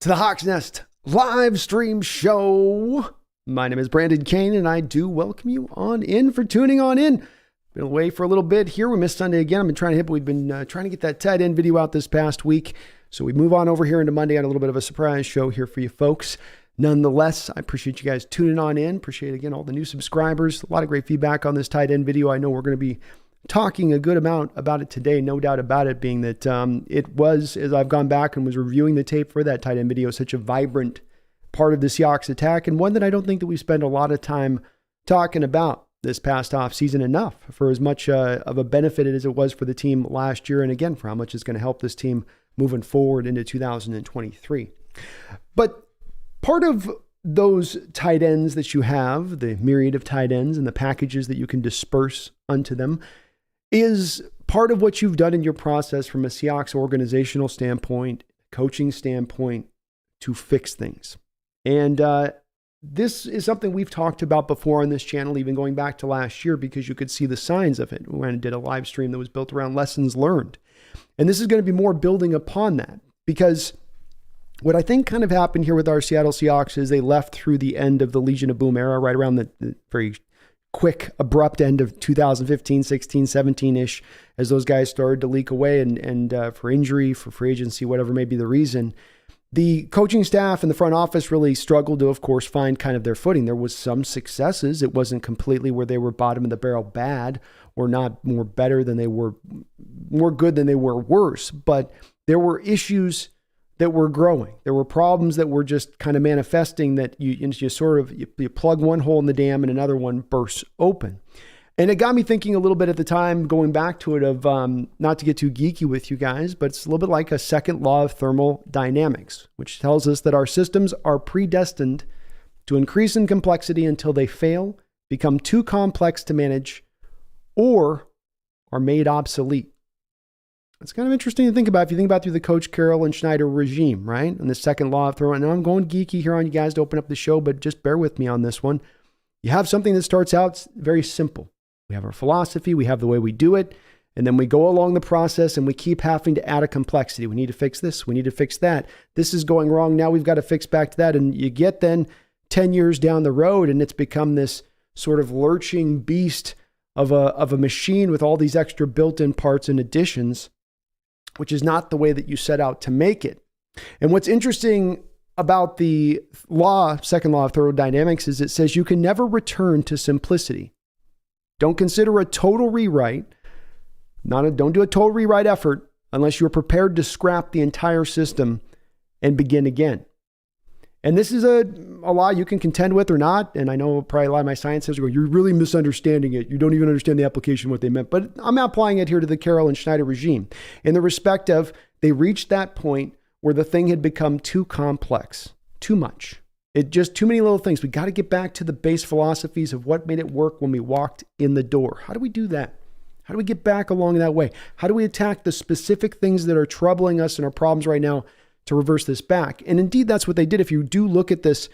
to the Hawks Nest live stream show. My name is Brandon Kane, and I do welcome you on in for tuning on in. Been away for a little bit here. We missed Sunday again. We've been trying to get that tight end video out this past week. So we move on over here into Monday on a little bit of a surprise show here for you folks. Nonetheless, I appreciate you guys tuning on in. Appreciate, again, all the new subscribers. A lot of great feedback on this tight end video. I know we're going to be talking a good amount about it today, no doubt about it, being that it was, as I've gone back and was reviewing the tape for that tight end video, such a vibrant part of the Seahawks attack, and one that I don't think that we spend a lot of time talking about this past offseason enough for as much of a benefit as it was for the team last year, and again, for how much it's going to help this team moving forward into 2023. But part of those tight ends that you have, the myriad of tight ends and the packages that you can disperse unto them, is part of what you've done in your process from a Seahawks organizational standpoint, coaching standpoint, to fix things. And this is something we've talked about before on this channel, even going back to last year, because you could see the signs of it when I did a live stream that was built around lessons learned. And this is going to be more building upon that, because what I think kind of happened here with our Seattle Seahawks is they left through the end of the Legion of Boom era, right around the very quick, abrupt end of 2015, 16, 17-ish, as those guys started to leak away and for injury, for free agency, whatever may be the reason. The coaching staff and the front office really struggled to, of course, find kind of their footing. There was some successes. It wasn't completely where they were bottom of the barrel bad or not more better than they were, more good than they were worse. But there were issues that were growing. There were problems that were just kind of manifesting that you plug one hole in the dam and another one bursts open. And it got me thinking a little bit at the time, going back to it, of not to get too geeky with you guys, but it's a little bit like a second law of thermodynamics, which tells us that our systems are predestined to increase in complexity until they fail, become too complex to manage, or are made obsolete. It's kind of interesting to think about if you think about through the Coach Carroll and Schneider regime, right? And the second law of thermodynamics. Now I'm going geeky here on you guys to open up the show, but just bear with me on this one. You have something that starts out very simple. We have our philosophy, we have the way we do it, and then we go along the process and we keep having to add a complexity. We need to fix this, we need to fix that. This is going wrong, now we've got to fix back to that. And you get then 10 years down the road and it's become this sort of lurching beast of a machine with all these extra built-in parts and additions, which is not the way that you set out to make it. And what's interesting about the second law of thermodynamics is it says you can never return to simplicity. Don't consider a total rewrite. Don't do a total rewrite effort unless you're prepared to scrap the entire system and begin again. And this is a law you can contend with or not. And I know probably a lot of my scientists are going, you're really misunderstanding it. You don't even understand the application, what they meant. But I'm applying it here to the Carroll and Schneider regime in the respect of they reached that point where the thing had become too complex, too much. It just too many little things. We got to get back to the base philosophies of what made it work when we walked in the door. How do we do that? How do we get back along that way? How do we attack the specific things that are troubling us and our problems right now to reverse this back? And indeed, that's what they did. If you do look at this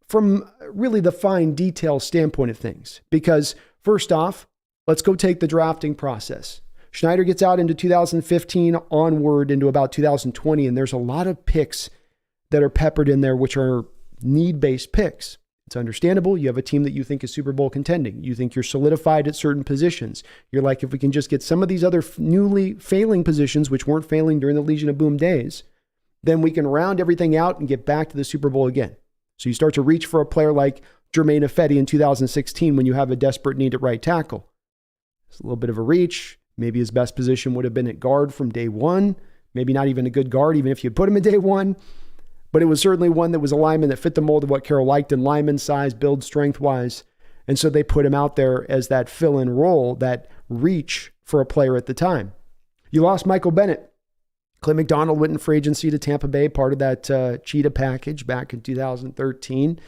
from really the fine detail standpoint of things, because first off, let's go take the drafting process. Schneider gets out into 2015 onward into about 2020, and there's a lot of picks that are peppered in there, which are need-based picks. It's understandable. You have a team that you think is Super Bowl contending. You think you're solidified at certain positions. You're like, if we can just get some of these other newly failing positions, which weren't failing during the Legion of Boom days, then we can round everything out and get back to the Super Bowl again. So you start to reach for a player like Jermaine Ifedi in 2016 when you have a desperate need at right tackle. It's a little bit of a reach. Maybe his best position would have been at guard from day one. Maybe not even a good guard, even if you put him at day one. But it was certainly one that was a lineman that fit the mold of what Carroll liked in lineman size, build, strength-wise. And so they put him out there as that fill-in role, that reach for a player at the time. You lost Michael Bennett. Clint McDonald went in free agency to Tampa Bay, part of that Cheetah package back in 2013.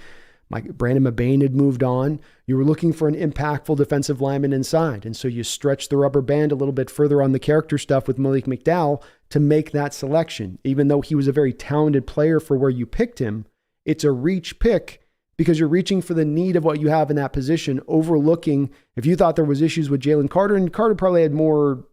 Brandon Mabane had moved on. You were looking for an impactful defensive lineman inside. And so you stretched the rubber band a little bit further on the character stuff with Malik McDowell to make that selection. Even though he was a very talented player for where you picked him, it's a reach pick because you're reaching for the need of what you have in that position, overlooking if you thought there was issues with Jalen Carter, and Carter probably had more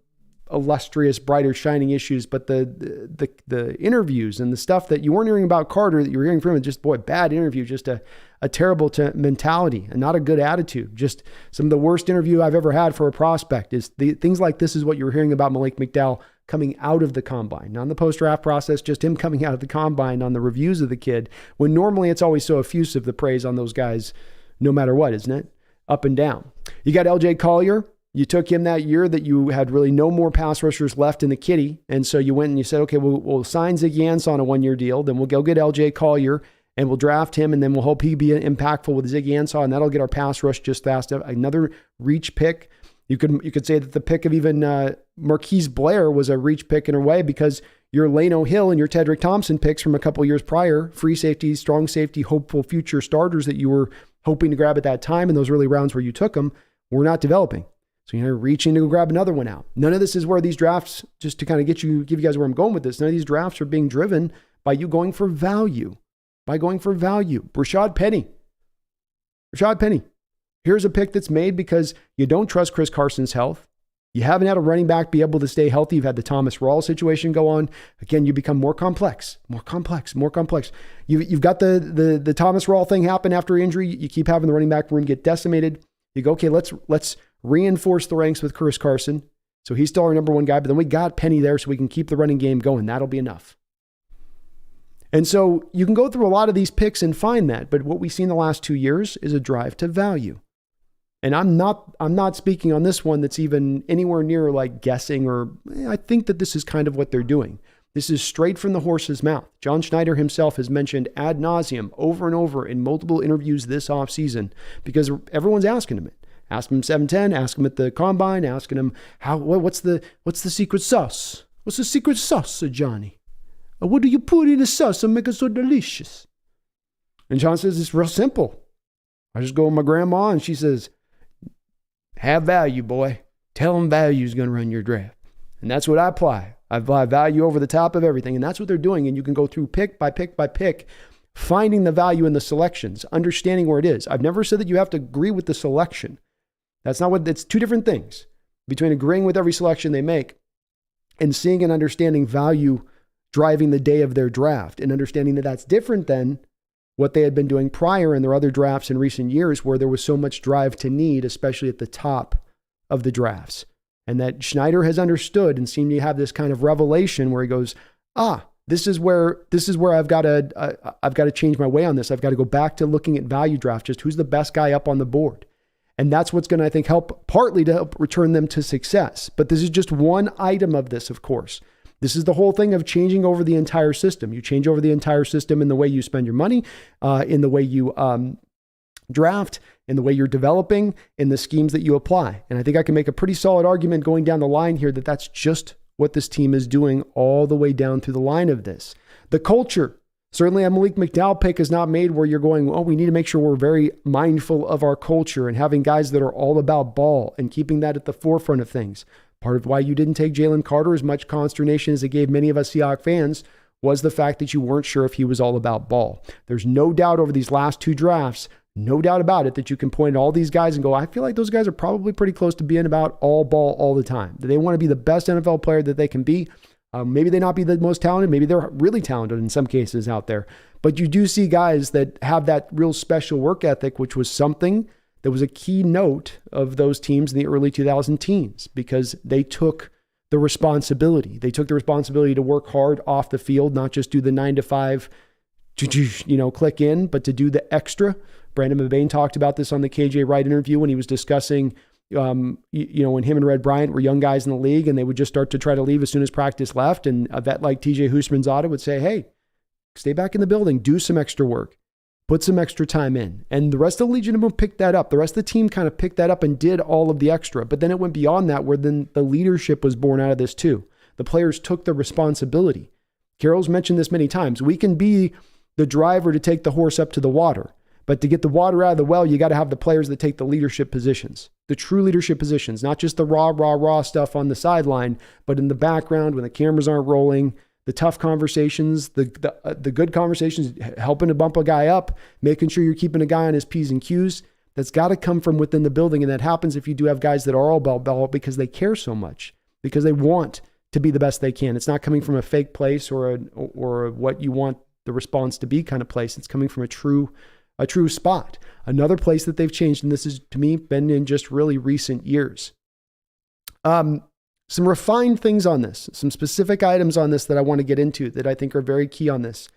illustrious, brighter, shining issues, but the interviews and the stuff that you weren't hearing about Carter that you were hearing from him, just bad interview, just a terrible mentality and not a good attitude. Just some of the worst interview I've ever had for a prospect is things like this is what you were hearing about Malik McDowell coming out of the combine, not in the post-draft process, just him coming out of the combine on the reviews of the kid, when normally it's always so effusive, the praise on those guys, no matter what, isn't it? Up and down. You got LJ Collier. You took him that year that you had really no more pass rushers left in the kitty. And so you went and you said, okay, we'll sign Ziggy Ansah on a 1-year deal. Then we'll go get LJ Collier and we'll draft him. And then we'll hope he be impactful with Ziggy Ansah. And that'll get our pass rush just fast. Another reach pick. You could say that the pick of even Marquise Blair was a reach pick in a way, because your Lano Hill and your Tedrick Thompson picks from a couple years prior, free safety, strong safety, hopeful future starters that you were hoping to grab at that time in those early rounds where you took them, were not developing. So you're reaching to go grab another one out. None of this is where these drafts, just to kind of give you guys where I'm going with this, none of these drafts are being driven by you going for value. Rashad Penny. Here's a pick that's made because you don't trust Chris Carson's health. You haven't had a running back be able to stay healthy. You've had the Thomas Rawls situation go on. Again, you become more complex. You've got the Thomas Rawls thing happen after injury. You keep having the running back room get decimated. You go, okay, let's reinforce the ranks with Chris Carson. So he's still our number one guy, but then we got Penny there so we can keep the running game going. That'll be enough. And so you can go through a lot of these picks and find that, but what we see in the last 2 years is a drive to value. And I'm not speaking on this one that's even anywhere near like guessing, or I think that this is kind of what they're doing. This is straight from the horse's mouth. John Schneider himself has mentioned ad nauseum over and over in multiple interviews this offseason, because everyone's asking him it. Ask him 710, ask him at the combine, asking him what's the secret sauce? What's the secret sauce, Johnny? What do you put in the sauce to make it so delicious? And John says, it's real simple. I just go with my grandma and she says, have value, boy. Tell them value's going to run your draft. And that's what I apply. I apply value over the top of everything. And that's what they're doing. And you can go through pick by pick by pick, finding the value in the selections, understanding where it is. I've never said that you have to agree with the selection. It's two different things between agreeing with every selection they make and seeing and understanding value driving the day of their draft, and understanding that that's different than what they had been doing prior in their other drafts in recent years, where there was so much drive to need, especially at the top of the drafts. And that Schneider has understood and seemed to have this kind of revelation where he goes, this is where I've got to change my way on this. I've got to go back to looking at value draft, just who's the best guy up on the board. And that's what's going to, I think, partly to help return them to success. But this is just one item of this, of course. This is the whole thing of changing over the entire system. You change over the entire system in the way you spend your money, in the way you draft, in the way you're developing, in the schemes that you apply. And I think I can make a pretty solid argument going down the line here that that's just what this team is doing all the way down through the line of this. The culture. Certainly a Malik McDowell pick is not made where you're going, we need to make sure we're very mindful of our culture and having guys that are all about ball and keeping that at the forefront of things. Part of why you didn't take Jalen Carter, as much consternation as it gave many of us Seahawks fans, was the fact that you weren't sure if he was all about ball. There's no doubt over these last two drafts, no doubt about it, that you can point at all these guys and go, I feel like those guys are probably pretty close to being about all ball all the time. They want to be the best NFL player that they can be. Maybe they not be the most talented. Maybe they're really talented in some cases out there. But you do see guys that have that real special work ethic, which was something that was a key note of those teams in the early 2000 teens, because they took the responsibility. They took the responsibility to work hard off the field, not just do the 9 to 5, click in, but to do the extra. Brandon McBain talked about this on the KJ Wright interview when he was discussing when him and Red Bryant were young guys in the league and they would just start to try to leave as soon as practice left. And a vet like TJ Husmanzada would say, hey, stay back in the building, do some extra work, put some extra time in. And the rest of the Legion of Boom picked that up. The rest of the team kind of picked that up and did all of the extra. But then it went beyond that, where then the leadership was born out of this too. The players took the responsibility. Carroll's mentioned this many times. We can be the driver to take the horse up to the water. But to get the water out of the well, you got to have the players that take the leadership positions, the true leadership positions, not just the raw stuff on the sideline, but in the background when the cameras aren't rolling, the tough conversations, the good conversations, helping to bump a guy up, making sure you're keeping a guy on his P's and Q's. That's got to come from within the building. And that happens if you do have guys that are all about ball because they care so much. because they want to be the best they can. It's not coming from a fake place or what you want the response to be kind of place. It's coming from a true spot. Another place that they've changed, and this is to me been in just really recent years. Some refined things on this, some specific items on this that I want to get into that I think are very key on this.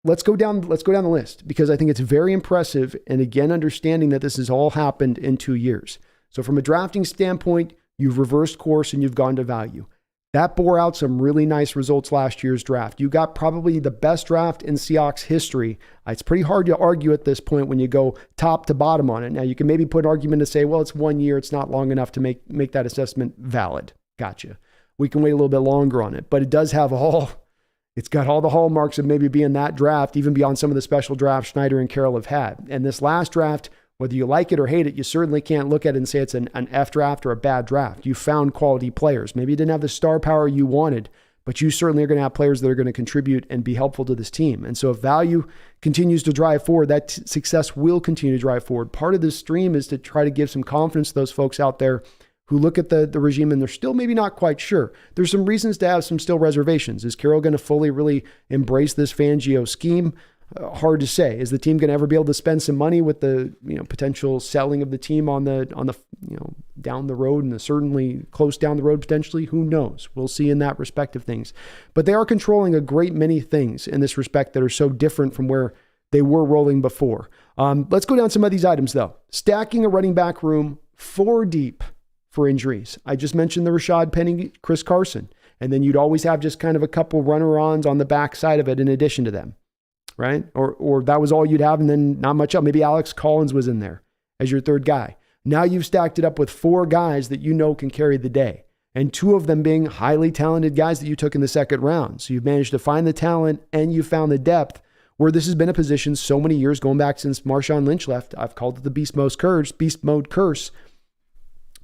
Let's go down the list because I think it's very impressive. And again, understanding that this has all happened in 2 years. So from a drafting standpoint, you've reversed course and you've gone to value. That bore out some really nice results last year's draft. You got probably the best draft in Seahawks history. It's pretty hard to argue at this point when you go top to bottom on it. Now, you can maybe put an argument to say, well, it's 1 year. It's not long enough to make that assessment valid. Gotcha. We can wait a little bit longer on it, but it does have it's got all the hallmarks of maybe being that draft, even beyond some of the special drafts Schneider and Carroll have had. And this last draft, whether you like it or hate it, you certainly can't look at it and say it's an F draft or a bad draft. You found quality players. Maybe you didn't have the star power you wanted, but you certainly are going to have players that are going to contribute and be helpful to this team. And so if value continues to drive forward, that success will continue to drive forward. Part of this stream is to try to give some confidence to those folks out there who look at the regime and they're still maybe not quite sure. There's some reasons to have some still reservations. Is Carroll going to fully really embrace this Fangio scheme? Hard to say. Is the team going to ever be able to spend some money with the potential selling of the team on the down the road and certainly close down the road potentially? Who knows? We'll see in that respect of things. But they are controlling a great many things in this respect that are so different from where they were rolling before. Let's go down some of these items though. Stacking a running back room 4 deep for injuries. I just mentioned the Rashad Penny, Chris Carson, and then you'd always have just kind of a couple runner-ons on the back side of it in addition to them. Right? Or that was all you'd have and then not much else. Maybe Alex Collins was in there as your third guy. Now you've stacked it up with 4 guys that you know can carry the day, and 2 of them being highly talented guys that you took in the second round. So you've managed to find the talent and you found the depth where this has been a position so many years, going back since Marshawn Lynch left. I've called it the beast mode curse.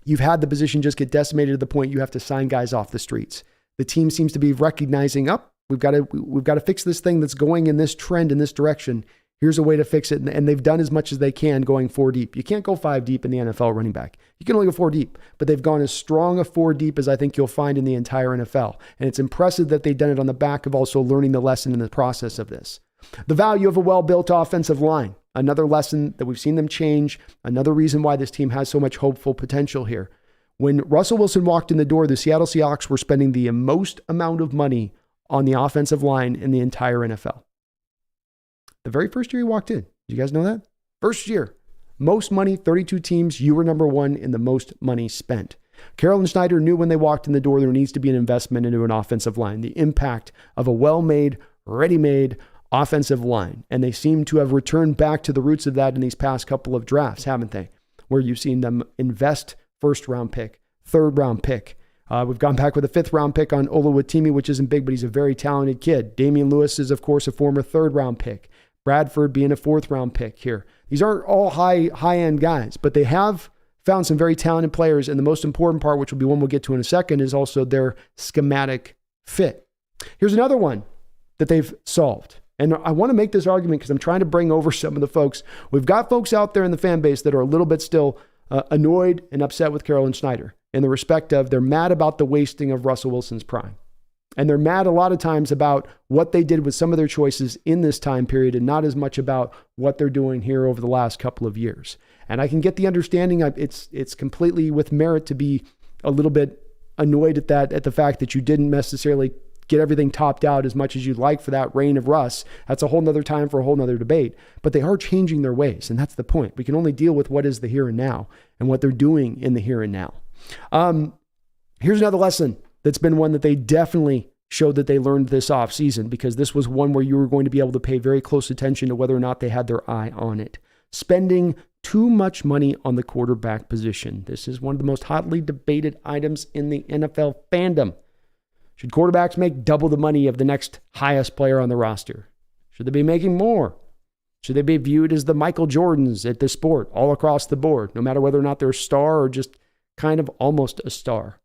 You've had the position just get decimated to the point you have to sign guys off the streets. The team seems to be recognizing, we've got to fix this thing that's going in this trend, in this direction. Here's a way to fix it. And they've done as much as they can going 4 deep. You can't go 5 deep in the NFL running back. You can only go 4 deep, but they've gone as strong a 4 deep as I think you'll find in the entire NFL. And it's impressive that they've done it on the back of also learning the lesson in the process of this. The value of a well-built offensive line, another lesson that we've seen them change, another reason why this team has so much hopeful potential here. When Russell Wilson walked in the door, the Seattle Seahawks were spending the most amount of money on the offensive line in the entire NFL. The very first year he walked in. Did you guys know that? First year. Most money, 32 teams. You were number 1 in the most money spent. Carroll and Schneider knew when they walked in the door there needs to be an investment into an offensive line. The impact of a well-made, ready-made offensive line. And they seem to have returned back to the roots of that in these past couple of drafts, haven't they? Where you've seen them invest first-round pick, third-round pick. We've gone back with a 5th-round pick on Oluwatimi, which isn't big, but he's a very talented kid. Damian Lewis is, of course, a former 3rd-round pick. Bradford being a 4th-round pick here. These aren't all high-end guys, but they have found some very talented players. And the most important part, which will be one we'll get to in a second, is also their schematic fit. Here's another one that they've solved. And I want to make this argument because I'm trying to bring over some of the folks. We've got folks out there in the fan base that are a little bit still annoyed and upset with Carroll and Schneider in the respect of they're mad about the wasting of Russell Wilson's prime. And they're mad a lot of times about what they did with some of their choices in this time period and not as much about what they're doing here over the last couple of years. And I can get the understanding it's completely with merit to be a little bit annoyed at the fact that you didn't necessarily get everything topped out as much as you'd like for that reign of Russ. That's a whole nother time for a whole nother debate. But they are changing their ways, and that's the point. We can only deal with what is the here and now and what they're doing in the here and now. Here's another lesson that's been one that they definitely showed that they learned this offseason, because this was one where you were going to be able to pay very close attention to whether or not they had their eye on it. Spending too much money on the quarterback position. This is one of the most hotly debated items in the NFL fandom. Should quarterbacks make double the money of the next highest player on the roster? Should they be making more? Should they be viewed as the Michael Jordans at this sport all across the board, no matter whether or not they're a star or just kind of almost a star?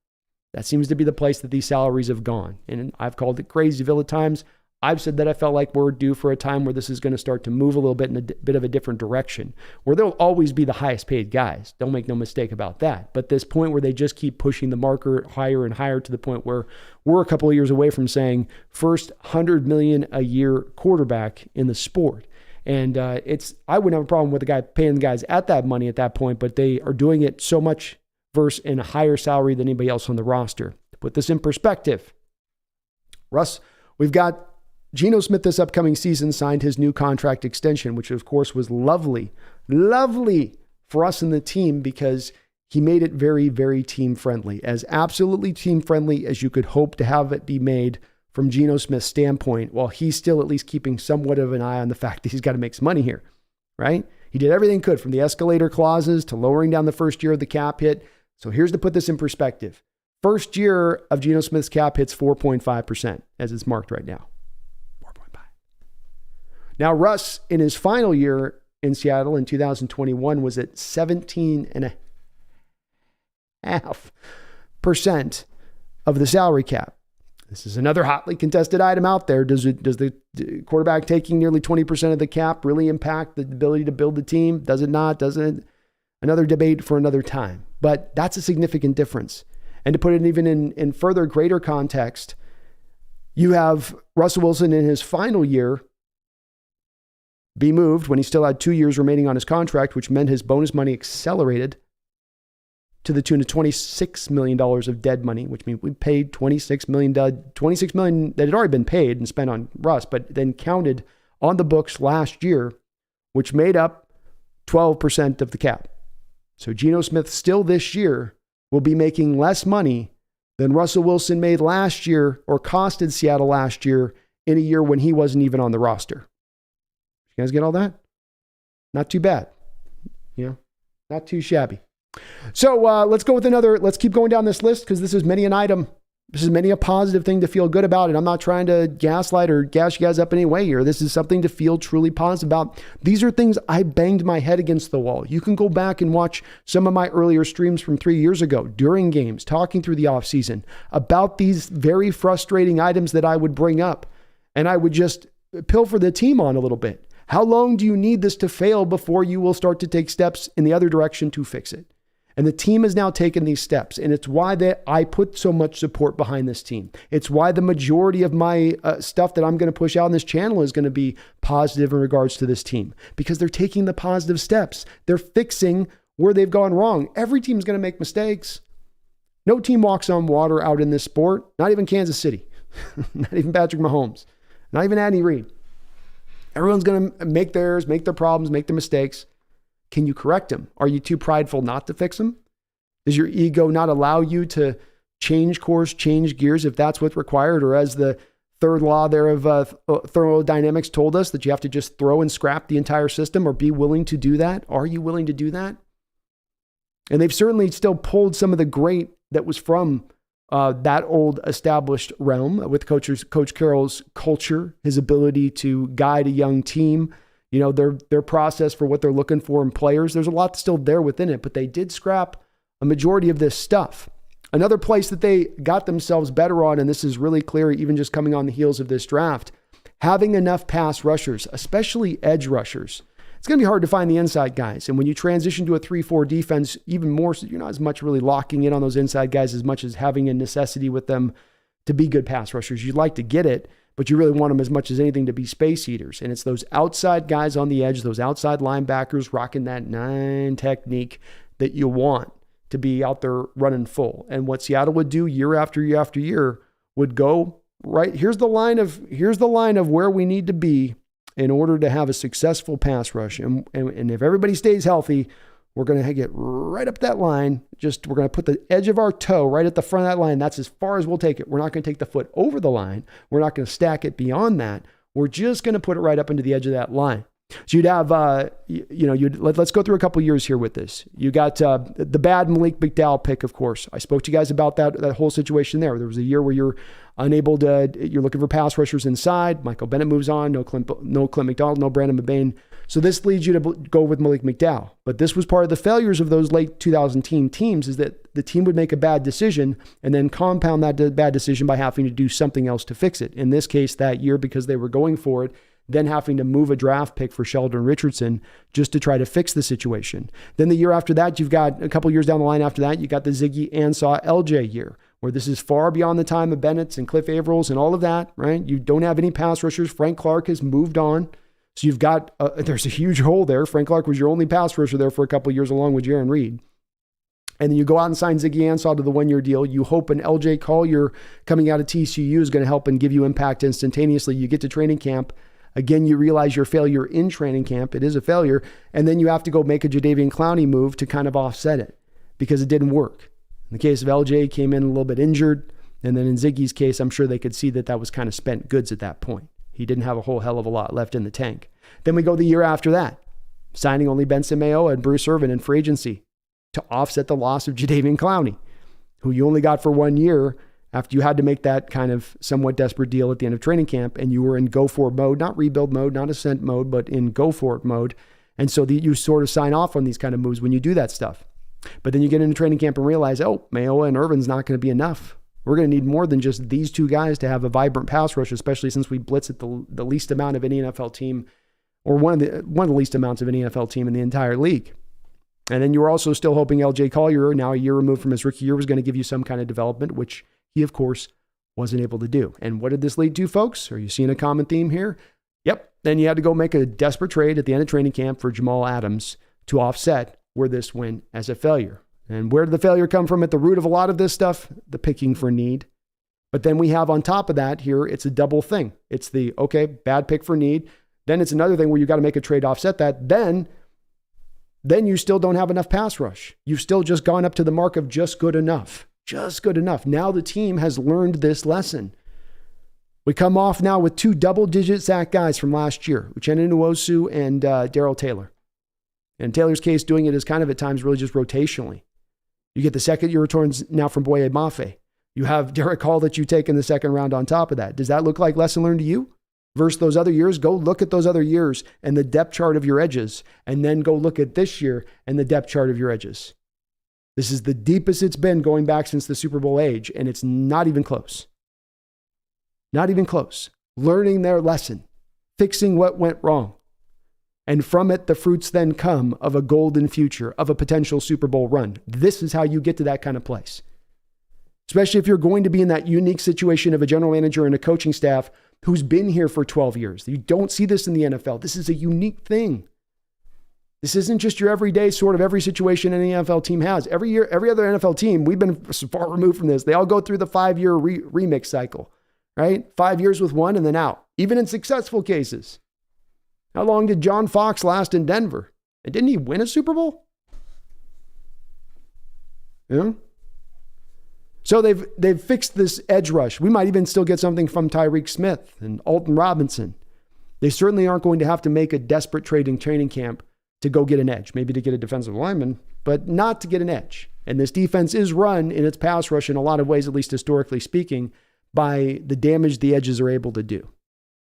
That seems to be the place that these salaries have gone. And I've called it crazyville at times. I've said that I felt like we're due for a time where this is going to start to move a little bit in a bit of a different direction, where they'll always be the highest paid guys. Don't make no mistake about that. But this point where they just keep pushing the marker higher and higher to the point where we're a couple of years away from saying first $100 million a year quarterback in the sport. And I wouldn't have a problem with the guy paying the guys at that money at that point, but they are doing it so much versus in a higher salary than anybody else on the roster. To put this in perspective, Russ, we've got Geno Smith this upcoming season signed his new contract extension, which of course was lovely for us and the team because he made it very, very team friendly, as absolutely team friendly as you could hope to have it be made from Geno Smith's standpoint, while he's still at least keeping somewhat of an eye on the fact that he's got to make some money here, right? He did everything he could, from the escalator clauses to lowering down the first year of the cap hit. So here's to put this in perspective. First year of Geno Smith's cap hit's 4.5% as it's marked right now. 4.5. Now, Russ, in his final year in Seattle in 2021, was at 17.5% of the salary cap. This is another hotly contested item out there. Does the quarterback taking nearly 20% of the cap really impact the ability to build the team? Does it not? Doesn't it? Another debate for another time. But that's a significant difference. And to put it even in further greater context, you have Russell Wilson in his final year be moved when he still had 2 years remaining on his contract, which meant his bonus money accelerated to the tune of $26 million of dead money, which means we paid $26 million that had already been paid and spent on Russ, but then counted on the books last year, which made up 12% of the cap. So Geno Smith still this year will be making less money than Russell Wilson made last year or costed Seattle last year in a year when he wasn't even on the roster. You guys get all that? Not too bad. Not too shabby. So let's keep going down this list because this is many an item. This is many a positive thing to feel good about. And I'm not trying to gaslight or gas you guys up in any way here. This is something to feel truly positive about. These are things I banged my head against the wall. You can go back and watch some of my earlier streams from 3 years ago during games, talking through the offseason about these very frustrating items that I would bring up. And I would just pilfer the team on a little bit. How long do you need this to fail before you will start to take steps in the other direction to fix it? And the team has now taken these steps. And it's why that I put so much support behind this team. It's why the majority of my stuff that I'm going to push out on this channel is going to be positive in regards to this team, because they're taking the positive steps. They're fixing where they've gone wrong. Every team is going to make mistakes. No team walks on water out in this sport. Not even Kansas City. Not even Patrick Mahomes. Not even Andy Reid. Everyone's going to make their problems, make their mistakes. Can you correct them? Are you too prideful not to fix them? Does your ego not allow you to change course, change gears if that's what's required? Or as the third law there of thermodynamics told us, that you have to just throw and scrap the entire system, or be willing to do that? Are you willing to do that? And they've certainly still pulled some of the great that was from that old established realm with Coach Carroll's culture, his ability to guide a young team, their process for what they're looking for in players. There's a lot still there within it, but they did scrap a majority of this stuff. Another place that they got themselves better on, and this is really clear even just coming on the heels of this draft, having enough pass rushers, especially edge rushers. It's going to be hard to find the inside guys. And when you transition to a 3-4 defense, even more so, you're not as much really locking in on those inside guys as much as having a necessity with them to be good pass rushers. You'd like to get it, but you really want them as much as anything to be space eaters. And it's those outside guys on the edge, those outside linebackers rocking that 9 technique that you want to be out there running full. And what Seattle would do year after year after year would go, right, here's the line of where we need to be in order to have a successful pass rush. And if everybody stays healthy, we're going to get right up that line. We're going to put the edge of our toe right at the front of that line. That's as far as we'll take it. We're not going to take the foot over the line. We're not going to stack it beyond that. We're just going to put it right up into the edge of that line. So you'd have, let's go through a couple years here with this. You got the bad Malik McDowell pick, of course. I spoke to you guys about that whole situation there. There was a year where you're you're looking for pass rushers inside. Michael Bennett moves on. No Clint McDonald, no Brandon McBain. So this leads you to go with Malik McDowell. But this was part of the failures of those late 2010 teams, is that the team would make a bad decision and then compound that bad decision by having to do something else to fix it. In this case, that year, because they were going for it, then having to move a draft pick for Sheldon Richardson just to try to fix the situation. Then the year after that, you've got a couple years down the line after that, you got the Ziggy Ansah LJ year, where this is far beyond the time of Bennett's and Cliff Avrils and all of that, right? You don't have any pass rushers. Frank Clark has moved on. So you've got, there's a huge hole there. Frank Clark was your only pass rusher there for a couple of years along with Jaron Reed. And then you go out and sign Ziggy Ansah to the 1-year deal. You hope an LJ Collier coming out of TCU is going to help and give you impact instantaneously. You get to training camp. Again, you realize your failure in training camp. It is a failure. And then you have to go make a Jadeveon Clowney move to kind of offset it because it didn't work. In the case of LJ, came in a little bit injured. And then in Ziggy's case, I'm sure they could see that was kind of spent goods at that point. He didn't have a whole hell of a lot left in the tank. Then we go the year after that, signing only Benson Mayowa and Bruce Irvin in free agency to offset the loss of Jadeveon Clowney, who you only got for 1 year after you had to make that kind of somewhat desperate deal at the end of training camp, and you were in go-for-it mode, not rebuild mode, not ascent mode, but in go-for-it mode. And so you sort of sign off on these kind of moves when you do that stuff. But then you get into training camp and realize, oh, Mayowa and Irvin's not going to be enough. We're going to need more than just these two guys to have a vibrant pass rush, especially since we blitz at the least amount of any NFL team, or one of the least amounts of any NFL team in the entire league. And then you were also still hoping LJ Collier, now a year removed from his rookie year, was going to give you some kind of development, which he, of course, wasn't able to do. And what did this lead to, folks? Are you seeing a common theme here? Yep. Then you had to go make a desperate trade at the end of training camp for Jamal Adams to offset where this went as a failure. And where did the failure come from at the root of a lot of this stuff? The picking for need. But then we have on top of that here, it's a double thing. It's the, okay, bad pick for need. Then it's another thing where you got to make a trade to offset that. Then you still don't have enough pass rush. You've still just gone up to the mark of just good enough. Just good enough. Now the team has learned this lesson. We come off now with 2 double-digit sack guys from last year, Uchenna Nwosu and Darrell Taylor. In Taylor's case, doing it is kind of at times really just rotationally. You get the second-year returns now from Boye Mafe. You have Derek Hall that you take in the second round on top of that. Does that look like lesson learned to you? Versus those other years? Go look at those other years and the depth chart of your edges, and then go look at this year and the depth chart of your edges. This is the deepest it's been going back since the Super Bowl age, and it's not even close. Not even close. Learning their lesson, fixing what went wrong. And from it, the fruits then come of a golden future, of a potential Super Bowl run. This is how you get to that kind of place. Especially if you're going to be in that unique situation of a general manager and a coaching staff who's been here for 12 years. You don't see this in the NFL. This is a unique thing. This isn't just your everyday sort of every situation any NFL team has. Every year, every other NFL team, we've been so far removed from this. They all go through the 5-year remix cycle, right? 5 years with one and then out, even in successful cases. How long did John Fox last in Denver? And didn't he win a Super Bowl? Yeah. So they've fixed this edge rush. We might even still get something from Tyreek Smith and Alton Robinson. They certainly aren't going to have to make a desperate trade in training camp to go get an edge, maybe to get a defensive lineman, but not to get an edge. And this defense is run in its pass rush in a lot of ways, at least historically speaking, by the damage the edges are able to do.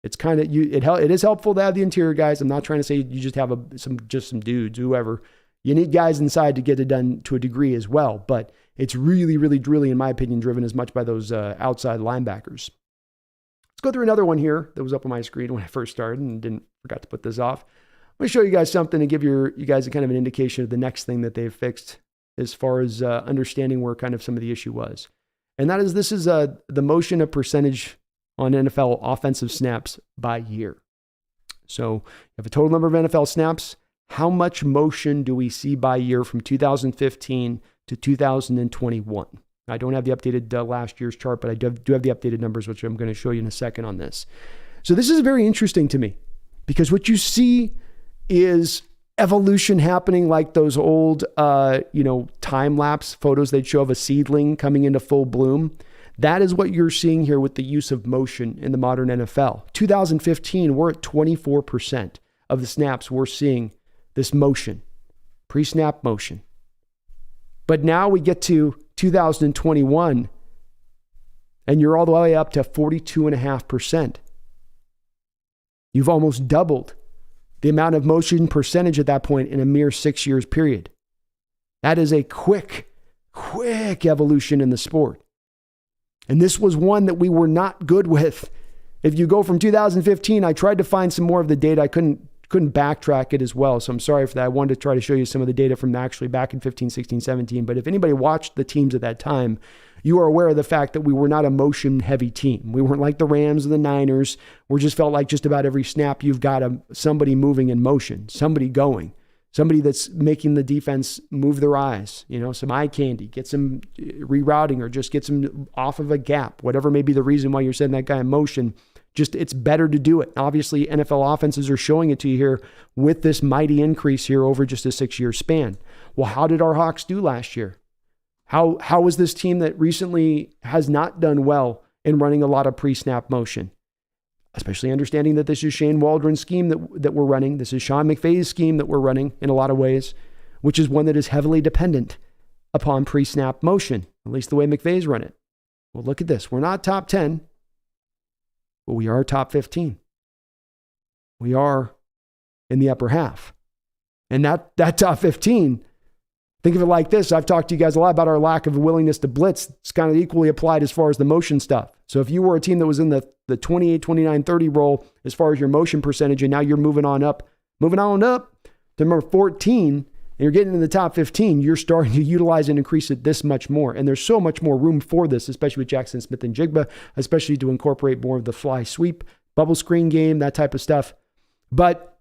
It's kind of, it is helpful to have the interior guys. I'm not trying to say you just have some dudes, whoever. You need guys inside to get it done to a degree as well, but it's really, really, in my opinion, driven as much by those outside linebackers. Let's go through another one here that was up on my screen when I first started and forgot to put this off. I'm going to show you guys something to give you guys a kind of an indication of the next thing that they've fixed as far as understanding where kind of some of the issue was. And that is, this is the motion of percentage on NFL offensive snaps by year. So you have a total number of NFL snaps. How much motion do we see by year from 2015 to 2021? I don't have the updated last year's chart, but I do have the updated numbers, which I'm going to show you in a second on this. So this is very interesting to me because what you see is evolution happening like those old, time-lapse photos they'd show of a seedling coming into full bloom. That is what you're seeing here with the use of motion in the modern NFL. 2015, we're at 24% of the snaps we're seeing this motion, pre-snap motion. But now we get to 2021, and you're all the way up to 42.5%. You've almost doubled the amount of motion percentage at that point in a mere 6 years period. That is a quick evolution in the sport. And this was one that we were not good with. If you go from 2015, I tried to find some more of the data. I couldn't backtrack it as well. So I'm sorry for that. I wanted to try to show you some of the data from actually back in 15, 16, 17. But if anybody watched the teams at that time, you are aware of the fact that we were not a motion heavy team. We weren't like the Rams or the Niners. We just felt like just about every snap you've got somebody moving in motion, somebody going, somebody that's making the defense move their eyes, some eye candy, get some rerouting or just get some off of a gap, whatever may be the reason why you're setting that guy in motion. Just it's better to do it. Obviously, NFL offenses are showing it to you here with this mighty increase here over just a 6-year span. Well, how did our Hawks do last year? How was this team that recently has not done well in running a lot of pre-snap motion? Especially understanding that this is Shane Waldron's scheme that we're running. This is Sean McVay's scheme that we're running in a lot of ways, which is one that is heavily dependent upon pre-snap motion, at least the way McVay's run it. Well, look at this. We're not top 10. But we are top 15. We are in the upper half. And that top 15, think of it like this. I've talked to you guys a lot about our lack of willingness to blitz. It's kind of equally applied as far as the motion stuff. So if you were a team that was in the 28, 29, 30 role as far as your motion percentage, and now you're moving on up to number 14, and you're getting in the top 15, you're starting to utilize and increase it this much more. And there's so much more room for this, especially with Jackson Smith and Jigba, especially to incorporate more of the fly sweep, bubble screen game, that type of stuff. But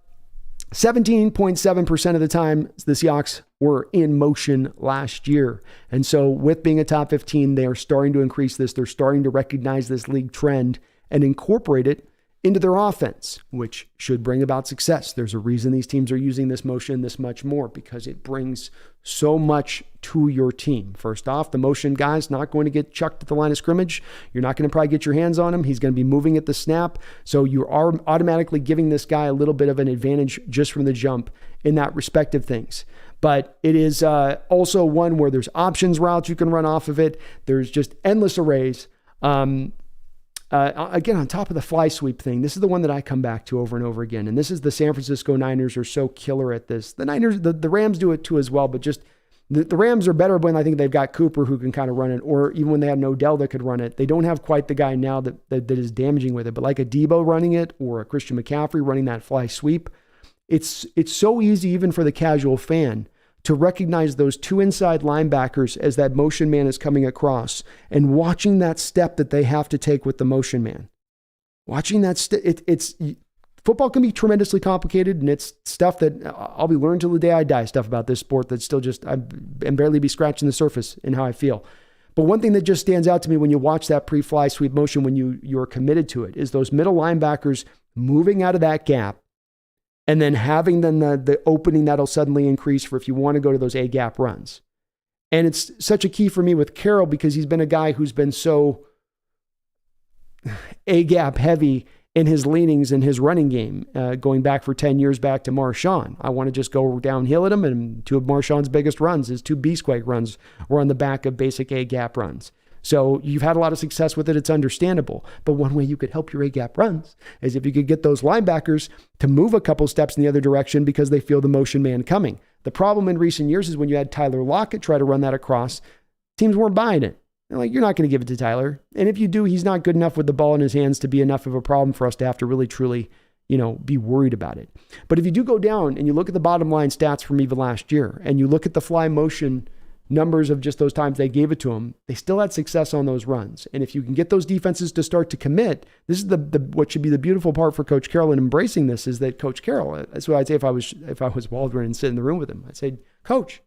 17.7% of the time, the Seahawks were in motion last year. And so with being a top 15, they are starting to increase this. They're starting to recognize this league trend and incorporate it into their offense, which should bring about success. There's a reason these teams are using this motion this much more, because it brings so much to your team. First off, the motion guy's not going to get chucked at the line of scrimmage. You're not going to probably get your hands on him. He's going to be moving at the snap. So you are automatically giving this guy a little bit of an advantage just from the jump in that respect of things. But it is also one where there's options routes you can run off of it. There's just endless arrays. Again, on top of the fly sweep thing, this is the one that I come back to over and over again. And this is the San Francisco Niners are so killer at this. The Niners, the Rams do it too as well, but just the Rams are better when I think they've got Cooper who can kind of run it, or even when they had an Odell that could run it. They don't have quite the guy now that is damaging with it, but like a Debo running it or a Christian McCaffrey running that fly sweep, it's so easy even for the casual fan to recognize those two inside linebackers as that motion man is coming across and watching that step that they have to take with the motion man. Watching that football can be tremendously complicated, and it's stuff that I'll be learning till the day I die, stuff about this sport that's still just, I'm barely be scratching the surface in how I feel. But one thing that just stands out to me when you watch that pre-fly sweep motion, when you're committed to it, is those middle linebackers moving out of that gap, and then having then the opening that'll suddenly increase for if you want to go to those A-gap runs. And it's such a key for me with Carroll because he's been a guy who's been so A-gap heavy in his leanings in his running game, going back for 10 years back to Marshawn. I want to just go downhill at him, and two of Marshawn's biggest runs, his two Beastquake runs, were on the back of basic A-gap runs. So you've had a lot of success with it. It's understandable. But one way you could help your A-gap runs is if you could get those linebackers to move a couple steps in the other direction because they feel the motion man coming. The problem in recent years is when you had Tyler Lockett try to run that across, teams weren't buying it. They're like, you're not going to give it to Tyler. And if you do, he's not good enough with the ball in his hands to be enough of a problem for us to have to really, truly, be worried about it. But if you do go down and you look at the bottom line stats from even last year, and you look at the fly motion numbers of just those times they gave it to him, they still had success on those runs. And if you can get those defenses to start to commit, this is the what should be the beautiful part for Coach Carroll in embracing this, is that Coach Carroll, that's what I'd say if I was Waldron and sit in the room with him. I'd say, Coach,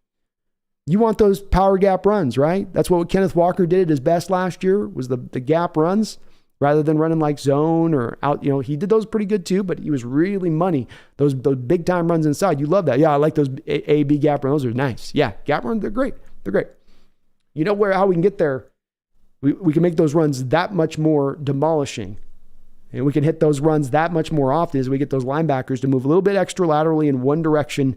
you want those power gap runs, right? That's what Kenneth Walker did at his best last year, was the gap runs rather than running like zone or out. He did those pretty good too, but he was really money. Those big time runs inside. You love that. Yeah, I like those A-B gap runs. Those are nice. Yeah, gap runs, they're great. They're great. You know how we can get there? We can make those runs that much more demolishing. And we can hit those runs that much more often as we get those linebackers to move a little bit extra laterally in one direction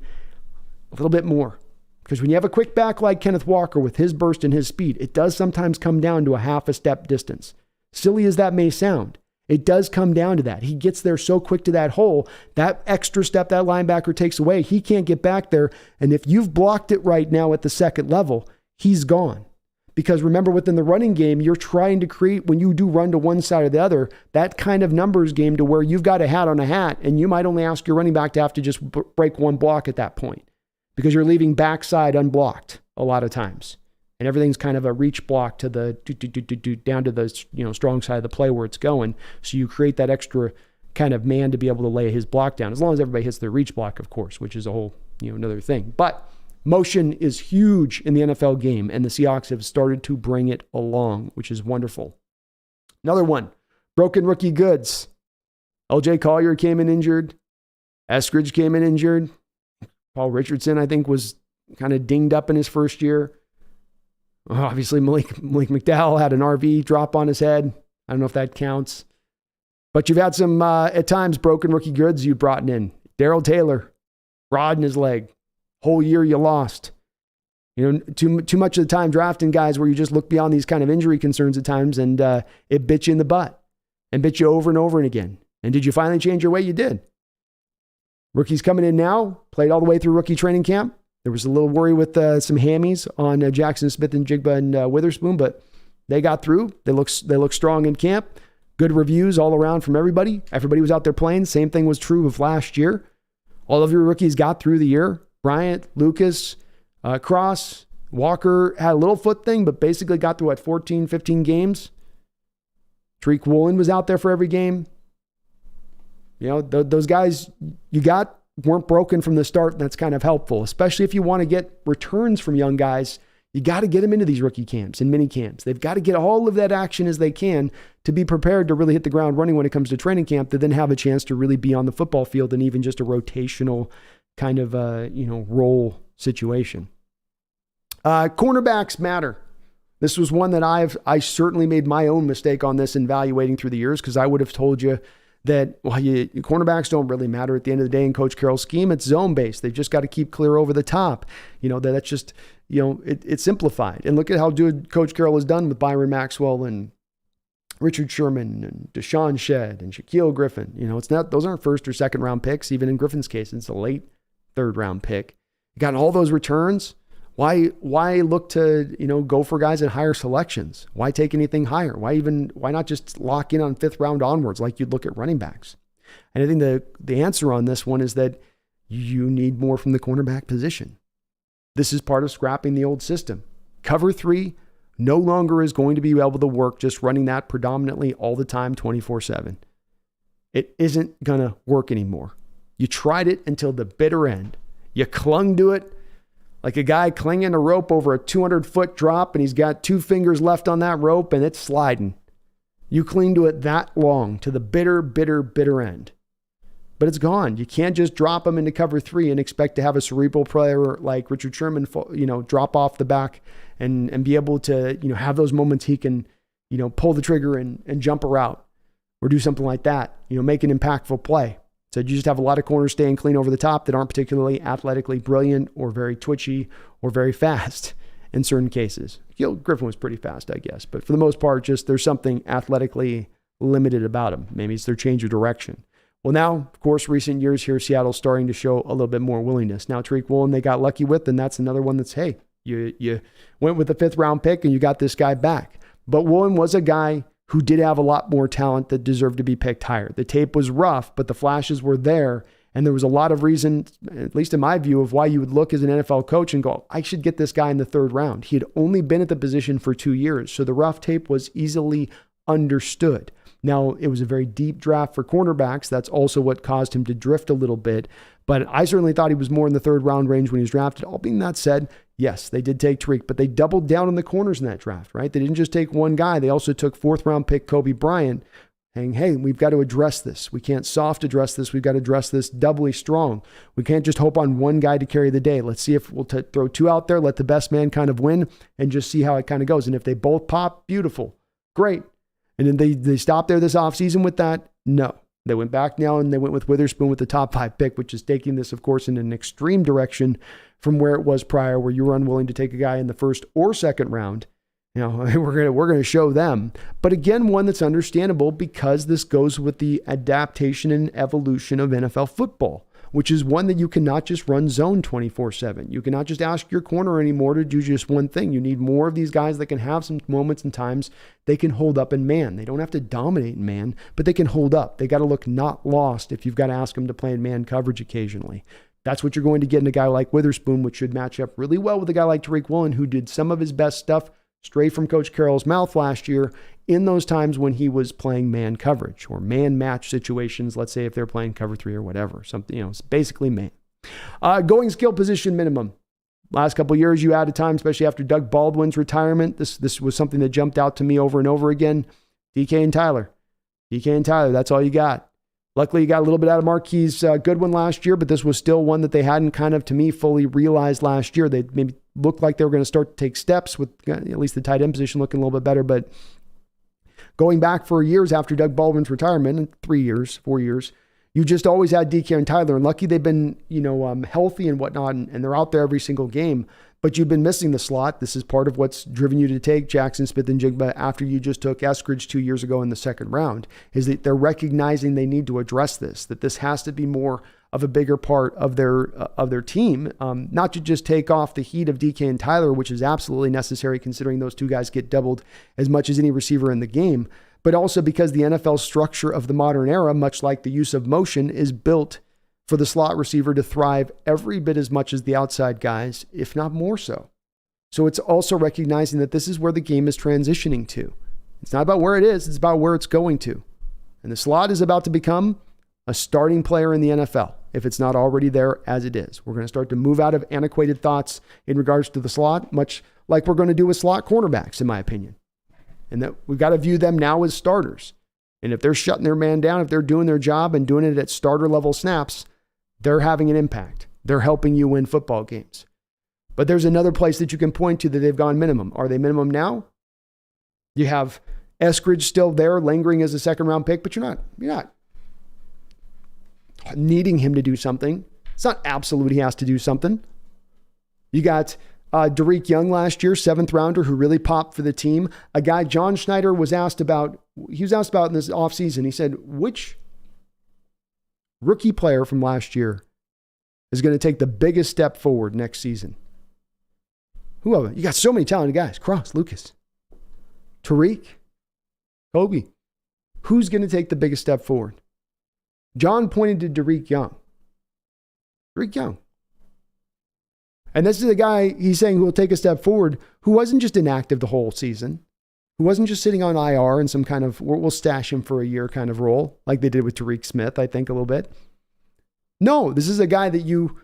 a little bit more. Because when you have a quick back like Kenneth Walker with his burst and his speed, it does sometimes come down to a half a step distance. Silly as that may sound, It does come down to that. He gets there so quick to that hole, that extra step that linebacker takes away, he can't get back there. And if you've blocked it right now at the second level, he's gone. Because remember, within the running game, you're trying to create, when you do run to one side or the other, that kind of numbers game to where you've got a hat on a hat, and you might only ask your running back to have to just break one block at that point because you're leaving backside unblocked a lot of times. And everything's kind of a reach block to the down to the strong side of the play where it's going. So you create that extra kind of man to be able to lay his block down, as long as everybody hits their reach block, of course, which is a whole another thing. But motion is huge in the NFL game, and the Seahawks have started to bring it along, which is wonderful. Another one, broken rookie goods. L.J. Collier came in injured. Eskridge came in injured. Paul Richardson, I think, was kind of dinged up in his first year. Obviously, Malik McDowell had an RV drop on his head. I don't know if that counts. But you've had some, at times, broken rookie goods you brought in. Darrell Taylor, rod in his leg. Whole year you lost. Too much of the time drafting guys where you just look beyond these kind of injury concerns at times, and it bit you in the butt and bit you over and over and again. And did you finally change your way? You did. Rookies coming in now, played all the way through rookie training camp. There was a little worry with some hammies on Jackson Smith and Jigba and Witherspoon, but they got through. They look strong in camp. Good reviews all around from everybody. Everybody was out there playing. Same thing was true of last year. All of your rookies got through the year. Bryant, Lucas, Cross, Walker had a little foot thing, but basically got through 14, 15 games. Tariq Woolen was out there for every game. Those guys you got weren't broken from the start. And that's kind of helpful, especially if you want to get returns from young guys. You got to get them into these rookie camps and mini camps. They've got to get all of that action as they can to be prepared to really hit the ground running when it comes to training camp, to then have a chance to really be on the football field and even just a rotational kind of role situation. Cornerbacks matter. This was one that I certainly made my own mistake on this in evaluating through the years, because I would have told you that cornerbacks don't really matter at the end of the day in Coach Carroll's scheme. It's zone-based. They've just got to keep clear over the top. That's just, it's simplified. And look at how good Coach Carroll has done with Byron Maxwell and Richard Sherman and Deshaun Shedd and Shaquille Griffin. Those aren't first or second round picks. Even in Griffin's case, it's a late third round pick. You got all those returns. Why look to, go for guys at higher selections? Why take anything higher? Why not just lock in on fifth round onwards like you'd look at running backs? And I think the answer on this one is that you need more from the cornerback position. This is part of scrapping the old system. Cover 3 no longer is going to be able to work just running that predominantly all the time, 24/7. It isn't going to work anymore. You tried it until the bitter end. You clung to it like a guy clinging a rope over a 200-foot drop, and he's got 2 fingers left on that rope and it's sliding. You cling to it that long to the bitter, bitter, bitter end. But it's gone. You can't just drop him into cover 3 and expect to have a cerebral player like Richard Sherman, drop off the back and be able to, have those moments he can, pull the trigger and jump a route or do something like that, make an impactful play. So you just have a lot of corners staying clean over the top that aren't particularly athletically brilliant or very twitchy or very fast in certain cases. Griffin was pretty fast, I guess. But for the most part, just there's something athletically limited about him. Maybe it's their change of direction. Well, now, of course, recent years here, Seattle's starting to show a little bit more willingness. Now, Tariq Woolen, they got lucky with, and that's another one that's, hey, you went with the 5th round pick and you got this guy back. But Woolen was a guy who did have a lot more talent that deserved to be picked higher. The tape was rough, but the flashes were there. And there was a lot of reason, at least in my view, of why you would look as an NFL coach and go, I should get this guy in the 3rd round. He had only been at the position for 2 years. So the rough tape was easily understood. Now, it was a very deep draft for cornerbacks. That's also what caused him to drift a little bit. But I certainly thought he was more in the 3rd round range when he was drafted. All being that said, yes, they did take Tariq, but they doubled down on the corners in that draft, right? They didn't just take one guy. They also took 4th round pick Kobe Bryant, saying, hey, we've got to address this. We can't soft address this. We've got to address this doubly strong. We can't just hope on one guy to carry the day. Let's see if we'll throw 2 out there, let the best man kind of win, and just see how it kind of goes. And if they both pop, beautiful, great. And then they stopped there this offseason with that? No. They went back now and they went with Witherspoon with the top 5 pick, which is taking this, of course, in an extreme direction from where it was prior, where you were unwilling to take a guy in the 1st or 2nd round You know, we're gonna show them. But again, one that's understandable because this goes with the adaptation and evolution of NFL football, which is one that you cannot just run zone 24/7. You cannot just ask your corner anymore to do just one thing. You need more of these guys that can have some moments and times they can hold up in man. They don't have to dominate in man, but they can hold up. They got to look not lost if you've got to ask them to play in man coverage occasionally. That's what you're going to get in a guy like Witherspoon, which should match up really well with a guy like Tariq Woolen, who did some of his best stuff straight from Coach Carroll's mouth last year in those times when he was playing man coverage or man match situations. Let's say if they're playing cover 3 or whatever, something, it's basically man. Going skill position minimum. Last couple of years, you added time, especially after Doug Baldwin's retirement. This was something that jumped out to me over and over again. DK and Tyler, that's all you got. Luckily, you got a little bit out of Marquise Goodwin last year, but this was still one that they hadn't kind of, to me, fully realized last year. They maybe looked like they were going to start to take steps with at least the tight end position looking a little bit better. But going back for years after Doug Baldwin's retirement, 3 years, 4 years, you just always had DK and Tyler. And lucky they've been, healthy and whatnot, and they're out there every single game. But you've been missing the slot. This is part of what's driven you to take Jackson Smith-Njigba after you just took Eskridge 2 years ago in the second round, is that they're recognizing they need to address this, that this has to be more of a bigger part of their team, not to just take off the heat of DK and Tyler, which is absolutely necessary considering those two guys get doubled as much as any receiver in the game, but also because the NFL structure of the modern era, much like the use of motion, is built for the slot receiver to thrive every bit as much as the outside guys, if not more so. So it's also recognizing that this is where the game is transitioning to. It's not about where it is, it's about where it's going to. And the slot is about to become a starting player in the NFL, if it's not already there as it is. We're going to start to move out of antiquated thoughts in regards to the slot, much like we're going to do with slot cornerbacks, in my opinion. And that we've got to view them now as starters. And if they're shutting their man down, if they're doing their job and doing it at starter level snaps, they're having an impact. They're helping you win football games. But there's another place that you can point to that they've gone minimum. Are they minimum now? You have Eskridge still there, lingering as a second round pick, but you're not needing him to do something. It's not absolute he has to do something. You got Derek Young last year, 7th rounder, who really popped for the team. A guy John Schneider was asked about in this offseason. He said, which rookie player from last year is going to take the biggest step forward next season? Who of it? You got so many talented guys. Cross, Lucas, Tariq, Kobe. Who's going to take the biggest step forward? John pointed to Derek Young. Derek Young. And this is a guy he's saying who will take a step forward, who wasn't just inactive the whole season, who wasn't just sitting on IR in some kind of, we'll stash him for a year kind of role, like they did with Tariq Smith, I think, a little bit. No, this is a guy that you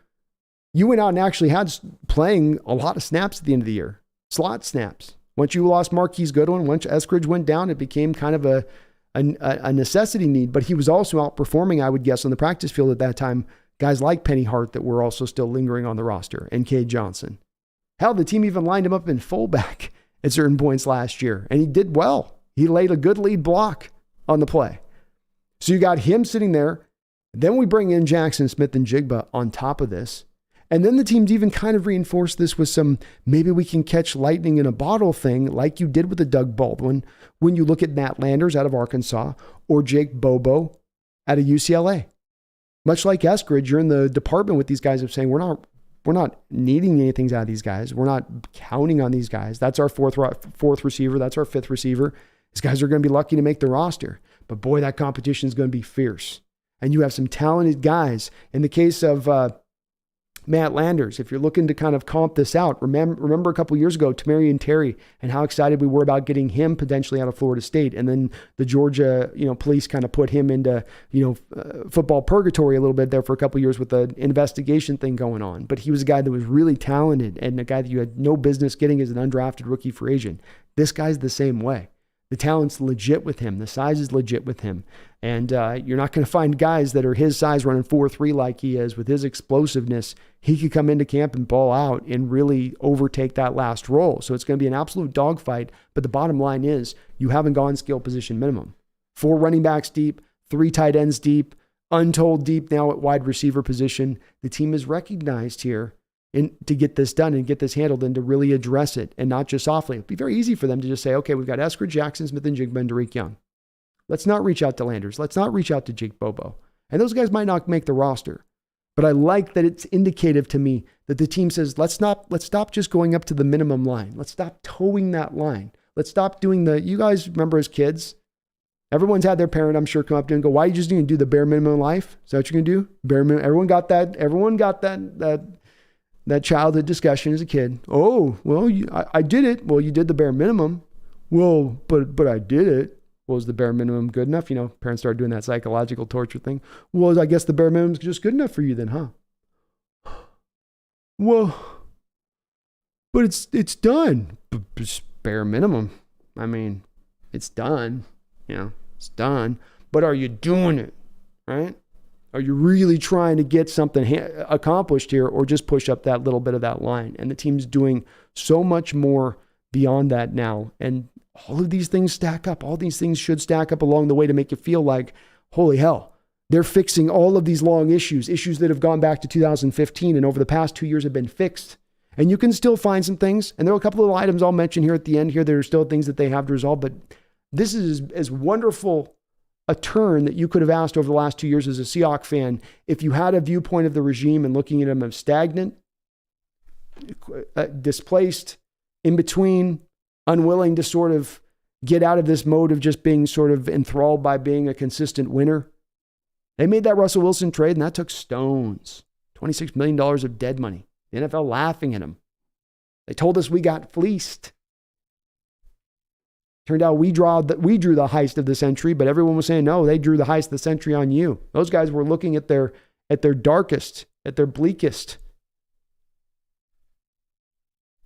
went out and actually had playing a lot of snaps at the end of the year, slot snaps. Once you lost Marquise Goodwin, once Eskridge went down, it became kind of a necessity need, but he was also outperforming, I would guess, on the practice field at that time, guys like Penny Hart that were also still lingering on the roster, and Cade Johnson. Hell, the team even lined him up in fullback at certain points last year, and he did well. He laid a good lead block on the play. So you got him sitting there. Then we bring in Jackson Smith-Njigba on top of this. And then the teams even kind of reinforced this with some, maybe we can catch lightning in a bottle thing like you did with the Doug Baldwin when you look at Matt Landers out of Arkansas or Jake Bobo out of UCLA. Much like Eskridge, you're in the department with these guys of saying, we're not needing anything out of these guys. We're not counting on these guys. That's our fourth receiver. That's our 5th receiver. These guys are going to be lucky to make the roster. But boy, that competition is going to be fierce. And you have some talented guys. In the case of Matt Landers, if you're looking to kind of comp this out, remember a couple years ago, Tamarian Terry, and how excited we were about getting him potentially out of Florida State. And then the Georgia, police kind of put him into, football purgatory a little bit there for a couple years with the investigation thing going on. But he was a guy that was really talented and a guy that you had no business getting as an undrafted rookie free agent. This guy's the same way. The talent's legit with him. The size is legit with him. And you're not going to find guys that are his size running 4.3 like he is. With his explosiveness, he could come into camp and ball out and really overtake that last role. So it's going to be an absolute dogfight. But the bottom line is you haven't gone skill position minimum. 4 running backs deep, 3 tight ends deep, untold deep now at wide receiver position. The team is recognized here to get this done and get this handled and to really address it and not just softly. It'd be very easy for them to just say, okay, we've got Esker, Jackson Smith, and Jigba and Derek Young. Let's not reach out to Landers. Let's not reach out to Jake Bobo. And those guys might not make the roster. But I like that it's indicative to me that the team says, let's stop just going up to the minimum line. Let's stop towing that line. Let's stop doing you guys remember as kids, everyone's had their parent, I'm sure, come up to you and go, why are you just going to do the bare minimum in life? Is that what you're going to do? Bare minimum. Everyone got that childhood discussion as a kid. Oh, well, I did it. Well, you did the bare minimum. Well, but I did it. Well, is the bare minimum good enough? Parents started doing that psychological torture thing. Well, I guess the bare minimum is just good enough for you then, huh? Well, but it's done. Just bare minimum. I mean, it's done. It's done. But are you doing it, right? Are you really trying to get something accomplished here, or just push up that little bit of that line? And the team's doing so much more beyond that now. And all of these things stack up. All these things should stack up along the way to make you feel like, holy hell, they're fixing all of these long issues that have gone back to 2015 and over the past 2 years have been fixed. And you can still find some things. And there are a couple of items I'll mention here at the end here. There are still things that they have to resolve, but this is as wonderful a turn that you could have asked over the last 2 years as a Seahawks fan. If you had a viewpoint of the regime and looking at them as stagnant, displaced, in between, unwilling to sort of get out of this mode of just being sort of enthralled by being a consistent winner. They made that Russell Wilson trade, and that took stones. $26 million of dead money. The NFL laughing at him. They told us we got fleeced. Turned out we drew the heist of the century, but everyone was saying, no, they drew the heist of the century on you. Those guys were looking at their darkest, at their bleakest.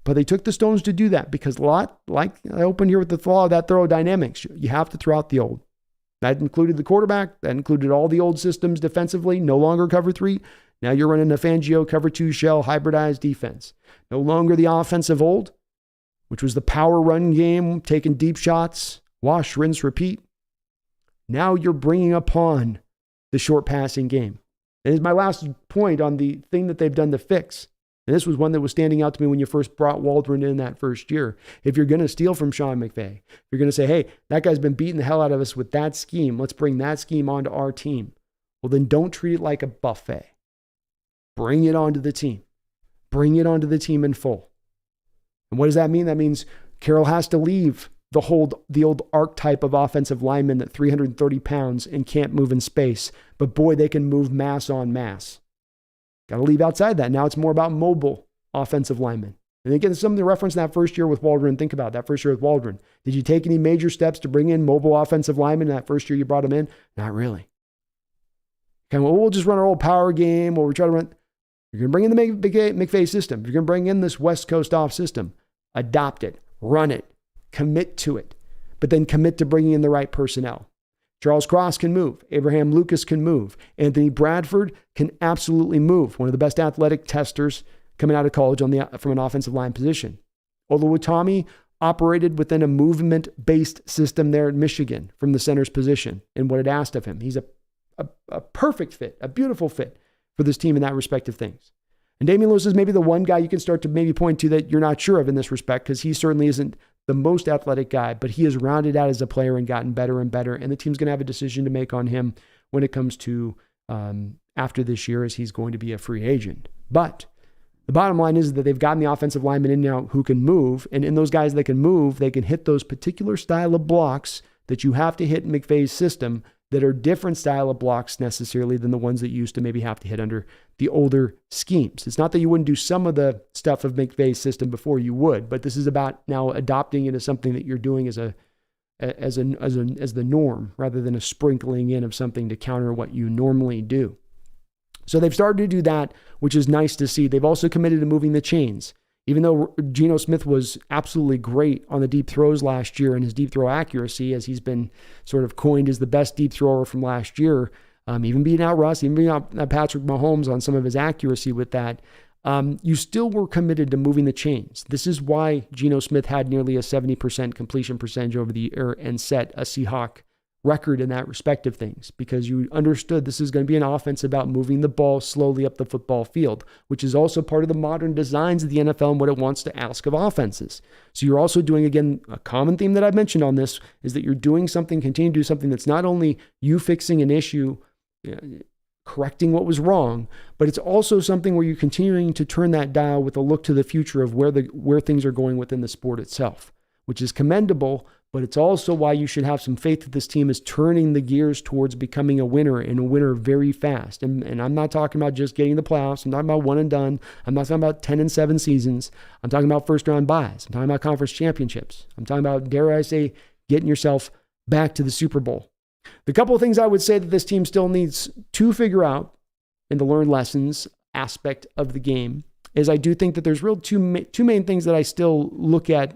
But they took the stones to do that because like I opened here with the flaw of that thorough dynamics, you have to throw out the old. That included the quarterback. That included all the old systems defensively, no longer cover 3. Now you're running a Fangio cover 2 shell hybridized defense. No longer the offense of old, which was the power run game, taking deep shots, wash, rinse, repeat. Now you're bringing upon the short passing game. And it's my last point on the thing that they've done to fix. And this was one that was standing out to me when you first brought Waldron in that first year. If you're going to steal from Sean McVay, you're going to say, hey, that guy's been beating the hell out of us with that scheme. Let's bring that scheme onto our team. Well, then don't treat it like a buffet. Bring it onto the team. Bring it onto the team in full. And what does that mean? That means Carroll has to leave the old archetype of offensive lineman that 330 pounds and can't move in space. But boy, they can move mass on mass. Got to leave outside that. Now it's more about mobile offensive linemen. And again, something to reference that first year with Waldron. Think about that first year with Waldron. Did you take any major steps to bring in mobile offensive linemen that first year you brought them in? Not really. Okay, well, we'll just run our old power game, or we try to run. You're going to bring in the McVay system. You're going to bring in this West Coast off system. Adopt it. Run it. Commit to it. But then commit to bringing in the right personnel. Charles Cross can move. Abraham Lucas can move. Anthony Bradford can absolutely move. One of the best athletic testers coming out of college from an offensive line position. Oluwatimi operated within a movement-based system there at Michigan from the center's position and what it asked of him. He's a perfect fit, a beautiful fit for this team in that respect of things. And Damian Lewis is maybe the one guy you can start to maybe point to that you're not sure of in this respect, because he certainly isn't the most athletic guy, but he has rounded out as a player and gotten better and better. And the team's going to have a decision to make on him when it comes to after this year, as he's going to be a free agent. But the bottom line is that they've gotten the offensive linemen in now who can move. And in those guys that can move, they can hit those particular style of blocks that you have to hit in McVay's system that are different style of blocks necessarily than the ones that you used to maybe have to hit under the older schemes. It's not that you wouldn't do some of the stuff of McVay's system before, you would, but this is about now adopting it as something that you're doing as the norm, rather than a sprinkling in of something to counter what you normally do. So they've started to do that, which is nice to see. They've also committed to moving the chains. Even though Geno Smith was absolutely great on the deep throws last year and his deep throw accuracy, as he's been sort of coined as the best deep thrower from last year, even beating out Russ, even beating out Patrick Mahomes on some of his accuracy with that, you still were committed to moving the chains. This is why Geno Smith had nearly a 70% completion percentage over the year and set a Seahawk record in that respect of things, because you understood this is going to be an offense about moving the ball slowly up the football field, which is also part of the modern designs of the NFL and what it wants to ask of offenses. So you're also doing, again, a common theme that I've mentioned on this is that you're doing something, continue to do something that's not only you fixing an issue, correcting what was wrong, but it's also something where you're continuing to turn that dial with a look to the future of where things are going within the sport itself, which is commendable. But it's also why you should have some faith that this team is turning the gears towards becoming a winner, and a winner very fast. And I'm not talking about just getting the playoffs. I'm talking about one and done. I'm not talking about 10-7 seasons. I'm talking about first round buys. I'm talking about conference championships. I'm talking about, dare I say, getting yourself back to the Super Bowl. The couple of things I would say that this team still needs to figure out in the learned lessons aspect of the game is I do think that there's two main things that I still look at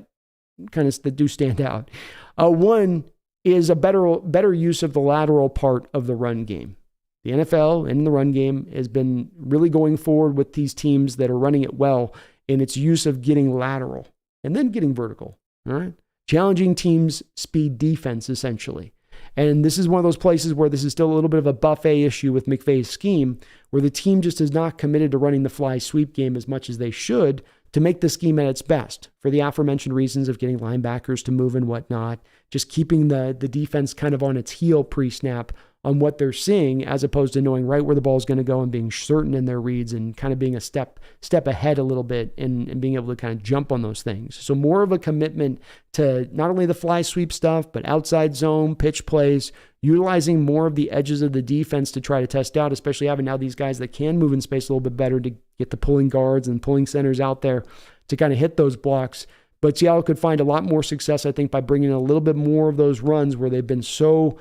kind of that do stand out. One is a better use of the lateral part of the run game. The NFL and the run game has been really going forward with these teams that are running it well in its use of getting lateral and then getting vertical. All right, challenging teams' speed defense essentially. And this is one of those places where this is still a little bit of a buffet issue with McVay's scheme, where the team just is not committed to running the fly sweep game as much as they should to make the scheme at its best, for the aforementioned reasons of getting linebackers to move and whatnot, just keeping the defense kind of on its heel pre-snap on what they're seeing, as opposed to knowing right where the ball is going to go and being certain in their reads and kind of being a step ahead a little bit and being able to kind of jump on those things. So more of a commitment to not only the fly sweep stuff, but outside zone, pitch plays, utilizing more of the edges of the defense to try to test out, especially having now these guys that can move in space a little bit better to get the pulling guards and pulling centers out there to kind of hit those blocks. But Seattle could find a lot more success, I think, by bringing in a little bit more of those runs where they've been so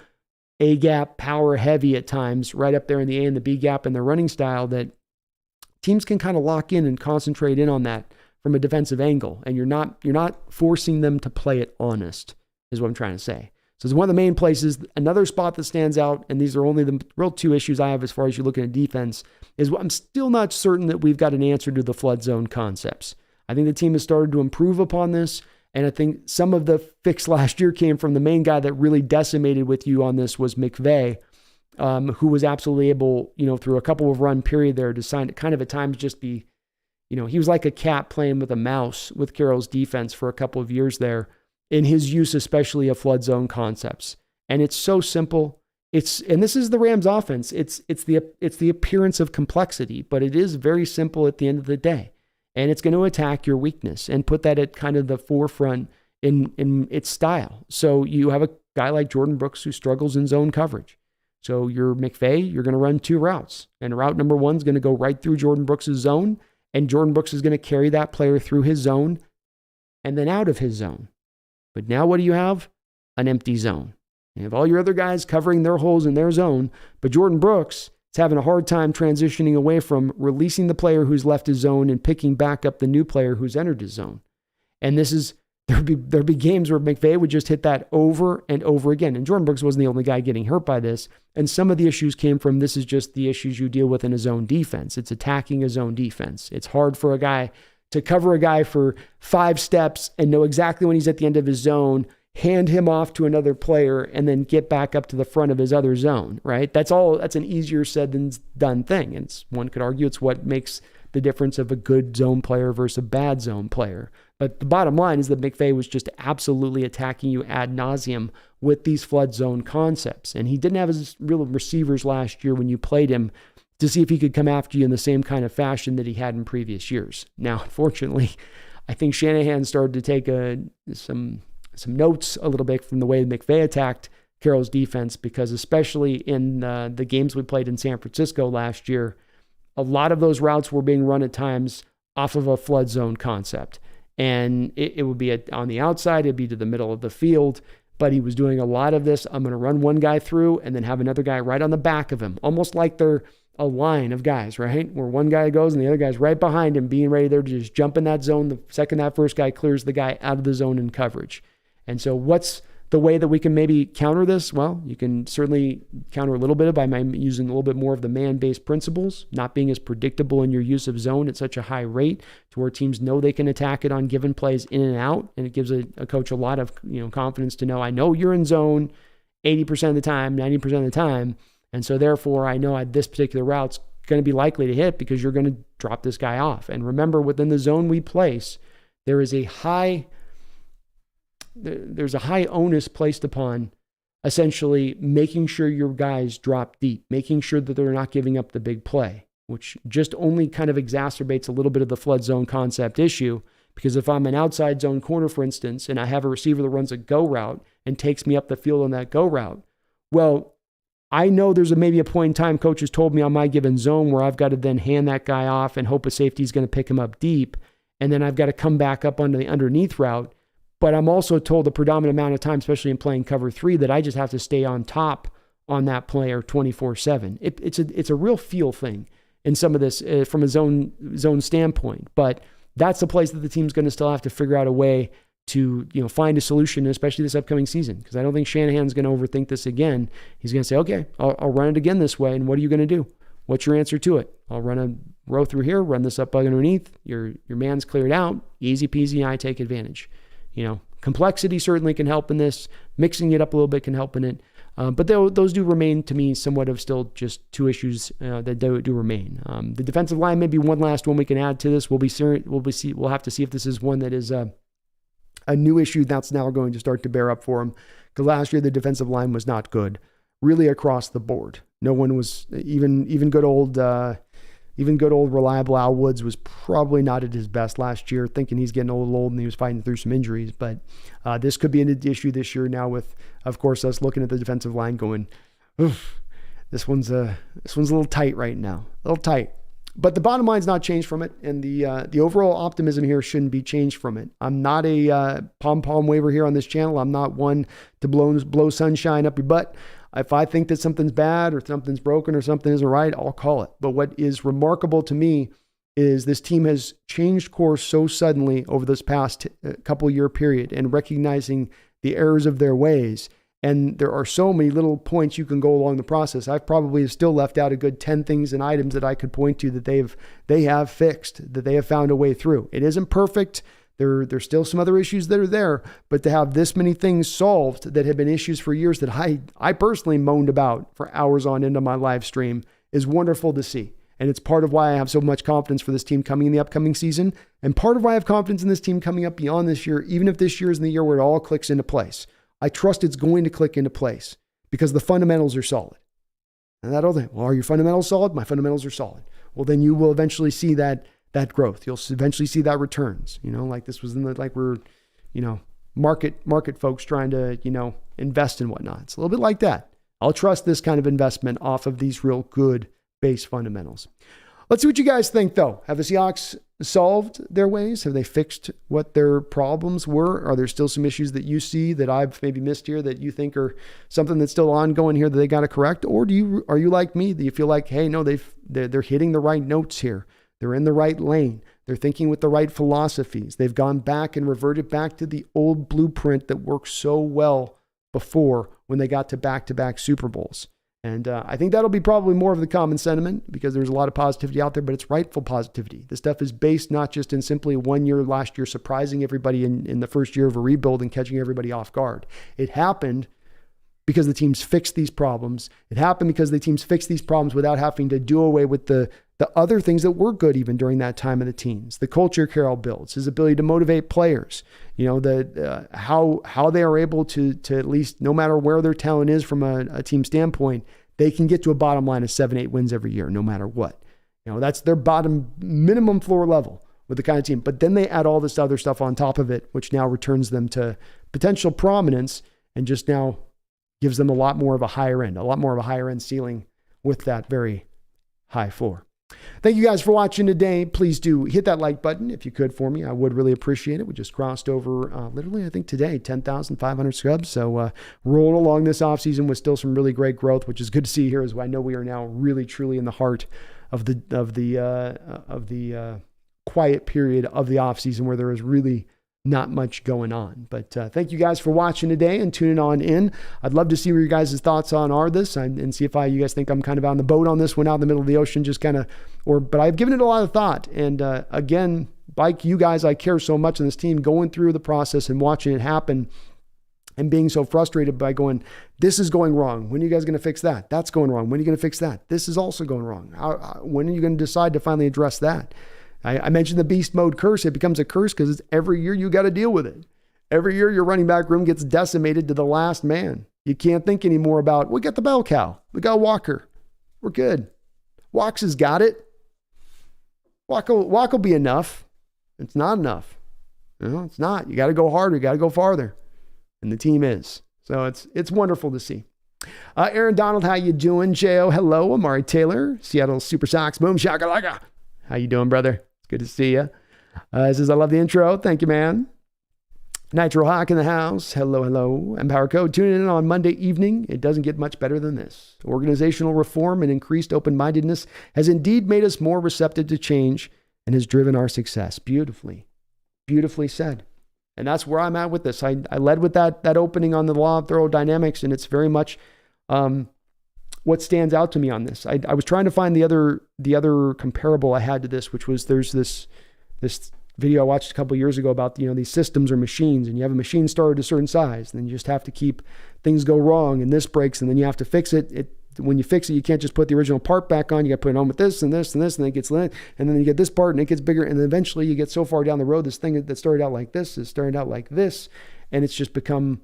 A-gap, power heavy at times, right up there in the A and the B gap in their running style, that teams can kind of lock in and concentrate in on that from a defensive angle. And you're not forcing them to play it honest, is what I'm trying to say. So it's one of the main places. Another spot that stands out, and these are only the real two issues I have as far as you're looking at defense, is I'm still not certain that we've got an answer to the flood zone concepts. I think the team has started to improve upon this. And I think some of the fix last year came from the main guy that really decimated with you on this was McVay, who was absolutely able, through a couple of run period there to kind of at times just be, he was like a cat playing with a mouse with Carroll's defense for a couple of years there in his use, especially of flood zone concepts. And it's so simple. And this is the Rams offense. It's the appearance of complexity, but it is very simple at the end of the day. And it's going to attack your weakness and put that at kind of the forefront in its style. So you have a guy like Jordan Brooks who struggles in zone coverage. So you're McVay, you're going to run two routes. And route number one is going to go right through Jordan Brooks' zone. And Jordan Brooks is going to carry that player through his zone and then out of his zone. But now what do you have? An empty zone. You have all your other guys covering their holes in their zone. But Jordan Brooks is having a hard time transitioning away from releasing the player who's left his zone and picking back up the new player who's entered his zone. And there'd be games where McVay would just hit that over and over again. And Jordan Brooks wasn't the only guy getting hurt by this. And some of the issues came from this is just the issues you deal with in a zone defense. It's attacking a zone defense. It's hard for a guy to cover a guy for 5 steps and know exactly when he's at the end of his zone, hand him off to another player, and then get back up to the front of his other zone, right? That's an easier said than done thing. And one could argue it's what makes the difference of a good zone player versus a bad zone player. But the bottom line is that McVay was just absolutely attacking you ad nauseum with these flood zone concepts. And he didn't have his real receivers last year when you played him to see if he could come after you in the same kind of fashion that he had in previous years. Now, unfortunately, I think Shanahan started to take some notes a little bit from the way McVay attacked Carroll's defense, because especially in the games we played in San Francisco last year, a lot of those routes were being run at times off of a flood zone concept. And it would be on the outside, it'd be to the middle of the field, but he was doing a lot of this. I'm going to run one guy through and then have another guy right on the back of him, almost like they're a line of guys, right? Where one guy goes and the other guy's right behind him, being ready there to just jump in that zone the second that first guy clears the guy out of the zone in coverage. And so what's the way that we can maybe counter this? Well, you can certainly counter a little bit by using a little bit more of the man-based principles, not being as predictable in your use of zone at such a high rate to where teams know they can attack it on given plays in and out. And it gives a coach a lot of confidence to know, I know you're in zone 80% of the time, 90% of the time. And so therefore, I know this particular route's going to be likely to hit because you're going to drop this guy off. And remember, within the zone we place, there's a high onus placed upon essentially making sure your guys drop deep, making sure that they're not giving up the big play, which just only kind of exacerbates a little bit of the flood zone concept issue. Because if I'm an outside zone corner, for instance, and I have a receiver that runs a go route and takes me up the field on that go route, well, I know there's maybe a point in time coaches told me on my given zone where I've got to then hand that guy off and hope a safety is going to pick him up deep. And then I've got to come back up onto the underneath route. But I'm also told the predominant amount of time, especially in playing cover 3, that I just have to stay on top on that player 24/7. It's a real feel thing in some of this from a zone standpoint. But that's the place that the team's going to still have to figure out a way to find a solution, especially this upcoming season. Because I don't think Shanahan's going to overthink this again. He's going to say, okay, I'll run it again this way. And what are you going to do? What's your answer to it? I'll run a row through here, run this up underneath. Your man's cleared out. Easy peasy, I take advantage. Complexity certainly can help in this. Mixing it up a little bit can help in it. But those do remain to me somewhat of still just two issues that do remain. The defensive line may be one last one we can add to this. We'll have to see if this is one that is a new issue that's now going to start to bear up for him. Because last year the defensive line was not good, really across the board. No one was even good old reliable Al Woods was probably not at his best last year, thinking he's getting a little old and he was fighting through some injuries. But this could be an issue this year now with, of course, us looking at the defensive line going, oof, this one's a little tight right now, a little tight. But the bottom line's not changed from it, and the overall optimism here shouldn't be changed from it. I'm not a pom-pom waver here on this channel. I'm not one to blow sunshine up your butt. If I think that something's bad or something's broken or something isn't right, I'll call it. But what is remarkable to me is this team has changed course so suddenly over this past couple year period and recognizing the errors of their ways. And there are so many little points you can go along the process. I've probably still left out a good 10 things and items that I could point to that they have fixed, that they have found a way through. It isn't perfect. There's still some other issues that are there, but to have this many things solved that have been issues for years that I personally moaned about for hours on end on my live stream is wonderful to see. And it's part of why I have so much confidence for this team coming in the upcoming season. And part of why I have confidence in this team coming up beyond this year, even if this year is the year where it all clicks into place. I trust it's going to click into place because the fundamentals are solid. And that other thing, well, are your fundamentals solid? My fundamentals are solid. Well, then you will eventually see that growth. You'll eventually see that returns, like this was we're, market folks trying to, invest in whatnot. It's a little bit like that. I'll trust this kind of investment off of these real good base fundamentals. Let's see what you guys think though. Have the Seahawks solved their ways? Have they fixed what their problems were? Are there still some issues that you see that I've maybe missed here that you think are something that's still ongoing here that they got to correct? Or are you like me that you feel like, hey, no, they're hitting the right notes here. They're in the right lane. They're thinking with the right philosophies. They've gone back and reverted back to the old blueprint that worked so well before when they got to back-to-back Super Bowls. And I think that'll be probably more of the common sentiment because there's a lot of positivity out there, but it's rightful positivity. This stuff is based not just in simply one year, last year, surprising everybody in the first year of a rebuild and catching everybody off guard. It happened because the teams fixed these problems. It happened because the teams fixed these problems without having to do away with the other things that were good even during that time of the teens. The culture Carroll builds, his ability to motivate players, how they are able to at least, no matter where their talent is from a team standpoint, they can get to a bottom line of 7-8 wins every year, no matter what. That's their bottom minimum floor level with the kind of team. But then they add all this other stuff on top of it, which now returns them to potential prominence and just now gives them a lot more of a higher end ceiling with that very high floor. Thank you guys for watching today. Please do hit that like button if you could for me. I would really appreciate it. We just crossed over, literally, I think today, 10,500 subs. So rolling along this offseason with still some really great growth, which is good to see here as I know we are now really, truly in the heart of the quiet period of the offseason where there is really not much going on. But thank you guys for watching today and tuning on in. I'd love to see what your guys' thoughts on this and see if you guys think I'm kind of out on the boat on this one out in the middle of the ocean, but I've given it a lot of thought. And again, like you guys, I care so much on this team going through the process and watching it happen. and being so frustrated by going, this is going wrong. When are you guys going to fix that? That's going wrong. When are you going to fix that? This is also going wrong. When are you going to decide to finally address that? I mentioned the beast mode curse. It becomes a curse because it's every year you got to deal with it. Every year your running back room gets decimated to the last man. You can't think anymore about, we got the bell cow. We got Walker. We're good. Walks has got it. Walk will be enough. It's not enough. It's not. You got to go harder. You got to go farther. And the team is. So it's wonderful to see. Aaron Donald, how you doing? J.O., hello. Amari Taylor, Seattle Super Sox. Boom, shakalaka. How you doing, brother? It's good to see you. He says, I love the intro. Thank you, man. Nitro Hawk in the house. Hello, hello. Empower Code. Tuning in on Monday evening. It doesn't get much better than this. Organizational reform and increased open-mindedness has indeed made us more receptive to change and has driven our success. Beautifully said. And that's where I'm at with this. I led with that opening on the law of thermodynamics, and it's very much what stands out to me on this. I was trying to find the other comparable I had to this, which was there's this video I watched a couple of years ago about, these systems or machines, and you have a machine started a certain size, and then you just have to keep things go wrong, and this breaks, and then you have to fix it. When you fix it, you can't just put the original part back on. You got to put it on with this and this and this, and then it gets lit, and then you get this part, and it gets bigger, and then eventually you get so far down the road, this thing that started out like this is starting out like this, and it's just become,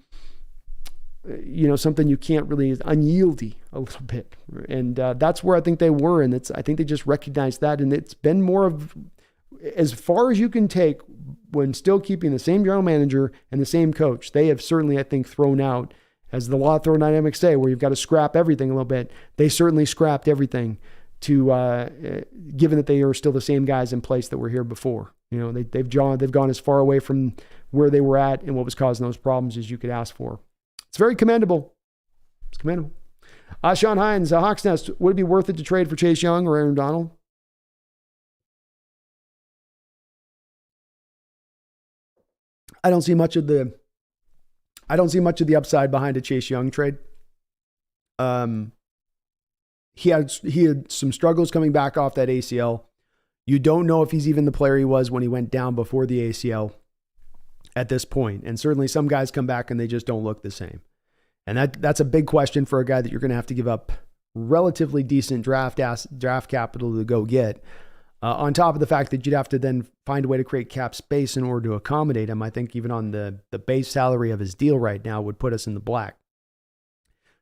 something you can't really, unyieldy a little bit, and that's where I think they were, and I think they just recognized that, and it's been more of as far as you can take when still keeping the same general manager and the same coach. They have certainly, I think, thrown out, as the law of thermodynamics say, where you've got to scrap everything a little bit. They certainly scrapped everything to, given that they are still the same guys in place that were here before. They've gone as far away from where they were at and what was causing those problems as you could ask for. It's very commendable. It's commendable. Sean Hines, Hawks Nest, would it be worth it to trade for Chase Young or Aaron Donald? I don't see much of the upside behind a Chase Young trade. He had some struggles coming back off that ACL. You don't know if he's even the player he was when he went down before the ACL at this point. And certainly some guys come back and they just don't look the same. And that's a big question for a guy that you're going to have to give up relatively decent draft capital to go get. On top of the fact that you'd have to then find a way to create cap space in order to accommodate him. I think even on the base salary of his deal right now would put us in the black.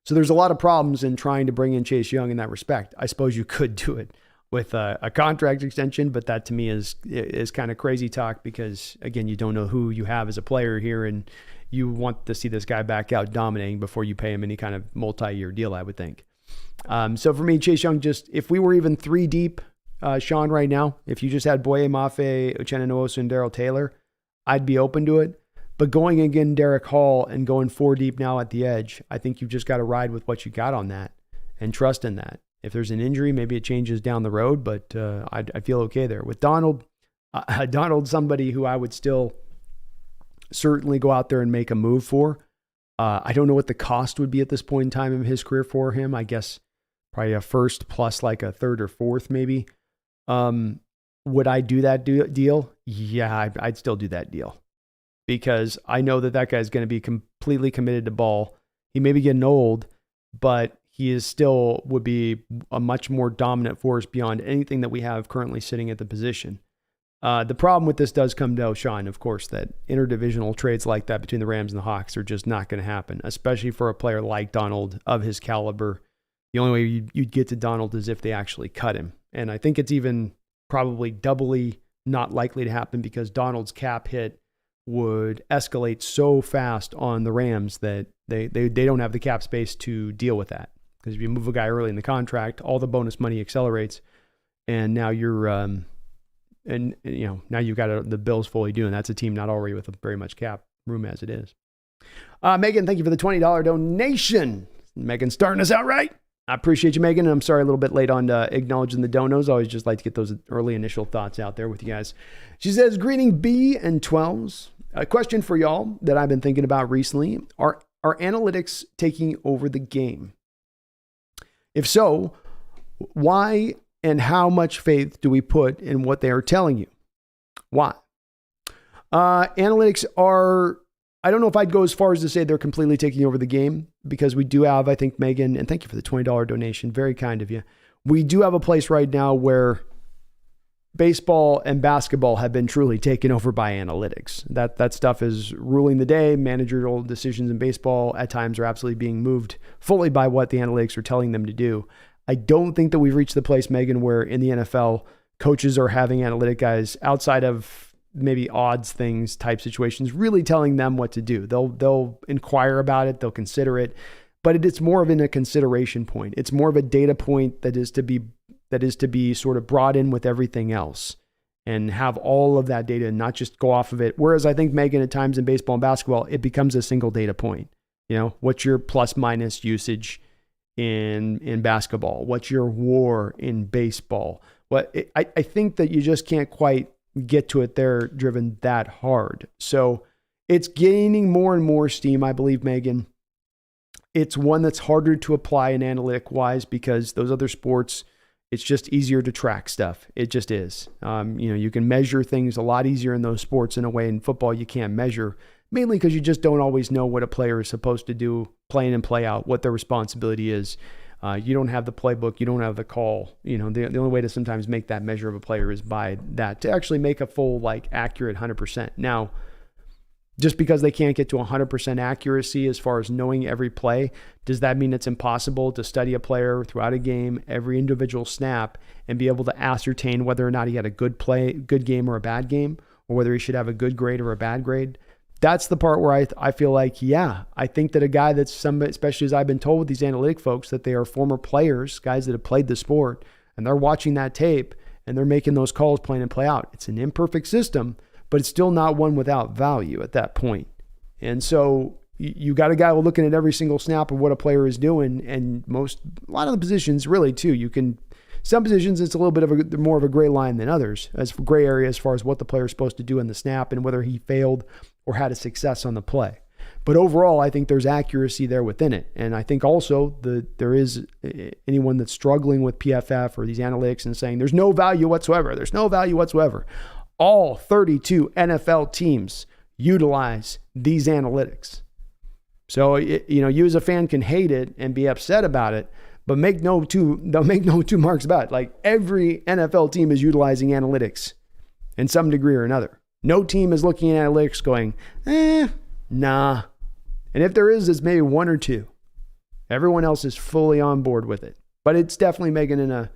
So there's a lot of problems in trying to bring in Chase Young in that respect. I suppose you could do it with a contract extension, but that to me is kind of crazy talk because, again, you don't know who you have as a player here, and you want to see this guy back out dominating before you pay him any kind of multi-year deal, I would think. So for me, Chase Young, if we were even 3 deep, Sean, right now, if you just had Boye Mafe, Uchenna Nwosu, and Darrell Taylor, I'd be open to it. But going again, Derek Hall, and going 4 deep now at the edge, I think you've just got to ride with what you got on that and trust in that. If there's an injury, maybe it changes down the road, but I feel okay there. With Donald, somebody who I would still certainly go out there and make a move for. I don't know what the cost would be at this point in time in his career for him. I guess probably a first plus like a third or fourth maybe. Would I do that deal? Yeah, I'd still do that deal because I know that guy's going to be completely committed to ball. He may be getting old, but he is still would be a much more dominant force beyond anything that we have currently sitting at the position. The problem with this does come to Sean, of course, that interdivisional trades like that between the Rams and the Hawks are just not going to happen, especially for a player like Donald of his caliber. The only way you'd get to Donald is if they actually cut him. And I think it's even probably doubly not likely to happen because Donald's cap hit would escalate so fast on the Rams that they don't have the cap space to deal with that. Because if you move a guy early in the contract, all the bonus money accelerates, and now you're now you've got the Bills fully due, and that's a team not already with very much cap room as it is. Megan, thank you for the $20 donation. Megan starting us out right. I appreciate you, Megan, and I'm sorry a little bit late on acknowledging the donos. I always just like to get those early initial thoughts out there with you guys. She says, greeting B and 12s. A question for y'all that I've been thinking about recently. Are analytics taking over the game? If so, why and how much faith do we put in what they are telling you? Why? Analytics are, I don't know if I'd go as far as to say they're completely taking over the game, because we do have, I think, Megan, and thank you for the $20 donation. Very kind of you. We do have a place right now where baseball and basketball have been truly taken over by analytics. That stuff is ruling the day. Managerial decisions in baseball at times are absolutely being moved fully by what the analytics are telling them to do. I don't think that we've reached the place, Megan, where in the NFL, coaches are having analytic guys outside of maybe odds things type situations, really telling them what to do. They'll inquire about it. They'll consider it, but it's more of a consideration point. It's more of a data point that is to be sort of brought in with everything else and have all of that data and not just go off of it. Whereas I think, Megan, at times in baseball and basketball, it becomes a single data point. What's your plus minus usage in basketball? What's your WAR in baseball? I think that you just can't quite get to it there driven that hard. So it's gaining more and more steam, I believe, Megan. It's one that's harder to apply in analytic wise because those other sports, it's just easier to track stuff. It just is. You can measure things a lot easier in those sports in a way. In football, you can't measure, mainly because you just don't always know what a player is supposed to do, play in and play out, what their responsibility is. You don't have the playbook. You don't have the call. The only way to sometimes make that measure of a player is by that, to actually make a full, accurate 100%. Now, just because they can't get to 100% accuracy as far as knowing every play, does that mean it's impossible to study a player throughout a game, every individual snap, and be able to ascertain whether or not he had a good game or a bad game, or whether he should have a good grade or a bad grade? That's the part where I feel like, I think that a guy that's somebody, especially as I've been told with these analytic folks, that they are former players, guys that have played the sport, and they're watching that tape and they're making those calls, play in and play out. It's an imperfect system, but it's still not one without value at that point. And so you got a guy looking at every single snap of what a player is doing, and a lot of the positions really too. Some positions, it's a little bit of more of a gray line than others, as for gray area as far as what the player is supposed to do in the snap and whether he failed or had a success on the play. But overall, I think there's accuracy there within it. And I think also there is anyone that's struggling with PFF or these analytics and saying there's no value whatsoever. There's no value whatsoever. All 32 NFL teams utilize these analytics. So, you as a fan can hate it and be upset about it, but make no two marks about it. Every NFL team is utilizing analytics in some degree or another. No team is looking at analytics going, nah. And if there is, it's maybe one or two. Everyone else is fully on board with it. But it's definitely making in a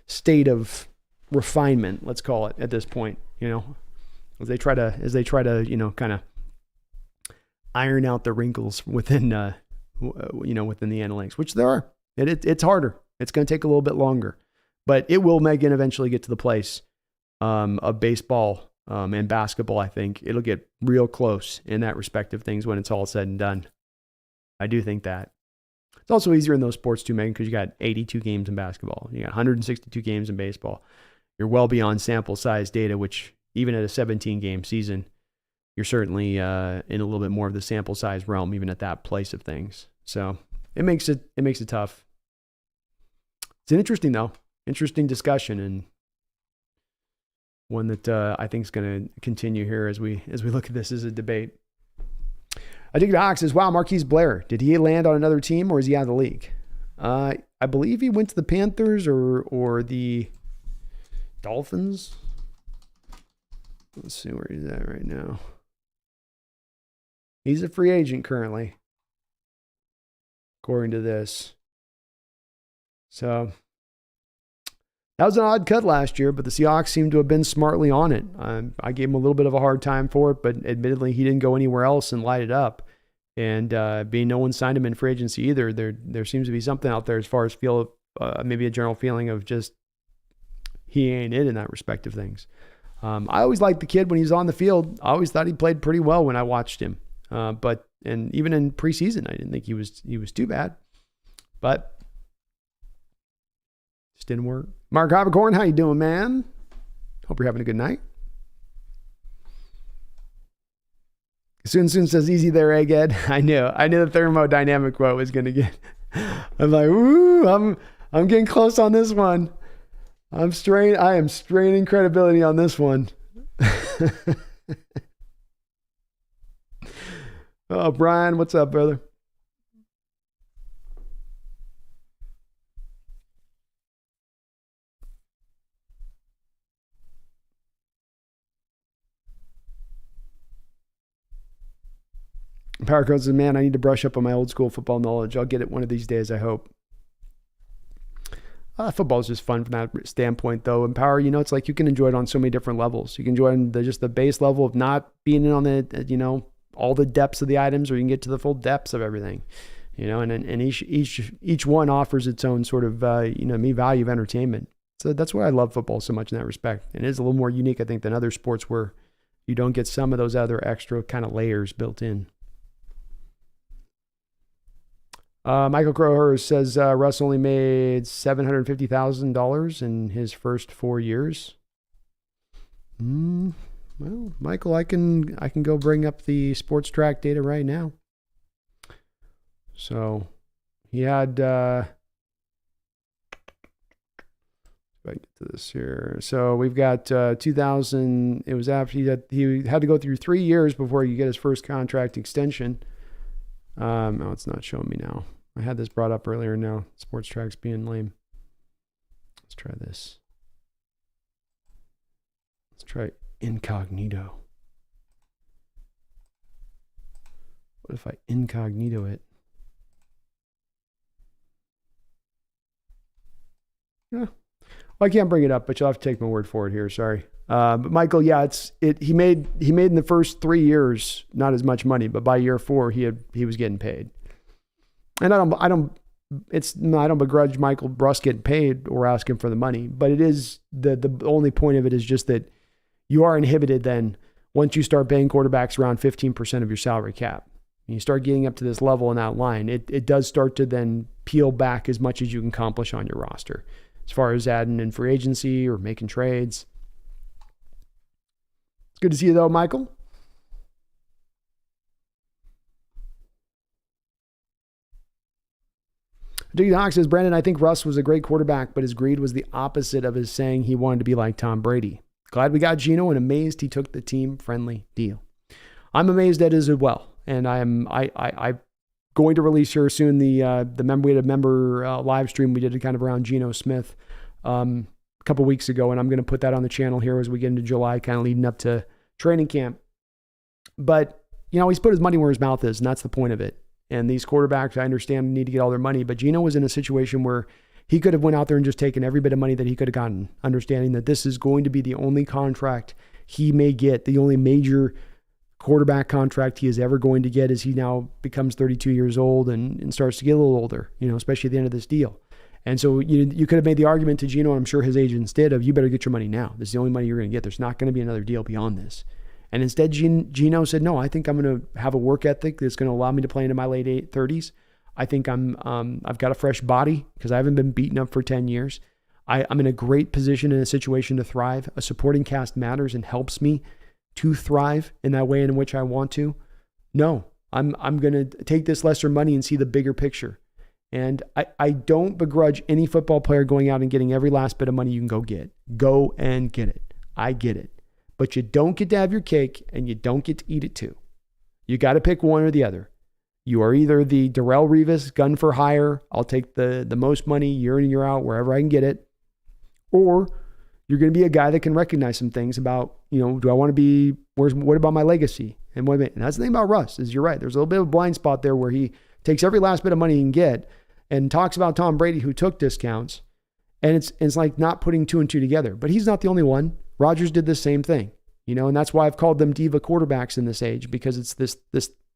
state of refinement, let's call it, at this point, as they try to, kind of iron out the wrinkles within, within the analytics, which there are. It's harder. It's going to take a little bit longer, but it will, Megan, eventually get to the place of baseball and basketball. I think it'll get real close in that respect of things when it's all said and done. I do think that. It's also easier in those sports too, Megan, because you got 82 games in basketball. You got 162 games in baseball. You're well beyond sample size data, which even at a 17-game season, you're certainly in a little bit more of the sample size realm, even at that place of things. So it makes it tough. It's an interesting discussion, and one that I think is going to continue here as we look at this as a debate. I think the Hawks says, wow, Marquise Blair, did he land on another team or is he out of the league? I believe he went to the Panthers or the Dolphins. Let's see where he's at right now. He's a free agent currently, according to this. So that was an odd cut last year, but the Seahawks seem to have been smartly on it. I gave him a little bit of a hard time for it, but admittedly, he didn't go anywhere else and light it up. And being no one signed him in free agency either, there seems to be something out there as far as maybe a general feeling of just he ain't it in that respect of things. I always liked the kid when he was on the field. I always thought he played pretty well when I watched him. And even in preseason, I didn't think he was too bad. But just didn't work. Mark Habercorn, how you doing, man? Hope you're having a good night. Soon says easy there, Egghead. I knew the thermodynamic quote was gonna get. I'm like, ooh, I'm getting close on this one. I am straining credibility on this one. Oh, Brian, what's up, brother? Power Coach says, man, I need to brush up on my old school football knowledge. I'll get it one of these days, I hope. Football is just fun from that standpoint, though. And Power, it's like you can enjoy it on so many different levels. You can enjoy it on just the base level of not being in on the, all the depths of the items, or you can get to the full depths of everything, and each one offers its own sort of, value of entertainment. So that's why I love football so much in that respect. And it is a little more unique, I think, than other sports where you don't get some of those other extra kind of layers built in. Michael Crowher says Russ only made $750,000 in his first 4 years. Well, Michael, I can go bring up the sports track data right now. So he had if I get to this here. So we've got 2000. It was after he had to go through 3 years before he could get his first contract extension. Oh, it's not showing me now. I had this brought up earlier. Now sports track's being lame. Let's try this. Let's try incognito. What if I incognito it? Yeah. Well, I can't bring it up, but you'll have to take my word for it here. Sorry. But Michael, yeah, he made in the first 3 years not as much money, but by year 4 he was getting paid. And I don't begrudge Michael Russ getting paid or asking for the money, but it is the only point of it is just that you are inhibited then once you start paying quarterbacks around 15% of your salary cap. And you start getting up to this level in that line, it does start to then peel back as much as you can accomplish on your roster as far as adding in free agency or making trades. It's good to see you though, Michael. Dickie Hawk says, Brandon, I think Russ was a great quarterback, but his greed was the opposite of his saying he wanted to be like Tom Brady. Glad we got Geno and amazed he took the team-friendly deal. I'm amazed at it as well, and I'm going to release here soon we had a member live stream we did kind of around Geno Smith a couple weeks ago, and I'm going to put that on the channel here as we get into July, kind of leading up to training camp. But he's put his money where his mouth is, and that's the point of it. And these quarterbacks, I understand, need to get all their money. But Geno was in a situation where he could have went out there and just taken every bit of money that he could have gotten, understanding that this is going to be the only contract he may get, the only major quarterback contract he is ever going to get as he now becomes 32 years old and starts to get a little older, especially at the end of this deal. And so you could have made the argument to Geno, and I'm sure his agents did, of you better get your money now. This is the only money you're going to get. There's not going to be another deal beyond this. And instead, Geno said, no, I think I'm going to have a work ethic that's going to allow me to play into my late 30s. I think I've got a fresh body because I haven't been beaten up for 10 years. I'm in a great position in a situation to thrive. A supporting cast matters and helps me to thrive in that way in which I want to. No, I'm going to take this lesser money and see the bigger picture. And I don't begrudge any football player going out and getting every last bit of money you can go get. Go and get it. I get it. But you don't get to have your cake and you don't get to eat it too. You got to pick one or the other. You are either the Darrelle Revis gun for hire, I'll take the most money year in, year out, wherever I can get it. Or you're going to be a guy that can recognize some things about, do I want to be, what about my legacy? And that's the thing about Russ, is you're right. There's a little bit of a blind spot there where he takes every last bit of money he can get and talks about Tom Brady, who took discounts. And it's like not putting two and two together. But he's not the only one. Rodgers did the same thing, and that's why I've called them diva quarterbacks in this age, because it's this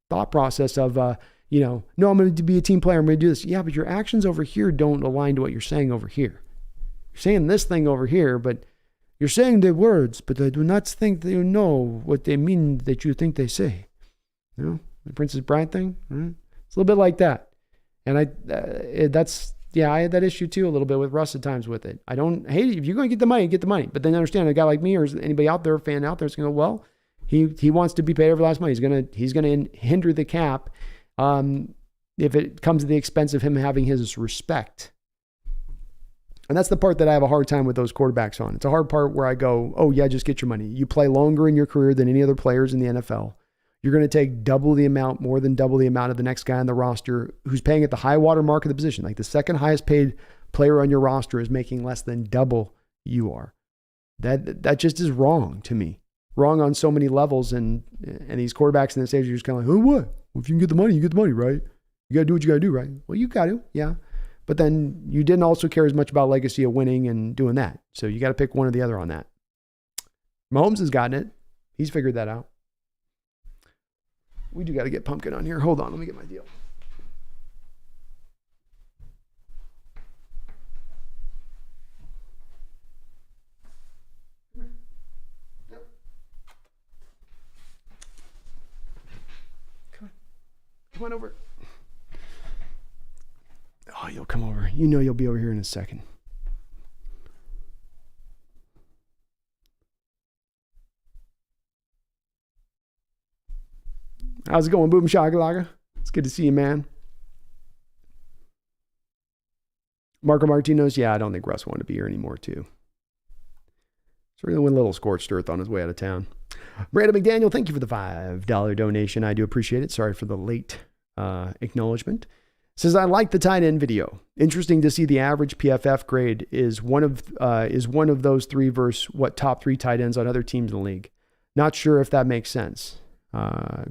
thought process of, no, I'm going to be a team player. I'm going to do this. Yeah, but your actions over here don't align to what you're saying over here. You're saying this thing over here, but you're saying the words, but I do not think that you know what they mean that you think they say. The Princess Bride thing. Right? It's a little bit like that. And I had that issue too a little bit with Russ at times with it. I don't hate it. If you're going to get the money, get the money. But then understand a guy like me or anybody out there, fan out there, is going to go, well, he wants to be paid every last money. He's going to hinder the cap if it comes at the expense of him having his respect. And that's the part that I have a hard time with those quarterbacks on. It's a hard part where I go, oh yeah, just get your money. You play longer in your career than any other players in the NFL. You're going to take double the amount, more than double the amount of the next guy on the roster who's paying at the high water mark of the position. Like the second highest paid player on your roster is making less than double you are. That just is wrong to me. Wrong on so many levels. And these quarterbacks in this age are just kind of like, oh, what? Well, if you can get the money, you get the money, right? You got to do what you got to do, right? Well, you got to, yeah. But then you didn't also care as much about legacy of winning and doing that. So you got to pick one or the other on that. Mahomes has gotten it. He's figured that out. We do got to get Pumpkin on here. Hold on. Let me get my deal. Come on over. Oh, you'll come over. You know you'll be over here in a second. How's it going, Boom Shakalaka? It's good to see you, man. Marco Martinez, yeah, I don't think Russ wanted to be here anymore, too. So really went a little scorched earth on his way out of town. Brandon McDaniel, thank you for the $5 donation. I do appreciate it. Sorry for the late acknowledgement. Says, I like the tight end video. Interesting to see the average PFF grade is one of those three versus what top three tight ends on other teams in the league. Not sure if that makes sense.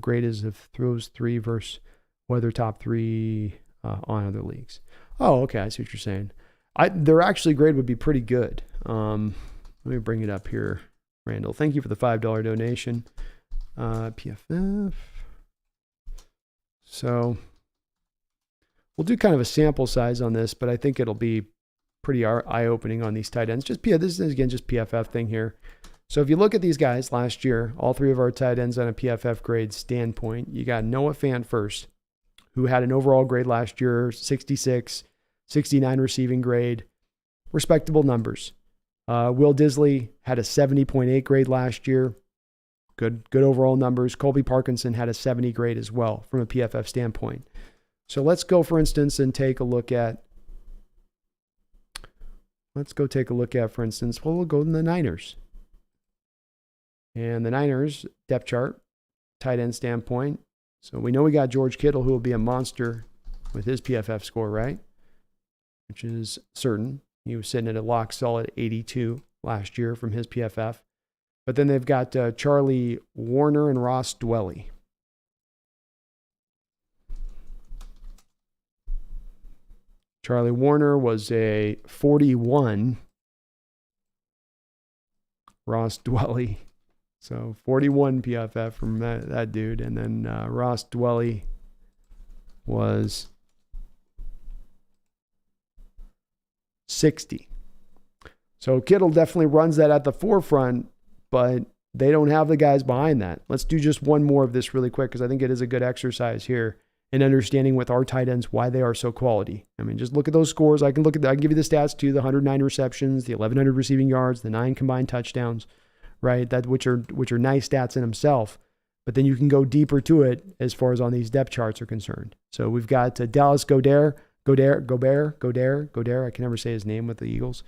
Grade is if throws three versus whether top three on other leagues. Oh, okay. I see what you're saying. Their actually grade would be pretty good. Let me bring it up here. Randall, thank you for the $5 donation. PFF. So we'll do kind of a sample size on this, but I think it'll be pretty eye-opening on these tight ends. This is, again, just PFF thing here. So if you look at these guys last year, all three of our tight ends on a PFF grade standpoint, you got Noah Fant first, who had an overall grade last year, 66, 69 receiving grade, respectable numbers. Will Disley had a 70.8 grade last year. Good overall numbers. Colby Parkinson had a 70 grade as well from a PFF standpoint. So let's go, for instance, and take a look at, for instance, we'll go to the Niners. And the Niners depth chart, tight end standpoint. So we know we got George Kittle, who will be a monster with his PFF score, right? Which is certain. He was sitting at a lock solid 82 last year from his PFF. But then they've got Charlie Warner and Ross Dwelly. Charlie Warner was a 41. Ross Dwelly. So 41 PFF from that dude. And then Ross Dwelly was 60. So Kittle definitely runs that at the forefront, but they don't have the guys behind that. Let's do just one more of this really quick because I think it is a good exercise here in understanding with our tight ends why they are so quality. I mean, just look at those scores. I can give you the stats too: the 109 receptions, the 1,100 receiving yards, the 9 combined touchdowns, right? Which are nice stats in themselves. But then you can go deeper to it as far as on these depth charts are concerned. So we've got Dallas Goedert. I can never say his name with the Eagles.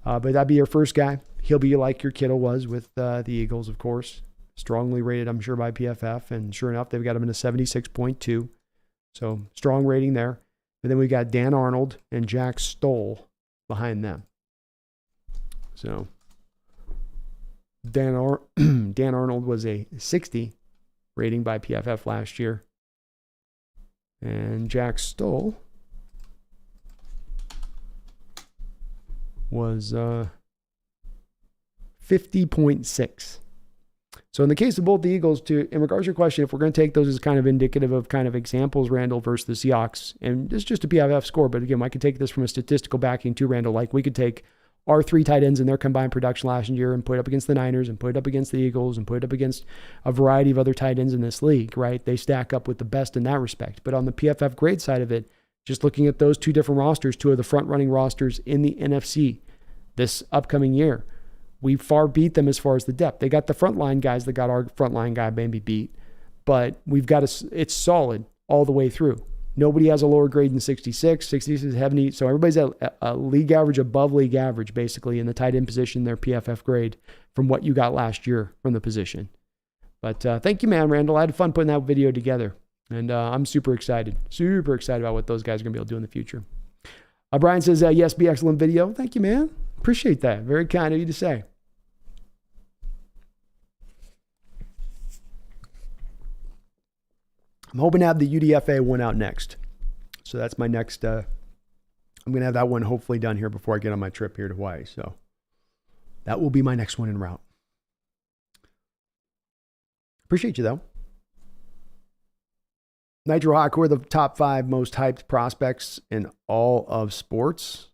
But that'd be your first guy. He'll be like your Kittle was with the Eagles, of course. Strongly rated, I'm sure, by PFF. And sure enough, they've got him in a 76.2. So strong rating there. And then we got Dan Arnold and Jack Stoll behind them. So Dan Arnold was a 60 rating by PFF last year. And Jack Stoll was 50.6. So in the case of both the Eagles, in regards to your question, if we're going to take those as kind of indicative of kind of examples, Randall, versus the Seahawks, and it's just a PFF score, but again, I could take this from a statistical backing too, Randall. Like we could take our three tight ends in their combined production last year and put it up against the Niners and put it up against the Eagles and put it up against a variety of other tight ends in this league, right? They stack up with the best in that respect. But on the PFF grade side of it, just looking at those two different rosters, two of the front-running rosters in the NFC this upcoming year, we far beat them as far as the depth. They got the frontline guys that got our frontline guy maybe beat, but we've got it's solid all the way through. Nobody has a lower grade than 66. 66 is 70. So everybody's at a league average, above league average, basically, in the tight end position, their PFF grade from what you got last year from the position. But thank you, man, Randall. I had fun putting that video together. And I'm super excited about what those guys are going to be able to do in the future. Brian says, yes, be excellent video. Thank you, man. Appreciate that. Very kind of you to say. I'm hoping to have the UDFA one out next. So that's my next, I'm going to have that one hopefully done here before I get on my trip here to Hawaii. So that will be my next one en route. Appreciate you, though. Nitro Hawk, who are the top 5 most hyped prospects in all of sports?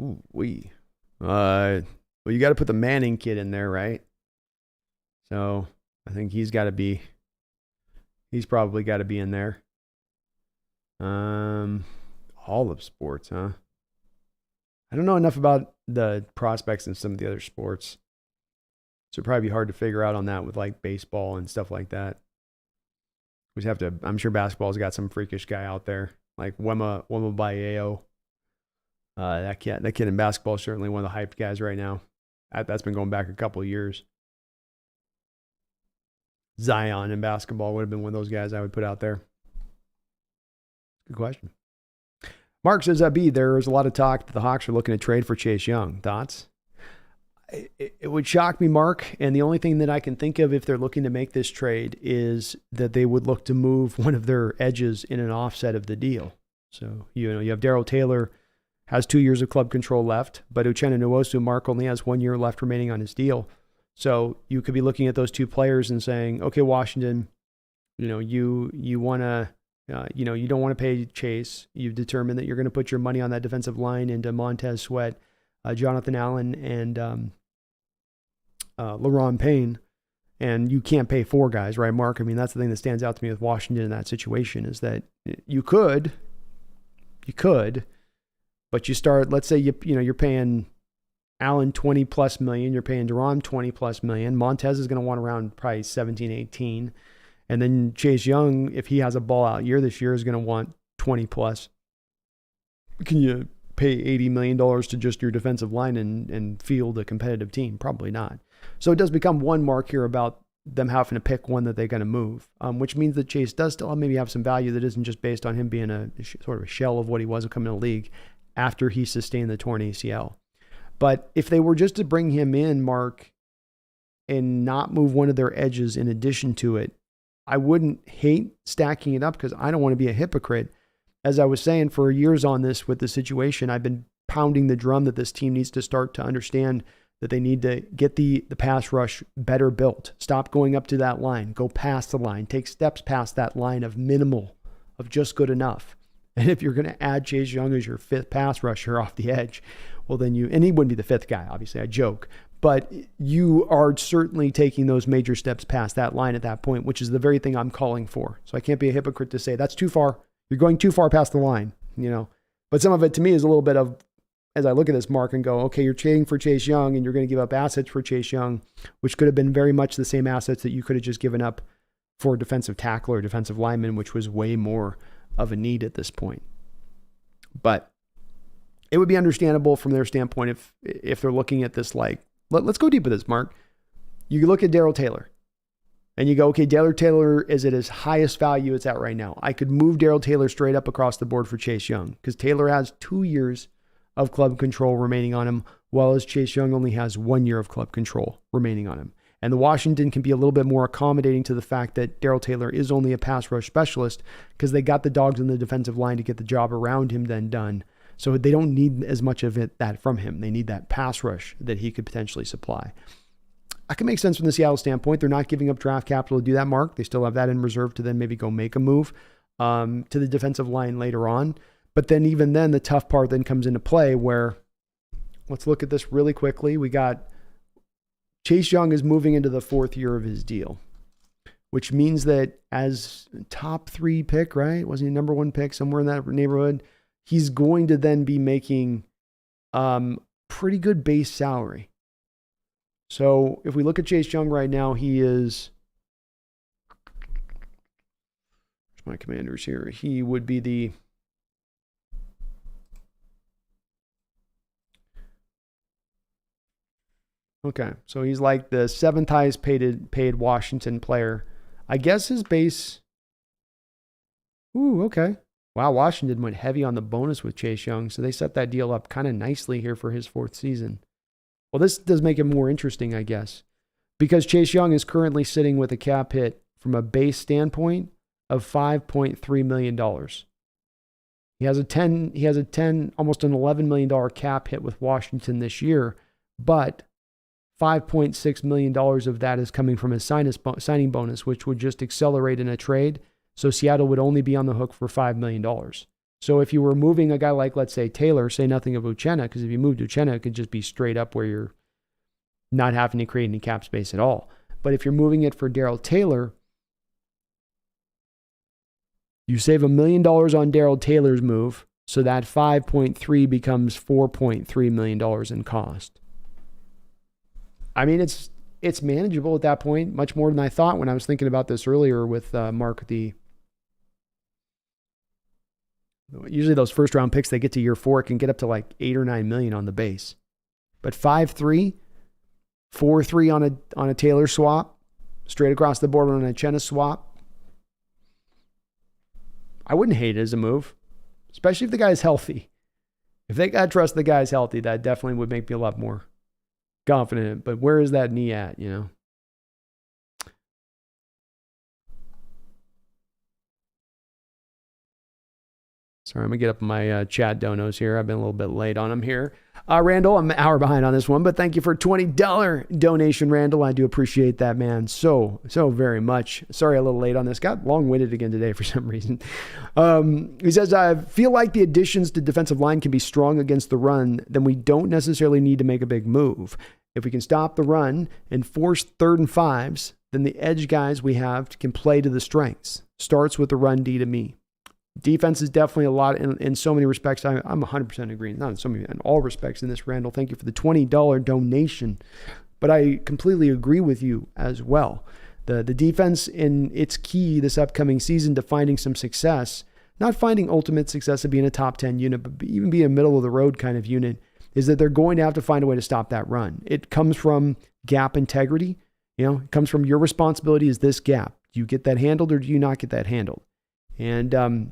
Ooh, well, you got to put the Manning kid in there, right? So I think he's probably got to be in there. All of sports, huh? I don't know enough about the prospects in some of the other sports. So it'd probably be hard to figure out on that with like baseball and stuff like that. We just have to, I'm sure basketball's got some freakish guy out there, like Wema Bayo. That kid in basketball is certainly one of the hyped guys right now. That's been going back a couple of years. Zion in basketball would have been one of those guys I would put out there. Good question. Mark says, B, there's a lot of talk that the Hawks are looking to trade for Chase Young. Thoughts? It would shock me, Mark. And the only thing that I can think of if they're looking to make this trade is that they would look to move one of their edges in an offset of the deal. So, you have Darrell Taylor has 2 years of club control left, but Uchenna Nwosu, Mark, only has 1 year left remaining on his deal. So you could be looking at those two players and saying, okay, Washington, you want to, you don't want to pay Chase. You've determined that you're going to put your money on that defensive line into Montez Sweat, Jonathan Allen, and LaRon Payne, and you can't pay 4 guys, right, Mark? I mean, that's the thing that stands out to me with Washington in that situation is that you could, but you start, let's say you're paying Allen $20+ million, you're paying Deron $20+ million. Montez is going to want around probably 17, 18. And then Chase Young, if he has a ball out year this year, is going to want 20+. Can you pay $80 million to just your defensive line and field a competitive team? Probably not. So it does become one mark here about them having to pick one that they're going to move, which means that Chase does still maybe have some value that isn't just based on him being a sort of a shell of what he was coming in the league after he sustained the torn ACL. But if they were just to bring him in, Mark, and not move one of their edges in addition to it, I wouldn't hate stacking it up because I don't want to be a hypocrite. As I was saying for years on this with the situation, I've been pounding the drum that this team needs to start to understand that they need to get the pass rush better built. Stop going up to that line. Go past the line. Take steps past that line of minimal, of just good enough. And if you're going to add Chase Young as your 5th pass rusher off the edge, well, then and he wouldn't be the 5th guy, obviously, I joke. But you are certainly taking those major steps past that line at that point, which is the very thing I'm calling for. So I can't be a hypocrite to say that's too far. You're going too far past the line, But some of it to me is a little bit of, as I look at this, Mark, and go, okay, you're trading for Chase Young and you're going to give up assets for Chase Young, which could have been very much the same assets that you could have just given up for a defensive tackle or defensive lineman, which was way more of a need at this point. But it would be understandable from their standpoint if they're looking at this like, let's go deep with this, Mark. You look at Darrell Taylor and you go, okay, Darrell Taylor is at his highest value it's at right now. I could move Darrell Taylor straight up across the board for Chase Young because Taylor has 2 years of club control remaining on him, while as Chase Young only has 1 year of club control remaining on him. And the Washington can be a little bit more accommodating to the fact that Darrell Taylor is only a pass rush specialist because they got the dogs in the defensive line to get the job around him then done. So they don't need as much of that from him. They need that pass rush that he could potentially supply. I can make sense from the Seattle standpoint. They're not giving up draft capital to do that, Mark. They still have that in reserve to then maybe go make a move to the defensive line later on. But then even then, the tough part then comes into play where, let's look at this really quickly. We got Chase Young is moving into the 4th year of his deal, which means that as top 3 pick, right? Wasn't he number 1 pick somewhere in that neighborhood? He's going to then be making pretty good base salary. So if we look at Chase Young right now, he is, where's my commanders here? He would be the Okay, so he's like the 7th highest paid Washington player. I guess his base. Ooh, okay. Wow, Washington went heavy on the bonus with Chase Young, so they set that deal up kind of nicely here for his 4th season. Well, this does make it more interesting, I guess, because Chase Young is currently sitting with a cap hit from a base standpoint of $5.3 million. He has a 10, almost an $11 million cap hit with Washington this year, but $5.6 million of that is coming from his signing bonus, which would just accelerate in a trade. So Seattle would only be on the hook for $5 million. So if you were moving a guy like, let's say, Taylor, say nothing of Uchenna, because if you moved Uchenna, it could just be straight up where you're not having to create any cap space at all. But if you're moving it for Darrell Taylor, you save $1 million on Darrell Taylor's move, so that 5.3 becomes $4.3 million in cost. I mean, it's manageable at that point, much more than I thought when I was thinking about this earlier with Mark. Usually those first round picks, they get to year 4, it can get up to like 8 or 9 million on the base. But 5.3, 4.3 on a Taylor swap, straight across the board on a Uchenna swap. I wouldn't hate it as a move, especially if the guy's healthy. If they got to trust the guy's healthy, that definitely would make me a lot more confident. But where is that knee at, you know? Sorry, I'm going to get up my chat donos here. I've been a little bit late on them here. Randall, I'm an hour behind on this one, but thank you for a $20 donation, Randall. I do appreciate that, man, so very much. Sorry, a little late on this. Got long-winded again today for some reason. He says, I feel like the additions to defensive line can be strong against the run, then we don't necessarily need to make a big move. If we can stop the run and force 3rd and 5s, then the edge guys we have can play to the strengths. Starts with the run D to me. Defense is definitely a lot in so many respects. I'm 100% agreeing. Not in so many, in all respects in this, Randall. Thank you for the $20 donation. But I completely agree with you as well. The defense in its key this upcoming season to finding some success, not finding ultimate success of being a top 10 unit, but even being a middle of the road kind of unit, is that they're going to have to find a way to stop that run. It comes from gap integrity. You know, it comes from your responsibility is this gap. Do you get that handled or do you not get that handled? And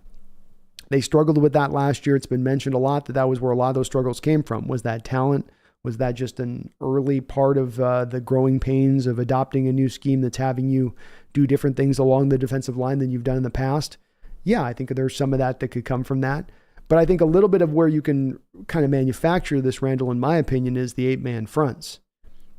they struggled with that last year. It's been mentioned a lot that was where a lot of those struggles came from. Was that talent? Was that just an early part of the growing pains of adopting a new scheme that's having you do different things along the defensive line than you've done in the past? Yeah, I think there's some of that could come from that. But I think a little bit of where you can kind of manufacture this, Randall, in my opinion, is the 8-man fronts.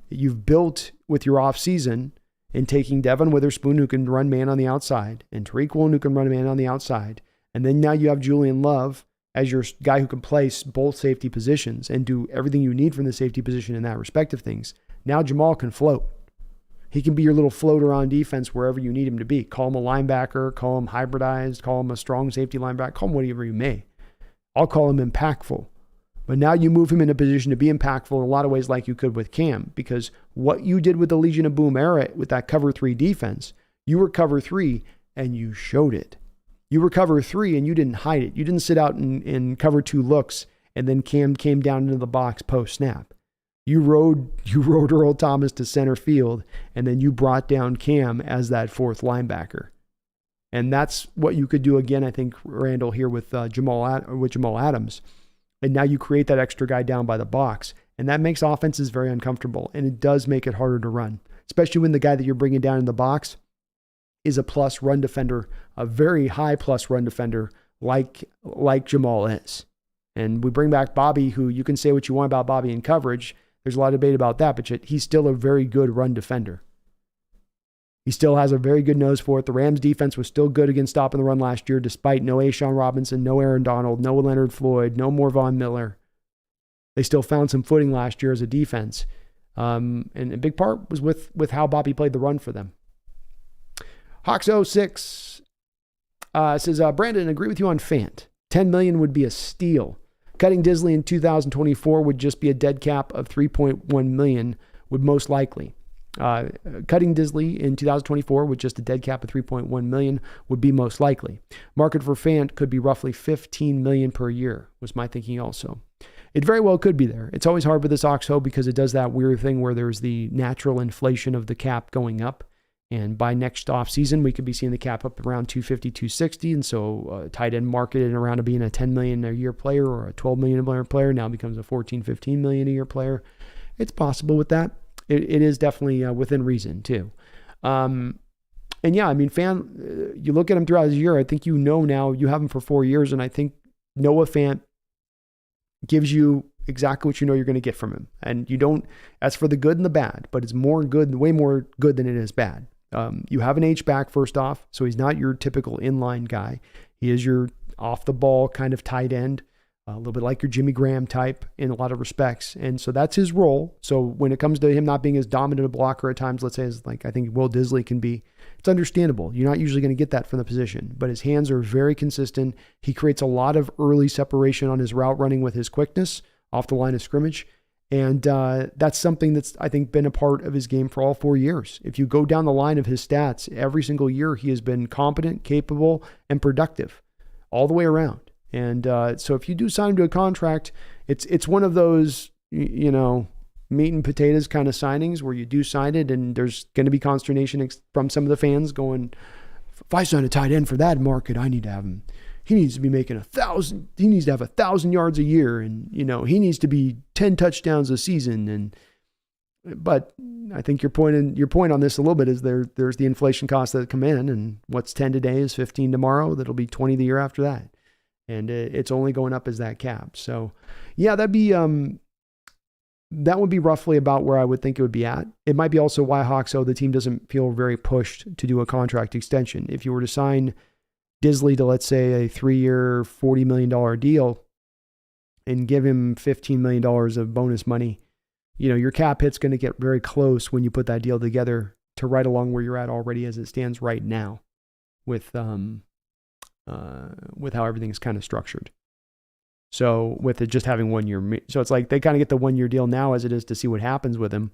You've built with your offseason and taking Devon Witherspoon, who can run man on the outside, and Tariq Woolen, who can run man on the outside. And then now you have Julian Love as your guy who can play both safety positions and do everything you need from the safety position in that respect of things. Now Jamal can float. He can be your little floater on defense wherever you need him to be. Call him a linebacker, call him hybridized, call him a strong safety linebacker, call him whatever you may. I'll call him impactful. But now you move him in a position to be impactful in a lot of ways like you could with Cam, because what you did with the Legion of Boom era with that cover 3 defense, you were cover 3 and you showed it. You were cover 3 and you didn't hide it. You didn't sit out in cover 2 looks and then Cam came down into the box post snap. You rode Earl Thomas to center field and then you brought down Cam as that 4th linebacker. And that's what you could do again, I think, Randall, here with Jamal Adams. And now you create that extra guy down by the box. And that makes offenses very uncomfortable. And it does make it harder to run, especially when the guy that you're bringing down in the box is a plus run defender, a very high plus run defender like Jamal is. And we bring back Bobby, who you can say what you want about Bobby in coverage. There's a lot of debate about that, but he's still a very good run defender. He still has a very good nose for it. The Rams defense was still good against stopping the run last year, despite no A'Shawn Robinson, no Aaron Donald, no Leonard Floyd, no more Von Miller. They still found some footing last year as a defense. And a big part was with how Bobby played the run for them. Hawks06 says, Brandon, agree with you on Fant. $10 million would be a steal. Cutting Disley in 2024 would just be a dead cap of $3.1 million, would most likely. Cutting Disley in 2024 with just a dead cap of 3.1 million would be most likely. Market for Fant could be roughly 15 million per year, was my thinking also. It very well could be there. It's always hard with this OXO because it does that weird thing where there's the natural inflation of the cap going up. And by next offseason, we could be seeing the cap up around 250, 260. And so tight end market in around being a 10 million a year player or a 12 million a year player now becomes a 14, 15 million a year player. It's possible with that. It is definitely within reason too. And yeah, I mean, you look at him throughout his year, I think now you have him for 4 years. And I think Noah Fant gives you exactly what you're going to get from him. And that's for the good and the bad, but it's way more good than it is bad. You have an H-back first off, so he's not your typical inline guy. He is your off-the-ball kind of tight end, a little bit like your Jimmy Graham type in a lot of respects. And so that's his role. So when it comes to him not being as dominant a blocker at times, let's say as like I think Will Disley can be, it's understandable. You're not usually going to get that from the position, but his hands are very consistent. He creates a lot of early separation on his route running with his quickness off the line of scrimmage. And that's something that's, I think, been a part of his game for all 4 years. If you go down the line of his stats, every single year he has been competent, capable, and productive all the way around. And so if you do sign him to a contract, it's one of those, meat and potatoes kind of signings where you do sign it and there's going to be consternation from some of the fans going, if I sign a tight end for that market, I need to have him. He needs to be making 1,000. He needs to have 1,000 yards a year, and he needs to be 10 touchdowns a season. But I think your point on this a little bit is there's the inflation costs that come in, and what's 10 today is 15 tomorrow. That'll be 20 the year after that, and it's only going up as that cap. So, yeah, that would be roughly about where I would think it would be at. It might be also why the team doesn't feel very pushed to do a contract extension. If you were to sign Disley to, let's say, a 3-year, $40 million deal and give him $15 million of bonus money, your cap hit's going to get very close when you put that deal together to right along where you're at already as it stands right now with how everything's kind of structured. So with it just having 1 year, so it's like they kind of get the 1 year deal now as it is to see what happens with him.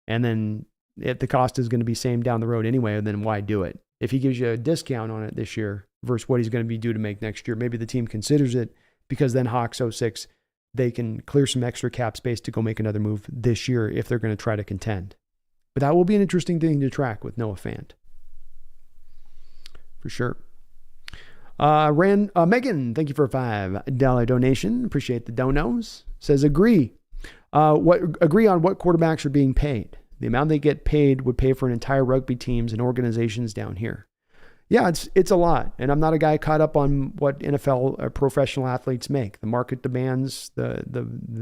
And then if the cost is going to be same down the road anyway, then why do it? If he gives you a discount on it this year versus what he's going to be due to make next year, maybe the team considers it because then Hawks 06, they can clear some extra cap space to go make another move this year if they're going to try to contend. But that will be an interesting thing to track with Noah Fant. For sure. Megan, thank you for a $5 donation. Appreciate the donos. Says agree on what quarterbacks are being paid. The amount they get paid would pay for an entire rugby teams and organizations down here. Yeah, it's a lot. And I'm not a guy caught up on what NFL or professional athletes make. The market demands the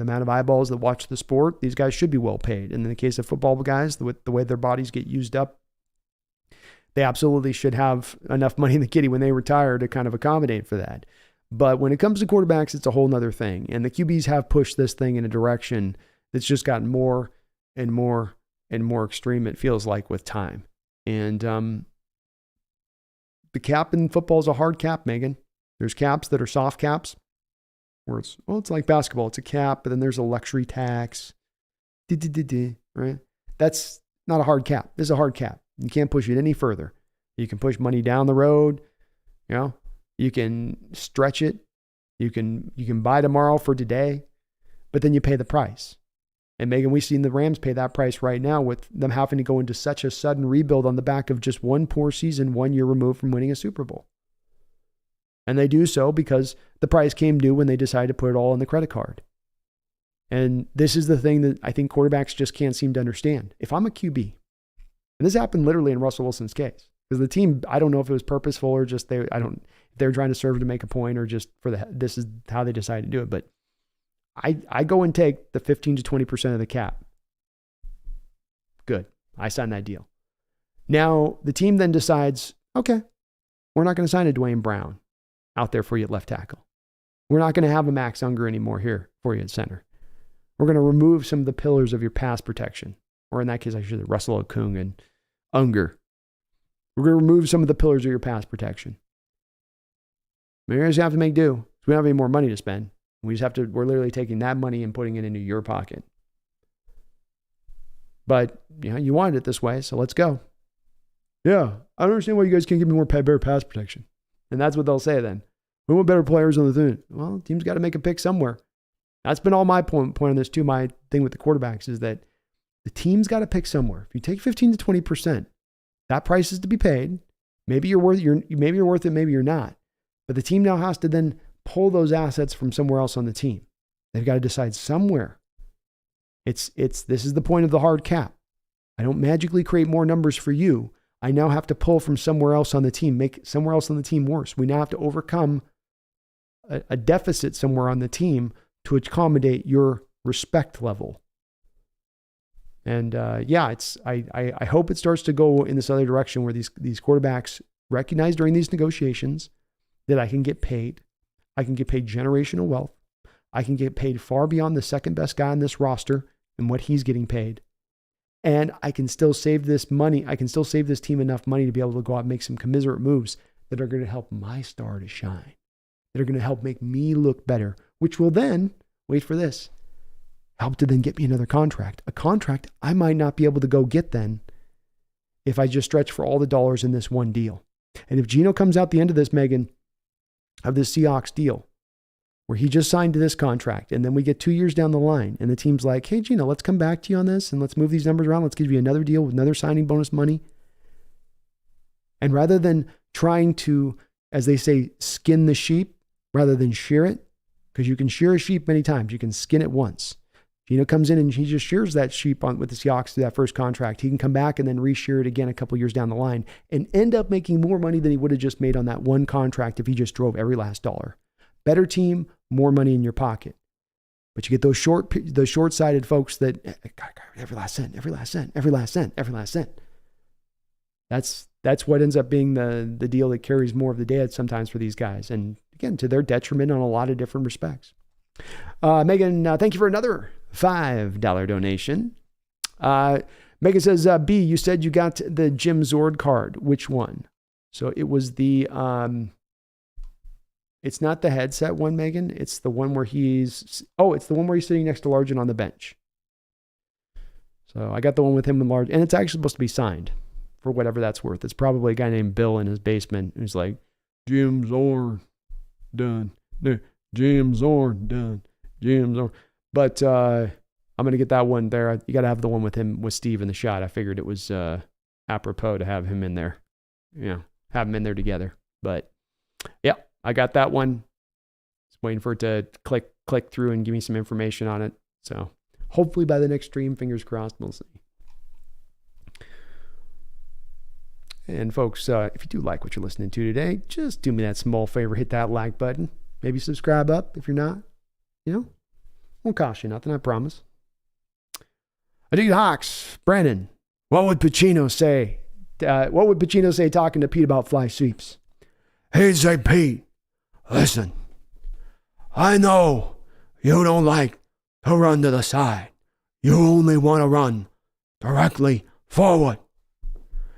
amount of eyeballs that watch the sport. These guys should be well paid. And in the case of football guys, the way their bodies get used up, they absolutely should have enough money in the kitty when they retire to kind of accommodate for that. But when it comes to quarterbacks, it's a whole nother thing. And the QBs have pushed this thing in a direction that's just gotten more and more and more extreme, it feels like, with time. And the cap in football is a hard cap, Megan. There's caps that are soft caps where it's like basketball. It's a cap, but then there's a luxury tax. Right? That's not a hard cap. This is a hard cap. You can't push it any further. You can push money down the road. You can stretch it. You can buy tomorrow for today, but then you pay the price. And Megan, we've seen the Rams pay that price right now with them having to go into such a sudden rebuild on the back of just one poor season, 1 year removed from winning a Super Bowl. And they do so because the price came due when they decided to put it all on the credit card. And this is the thing that I think quarterbacks just can't seem to understand. If I'm a QB, and this happened literally in Russell Wilson's case, because the team, I don't know if it was purposeful or just if they're trying to serve to make a point or just this is how they decided to do it. But I go and take the 15 to 20% of the cap. Good. I sign that deal. Now, the team then decides, okay, we're not going to sign a Dwayne Brown out there for you at left tackle. We're not going to have a Max Unger anymore here for you at center. We're going to remove some of the pillars of your pass protection. Or in that case, I should say Russell Okung and Unger. We're going to remove some of the pillars of your pass protection. Maybe we just have to make do. We don't have any more money to spend. We're literally taking that money and putting it into your pocket. But you wanted it this way, so let's go. Yeah, I don't understand why you guys can't give me more better pass protection. And that's what they'll say then. We want better players on the team. Well, team's got to make a pick somewhere. That's been all my point on this too. My thing with the quarterbacks is that the team's got to pick somewhere. If you take 15 to 20%, that price is to be paid. Maybe you're worth it, maybe you're not. But the team now has to then pull those assets from somewhere else on the team. They've got to decide somewhere. This is the point of the hard cap. I don't magically create more numbers for you. I now have to pull from somewhere else on the team, make somewhere else on the team worse. We now have to overcome a deficit somewhere on the team to accommodate your respect level. And I hope it starts to go in this other direction where these quarterbacks recognize during these negotiations that I can get paid. I can get paid generational wealth. I can get paid far beyond the second best guy on this roster and what he's getting paid. And I can still save this money. I can still save this team enough money to be able to go out and make some commiserate moves that are going to help my star to shine, that are going to help make me look better, which will then, wait for this, help to then get me another contract. A contract I might not be able to go get then if I just stretch for all the dollars in this one deal. And if Geno comes out the end of this, Megan, of this Seahawks deal, where he just signed to this contract, and then we get 2 years down the line, and the team's like, hey, Geno, let's come back to you on this, and let's move these numbers around. Let's give you another deal with another signing bonus money. And rather than trying to, as they say, skin the sheep, rather than shear it, because you can shear a sheep many times, you can skin it once. Geno comes in and he just shears that sheep with the Seahawks through that first contract. He can come back and then re-shear it again a couple years down the line and end up making more money than he would have just made on that one contract if he just drove every last dollar. Better team, more money in your pocket. But you get those short-sighted folks that every last cent, every last cent, every last cent, every last cent. That's what ends up being the deal that carries more of the day sometimes for these guys. And again, to their detriment on a lot of different respects. Megan, thank you for another $5 donation. Megan says, B, you said you got the Jim Zord card. Which one? So it was it's not the headset one, Megan. It's the one where it's the one where he's sitting next to Largent on the bench. So I got the one with him and Largent, and it's actually supposed to be signed for whatever that's worth. It's probably a guy named Bill in his basement who's like, Jim Zord, done. Jim Zord, done. Jim Zord. But I'm going to get that one there. You got to have the one with Steve in the shot. I figured it was apropos to have him in there. Have them in there together. But yeah, I got that one. Just waiting for it to click through and give me some information on it. So hopefully by the next stream, fingers crossed, we'll see. And folks, if you do like what you're listening to today, just do me that small favor, hit that like button. Maybe subscribe up if you're not. Won't cost you nothing, I promise. I do Hawks. Brandon, what would Pacino say? What would Pacino say talking to Pete about fly sweeps? He'd say, Pete, listen, I know you don't like to run to the side. You only want to run directly forward.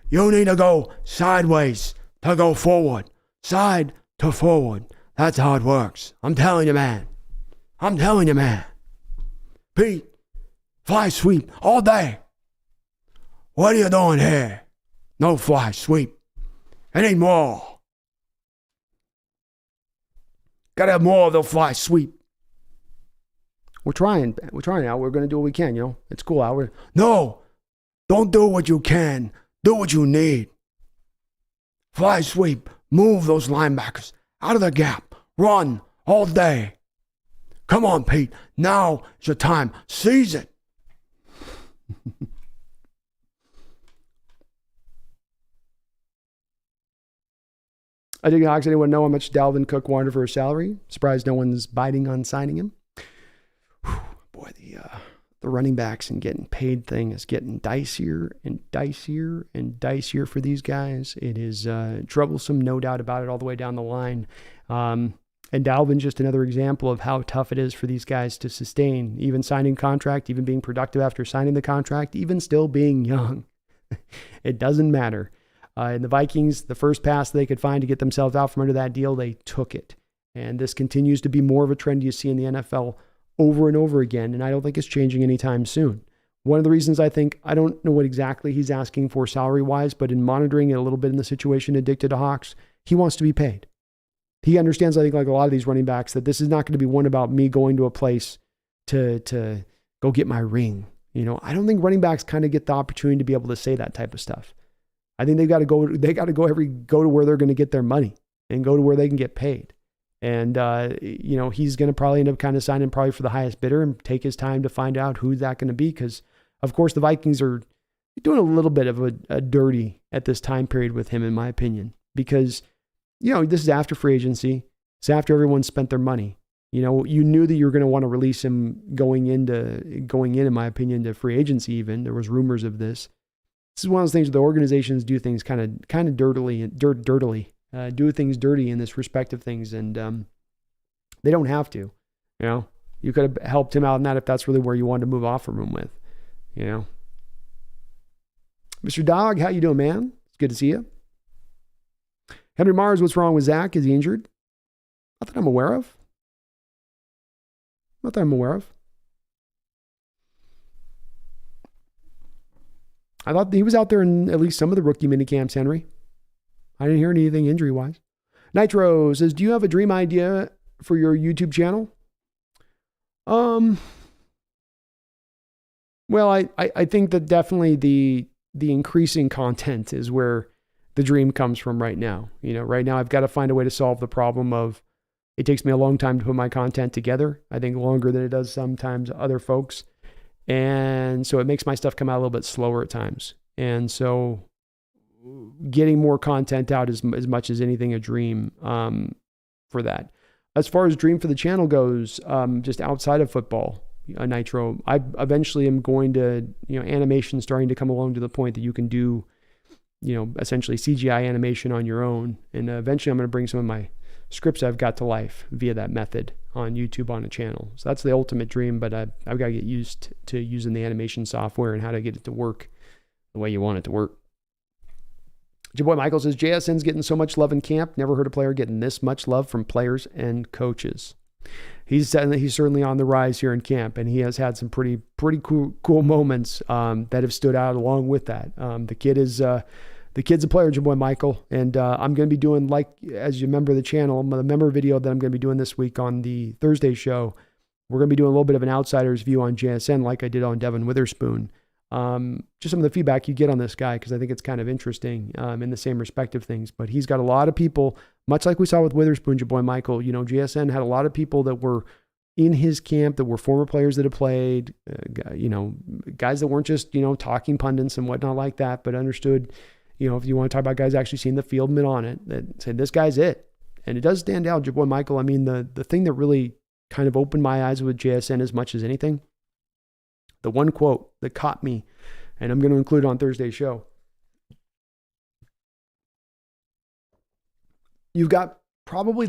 You need to go sideways to go forward. Side to forward. That's how it works. I'm telling you, man. Pete, fly sweep all day. What are you doing here? No fly sweep. Anymore. Gotta have more of the fly sweep. We're trying out. We're going to do what we can, It's cool out. No, don't do what you can. Do what you need. Fly sweep. Move those linebackers out of the gap. Run all day. Come on, Pete. Now is your time. Seize it. I didn't ask anyone know how much Dalvin Cook wanted for his salary. Surprised no one's biting on signing him. Whew, boy, the running backs and getting paid thing is getting dicier and dicier and dicier for these guys. It is troublesome, no doubt about it, all the way down the line. And Dalvin, just another example of how tough it is for these guys to sustain, even signing contract, even being productive after signing the contract, even still being young. It doesn't matter. And the Vikings, the first pass they could find to get themselves out from under that deal, they took it. And this continues to be more of a trend you see in the NFL over and over again, and I don't think it's changing anytime soon. One of the reasons I don't know what exactly he's asking for salary-wise, but in monitoring it a little bit in the situation addicted to Hawks, he wants to be paid. He understands, I think, like a lot of these running backs, that this is not going to be one about me going to a place to go get my ring. I don't think running backs kind of get the opportunity to be able to say that type of stuff. I think they got to go to where they're going to get their money and go to where they can get paid. And, he's going to probably end up kind of signing probably for the highest bidder and take his time to find out who's that going to be. Because, of course, the Vikings are doing a little bit of a dirty at this time period with him, in my opinion, because, this is after free agency. It's after everyone spent their money. You knew that you were going to want to release him going in my opinion, to free agency even. There was rumors of this. This is one of those things where the organizations do things kind of dirtily, do things dirty in this respect of things. And they don't have to. You could have helped him out in that if that's really where you wanted to move off from him with. Mr. Dog, how you doing, man? It's good to see you. Henry Mars, what's wrong with Zach? Is he injured? Not that I'm aware of. I thought he was out there in at least some of the rookie minicamps, Henry. I didn't hear anything injury-wise. Nitro says, do you have a dream idea for your YouTube channel? Well, I think that definitely the increasing content is where the dream comes from right now. Right now I've got to find a way to solve the problem of it takes me a long time to put my content together. I think longer than it does sometimes other folks. And so it makes my stuff come out a little bit slower at times. And so getting more content out is as much as anything a dream for that. As far as dream for the channel goes, just outside of football, Nitro, I eventually am going to, animation starting to come along to the point that you can do, essentially CGI animation on your own. And eventually I'm going to bring some of my scripts I've got to life via that method on YouTube on a channel. So that's the ultimate dream, but I've got to get used to using the animation software and how to get it to work the way you want it to work. Your boy Michael says, JSN's getting so much love in camp. Never heard a player getting this much love from players and coaches. He's certainly on the rise here in camp, and he has had some pretty cool moments that have stood out along with that. The kid's a player, your boy Michael, and I'm going to be doing, like, as you member of the channel, the member video that I'm going to be doing this week on the Thursday show. We're going to be doing a little bit of an outsider's view on JSN, like I did on Devin Witherspoon. Just some of the feedback you get on this guy, because I think it's kind of interesting in the same respect of things. But he's got a lot of people, much like we saw with Witherspoon, your boy Michael. JSN had a lot of people that were in his camp that were former players that have played, guys that weren't just, talking pundits and whatnot like that, but understood, if you want to talk about guys actually seeing the field and on it, that said, this guy's it. And it does stand out, your boy Michael. I mean, the thing that really kind of opened my eyes with JSN as much as anything, the one quote that caught me, and I'm going to include it on Thursday's show. You've got probably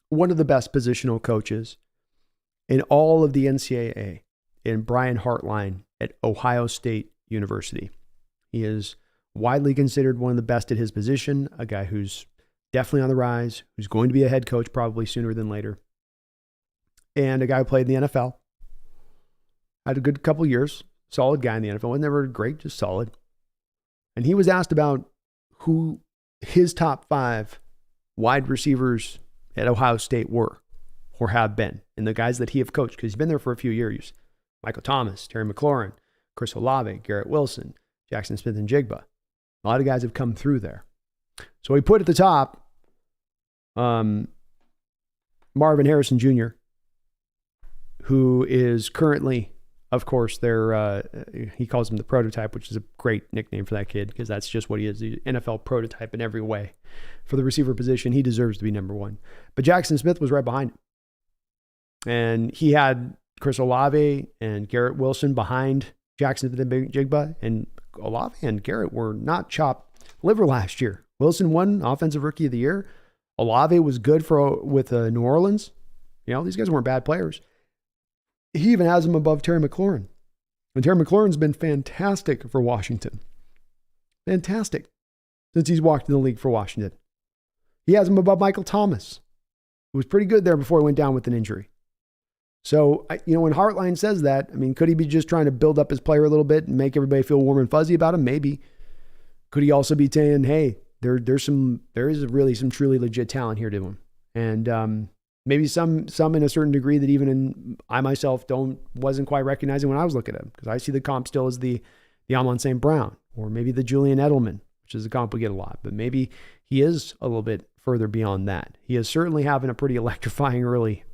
one of the best positional coaches in all of the NCAA in Brian Hartline at Ohio State University. He is widely considered one of the best at his position, a guy who's definitely on the rise, who's going to be a head coach probably sooner than later, and a guy who played in the NFL. Had a good couple years, solid guy in the NFL. Wasn't never great, just solid. And he was asked about who his top 5 wide receivers at Ohio State were or have been, and the guys that he have coached, because he's been there for a few years. Michael Thomas, Terry McLaurin, Chris Olave, Garrett Wilson, Jackson Smith and Jigba. A lot of guys have come through there. So he put at the top Marvin Harrison Jr., who is currently, of course, he calls him the prototype, which is a great nickname for that kid, because that's just what he is, the NFL prototype in every way. For the receiver position, he deserves to be number 1. But Jackson Smith was right behind him. And he had Chris Olave and Garrett Wilson behind Jackson Smith and Jigba, and Olave and Garrett were not chopped liver last year. Wilson won Offensive Rookie of the Year. Olave was good with New Orleans. These guys weren't bad players. He even has him above Terry McLaurin. And Terry McLaurin's been fantastic for Washington. Fantastic. Since he's walked in the league for Washington. He has him above Michael Thomas, who was pretty good there before he went down with an injury. So, when Hartline says that, I mean, could he be just trying to build up his player a little bit and make everybody feel warm and fuzzy about him? Maybe. Could he also be saying, hey, there is really some truly legit talent here to him? And maybe some in a certain degree that even I myself wasn't quite recognizing when I was looking at him, because I see the comp still as the Amon St. Brown, or maybe the Julian Edelman, which is a comp we get a lot, but maybe he is a little bit further beyond that. He is certainly having a pretty electrifying early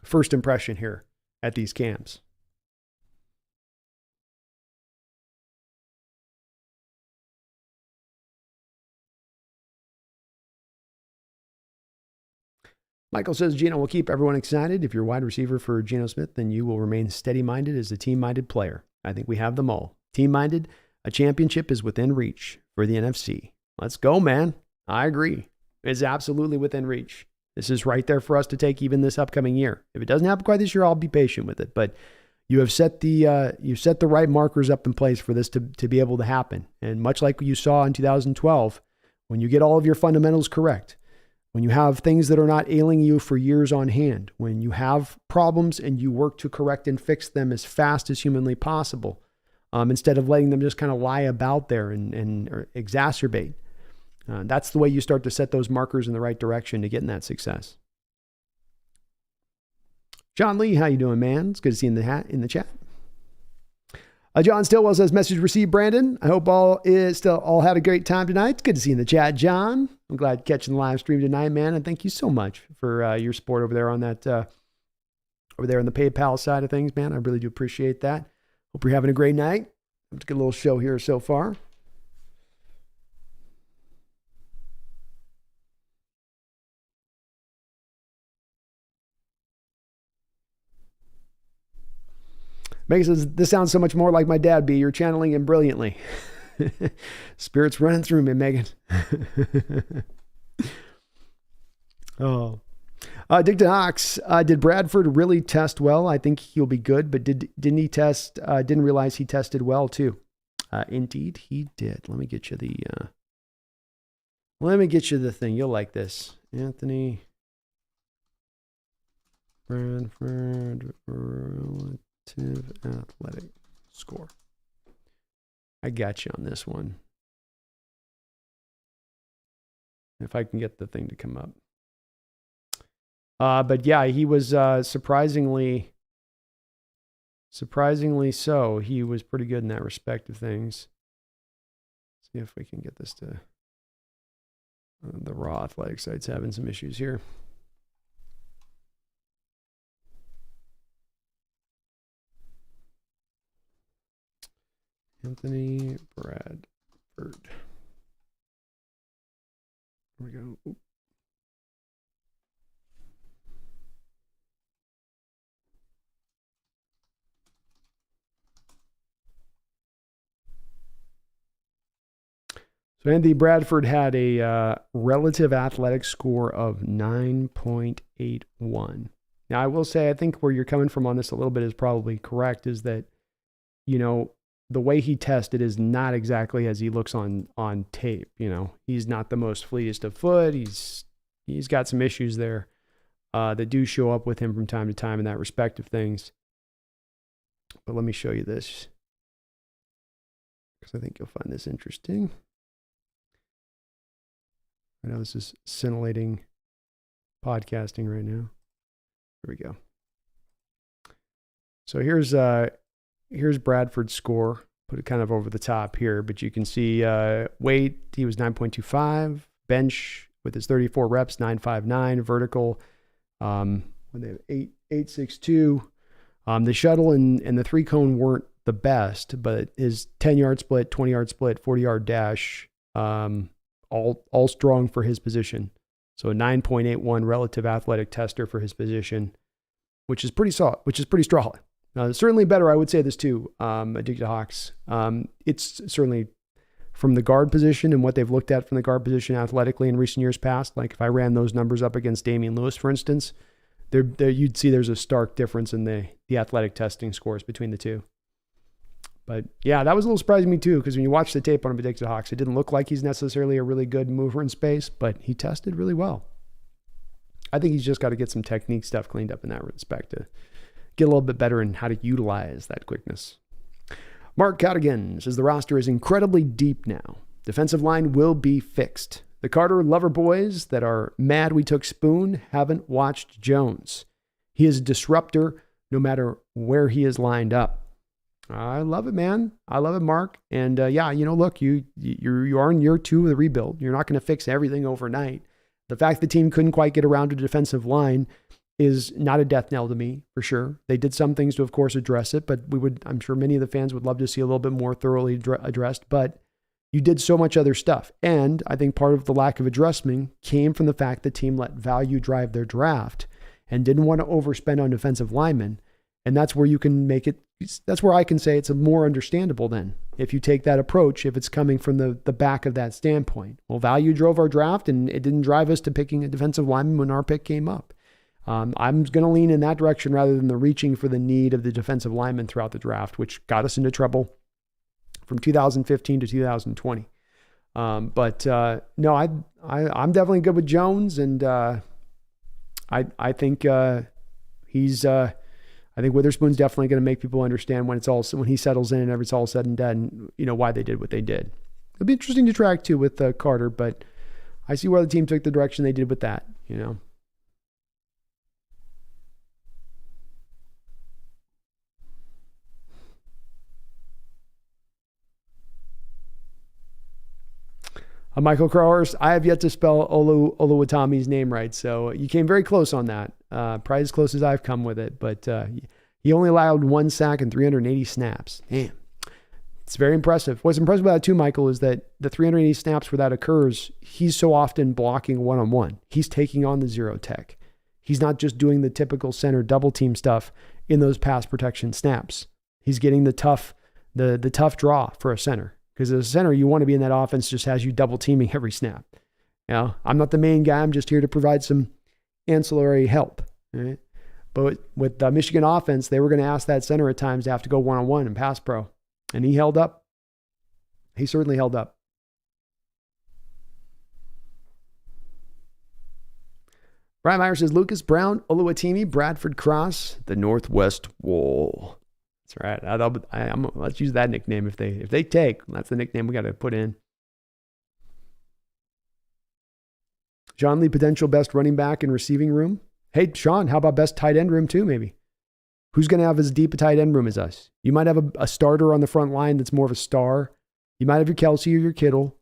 first impression here at these camps. Michael says, Geno will keep everyone excited. If you're wide receiver for Geno Smith, then you will remain steady-minded as a team-minded player. I think we have them all. Team-minded, a championship is within reach for the NFC. Let's go, man. I agree. It's absolutely within reach. This is right there for us to take even this upcoming year. If it doesn't happen quite this year, I'll be patient with it. But you have set the right markers up in place for this to be able to happen. And much like you saw in 2012, when you get all of your fundamentals correct, when you have things that are not ailing you for years on hand, when you have problems and you work to correct and fix them as fast as humanly possible, instead of letting them just kind of lie about there and or exacerbate. That's the way you start to set those markers in the right direction to getting that success. John Lee, how you doing, man? It's good to see you in the chat. John Stillwell says, message received, Brandon. I hope all had a great time tonight. It's good to see you in the chat, John. I'm glad catching the live stream tonight, man. And thank you so much for your support over there on that, over there on the PayPal side of things, man. I really do appreciate that. Hope you're having a great night. It's a good little show here so far. Megan says, this sounds so much more like my dad, B. You're channeling him brilliantly. Spirits running through me, Megan. Oh. Dick Hawks, did Bradford really test well? I think he'll be good, but didn't he test? Didn't realize he tested well too. Indeed, he did. Let me get you the thing. You'll like this. Anthony Bradford relative athletic score. I got you on this one. If I can get the thing to come up. But yeah, he was surprisingly so. He was pretty good in that respect of things. See if we can get this to the raw athletic site's having some issues here. Anthony Bradford. Here we go. Oop. So Andy Bradford had a relative athletic score of 9.81. Now, I will say, I think where you're coming from on this a little bit is probably correct, is that, the way he tested is not exactly as he looks on tape. He's not the most fleetest of foot. He's got some issues there that do show up with him from time to time in that respect of things. But let me show you this, because I think you'll find this interesting. I know this is scintillating podcasting right now. Here we go. So here's Bradford's score. Put it kind of over the top here, but you can see weight, he was 9.25. Bench with his 34 reps, 9.59. Vertical, when they have 8.62. The shuttle and the three cone weren't the best, but his 10-yard split, 20-yard split, 40-yard dash, all strong for his position. So a 9.81 relative athletic tester for his position, which is pretty solid, which is pretty strong. Certainly better, I would say this too, Addicted Hawks. It's certainly from the guard position and what they've looked at from the guard position athletically in recent years past. Like if I ran those numbers up against Damian Lewis, for instance, there you'd see there's a stark difference in the athletic testing scores between the two. But yeah, that was a little surprising to me too, because when you watch the tape on Addicted Hawks, it didn't look like he's necessarily a really good mover in space, but he tested really well. I think he's just got to get some technique stuff cleaned up in that respect to get a little bit better in how to utilize that quickness. Mark Cadigan says the roster is incredibly deep now. Defensive line will be fixed. The Carter lover boys that are mad we took Spoon haven't watched Jones. He is a disruptor no matter where he is lined up. I love it, man. I love it, Mark. And yeah, look, you are in year 2 of the rebuild. You're not going to fix everything overnight. The fact the team couldn't quite get around to defensive line is not a death knell to me, for sure. They did some things to, of course, address it, but I'm sure many of the fans would love to see a little bit more thoroughly addressed, but you did so much other stuff. And I think part of the lack of addressing came from the fact the team let value drive their draft and didn't want to overspend on defensive linemen. And that's where you can make it, that's where I can say it's a more understandable then. If you take that approach, if it's coming from the back of that standpoint. Well, value drove our draft and it didn't drive us to picking a defensive lineman when our pick came up. I'm going to lean in that direction rather than the reaching for the need of the defensive lineman throughout the draft, which got us into trouble from 2015 to 2020. But no, I'm definitely good with Jones, and I think he's. I think Witherspoon's definitely going to make people understand when he settles in and it's all said and done, why they did what they did. It'll be interesting to track too with Carter, but I see where the team took the direction they did with that. Michael Crowers, I have yet to spell Oluwatami's name right, so you came very close on that. Probably as close as I've come with it, but he only allowed 1 sack and 380 snaps. Damn. It's very impressive. What's impressive about that too, Michael, is that the 380 snaps where that occurs, he's so often blocking one-on-one. He's taking on the zero tech. He's not just doing the typical center double team stuff in those pass protection snaps. He's getting the tough draw for a center. Because as a center, you want to be in that offense just has you double teaming every snap. I'm not the main guy. I'm just here to provide some ancillary help. Right? But with the Michigan offense, they were going to ask that center at times to have to go one-on-one and pass pro. And he held up. He certainly held up. Brian Meyer says, Lucas Brown, Oluwatimi, Bradford Cross, the Northwest Wall. That's right. Let's use that nickname if they take. That's the nickname we got to put in. Sean Lee, potential best running back in receiving room. Hey, Sean, how about best tight end room too, maybe? Who's going to have as deep a tight end room as us? You might have a starter on the front line that's more of a star. You might have your Kelsey or your Kittle.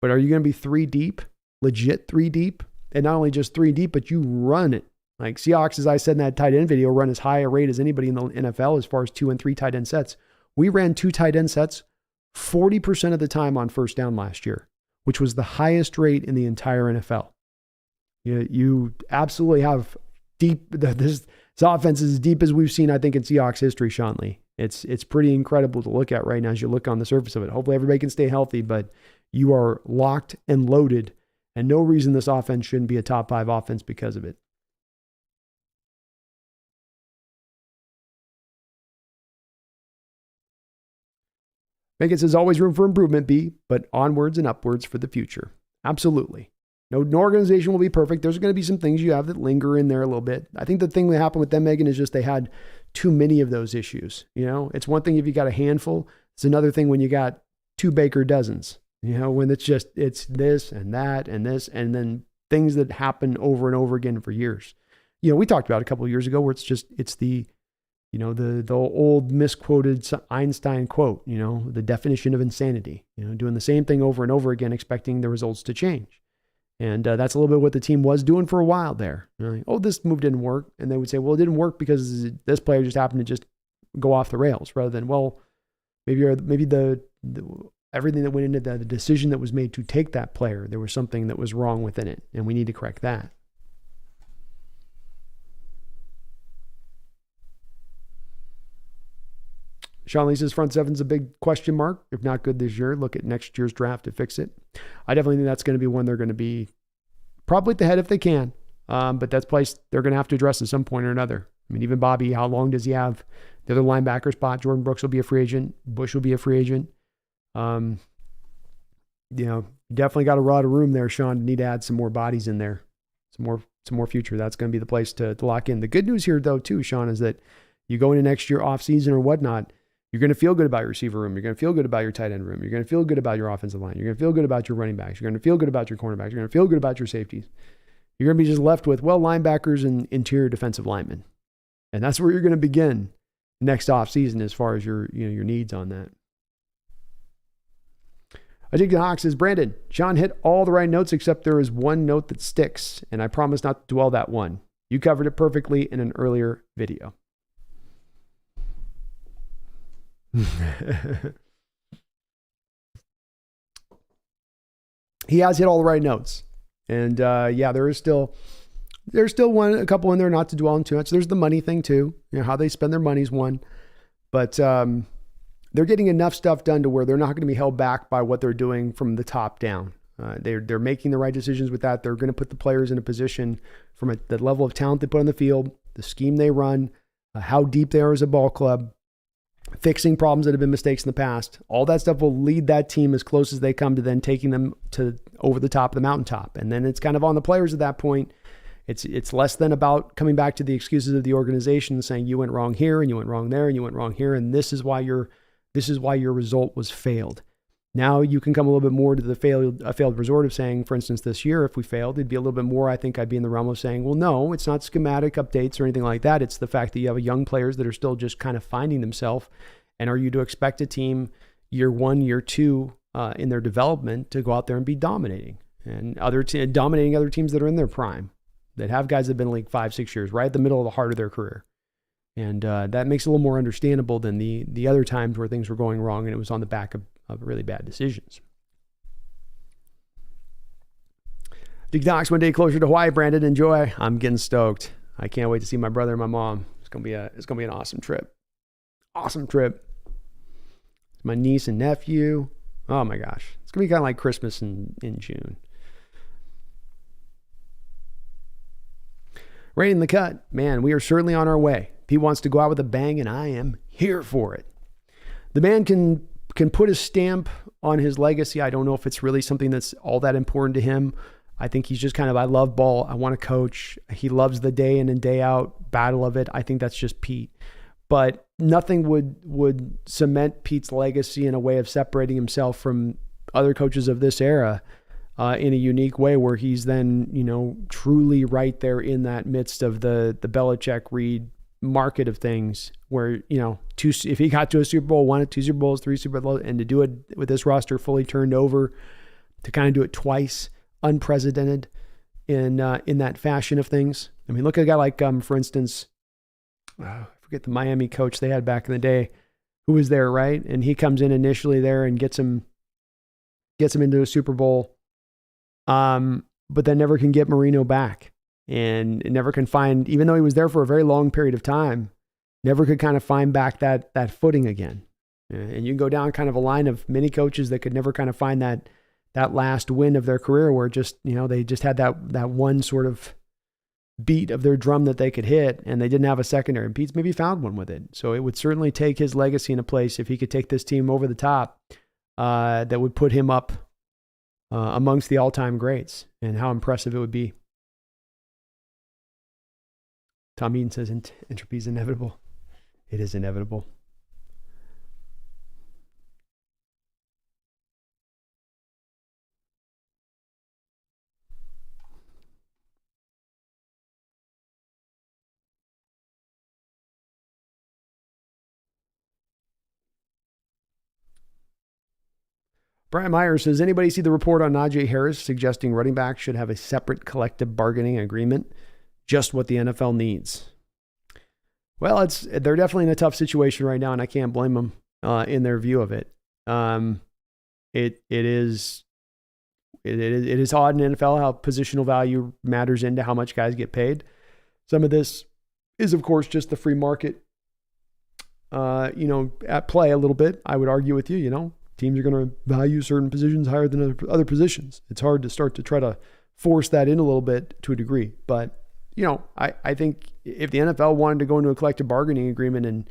But are you going to be 3 deep? Legit 3 deep? And not only just 3 deep, but you run it. Like Seahawks, as I said in that tight end video, run as high a rate as anybody in the NFL as far as 2 and 3 tight end sets. We ran 2 tight end sets 40% of the time on first down last year, which was the highest rate in the entire NFL. You absolutely have deep. This offense is as deep as we've seen, I think, in Seahawks history, Sean Lee. It's pretty incredible to look at right now as you look on the surface of it. Hopefully everybody can stay healthy, but you are locked and loaded, and no reason this offense shouldn't be a top 5 offense because of it. I think it's always room for improvement, B, but onwards and upwards for the future. Absolutely. No organization will be perfect. There's going to be some things you have that linger in there a little bit. I think the thing that happened with them, Megan, is just they had too many of those issues. It's one thing if you got a handful. It's another thing when you got 2 Baker dozens. When it's this and that and this, and then things that happen over and over again for years. We talked about it a couple of years ago where it's the old misquoted Einstein quote, the definition of insanity, doing the same thing over and over again, expecting the results to change. And that's a little bit what the team was doing for a while there. This move didn't work. And they would say, well, it didn't work because this player just happened to just go off the rails, rather than, well, maybe the everything that went into the decision that was made to take that player, there was something that was wrong within it. And we need to correct that. Sean Lee says front seven's a big question mark. If not good this year, look at next year's draft to fix it. I definitely think that's going to be one they're going to be probably at the head if they can. But that's a place they're going to have to address at some point or another. I mean, even Bobby, how long does he have the other linebacker spot? Jordan Brooks will be a free agent. Bush will be a free agent. Definitely got a lot of room there, Sean. Need to add some more bodies in there. Some more some more future. That's going to be the place to lock in. The good news here, though, too, Sean, is that you go into next year off season or whatnot, you're going to feel good about your receiver room. You're going to feel good about your tight end room. You're going to feel good about your offensive line. You're going to feel good about your running backs. You're going to feel good about your cornerbacks. You're going to feel good about your safeties. You're going to be just left with, well, linebackers and interior defensive linemen. And that's where you're going to begin next off season as far as your needs on that. I think the Hawks says, Brandon, Sean hit all the right notes except there is one note that sticks, and I promise not to dwell that one. You covered it perfectly in an earlier video. He has hit all the right notes. And there's still a couple in there not to dwell on too much. There's the money thing too. How they spend their money is one. But they're getting enough stuff done to where they're not going to be held back by what they're doing from the top down. They're making the right decisions with that. They're going to put the players in a position from the level of talent they put on the field, the scheme they run, how deep they are as a ball club, fixing problems that have been mistakes in the past. All that stuff will lead that team as close as they come to then taking them to over the top of the mountaintop. And then it's kind of on the players at that point. It's less than about coming back to the excuses of the organization and saying you went wrong here and you went wrong there and you went wrong here and this is why your result was failed. Now you can come a little bit more to the failed resort of saying, for instance, this year, if we failed, it'd be a little bit more, I think I'd be in the realm of saying, well, no, it's not schematic updates or anything like that. It's the fact that you have young players that are still just kind of finding themselves. And are you to expect a team year one, year two in their development to go out there and be dominating and dominating other teams that are in their prime, that have guys that have been in the league 5-6 years, right at the middle of the heart of their career. And that makes it a little more understandable than the other times where things were going wrong and it was on the back of really bad decisions. Dig Docs one day closer to Hawaii, Brandon. Enjoy. I'm getting stoked. I can't wait to see my brother and my mom. It's gonna be an awesome trip. Awesome trip. My niece and nephew. Oh my gosh. It's gonna be kind of like Christmas in June. Rating the cut. Man, we are certainly on our way. He wants to go out with a bang, and I am here for it. The man can put a stamp on his legacy. I don't know if it's really something that's all that important to him. I think he's just kind of, I love ball. I want to coach. He loves the day in and day out battle of it. I think that's just Pete. But nothing would cement Pete's legacy in a way of separating himself from other coaches of this era in a unique way where he's then, truly right there in that midst of the Belichick Reed market of things where, if he got to a Super Bowl, won it, 2 Super Bowls, 3 Super Bowls, and to do it with this roster fully turned over, to kind of do it twice, unprecedented in that fashion of things. I mean, look at a guy like, for instance, I forget the Miami coach they had back in the day who was there, right? And he comes in initially there and gets him into a Super Bowl, but then never can get Marino back. And never can find, even though he was there for a very long period of time, never could kind of find back that footing again. And you can go down kind of a line of many coaches that could never kind of find that last win of their career where just, they just had that one sort of beat of their drum that they could hit and they didn't have a secondary. And Pete's maybe found one with it. So it would certainly take his legacy in a place if he could take this team over the top that would put him up amongst the all-time greats, and how impressive it would be. Tom Eaton says entropy is inevitable. It is inevitable. Brian Myers says, anybody see the report on Najee Harris suggesting running backs should have a separate collective bargaining agreement? Just what the NFL needs. Well, they're definitely in a tough situation right now, and I can't blame them in their view of it. It is odd in NFL how positional value matters into how much guys get paid. Some of this is, of course, just the free market, at play a little bit. I would argue with you, teams are going to value certain positions higher than other positions. It's hard to start to try to force that in a little bit to a degree. But, I think if the NFL wanted to go into a collective bargaining agreement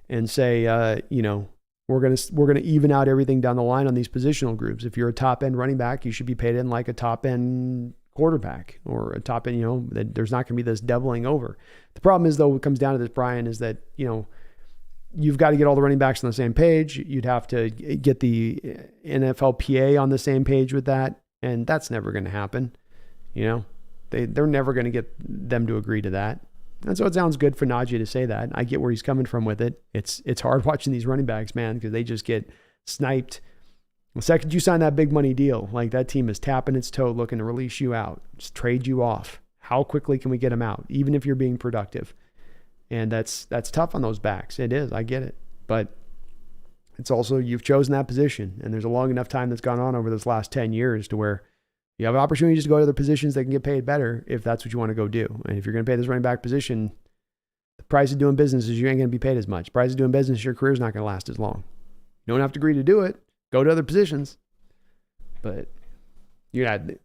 and say, we're going to even out everything down the line on these positional groups. If you're a top end running back, you should be paid in like a top end quarterback or a top end, that there's not going to be this doubling over. The problem is, though, what comes down to this, Brian, is that, you've got to get all the running backs on the same page. You'd have to get the NFLPA on the same page with that. And that's never going to happen. They're never going to get them to agree to that. And so it sounds good for Najee to say that. I get where he's coming from with it. It's hard watching these running backs, man, because they just get sniped. The second you sign that big money deal, like that team is tapping its toe looking to release you out, just trade you off. How quickly can we get them out, even if you're being productive? And that's tough on those backs. It is. I get it. But it's also, you've chosen that position, and there's a long enough time that's gone on over this last 10 years to where you have opportunities to go to other positions that can get paid better if that's what you want to go do. And if you're going to pay this running back position, the price of doing business is you ain't going to be paid as much. Price of doing business, your career's not going to last as long. You don't have to agree to do it. Go to other positions. But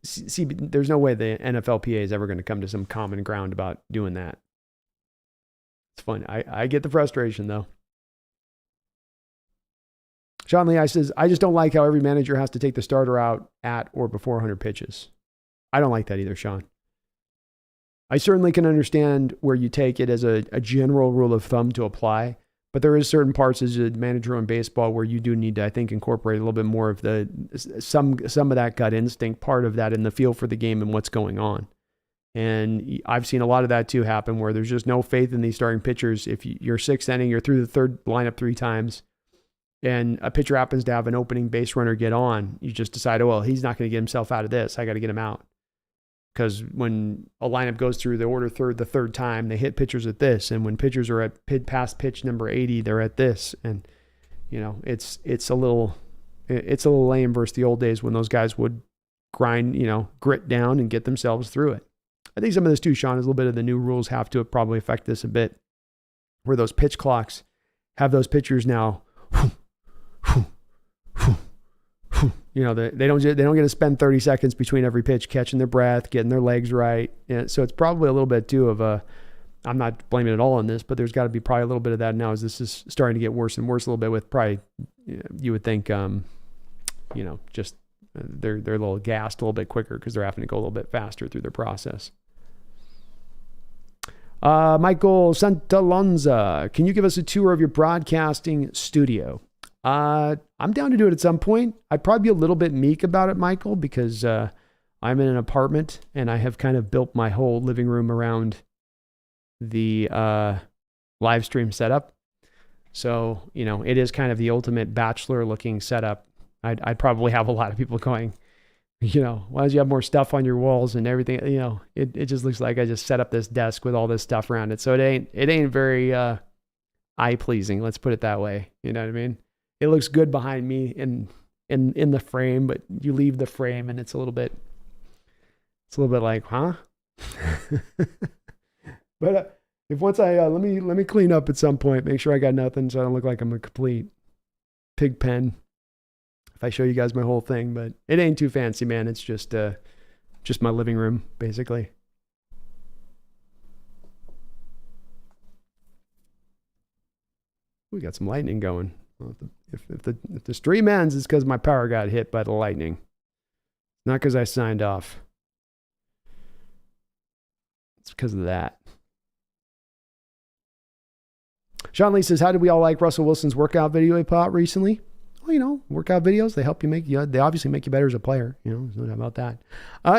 see, there's no way the NFLPA is ever going to come to some common ground about doing that. It's fun. I get the frustration, though. Sean Lee says, I just don't like how every manager has to take the starter out at or before 100 pitches. I don't like that either, Sean. I certainly can understand where you take it as a general rule of thumb to apply, but there is certain parts as a manager in baseball where you do need to, I think, incorporate a little bit more of some of that gut instinct, part of that in the feel for the game and what's going on. And I've seen a lot of that too happen where there's just no faith in these starting pitchers. If you're sixth inning, you're through the third lineup 3 times, and a pitcher happens to have an opening base runner get on, you just decide, oh, well, he's not going to get himself out of this. I got to get him out. Because when a lineup goes through the order the third time, they hit pitchers at this. And when pitchers are at past pitch number 80, they're at this. And, it's a little lame versus the old days when those guys would grind, grit down and get themselves through it. I think some of this too, Sean, is a little bit of the new rules have to probably affect this a bit, where those pitch clocks have those pitchers now, they don't get to spend 30 seconds between every pitch catching their breath, getting their legs right. And so it's probably a little bit too of I'm not blaming it all on this, but there's got to be probably a little bit of that now as this is starting to get worse and worse a little bit with probably, you would think, just they're a little gassed a little bit quicker because they're having to go a little bit faster through their process. Michael Santalonza, can you give us a tour of your broadcasting studio? I'm down to do it at some point. I'd probably be a little bit meek about it, Michael, because I'm in an apartment and I have kind of built my whole living room around the live stream setup. So, it is kind of the ultimate bachelor looking setup. I'd probably have a lot of people going, why don't you have more stuff on your walls and everything? It just looks like I just set up this desk with all this stuff around it. So it ain't very eye pleasing. Let's put it that way. You know what I mean? It looks good behind me in the frame, but you leave the frame and it's a little bit like, huh? But if once let me clean up at some point, make sure I got nothing so I don't look like I'm a complete pig pen if I show you guys my whole thing, but it ain't too fancy, man. It's just my living room, basically. We got some lightning going. Well, if the stream ends, it's because my power got hit by the lightning. Not because I signed off. It's because of that. Sean Lee says, how did we all like Russell Wilson's workout video he put out recently? Well, workout videos, they help they obviously make you better as a player. There's no doubt about that.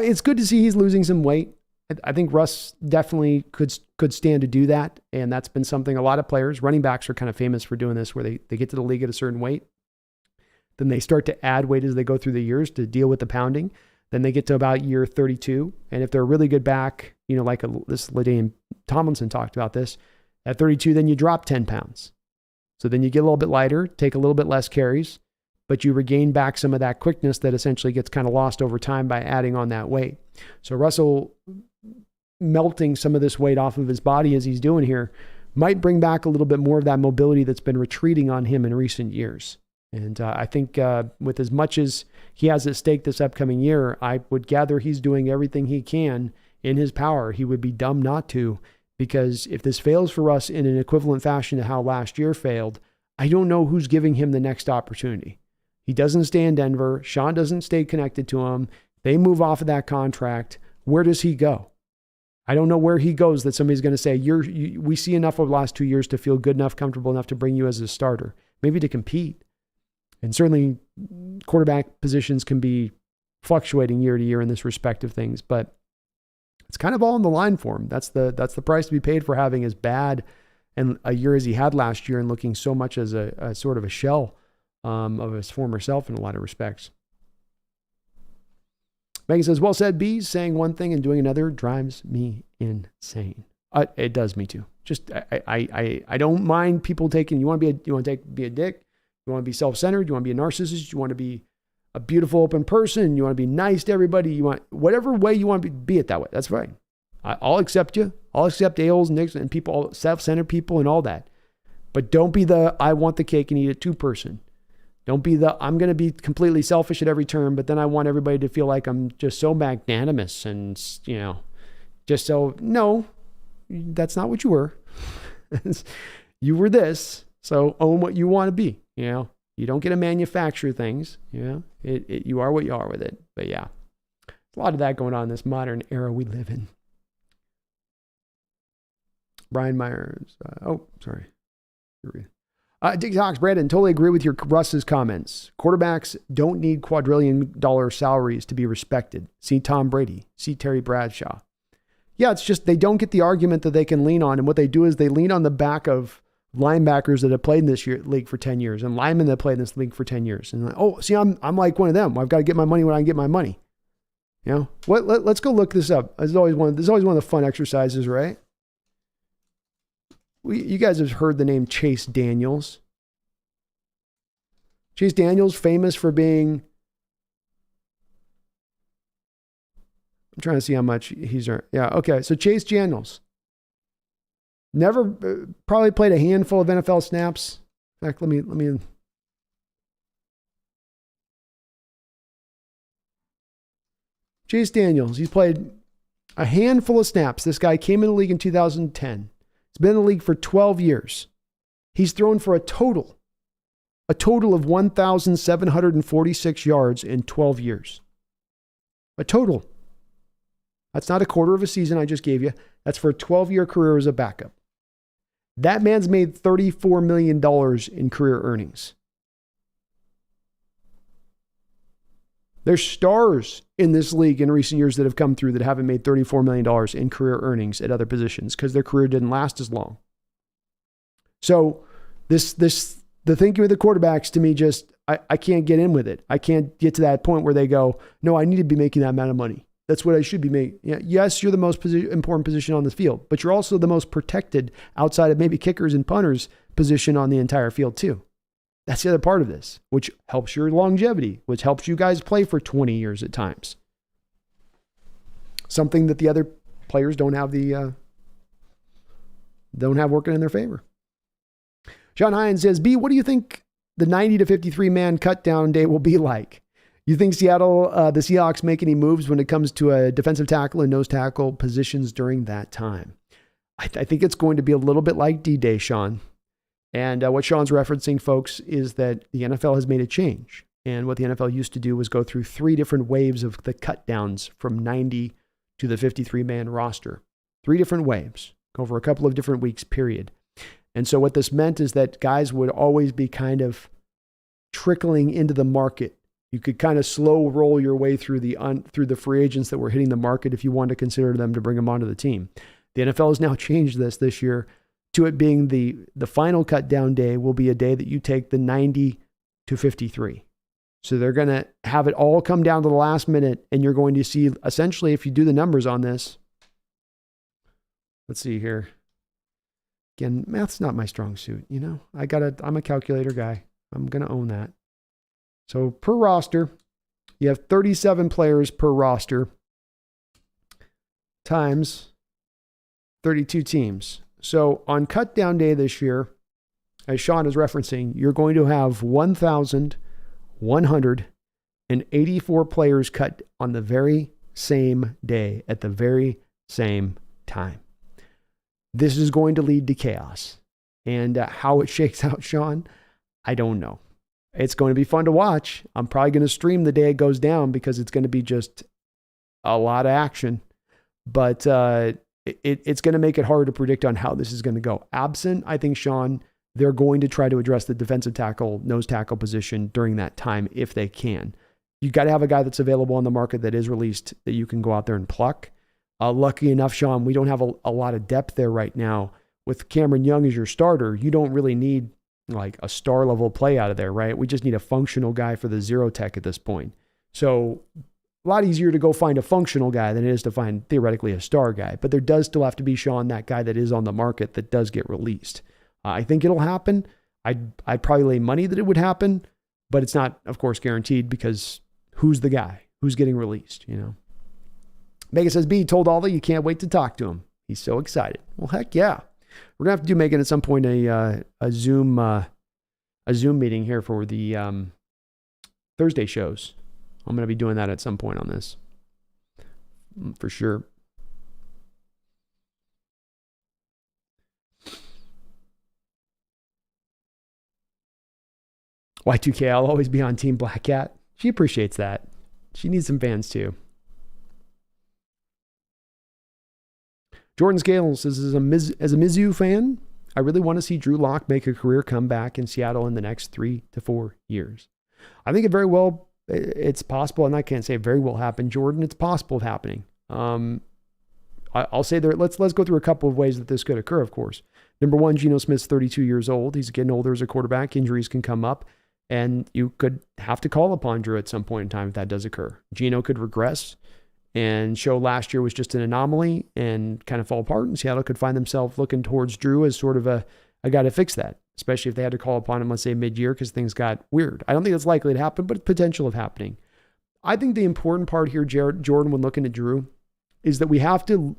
It's good to see he's losing some weight. I think Russ definitely could stand to do that. And that's been something a lot of players, running backs are kind of famous for doing this, where they get to the league at a certain weight. Then they start to add weight as they go through the years to deal with the pounding. Then they get to about year 32. And if they're a really good back, like this LaDainian Tomlinson talked about this, at 32, then you drop 10 pounds. So then you get a little bit lighter, take a little bit less carries, but you regain back some of that quickness that essentially gets kind of lost over time by adding on that weight. So Russell melting some of this weight off of his body as he's doing here might bring back a little bit more of that mobility that's been retreating on him in recent years. And I think with as much as he has at stake this upcoming year, I would gather he's doing everything he can in his power. He would be dumb not to, because if this fails for us in an equivalent fashion to how last year failed, I don't know who's giving him the next opportunity. He doesn't stay in Denver. Sean doesn't stay connected to him. They move off of that contract. Where does he go? I don't know where he goes that somebody's going to say, we see enough over the last 2 years to feel good enough, comfortable enough to bring you as a starter, maybe to compete. And certainly quarterback positions can be fluctuating year to year in this respect of things, but it's kind of all on the line for him. That's the price to be paid for having as bad and a year as he had last year and looking so much as a sort of a shell of his former self in a lot of respects. Megan says, well said, Bees. Saying one thing and doing another drives me insane. It does me too. Just I don't mind people taking. You want to be a dick. You want to be self-centered. You want to be a narcissist. You want to be a beautiful, open person. You want to be nice to everybody. You want whatever way you want to be it that way. That's fine. I'll accept you. I'll accept Ales, Nicks, and people, self-centered people, and all that. But don't be the I want the cake and eat it too person. Don't be the, I'm going to be completely selfish at every turn, but then I want everybody to feel like I'm just so magnanimous and, just so, no, that's not what you were. You were this, so own what you want to be, You don't get to manufacture things, you are what you are with it. But yeah, a lot of that going on in this modern era we live in. Brian Myers, sorry. Dick Hawks, Brandon, totally agree with your Russ's comments. Quarterbacks don't need quadrillion-dollar salaries to be respected. See Tom Brady. See Terry Bradshaw. Yeah, it's just they don't get the argument that they can lean on. And what they do is they lean on the back of linebackers that have played in this league for 10 years and linemen that have played in this league for 10 years. And see, I'm like one of them. I've got to get my money when I can get my money. Let's go look this up. There's always one of the fun exercises, right? You guys have heard the name Chase Daniels. Chase Daniels, famous for being, I'm trying to see how much he's earned. Yeah, okay. So Chase Daniels, never, probably played a handful of NFL snaps. In fact, let me. Chase Daniels, he's played a handful of snaps. This guy came in the league in 2010. He's been in the league for 12 years. He's thrown for a total of 1,746 yards in 12 years. A total. That's not a quarter of a season I just gave you. That's for a 12-year career as a backup. That man's made $34 million in career earnings. There's stars in this league in recent years that have come through that haven't made $34 million in career earnings at other positions because their career didn't last as long. So the thinking with the quarterbacks to me I can't get in with it. I can't get to that point where they go, no, I need to be making that amount of money. That's what I should be making. Yes, you're the most important position on the field, but you're also the most protected outside of maybe kickers and punters position on the entire field too. That's the other part of this, which helps your longevity, which helps you guys play for 20 years at times. Something that the other players don't have working in their favor. John Hines says, B, what do you think the 90 to 53 man cut down day will be like? You think the Seahawks make any moves when it comes to a defensive tackle and nose tackle positions during that time? I think it's going to be a little bit like D-Day, Sean. And what Sean's referencing, folks, is that the NFL has made a change. And what the NFL used to do was go through 3 different waves of the cut downs from 90 to the 53-man roster. 3 different waves over a couple of different weeks, period. And so what this meant is that guys would always be kind of trickling into the market. You could kind of slow roll your way through the free agents that were hitting the market if you wanted to consider them to bring them onto the team. The NFL has now changed this year to it being the final cut down day will be a day that you take the 90 to 53. So they're going to have it all come down to the last minute, and you're going to see, essentially, if you do the numbers on this, let's see here. Again, math's not my strong suit, I'm a calculator guy. I'm going to own that. So per roster, you have 37 players per roster times 32 teams. So on cut down day this year, as Sean is referencing, you're going to have 1,184 players cut on the very same day at the very same time. This is going to lead to chaos. And how it shakes out, Sean, I don't know. It's going to be fun to watch. I'm probably going to stream the day it goes down because it's going to be just a lot of action. but it's going to make it hard to predict on how this is going to go. Absent, I think, Sean, they're going to try to address the defensive tackle, nose tackle position during that time if they can. You got to have a guy that's available on the market that is released that you can go out there and pluck. Lucky enough, Sean, we don't have a lot of depth there right now. With Cameron Young as your starter, you don't really need like a star level play out of there, right? We just need a functional guy for the zero tech at this point. So a lot easier to go find a functional guy than it is to find theoretically a star guy. But there does still have to be, Sean, that guy that is on the market that does get released. I think it'll happen. I'd probably lay money that it would happen, but it's not, of course, guaranteed because who's the guy? Who's getting released, you know? Megan says, B told Alda you can't wait to talk to him. He's so excited. Well, heck yeah. We're going to have to do, Megan, at some point a Zoom meeting here for the Thursday shows. I'm going to be doing that at some point on this. For sure. Y2K, I'll always be on Team Black Cat. She appreciates that. She needs some fans too. Jordan Scales says, as a Mizzou fan, I really want to see Drew Lock make a career comeback in Seattle in the next 3 to 4 years. I think it's possible, and I can't say it very well happen, Jordan. It's possible of happening. I'll say there. Let's go through a couple of ways that this could occur. Of course, number one, Geno Smith's 32 years old. He's getting older as a quarterback. Injuries can come up, and you could have to call upon Drew at some point in time if that does occur. Geno could regress and show last year was just an anomaly and kind of fall apart, and Seattle could find themselves looking towards Drew as sort of a guy to fix that, especially if they had to call upon him, let's say, mid-year because things got weird. I don't think it's likely to happen, but potential of happening. I think the important part here, Jordan, when looking at Drew, is that we have to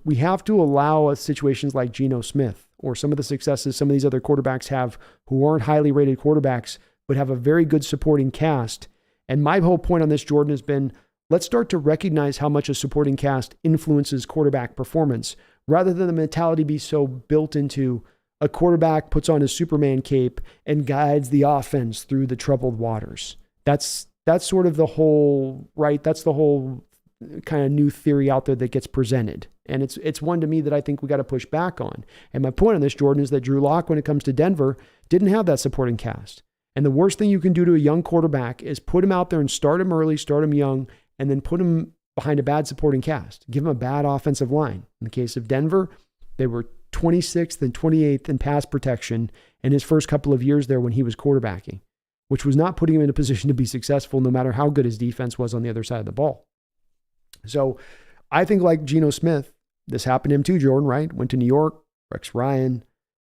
allow situations like Geno Smith or some of the successes some of these other quarterbacks have who aren't highly rated quarterbacks but have a very good supporting cast. And my whole point on this, Jordan, has been let's start to recognize how much a supporting cast influences quarterback performance rather than the mentality be so built into a quarterback puts on his Superman cape and guides the offense through the troubled waters. That's sort of the whole, right? That's the whole kind of new theory out there that gets presented. And it's one to me that I think we got to push back on. And my point on this, Jordan, is that Drew Lock, when it comes to Denver, didn't have that supporting cast. And the worst thing you can do to a young quarterback is put him out there and start him early, start him young, and then put him behind a bad supporting cast. Give him a bad offensive line. In the case of Denver, they were 26th and 28th in pass protection in his first couple of years there when he was quarterbacking, which was not putting him in a position to be successful no matter how good his defense was on the other side of the ball. So I think like Geno Smith, this happened to him too, Jordan, right? Went to New York, Rex Ryan,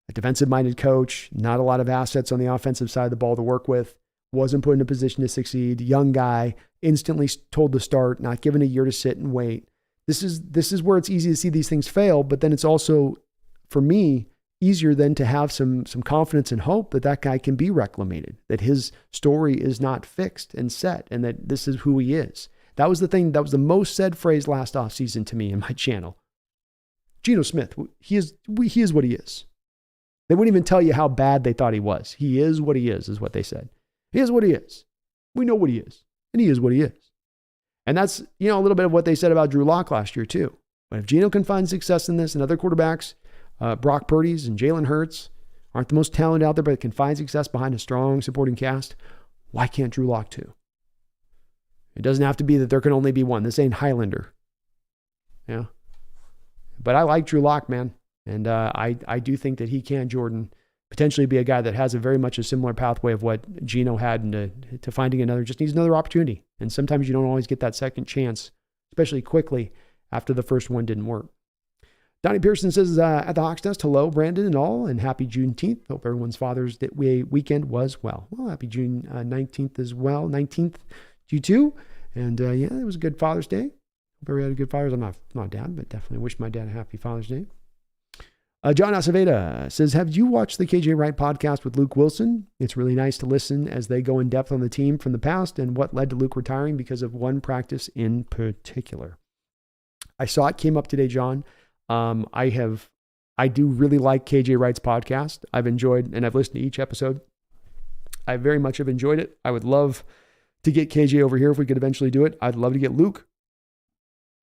a defensive-minded coach, not a lot of assets on the offensive side of the ball to work with, wasn't put in a position to succeed, young guy, instantly told to start, not given a year to sit and wait. This is where it's easy to see these things fail, but then it's also, for me, easier then to have some confidence and hope that that guy can be reclamated, that his story is not fixed and set, and that this is who he is. That was the thing, that was the most said phrase last offseason to me in my channel. Geno Smith, he is what he is. They wouldn't even tell you how bad they thought he was. He is what he is what they said. He is what he is. We know what he is, and he is what he is. And that's, a little bit of what they said about Drew Lock last year too. But if Geno can find success in this and other quarterbacks, Brock Purdy's and Jalen Hurts aren't the most talented out there, but can find success behind a strong supporting cast, why can't Drew Lock too? It doesn't have to be that there can only be one. This ain't Highlander. Yeah. But I like Drew Lock, man. And I do think that he can, Jordan, potentially be a guy that has a very much a similar pathway of what Geno had and to finding just needs another opportunity. And sometimes you don't always get that second chance, especially quickly after the first one didn't work. Donnie Pearson says, at the Hawks Nest, hello, Brandon and all, and happy Juneteenth. Hope everyone's Father's Day weekend was well. Well, happy June 19th as well. 19th to you too. And it was a good Father's Day. Hope everybody had a good Father's Day. I'm not a dad, but definitely wish my dad a happy Father's Day. John Aceveda says, have you watched the KJ Wright podcast with Luke Wilson? It's really nice to listen as they go in depth on the team from the past and what led to Luke retiring because of one practice in particular. I saw it came up today, John. I do really like KJ Wright's podcast. I've enjoyed, and I've listened to each episode. I very much have enjoyed it. I would love to get KJ over here if we could eventually do it. I'd love to get Luke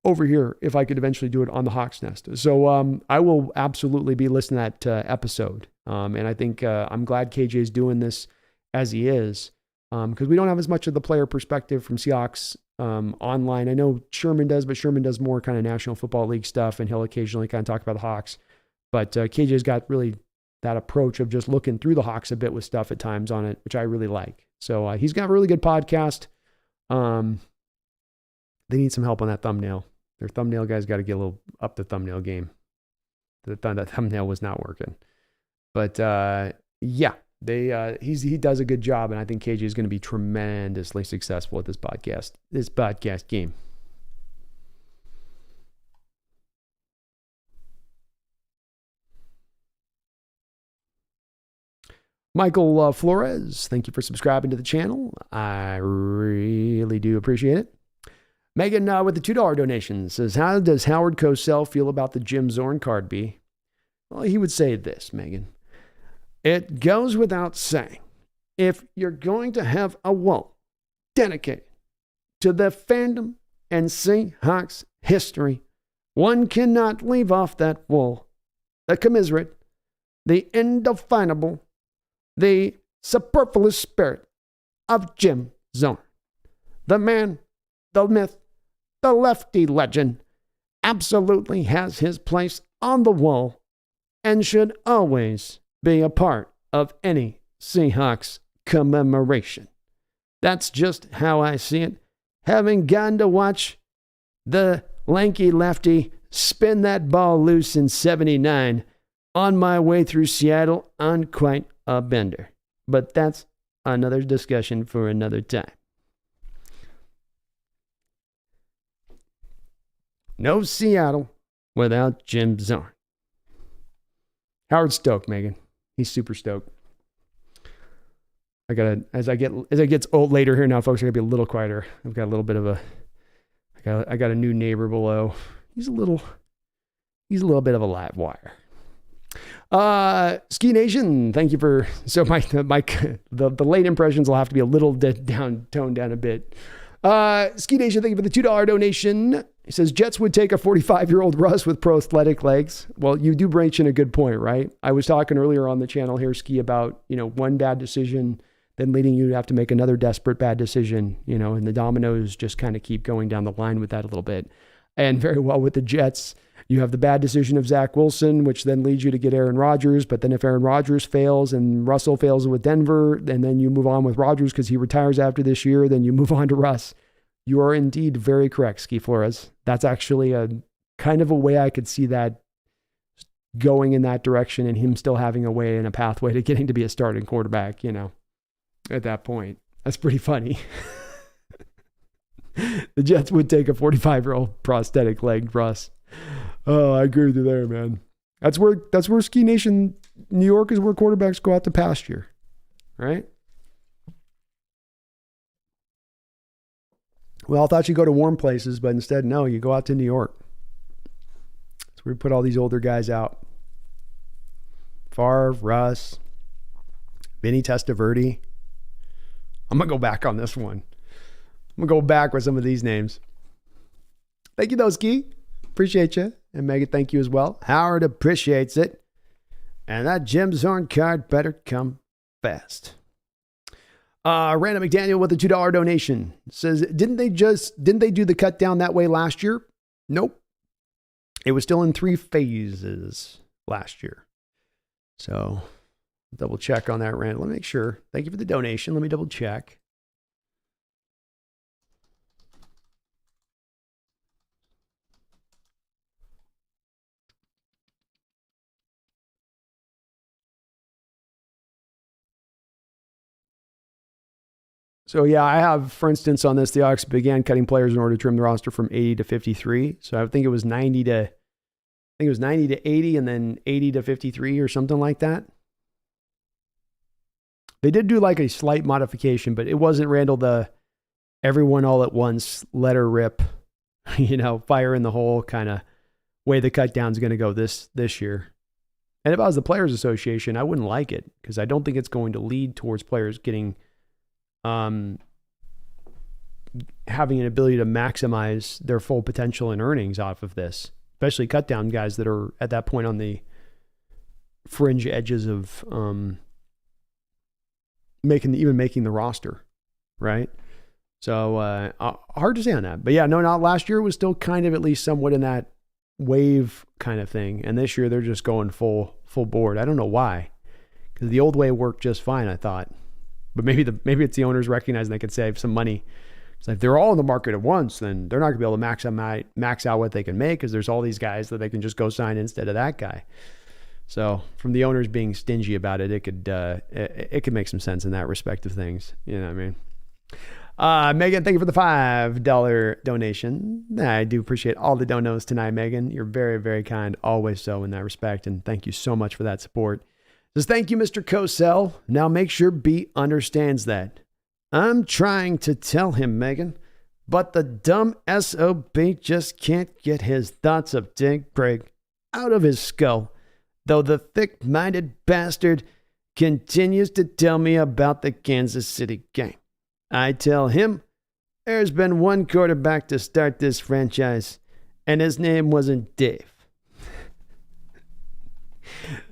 over here if I could eventually do it on the Hawks Nest. So I will absolutely be listening to that episode. And I think I'm glad KJ is doing this as he is, because we don't have as much of the player perspective from Seahawks online. I know Sherman does, but Sherman does more kind of National Football League stuff, and he'll occasionally kind of talk about the Hawks. But KJ's got really that approach of just looking through the Hawks a bit with stuff at times on it, which I really like. So he's got a really good podcast. They need some help on that thumbnail. Their thumbnail guys got to get a little up the thumbnail game. That thumbnail was not working. But yeah, he does a good job, and I think KJ is going to be tremendously successful at this podcast game. Michael Flores, thank you for subscribing to the channel. I really do appreciate it. Megan with the $2 donation says, how does Howard Cosell feel about the Jim Zorn card, B? Well, he would say this, Megan. It goes without saying, if you're going to have a wall dedicated to the fandom and Seahawks history, one cannot leave off that wall the commiserate, the indefinable, the superfluous spirit of Jim Zorn. The man, the myth, the lefty legend absolutely has his place on the wall and should always be a part of any Seahawks commemoration. That's just how I see it. Having gotten to watch the lanky lefty spin that ball loose in 79 on my way through Seattle on quite a bender. But that's another discussion for another time. No Seattle without Jim Zorn. Howard's stoked, Megan. He's super stoked. As it gets old later here now, folks, I gotta be a little quieter. I've got a little bit of I got a new neighbor below. He's a little bit of a live wire. Ski Nation, thank you for, so the late impressions will have to be a little toned down a bit. Ski Nation, thank you for the $2 donation. He says, Jets would take a 45-year-old Russ with prosthetic legs. Well, you do mention a good point, right? I was talking earlier on the channel here, Ski, about, one bad decision, then leading you to have to make another desperate bad decision, and the dominoes just kind of keep going down the line with that a little bit. And very well with the Jets, you have the bad decision of Zach Wilson, which then leads you to get Aaron Rodgers. But then if Aaron Rodgers fails and Russell fails with Denver, and then you move on with Rodgers because he retires after this year, then you move on to Russ. You are indeed very correct, Ski Flores. That's actually a kind of a way I could see that going in that direction and him still having a way and a pathway to getting to be a starting quarterback, at that point. That's pretty funny. The Jets would take a 45-year-old prosthetic leg Russ. Oh, I agree with you there, man. That's where Ski Nation, New York is where quarterbacks go out to pasture, right? Well, I thought you'd go to warm places, but instead, no, you go out to New York. That's where we put all these older guys out. Favre, Russ, Vinny Testaverde. I'm going to go back on this one. I'm going to go back with some of these names. Thank you, though, Ski. Appreciate you. And Megan, thank you as well. Howard appreciates it. And that Jim Zorn card better come fast. Random McDaniel with a $2 donation says, didn't they do the cut down that way last year? Nope. It was still in 3 phases last year. So double check on that, Randall. Let me make sure. Thank you for the donation. Let me double check. So yeah, I have, for instance, on this, the Hawks began cutting players in order to trim the roster from 80 to 53. So I think it was 90 to 80 and then 80 to 53 or something like that. They did do like a slight modification, but it wasn't, Randall, the everyone all at once, let her rip, fire in the hole kind of way the cut down is going to go this year. And if I was the Players Association, I wouldn't like it because I don't think it's going to lead towards players getting having an ability to maximize their full potential and earnings off of this, especially cut down guys that are at that point on the fringe edges of making the roster, right? So hard to say on that. But yeah, no, not last year. It was still kind of at least somewhat in that wave kind of thing. And this year they're just going full board. I don't know why, because the old way worked just fine, I thought. But maybe it's the owners recognizing they could save some money. So if they're all in the market at once, then they're not going to be able to max out what they can make, because there's all these guys that they can just go sign instead of that guy. So from the owners being stingy about it, it could make some sense in that respect of things. You know what I mean? Megan, thank you for the $5 donation. I do appreciate all the donos tonight, Megan. You're very, very kind, always so in that respect. And thank you so much for that support. Says, thank you, Mr. Cosell. Now make sure B understands that. I'm trying to tell him, Megan, but the dumb SOB just can't get his thoughts of Dick Craig out of his skull, though the thick-minded bastard continues to tell me about the Kansas City game. I tell him there's been one quarterback to start this franchise, and his name wasn't Dave.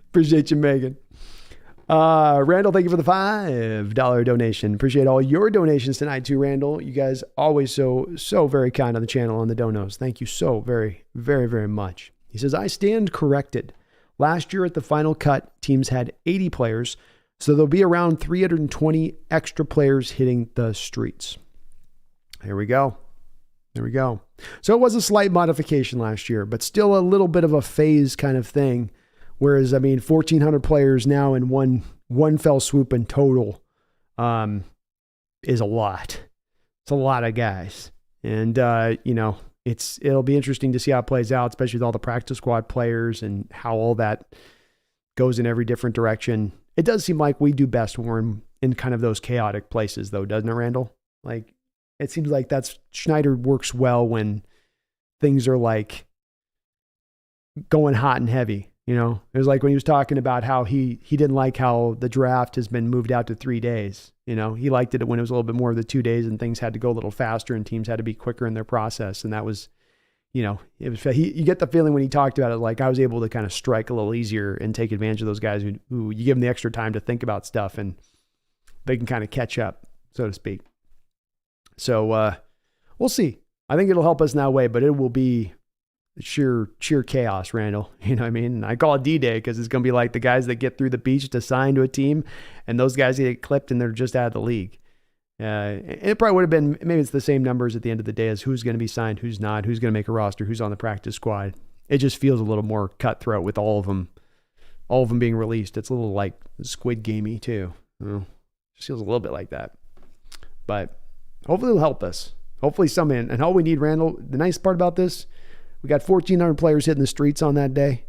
Appreciate you, Megan. Randall, thank you for the $5 donation. Appreciate all your donations tonight too, Randall. You guys always so very kind on the channel on the donos. Thank you so very, very, very much. He says, I stand corrected. Last year at the final cut, teams had 80 players, so there'll be around 320 extra players hitting the streets. Here we go. There we go. So it was a slight modification last year, but still a little bit of a phase kind of thing. Whereas, 1,400 players now in one fell swoop in total is a lot. It's a lot of guys. And, it'll be interesting to see how it plays out, especially with all the practice squad players and how all that goes in every different direction. It does seem like we do best when we're in kind of those chaotic places, though, doesn't it, Randall? Like, it seems like Schneider works well when things are like going hot and heavy. You know, it was like when he was talking about how he didn't like how the draft has been moved out to 3 days. You know, he liked it when it was a little bit more of the 2 days and things had to go a little faster and teams had to be quicker in their process. And that was, you get the feeling when he talked about it, like I was able to kind of strike a little easier and take advantage of those guys who you give them the extra time to think about stuff and they can kind of catch up, so to speak. So we'll see. I think it'll help us in that way, but it will be sheer chaos, Randall. You know what I mean? I call it D-Day because it's going to be like the guys that get through the beach to sign to a team and those guys get clipped and they're just out of the league. It probably would have been, maybe it's the same numbers at the end of the day as who's going to be signed, who's not, who's going to make a roster, who's on the practice squad. It just feels a little more cutthroat with all of them being released. It's a little like Squid Gamey too. It just feels a little bit like that. But hopefully it'll help us. Hopefully and all we need, Randall, the nice part about this, we got 1,400 players hitting the streets on that day.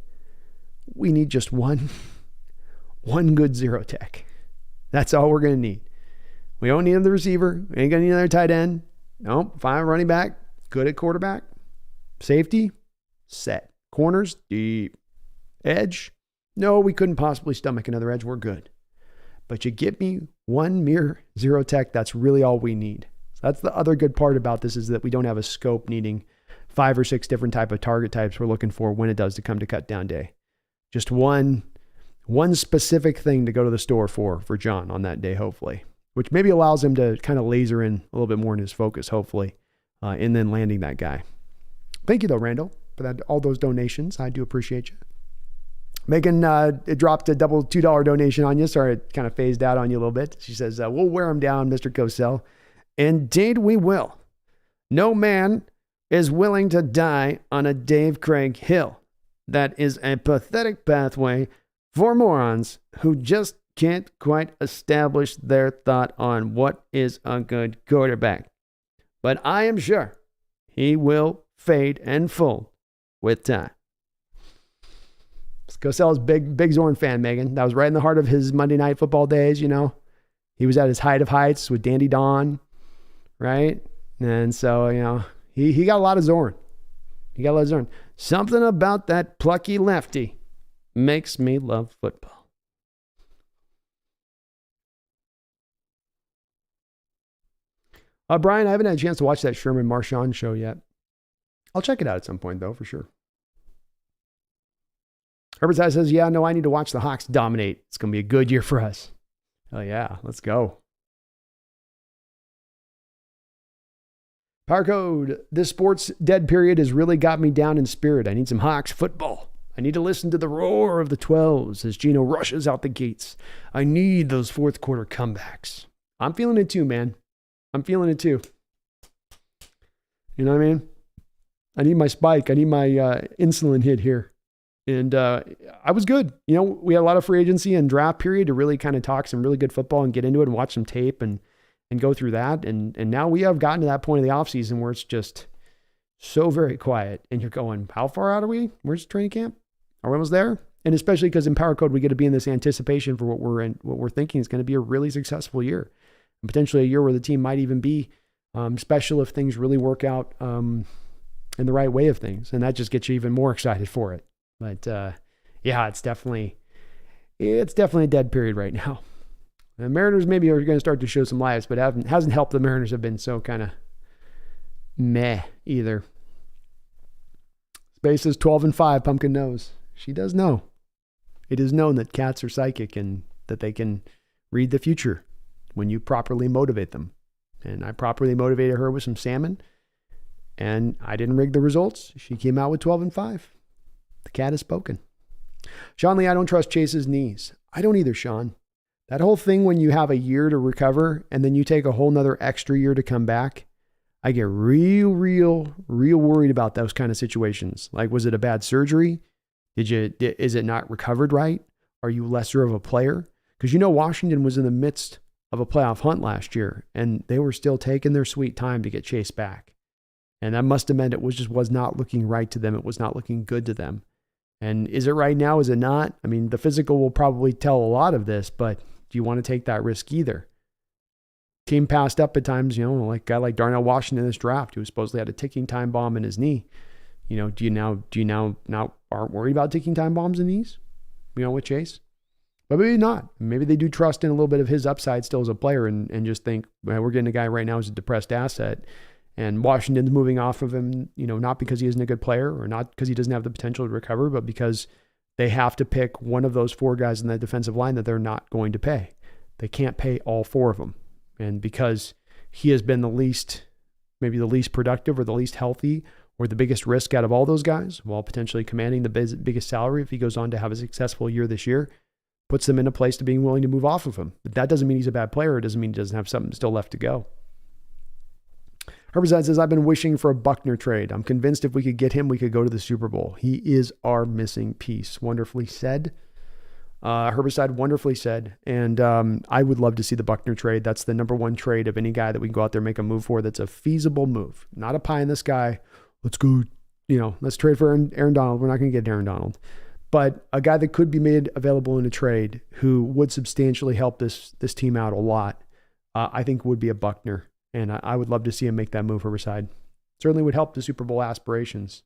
We need just one good zero tech. That's all we're going to need. We don't need the receiver. We ain't going to need another tight end. Nope. Fine running back. Good at quarterback. Safety. Set. Corners. Deep. Edge. No, we couldn't possibly stomach another edge. We're good. But you give me one mere zero tech. That's really all we need. So that's the other good part about this, is that we don't have a scope needing 5 or 6 different type of target types we're looking for when it does to come to cut down day. Just one specific thing to go to the store for John on that day, hopefully, which maybe allows him to kind of laser in a little bit more in his focus, hopefully, and then landing that guy. Thank you though, Randall, for that, all those donations. I do appreciate you. Megan, it dropped a double $2 donation on you. Sorry, it kind of phased out on you a little bit. She says, we'll wear him down, Mr. Cosell. Indeed we will. No man is willing to die on a Dave Craig hill. That is a pathetic pathway for morons who just can't quite establish their thought on what is a good quarterback. But I am sure he will fade and fold with time. Cosell's big Zorn fan, Megan. That was right in the heart of his Monday Night Football days, you know. He was at his height of heights with Dandy Don, right? And so, you know, He got a lot of Zorn. Something about that plucky lefty makes me love football. Brian, I haven't had a chance to watch that Sherman Marchand show yet. I'll check it out at some point, though, for sure. Herbert says, yeah, no, I need to watch the Hawks dominate. It's going to be a good year for us. Oh, yeah, let's go. Power Code, this sports dead period has really got me down in spirit. I need some Hawks football. I need to listen to the roar of the 12s as Gino rushes out the gates. I need those fourth quarter comebacks. I'm feeling it too, man. I'm feeling it too. You know what I mean? I need my spike. I need my insulin hit here. And I was good. You know, we had a lot of free agency and draft period to really kind of talk some really good football and get into it and watch some tape and go through that. And now we have gotten to that point of the offseason where it's just so very quiet. And you're going, how far out are we? Where's training camp? Are we almost there? And especially because in Power Code, we get to be in this anticipation for what we're thinking is going to be a really successful year. And potentially a year where the team might even be special if things really work out in the right way of things. And that just gets you even more excited for it. But yeah, it's definitely a dead period right now. The Mariners maybe are going to start to show some lives, but hasn't helped. The Mariners have been so kind of meh either. Space is 12-5, Pumpkin knows. She does know. It is known that cats are psychic and that they can read the future when you properly motivate them. And I properly motivated her with some salmon, and I didn't rig the results. She came out with 12-5. The cat has spoken. Sean Lee, I don't trust Chase's knees. I don't either, Sean. That whole thing when you have a year to recover and then you take a whole nother extra year to come back, I get real worried about those kind of situations. Like, was it a bad surgery? Is it not recovered right? Are you lesser of a player? Because Washington was in the midst of a playoff hunt last year, and they were still taking their sweet time to get Chase back. And that must have meant it was not looking right to them. It was not looking good to them. And is it right now? Is it not? I mean, the physical will probably tell a lot of this, but do you want to take that risk either? Team passed up at times, like a guy like Darnell Washington in this draft, who supposedly had a ticking time bomb in his knee. Do you now aren't worried about ticking time bombs in knees? With Chase? But maybe not. Maybe they do trust in a little bit of his upside still as a player and just think, well, we're getting a guy right now who's a depressed asset. And Washington's moving off of him, not because he isn't a good player or not because he doesn't have the potential to recover, but because they have to pick one of those four guys in the defensive line that they're not going to pay. They can't pay all four of them. And because he has been maybe the least productive or the least healthy or the biggest risk out of all those guys, while potentially commanding the biggest salary if he goes on to have a successful year this year, puts them in a place to being willing to move off of him. But that doesn't mean he's a bad player. It doesn't mean he doesn't have something still left to go. Herbert says, I've been wishing for a Buckner trade. I'm convinced if we could get him, we could go to the Super Bowl. He is our missing piece. Wonderfully said. Herbicide, wonderfully said. And I would love to see the Buckner trade. That's the number one trade of any guy that we can go out there and make a move for that's a feasible move. Not a pie in the sky. Let's go, let's trade for Aaron Donald. We're not going to get Aaron Donald. But a guy that could be made available in a trade who would substantially help this team out a lot, I think would be a Buckner. And I would love to see him make that move, Herbicide. Certainly would help the Super Bowl aspirations.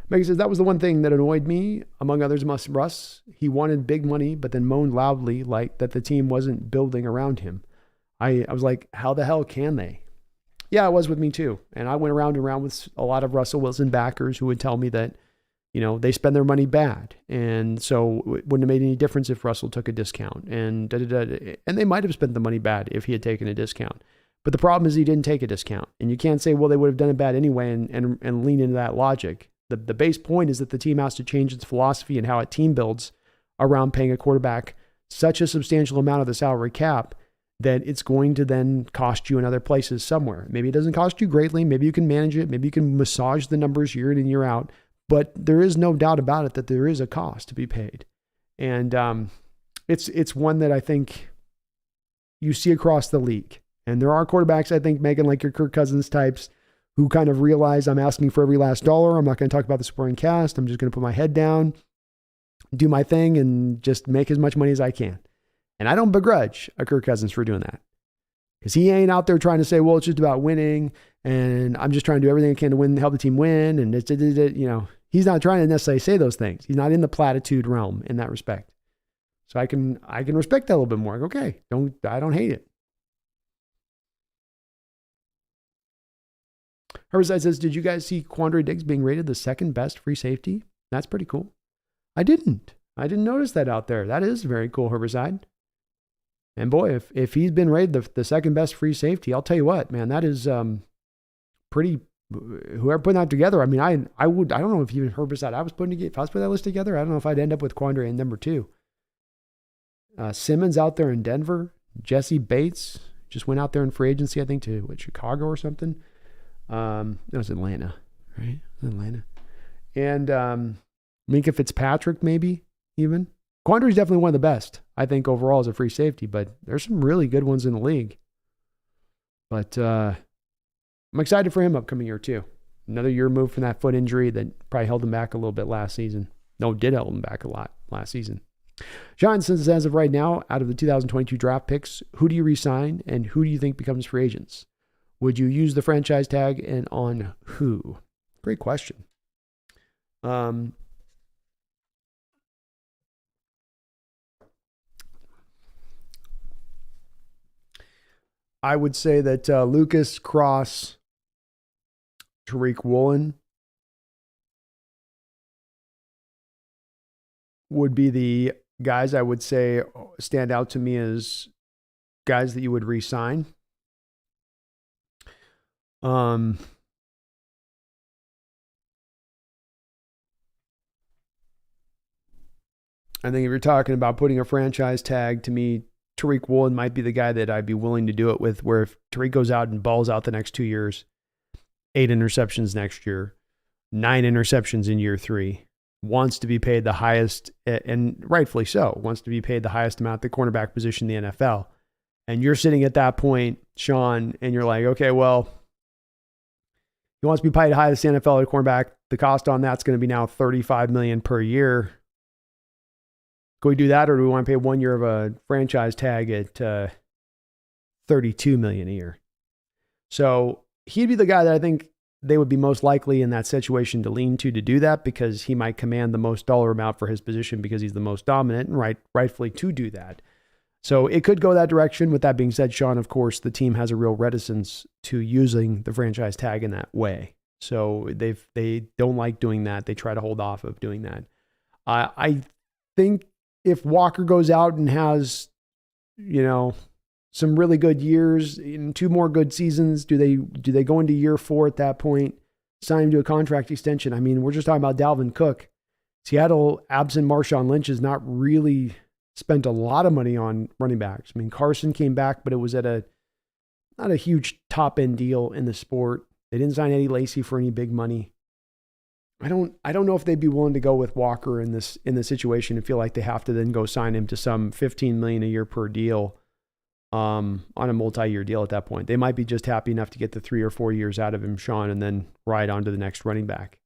Megan says, that was the one thing that annoyed me, among others, Russ. He wanted big money, but then moaned loudly like that the team wasn't building around him. I was like, how the hell can they? Yeah, it was with me too. And I went around and around with a lot of Russell Wilson backers who would tell me that, they spend their money bad. And so it wouldn't have made any difference if Russell took a discount. And and they might have spent the money bad if he had taken a discount. But the problem is he didn't take a discount. And you can't say, well, they would have done it bad anyway and lean into that logic. The base point is that the team has to change its philosophy and how a team builds around paying a quarterback such a substantial amount of the salary cap that it's going to then cost you in other places somewhere. Maybe it doesn't cost you greatly. Maybe you can manage it. Maybe you can massage the numbers year in and year out. But there is no doubt about it that there is a cost to be paid. And it's one that I think you see across the league. And there are quarterbacks, I think, Megan, like your Kirk Cousins types, who kind of realize I'm asking for every last dollar. I'm not going to talk about the supporting cast. I'm just going to put my head down, do my thing, and just make as much money as I can. And I don't begrudge a Kirk Cousins for doing that. Because he ain't out there trying to say, well, it's just about winning, and I'm just trying to do everything I can to win, help the team win, and he's not trying to necessarily say those things. He's not in the platitude realm in that respect. So I can respect that a little bit more. Like, okay, I don't hate it. Herbicide says, did you guys see Quandre Diggs being rated the second best free safety? That's pretty cool. I didn't notice that out there. That is very cool, Herbicide. And boy, if he's been rated the second best free safety, I'll tell you what, man, that is pretty. Whoever put that together, I mean, I don't know if even Herbicide if I was putting that list together, I don't know if I'd end up with Quandre in number 2. Simmons out there in Denver. Jesse Bates just went out there in free agency, I think, to Chicago or something. It was Atlanta, right? Atlanta. And Minka Fitzpatrick, maybe even. Quandre's definitely one of the best, I think, overall as a free safety, but there's some really good ones in the league. But I'm excited for him upcoming year too. Another year removed from that foot injury that probably held him back a little bit last season. No, did hold him back a lot last season. John says, as of right now, out of the 2022 draft picks, who do you re-sign and who do you think becomes free agents? Would you use the franchise tag and on who? Great question. I would say that Lucas, Cross, Tariq Woolen would be the guys I would say stand out to me as guys that you would re-sign. I think if you're talking about putting a franchise tag, to me, Tariq Woolen might be the guy that I'd be willing to do it with, where if Tariq goes out and balls out the next 2 years, 8 interceptions next year, 9 interceptions in year 3, wants to be paid the highest, and rightfully so, wants to be paid the highest amount at the cornerback position in the NFL. And you're sitting at that point, Sean, and you're like, okay, well, he wants to be paid the highest NFL at cornerback. The cost on that's going to be now $35 million per year. Can we do that, or do we want to pay 1 year of a franchise tag at $32 million a year? So he'd be the guy that I think they would be most likely in that situation to lean to do that, because he might command the most dollar amount for his position because he's the most dominant, and rightfully to do that. So it could go that direction. With that being said, Sean, of course, the team has a real reticence to using the franchise tag in that way. So they don't like doing that. They try to hold off of doing that. I think if Walker goes out and has, some really good years, in 2 more good seasons, do they go into year 4 at that point, sign him to a contract extension? I mean, we're just talking about Dalvin Cook. Seattle, absent Marshawn Lynch, has not really spent a lot of money on running backs. I mean, Carson came back, but it was at not a huge top end deal in the sport. They didn't sign Eddie Lacy for any big money. I don't know if they'd be willing to go with Walker in this situation and feel like they have to then go sign him to some $15 million a year per deal on a multi-year deal at that point. They might be just happy enough to get the 3 or 4 years out of him, Sean, and then ride on to the next running back.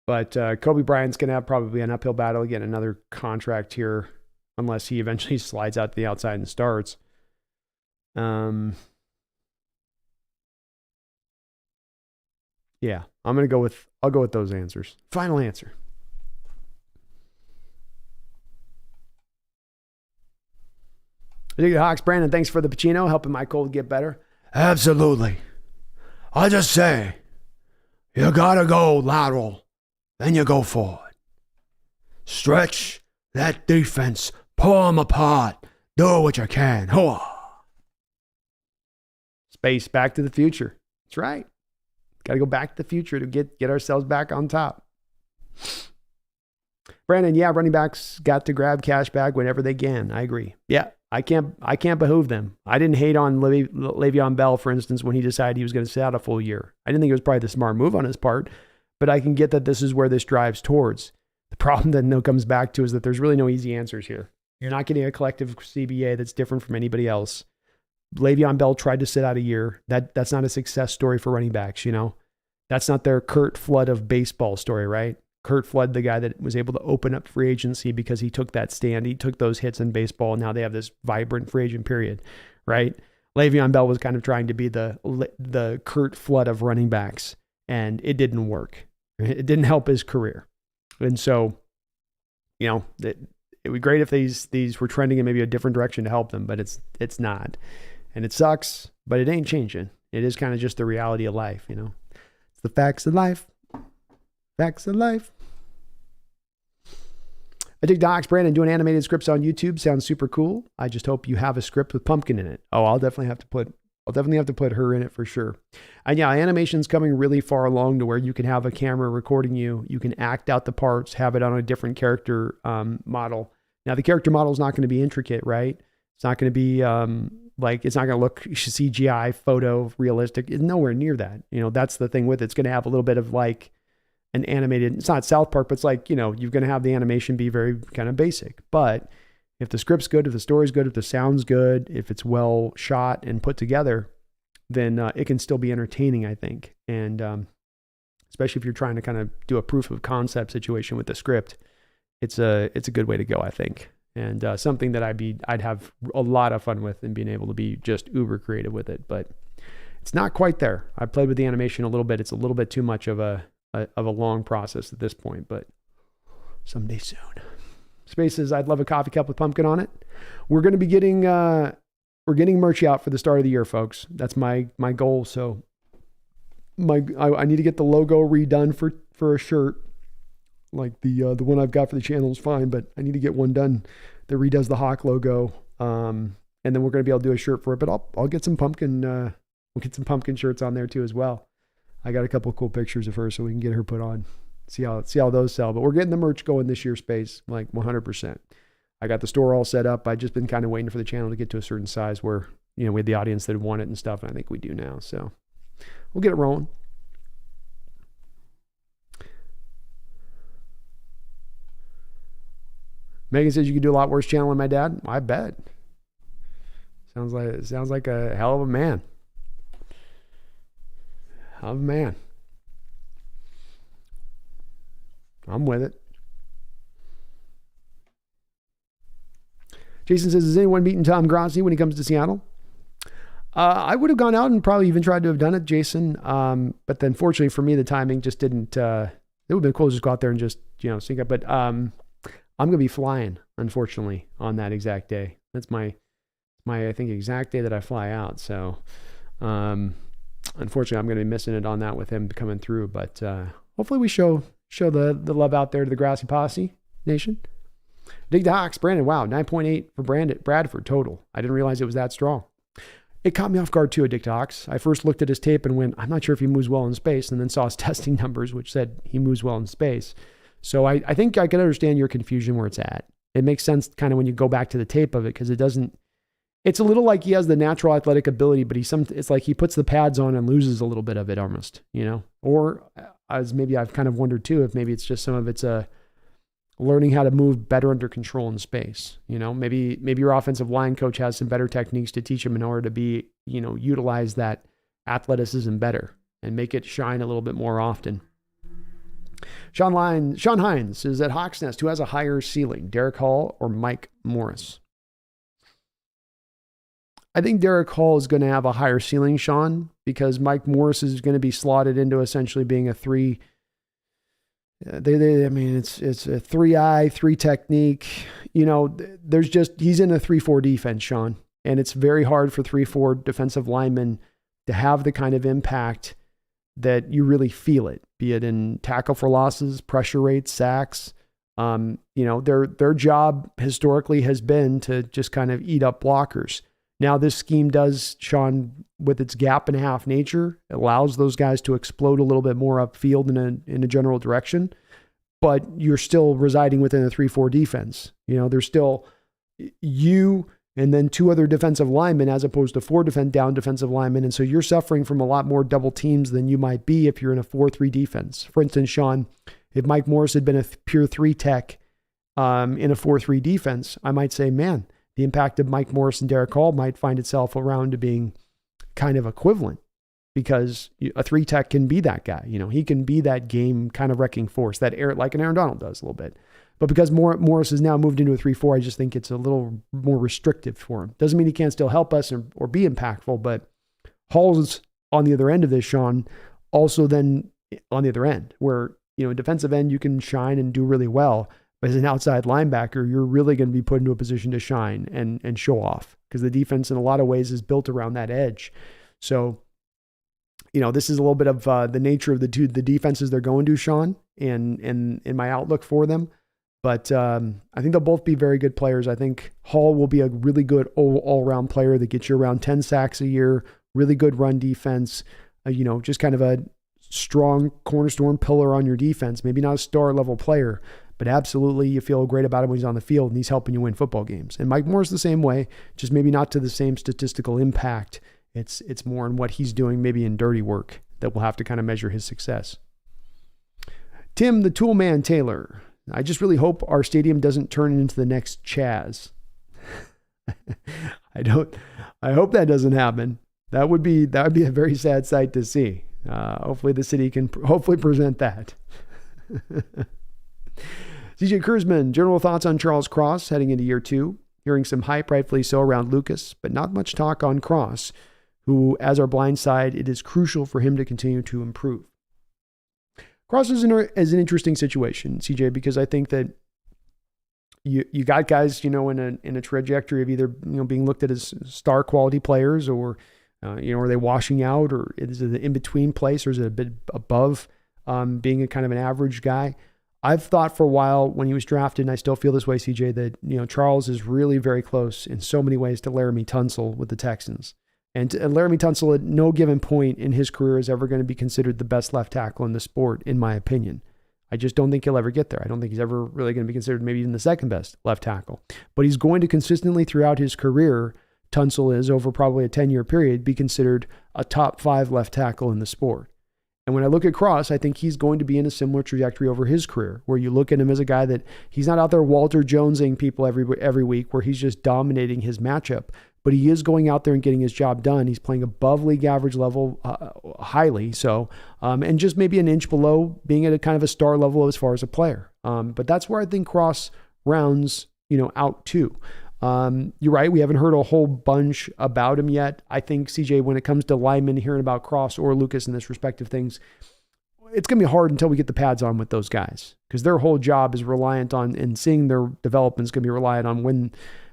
But Kobe Bryant's going to have probably an uphill battle again, another contract here, unless he eventually slides out to the outside and starts. Yeah, I'll go with those answers. Final answer. Hawks, Brandon, thanks for the Pacino, helping my cold get better. Absolutely. I just say, you gotta go lateral, then you go forward. Stretch that defense, pull them apart, do what you can. Hoa. Space, Back to the Future. That's right. Got to go back to the future to get ourselves back on top. Brandon, yeah, running backs got to grab cash back whenever they can. I agree. Yeah, I can't behoove them. I didn't hate on Le'Veon Bell, for instance, when he decided he was going to sit out a full year. I didn't think it was probably the smart move on his part, but I can get that this is where this drives towards. The problem that no comes back to is that there's really no easy answers here. You're not getting a collective CBA that's different from anybody else. Le'Veon Bell tried to sit out a year. That's not a success story for running backs, That's not their Curt Flood of baseball story, right? Curt Flood, the guy that was able to open up free agency because he took that stand. He took those hits in baseball, and now they have this vibrant free agent period, right? Le'Veon Bell was kind of trying to be the Curt Flood of running backs, and it didn't work. It didn't help his career. And so, it would be great if these were trending in maybe a different direction to help them, but it's not. And it sucks, but it ain't changing. It is kind of just the reality of life, It's the facts of life. Facts of life. I dig Docs. Brandon doing animated scripts on YouTube sounds super cool. I just hope you have a script with Pumpkin in it. Oh, I'll definitely have to put her in it for sure. And yeah, animation's coming really far along to where you can have a camera recording you. You can act out the parts, have it on a different character model. Now the character model is not going to be intricate, right? It's not going to be it's not going to look CGI photo realistic. It's nowhere near that. That's the thing with it. It's going to have a little bit of like an animated, it's not South Park, but it's like, you're going to have the animation be very kind of basic. But if the script's good, if the story's good, if the sound's good, if it's well shot and put together, then it can still be entertaining, I think. And especially if you're trying to kind of do a proof of concept situation with the script, it's a good way to go, I think. And something that I'd have a lot of fun with and being able to be just uber creative with it. But it's not quite there. I played with the animation a little bit. It's a little bit too much of a long process at this point, but someday soon. Spaces, I'd love a coffee cup with Pumpkin on it. We're going to be getting merch out for the start of the year, folks. That's my goal. So I need to get the logo redone for a shirt. Like the one I've got for the channel is fine, but I need to get one done that redoes the Hawk logo. And then we're going to be able to do a shirt for it, but I'll get some pumpkin, we'll get some pumpkin shirts on there too as well. I got a couple of cool pictures of her so we can get her put on, see how those sell. But we're getting the merch going this year, Space, like 100%. I got the store all set up. I've just been kind of waiting for the channel to get to a certain size where, we had the audience that want it and stuff. And I think we do now. So we'll get it rolling. Megan says you could do a lot worse channeling my dad. I bet. Sounds like a hell of a man. Hell of a man. I'm with it. Jason says, is anyone meeting Tom Grossi when he comes to Seattle? I would have gone out and probably even tried to have done it, Jason. But then fortunately for me, the timing just didn't, it would have been cool to just go out there and just, sync up. But I'm going to be flying, unfortunately, on that exact day. That's my I think, exact day that I fly out. So, unfortunately, I'm going to be missing it on that with him coming through. But hopefully we show the love out there to the Grassy Posse Nation. Dig the Hawks, Brandon. Wow, 9.8 for Bradford total. I didn't realize it was that strong. It caught me off guard too, Dick Hawks. I first looked at his tape and went, I'm not sure if he moves well in space, and then saw his testing numbers, which said he moves well in space. So I think I can understand your confusion where it's at. It makes sense kind of when you go back to the tape of it, because it's a little like he has the natural athletic ability, but it's like he puts the pads on and loses a little bit of it almost, or as maybe I've kind of wondered too, if maybe it's just some of it's learning how to move better under control in space. Maybe your offensive line coach has some better techniques to teach him in order to be, utilize that athleticism better and make it shine a little bit more often. Sean Hines is at Hawks Nest. Who has a higher ceiling, Derek Hall or Mike Morris? I think Derek Hall is going to have a higher ceiling, Sean, because Mike Morris is going to be slotted into essentially being a three. It's a 3-eye, 3 technique. He's in a 3-4 defense, Sean, and it's very hard for 3-4 defensive linemen to have the kind of impact that you really feel it, be it in tackle for losses, pressure rates, sacks. Their job historically has been to just kind of eat up blockers. Now this scheme does, Sean, with its gap and a half nature, allows those guys to explode a little bit more upfield in a general direction, but you're still residing within a 3-4 defense. There's still you and then 2 other defensive linemen as opposed to 4 down defensive linemen. And so you're suffering from a lot more double teams than you might be if you're in a 4-3 defense. For instance, Sean, if Mike Morris had been a pure 3 tech in a 4-3 defense, I might say, man, the impact of Mike Morris and Derek Hall might find itself around to being kind of equivalent, because a 3 tech can be that guy. He can be that game kind of wrecking force that like an Aaron Donald does a little bit. But because Morris has now moved into a 3-4, I just think it's a little more restrictive for him. Doesn't mean he can't still help us or be impactful, but Hall's on the other end of this, Sean, also then on the other end, where, defensive end, you can shine and do really well. But as an outside linebacker, you're really going to be put into a position to shine and show off, because the defense in a lot of ways is built around that edge. So, this is a little bit of the nature of the defenses they're going to, Sean, and in my outlook for them. But I think they'll both be very good players. I think Hall will be a really good all-around player that gets you around 10 sacks a year, really good run defense, just kind of a strong cornerstone pillar on your defense. Maybe not a star-level player, but absolutely you feel great about him when he's on the field and he's helping you win football games. And Mike Moore's the same way, just maybe not to the same statistical impact. It's more in what he's doing, maybe in dirty work, that we'll have to kind of measure his success. Tim, the Tool Man Taylor. I just really hope our stadium doesn't turn into the next Chaz. I hope that doesn't happen. That would be a very sad sight to see. Hopefully the city can present that. CJ Kurzman, general thoughts on Charles Cross heading into year 2. Hearing some hype, rightfully so, around Lucas, but not much talk on Cross, who, as our blind side, it is crucial for him to continue to improve. Cross is an interesting situation, CJ, because I think that you got guys, in a trajectory of either, being looked at as star quality players, or, are they washing out, or is it an in-between place, or is it a bit above being a kind of an average guy? I've thought for a while when he was drafted, and I still feel this way, CJ, that, Charles is really very close in so many ways to Laramie Tunsil with the Texans. And Laramie Tunsil at no given point in his career is ever going to be considered the best left tackle in the sport, in my opinion. I just don't think he'll ever get there. I don't think he's ever really going to be considered maybe even the second best left tackle. But he's going to consistently throughout his career, Tunsil is, over probably a 10-year period, be considered a top 5 left tackle in the sport. And when I look at Cross, I think he's going to be in a similar trajectory over his career, where you look at him as a guy that he's not out there Walter Jonesing people every week, where he's just dominating his matchup, but he is going out there and getting his job done. He's playing above league average level, highly so, and just maybe an inch below being at a kind of a star level as far as a player. But that's where I think Cross rounds, out too. You're right. We haven't heard a whole bunch about him yet. I think, CJ, when it comes to linemen, hearing about Cross or Lucas in this respective things, it's going to be hard until we get the pads on with those guys, because their whole job is reliant on, and seeing their development is going to be reliant on when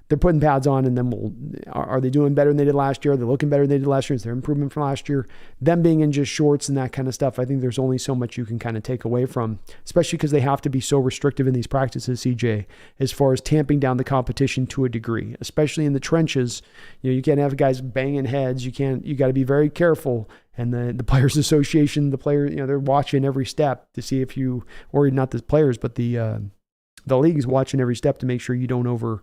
they're putting pads on, and then are they doing better than they did last year? Are they looking better than they did last year? Is there improvement from last year? Them being in just shorts and that kind of stuff, I think there's only so much you can kind of take away from, especially because they have to be so restrictive in these practices, CJ, as far as tamping down the competition to a degree, especially in the trenches. You can't have guys banging heads. You got to be very careful. And the Players Association, they're watching every step to see if you, or not the players, but the league's watching every step to make sure you don't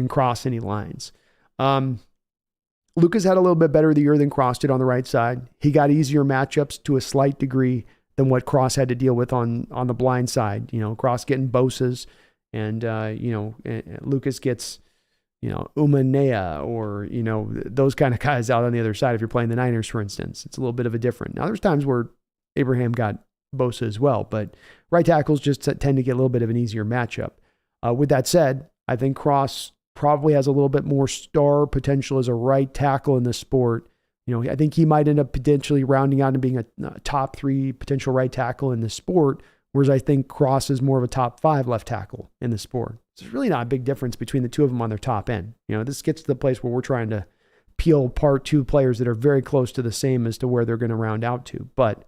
cross any lines. Lucas had a little bit better of the year than Cross did on the right side. He got easier matchups to a slight degree than what Cross had to deal with on the blind side. Cross getting Bosa's, and Lucas gets Umanea, or those kind of guys out on the other side. If you're playing the Niners, for instance, it's a little bit of a different. Now there's times where Abraham got Bosa as well, but right tackles just tend to get a little bit of an easier matchup. With that said, I think Cross probably has a little bit more star potential as a right tackle in the sport. I think he might end up potentially rounding out and being a top 3 potential right tackle in the sport, whereas I think Cross is more of a top 5 left tackle in the sport. So there's really not a big difference between the two of them on their top end. This gets to the place where we're trying to peel apart 2 players that are very close to the same as to where they're going to round out to. But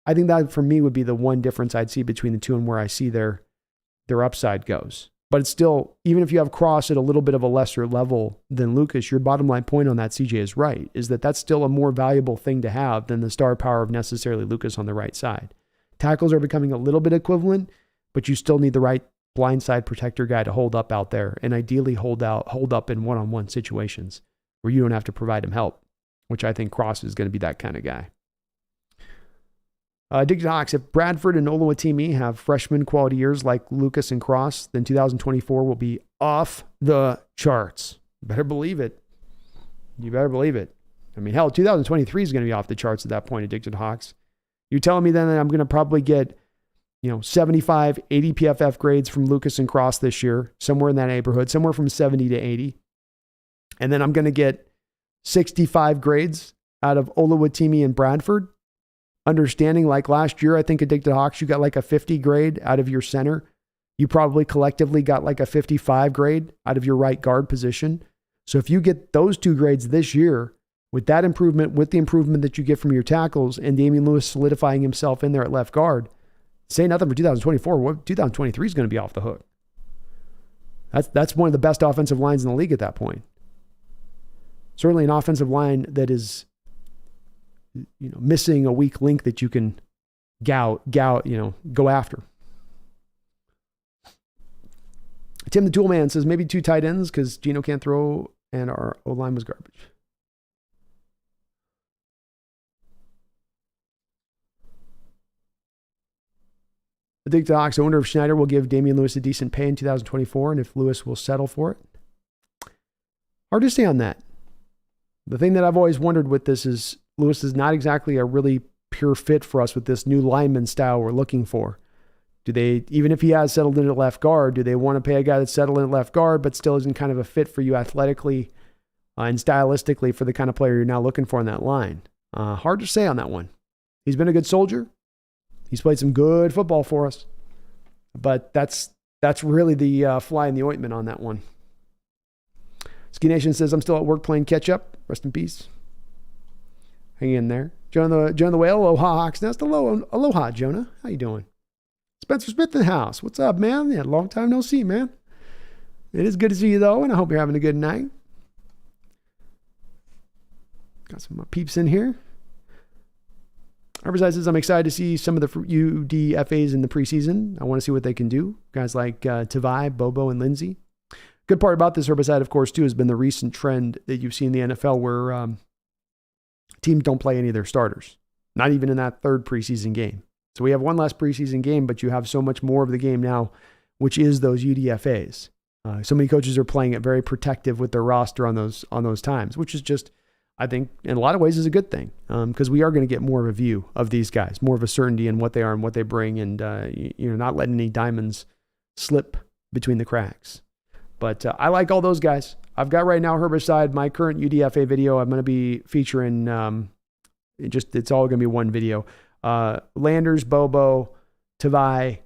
I think that for me would be the one difference I'd see between the two, and where I see their upside goes. But it's still, even if you have Cross at a little bit of a lesser level than Lucas, your bottom line point on that, CJ, is right, is that that's still a more valuable thing to have than the star power of necessarily Lucas on the right side. Tackles are becoming a little bit equivalent, but you still need the right blindside protector guy to hold up out there, and ideally hold up in one-on-one situations where you don't have to provide him help, which I think Cross is going to be that kind of guy. Addicted Hawks, if Bradford and Oluwatimi have freshman quality years like Lucas and Cross, then 2024 will be off the charts. Better believe it. You better believe it. I mean, hell, 2023 is going to be off the charts at that point, Addicted Hawks. You're telling me then that I'm going to probably get, 75, 80 PFF grades from Lucas and Cross this year, somewhere in that neighborhood, somewhere from 70 to 80. And then I'm going to get 65 grades out of Oluwatimi and Bradford. understanding, like last year, I think Addicted Hawks, you got like a 50 grade out of your center. You probably collectively got like a 55 grade out of your right guard position. So if you get those 2 grades this year, with that improvement, with the improvement that you get from your tackles and Damian Lewis solidifying himself in there at left guard, say nothing for 2024. 2023 is going to be off the hook. That's one of the best offensive lines in the league at that point. Certainly an offensive line that is, missing a weak link that you can go after. Tim the Toolman says maybe 2 tight ends because Geno can't throw and our O-line was garbage. Addicted Hawks, I wonder if Schneider will give Damian Lewis a decent pay in 2024 and if Lewis will settle for it. Hard to say on that. The thing that I've always wondered with this is Lewis is not exactly a really pure fit for us with this new lineman style we're looking for. Do they, even if he has settled into left guard, do they want to pay a guy that's settled in left guard but still isn't kind of a fit for you athletically and stylistically for the kind of player you're now looking for in that line? Hard to say on that one. He's been a good soldier. He's played some good football for us. But that's really the fly in the ointment on that one. Ski Nation says, I'm still at work playing catch up. Rest in peace. Hang in there. Jonah the Whale, aloha HawksNest. Aloha, Jonah. How you doing? Spencer Smith in the house. What's up, man? Yeah, long time no see, man. It is good to see you, though, and I hope you're having a good night. Got some of my peeps in here. Harborside says, I'm excited to see some of the UDFAs in the preseason. I want to see what they can do. Guys like Tavai, Bobo, and Lindsay. Good part about this Herbicide, of course, too, has been the recent trend that you've seen in the NFL where teams don't play any of their starters, not even in that 3rd preseason game. So we have one less preseason game, but you have so much more of the game now, which is those UDFAs. So many coaches are playing it very protective with their roster on those times, which is just, I think, in a lot of ways is a good thing because we are going to get more of a view of these guys, more of a certainty in what they are and what they bring, and not letting any diamonds slip between the cracks. But I like all those guys. I've got right now Herbicide, my current UDFA video. I'm going to be featuring it's all going to be one video. Landers, Bobo, Tavai.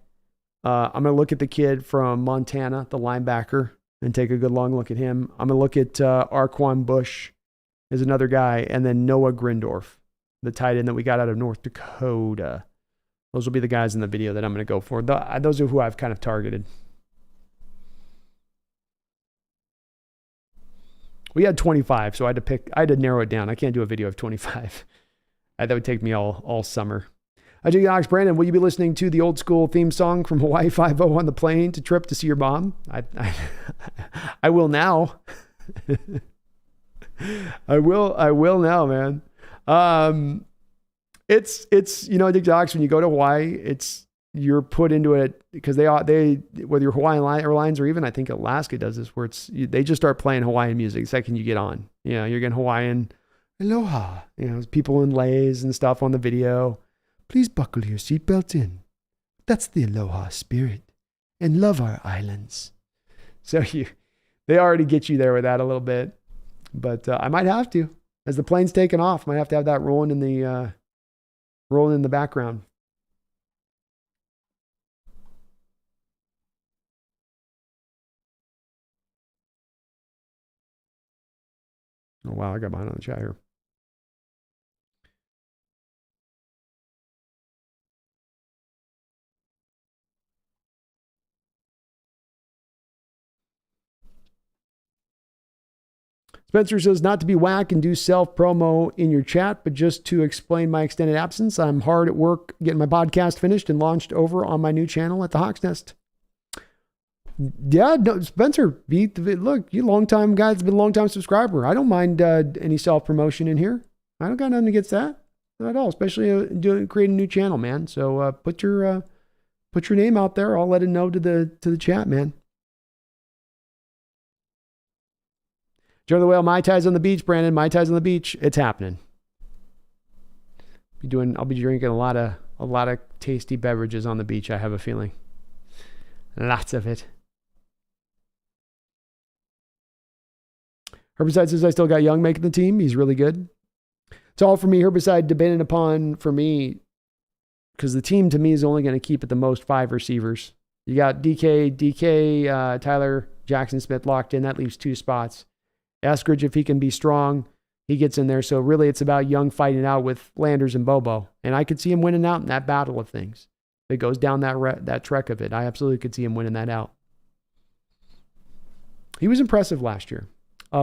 I'm going to look at the kid from Montana, the linebacker, and take a good long look at him. I'm going to look at Arquan Bush is another guy, and then Noah Grindorf, the tight end that we got out of North Dakota. Those will be the guys in the video that I'm going to go for. Those are who I've kind of targeted. We had 25, so I had to narrow it down. I can't do a video of 25. That would take me all summer. Jiggy Ox, Brandon, will you be listening to the old school theme song from Hawaii Five-0 on the plane to trip to see your mom? I will now. I will now, man. It's Jiggy Ox, when you go to Hawaii, you're put into it because they whether you're Hawaiian Airlines or even I think Alaska does this, where they just start playing Hawaiian music the second you get on. You're getting Hawaiian aloha. People in leis and stuff on the video. Please buckle your seatbelts in. That's the aloha spirit, and love our islands. So they already get you there with that a little bit, but I might have to, as the plane's taking off, might have to have that rolling in the background. Oh, wow, I got behind on the chat here. Spencer says, not to be whack and do self-promo in your chat, but just to explain my extended absence. I'm hard at work getting my podcast finished and launched over on my new channel at the Hawks Nest. Yeah, no, Spencer, look, you long-time guy that's been a long-time subscriber. I don't mind any self-promotion in here. I don't got nothing against that. Not at all, especially creating a new channel, man. So put your name out there. I'll let it know to the chat, man. Joe the Whale, Mai Tais on the beach, Brandon. Mai Tais on the beach. It's happening. I'll be drinking a lot of tasty beverages on the beach, I have a feeling. Lots of it. Herbicide says, I still got Young making the team. He's really good. It's all for me. Herbicide debating upon, for me, because the team to me is only going to keep at the most 5 receivers. You got DK, Tyler, Jackson Smith locked in. That leaves 2 spots. Eskridge, if he can be strong, he gets in there. So really it's about Young fighting out with Landers and Bobo. And I could see him winning out in that battle of things. If it goes down that trek of it, I absolutely could see him winning that out. He was impressive last year.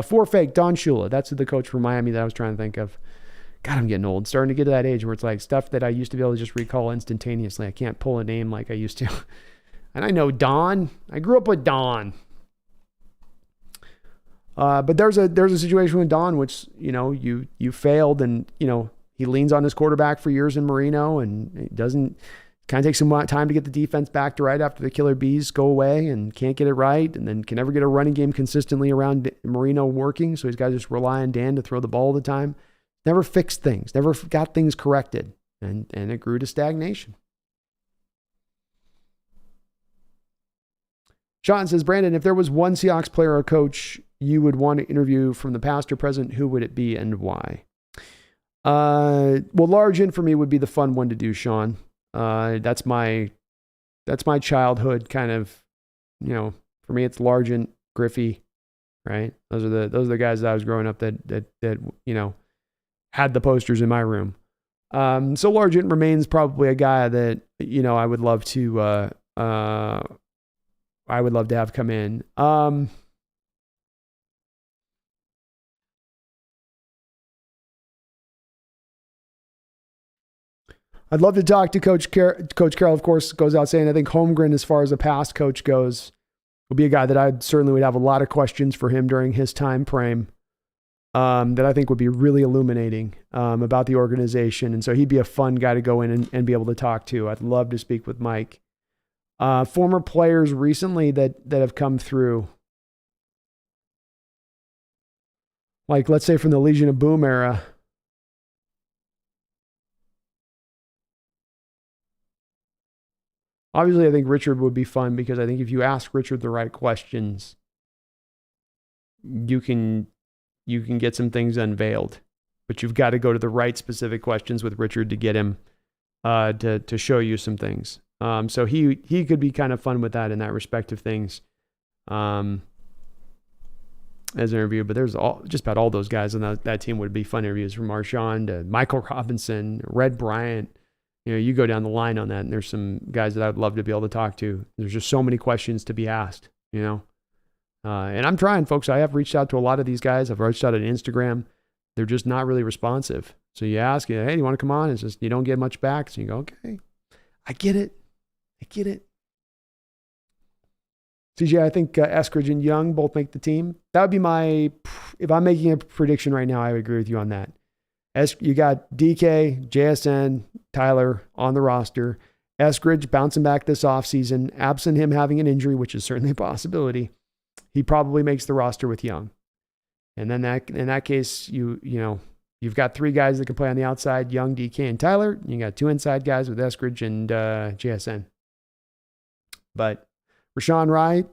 For fake, Don Shula. That's the coach from Miami that I was trying to think of. God, I'm getting old. Starting to get to that age where it's like stuff that I used to be able to just recall instantaneously. I can't pull a name like I used to. And I know Don. I grew up with Don. But there's a situation with Don, which, you failed, and, he leans on his quarterback for years in Marino, and it doesn't kind of take some time to get the defense back to right after the killer bees go away and can't get it right, and then can never get a running game consistently around Marino working. So he's got to just rely on Dan to throw the ball all the time. Never fixed things, never got things corrected, and it grew to stagnation. Sean says, Brandon, if there was one Seahawks player or coach you would want to interview from the past or present, who would it be and why? Well, Largent for me would be the fun one to do, Sean. That's my childhood kind of, for me it's Largent, Griffey, right? Those are the guys that I was growing up that had the posters in my room. So Largent remains probably a guy that, I would love to have come in. I'd love to talk to Coach Carroll, of course, goes out saying, I think Holmgren, as far as a past coach goes, will be a guy that I certainly would have a lot of questions for him during his time frame that I think would be really illuminating about the organization. And so he'd be a fun guy to go in and be able to talk to. I'd love to speak with Mike. Former players recently that have come through, like let's say from the Legion of Boom era. Obviously, I think Richard would be fun because I think if you ask Richard the right questions, you can get some things unveiled. But you've got to go to the right specific questions with Richard to get him to show you some things. So he could be kind of fun with that in that respect of things as an interview. But there's just about all those guys on that team would be fun interviews, from Marshawn to Michael Robinson, Red Bryant. You go down the line on that, and there's some guys that I'd love to be able to talk to. There's just so many questions to be asked, and I'm trying, folks. I have reached out to a lot of these guys. I've reached out on Instagram. They're just not really responsive. So you ask, hey, do you want to come on? It's just, you don't get much back. So you go, okay, I get it. CJ, I think Eskridge and Young both make the team. That would be if I'm making a prediction right now, I would agree with you on that. You got DK, JSN, Tyler on the roster. Eskridge bouncing back this offseason. Absent him having an injury, which is certainly a possibility, he probably makes the roster with Young. And then in that case, you've got 3 guys that can play on the outside, Young, DK, and Tyler. You got 2 inside guys with Eskridge and JSN. But Rashawn Wright,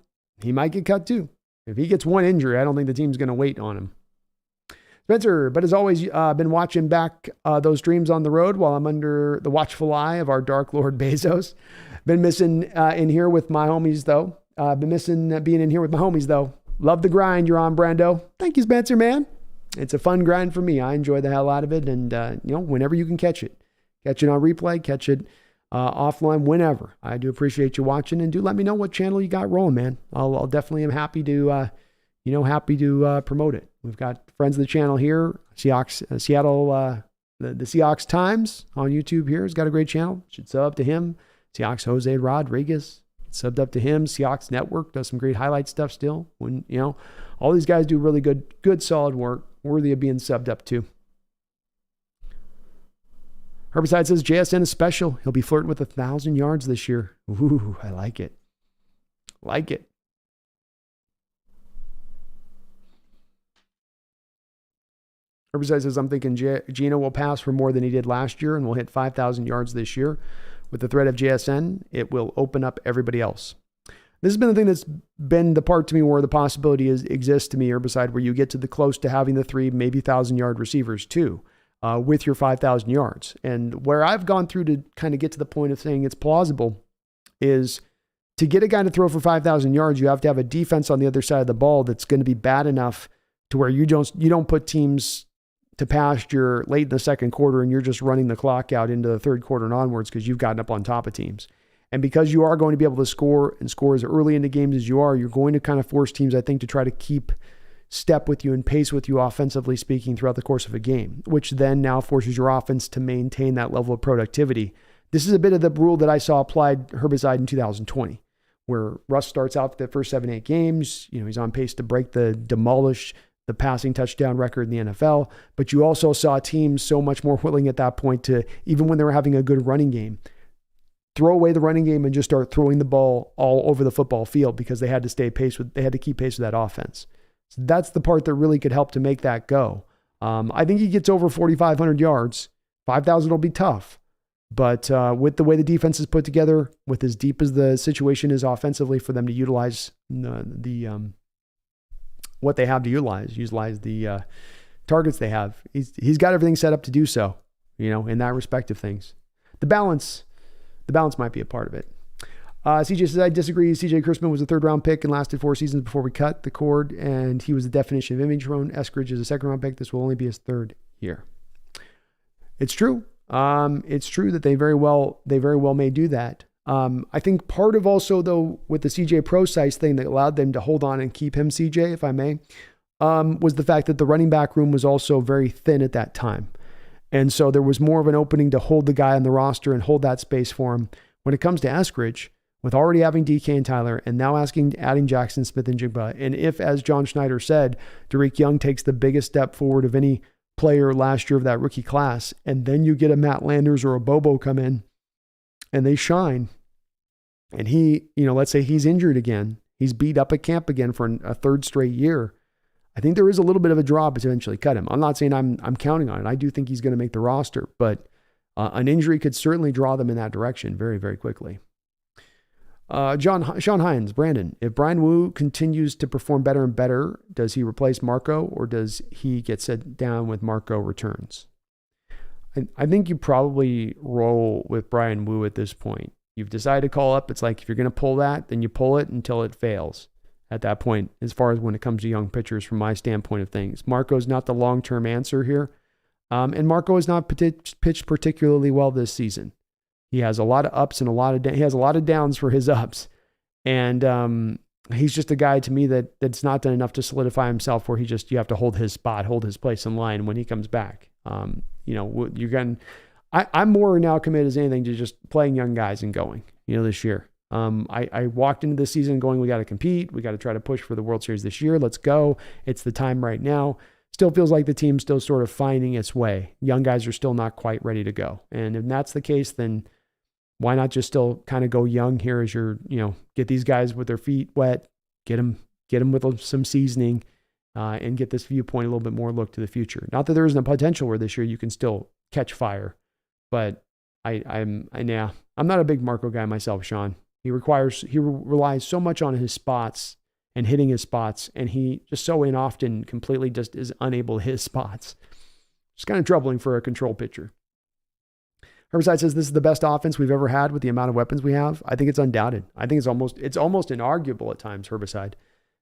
he might get cut too. If he gets one injury, I don't think the team's going to wait on him. Spencer, but as always, been watching back those streams on the road while I'm under the watchful eye of our Dark Lord Bezos. Been missing in here with my homies, though. Been missing being in here with my homies, though. Love the grind you're on, Brando. Thank you, Spencer, man. It's a fun grind for me. I enjoy the hell out of it. And, whenever you can catch it on replay, catch it offline, whenever. I do appreciate you watching, and do let me know what channel you got rolling, man. I'll definitely am happy to promote it. We've got friends of the channel here, Seattle, the Seahawks Times on YouTube here has got a great channel. Should sub up to him. Seahawks Jose Rodriguez, subbed up to him. Seahawks Network does some great highlight stuff still. When all these guys do really good solid work, worthy of being subbed up to. Herbicide says JSN is special. He'll be flirting with 1,000 yards this year. Ooh, I like it. Herbicide says, I'm thinking Gino will pass for more than he did last year and will hit 5,000 yards this year. With the threat of JSN, it will open up everybody else. This has been the thing that's been the part to me where the possibility exists to me, Herbicide, where you get to the close to having the 3, maybe 1,000-yard receivers too. with your 5,000 yards. And where I've gone through to kind of get to the point of saying it's plausible is to get a guy to throw for 5,000 yards, you have to have a defense on the other side of the ball that's going to be bad enough to where you don't put teams to pasture late in the second quarter and you're just running the clock out into the third quarter and onwards because you've gotten up on top of teams. And because you are going to be able to score and score as early into games as you are, you're going to kind of force teams, I think, to try to keep step with you and pace with you offensively speaking throughout the course of a game, which then now forces your offense to maintain that level of productivity. This is a bit of the rule that I saw applied herbicide in 2020, where Russ starts out the first 7-8 games. He's on pace to demolish the passing touchdown record in the NFL. But you also saw teams so much more willing at that point to, even when they were having a good running game, throw away the running game and just start throwing the ball all over the football field because they had to keep pace with that offense. So that's the part that really could help to make that go. I think he gets over 4,500 yards. 5,000 will be tough. But with the way the defense is put together, with as deep as the situation is offensively for them to utilize what they have to utilize the targets they have, he's got everything set up to do so, in that respect of things. The balance might be a part of it. CJ says, I disagree. CJ Crispin was a third-round pick and lasted 4 seasons before we cut the cord, and he was the definition of image thrown. Eskridge is a second-round pick. This will only be his third year. It's true. It's true that they very well may do that. I think part of also, though, with the CJ ProSize thing that allowed them to hold on and keep him CJ, if I may, was the fact that the running back room was also very thin at that time. And so there was more of an opening to hold the guy on the roster and hold that space for him. When it comes to Eskridge, with already having DK and Tyler and now adding Jackson Smith and Jigba, and if, as John Schneider said, Derek Young takes the biggest step forward of any player last year of that rookie class, and then you get a Matt Landers or a Bobo come in and they shine, and he, let's say he's injured again, he's beat up at camp again for a third straight year, I think there is a little bit of a draw to eventually cut him. I'm not saying I'm counting on it. I do think he's going to make the roster, but an injury could certainly draw them in that direction very, very quickly. Sean Hines, Brandon, if Brian Wu continues to perform better and better, does he replace Marco or does he get set down with Marco returns? I think you probably roll with Brian Wu at this point. You've decided to call up. It's like, if you're going to pull that, then you pull it until it fails at that point, as far as when it comes to young pitchers, from my standpoint of things. Marco's not the long-term answer here. And Marco has not pitched particularly well this season. He has a lot of ups and he has a lot of downs for his ups. And he's just a guy to me that's not done enough to solidify himself, where you have to hold his spot, hold his place in line when he comes back. I'm more now committed as anything to just playing young guys and going, this year. I walked into this season going, we got to compete. We got to try to push for the World Series this year. Let's go. It's the time right now. Still feels like the team's still sort of finding its way. Young guys are still not quite ready to go. And if that's the case, then why not just still kind of go young here as you're, get these guys with their feet wet, get them with some seasoning, and get this viewpoint a little bit more look to the future. Not that there isn't a potential where this year you can still catch fire, but I'm not a big Marco guy myself, Sean. He relies so much on his spots and hitting his spots, and he just so often completely just is unable to hit spots. It's kind of troubling for a control pitcher. Herbicide says this is the best offense we've ever had with the amount of weapons we have. I think it's undoubted. I think it's almost inarguable at times, Herbicide.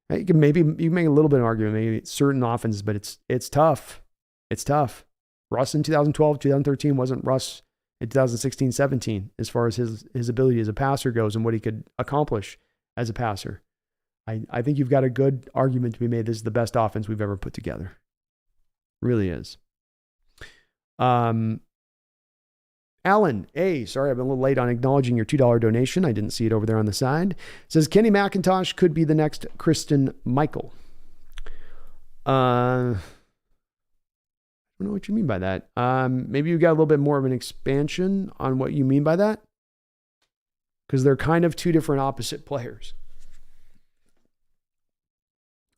You can make a little bit of argument, maybe certain offenses, but it's tough. It's tough. Russ in 2012, 2013 wasn't Russ in 2016, 17, as far as his ability as a passer goes and what he could accomplish as a passer. I think you've got a good argument to be made. This is the best offense we've ever put together. Really is. Alan, sorry, I've been a little late on acknowledging your $2 donation. I didn't see it over there on the side. It says Kenny McIntosh could be the next Kristen Michael. I don't know what you mean by that. Maybe you got a little bit more of an expansion on what you mean by that, because they're kind of two different opposite players.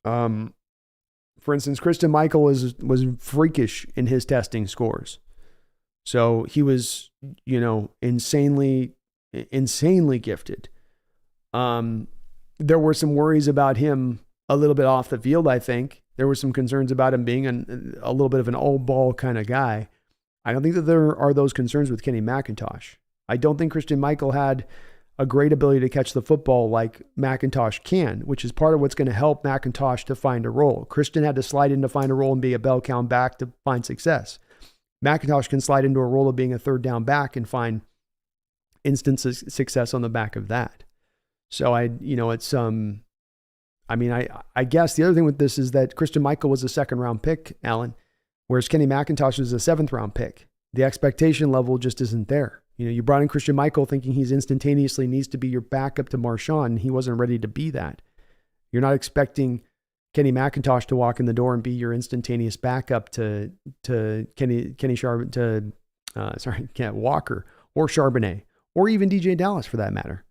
For instance, Kristen Michael was freakish in his testing scores. So he was, insanely gifted. There were some worries about him a little bit off the field, I think. There were some concerns about him being a little bit of an old ball kind of guy. I don't think that there are those concerns with Kenny McIntosh. I don't think Christine Michael had a great ability to catch the football like McIntosh can, which is part of what's going to help McIntosh to find a role. Christian had to slide in to find a role and be a bell count back to find success. McIntosh can slide into a role of being a third down back and find instant success on the back of that. So I guess the other thing with this is that Christian Michael was a second round pick, Alan, whereas Kenny McIntosh was a 7th round pick. The expectation level just isn't there. You brought in Christian Michael thinking he's instantaneously needs to be your backup to Marshawn, and he wasn't ready to be that. You're not expecting Kenny McIntosh to walk in the door and be your instantaneous backup to Walker or Charbonnet or even DJ Dallas for that matter.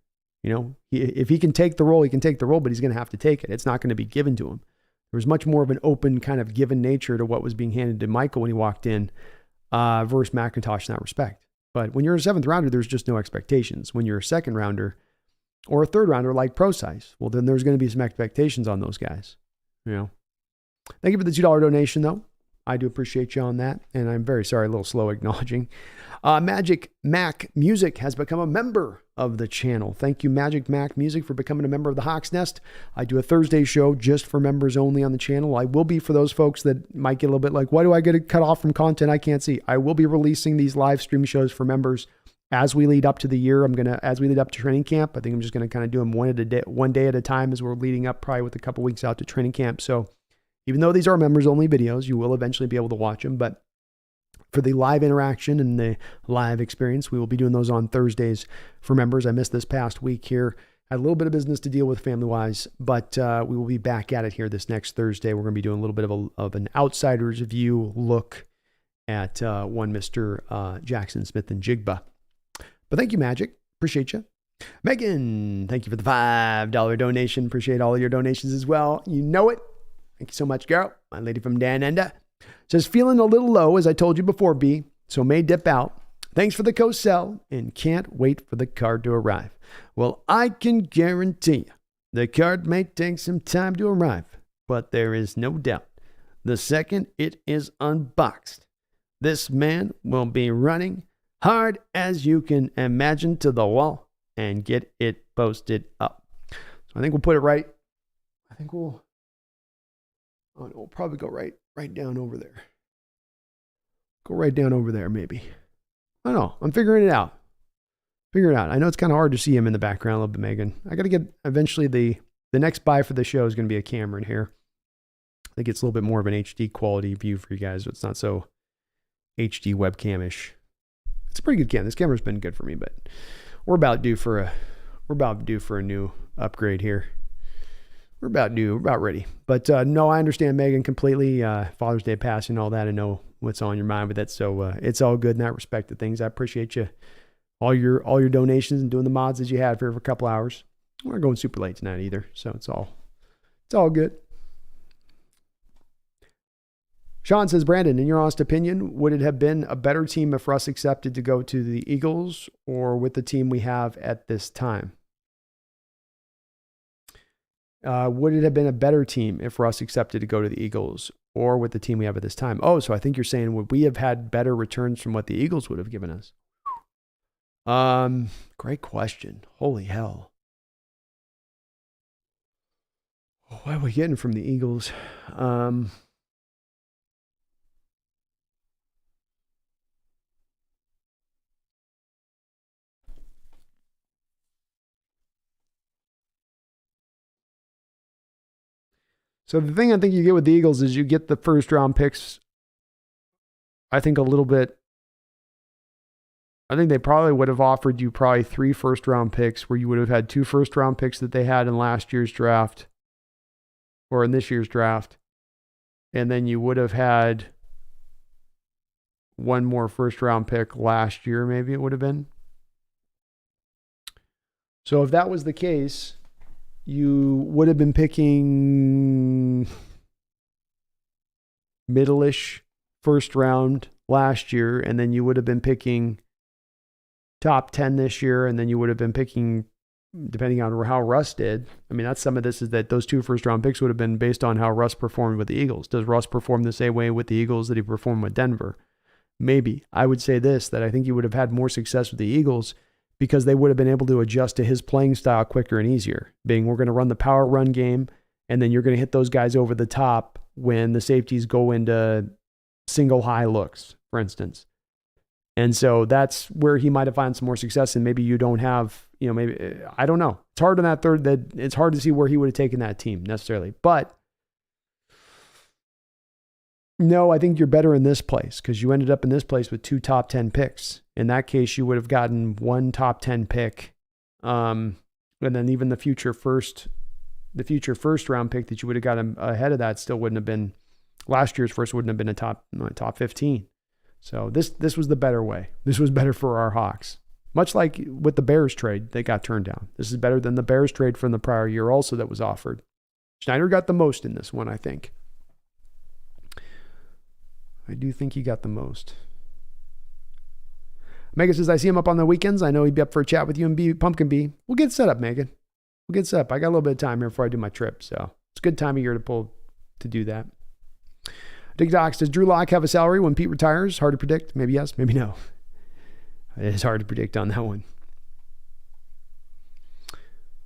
If he can take the role, he can take the role, but he's going to have to take it. It's not going to be given to him. There was much more of an open kind of given nature to what was being handed to Michael when he walked in versus McIntosh in that respect. But when you're a 7th rounder, there's just no expectations. When you're a 2nd rounder or a 3rd rounder like ProSize, well, then there's going to be some expectations on those guys. Thank you for the $2 donation, though. I do appreciate you on that. And I'm very sorry, a little slow acknowledging. Magic Mac Music has become a member of the channel. Thank you, Magic Mac Music, for becoming a member of the Hawks Nest. I do a Thursday show just for members only on the channel. I will be, for those folks that might get a little bit like, why do I get cut off from content I can't see? I will be releasing these live stream shows for members as we lead up to the year. As we lead up to training camp, I think I'm just going to kind of do them one day at a time as we're leading up, probably with a couple weeks out to training camp. So even though these are members only videos, you will eventually be able to watch them. But for the live interaction and the live experience, we will be doing those on Thursdays for members. I missed this past week here. Had a little bit of business to deal with family-wise, but we will be back at it here this next Thursday. We're going to be doing a little bit of an outsider's view look at one Mr. Jackson Smith and Jigba. But thank you, Magic. Appreciate you. Megan, thank you for the $5 donation. Appreciate all of your donations as well. You know it. Thank you so much, girl. My lady from Dan Enda says, feeling a little low, as I told you before, B, so may dip out. Thanks for the co-sell and can't wait for the card to arrive. Well, I can guarantee you the card may take some time to arrive, but there is no doubt the second it is unboxed, this man will be running hard as you can imagine to the wall and get it posted up. So I think we'll put it right. We'll probably go right down over there. Go right down over there, maybe. I don't know. I'm figuring it out. I know it's kind of hard to see him in the background a little bit, Megan. I got to get eventually the next buy for the show is going to be a camera in here. I think it's a little bit more of an HD quality view for you guys. So it's not so HD webcam-ish. It's a pretty good camera. This camera's been good for me, but we're about due for a new upgrade here. We're about ready. But no, I understand, Megan, completely. Father's Day passing, all that. I know what's on your mind with that. So it's all good in that respect of things. I appreciate you, all your donations and doing the mods that you had for a couple hours. We're not going super late tonight either. So it's all good. Sean says, Brandon, in your honest opinion, would it have been a better team if Russ accepted to go to the Eagles or with the team we have at this time? Would it have been a better team if Russ accepted to go to the Eagles or with the team we have at this time? Oh, so I think you're saying, would we have had better returns from what the Eagles would have given us? Great question. Holy hell. What are we getting from the Eagles? So the thing I think you get with the Eagles is you get the first round picks, I think a little bit. I think they probably would have offered you probably 3 first round picks where you would have had 2 first round picks that they had in last year's draft or in this year's draft. And then you would have had 1 more first round pick last year, maybe it would have been. So if that was the case, you would have been picking middle-ish first round last year, and then you would have been picking top 10 this year, and then you would have been picking, depending on how Russ did. I mean, that's some of this is that those 2 first-round picks would have been based on how Russ performed with the Eagles. Does Russ perform the same way with the Eagles that he performed with Denver? I would say this, that I think he would have had more success with the Eagles because they would have been able to adjust to his playing style quicker and easier, being we're going to run the power run game, and then you're going to hit those guys over the top when the safeties go into single high looks, for instance. And so that's where he might have found some more success, and maybe you don't have, maybe, I don't know. It's hard on that third, that it's hard to see where he would have taken that team necessarily. But no, I think you're better in this place because you ended up in this place with 2 top 10 picks. In that case, you would have gotten 1 top 10 pick. And then even the future first round pick that you would have gotten ahead of that still wouldn't have been, last year's first wouldn't have been a top 15. So this was the better way. This was better for our Hawks. Much like with the Bears trade, they got turned down. This is better than the Bears trade from the prior year also that was offered. Schneider got the most in this one, I think. I do think he got the most. Megan says, I see him up on the weekends. I know he'd be up for a chat with you and Pumpkin Bee. We'll get set up, Megan. We'll get set up. I got a little bit of time here before I do my trip. So it's a good time of year to do that. Dick Docs, does Drew Lock have a salary when Pete retires? Hard to predict. Maybe yes, maybe no. It is hard to predict on that one.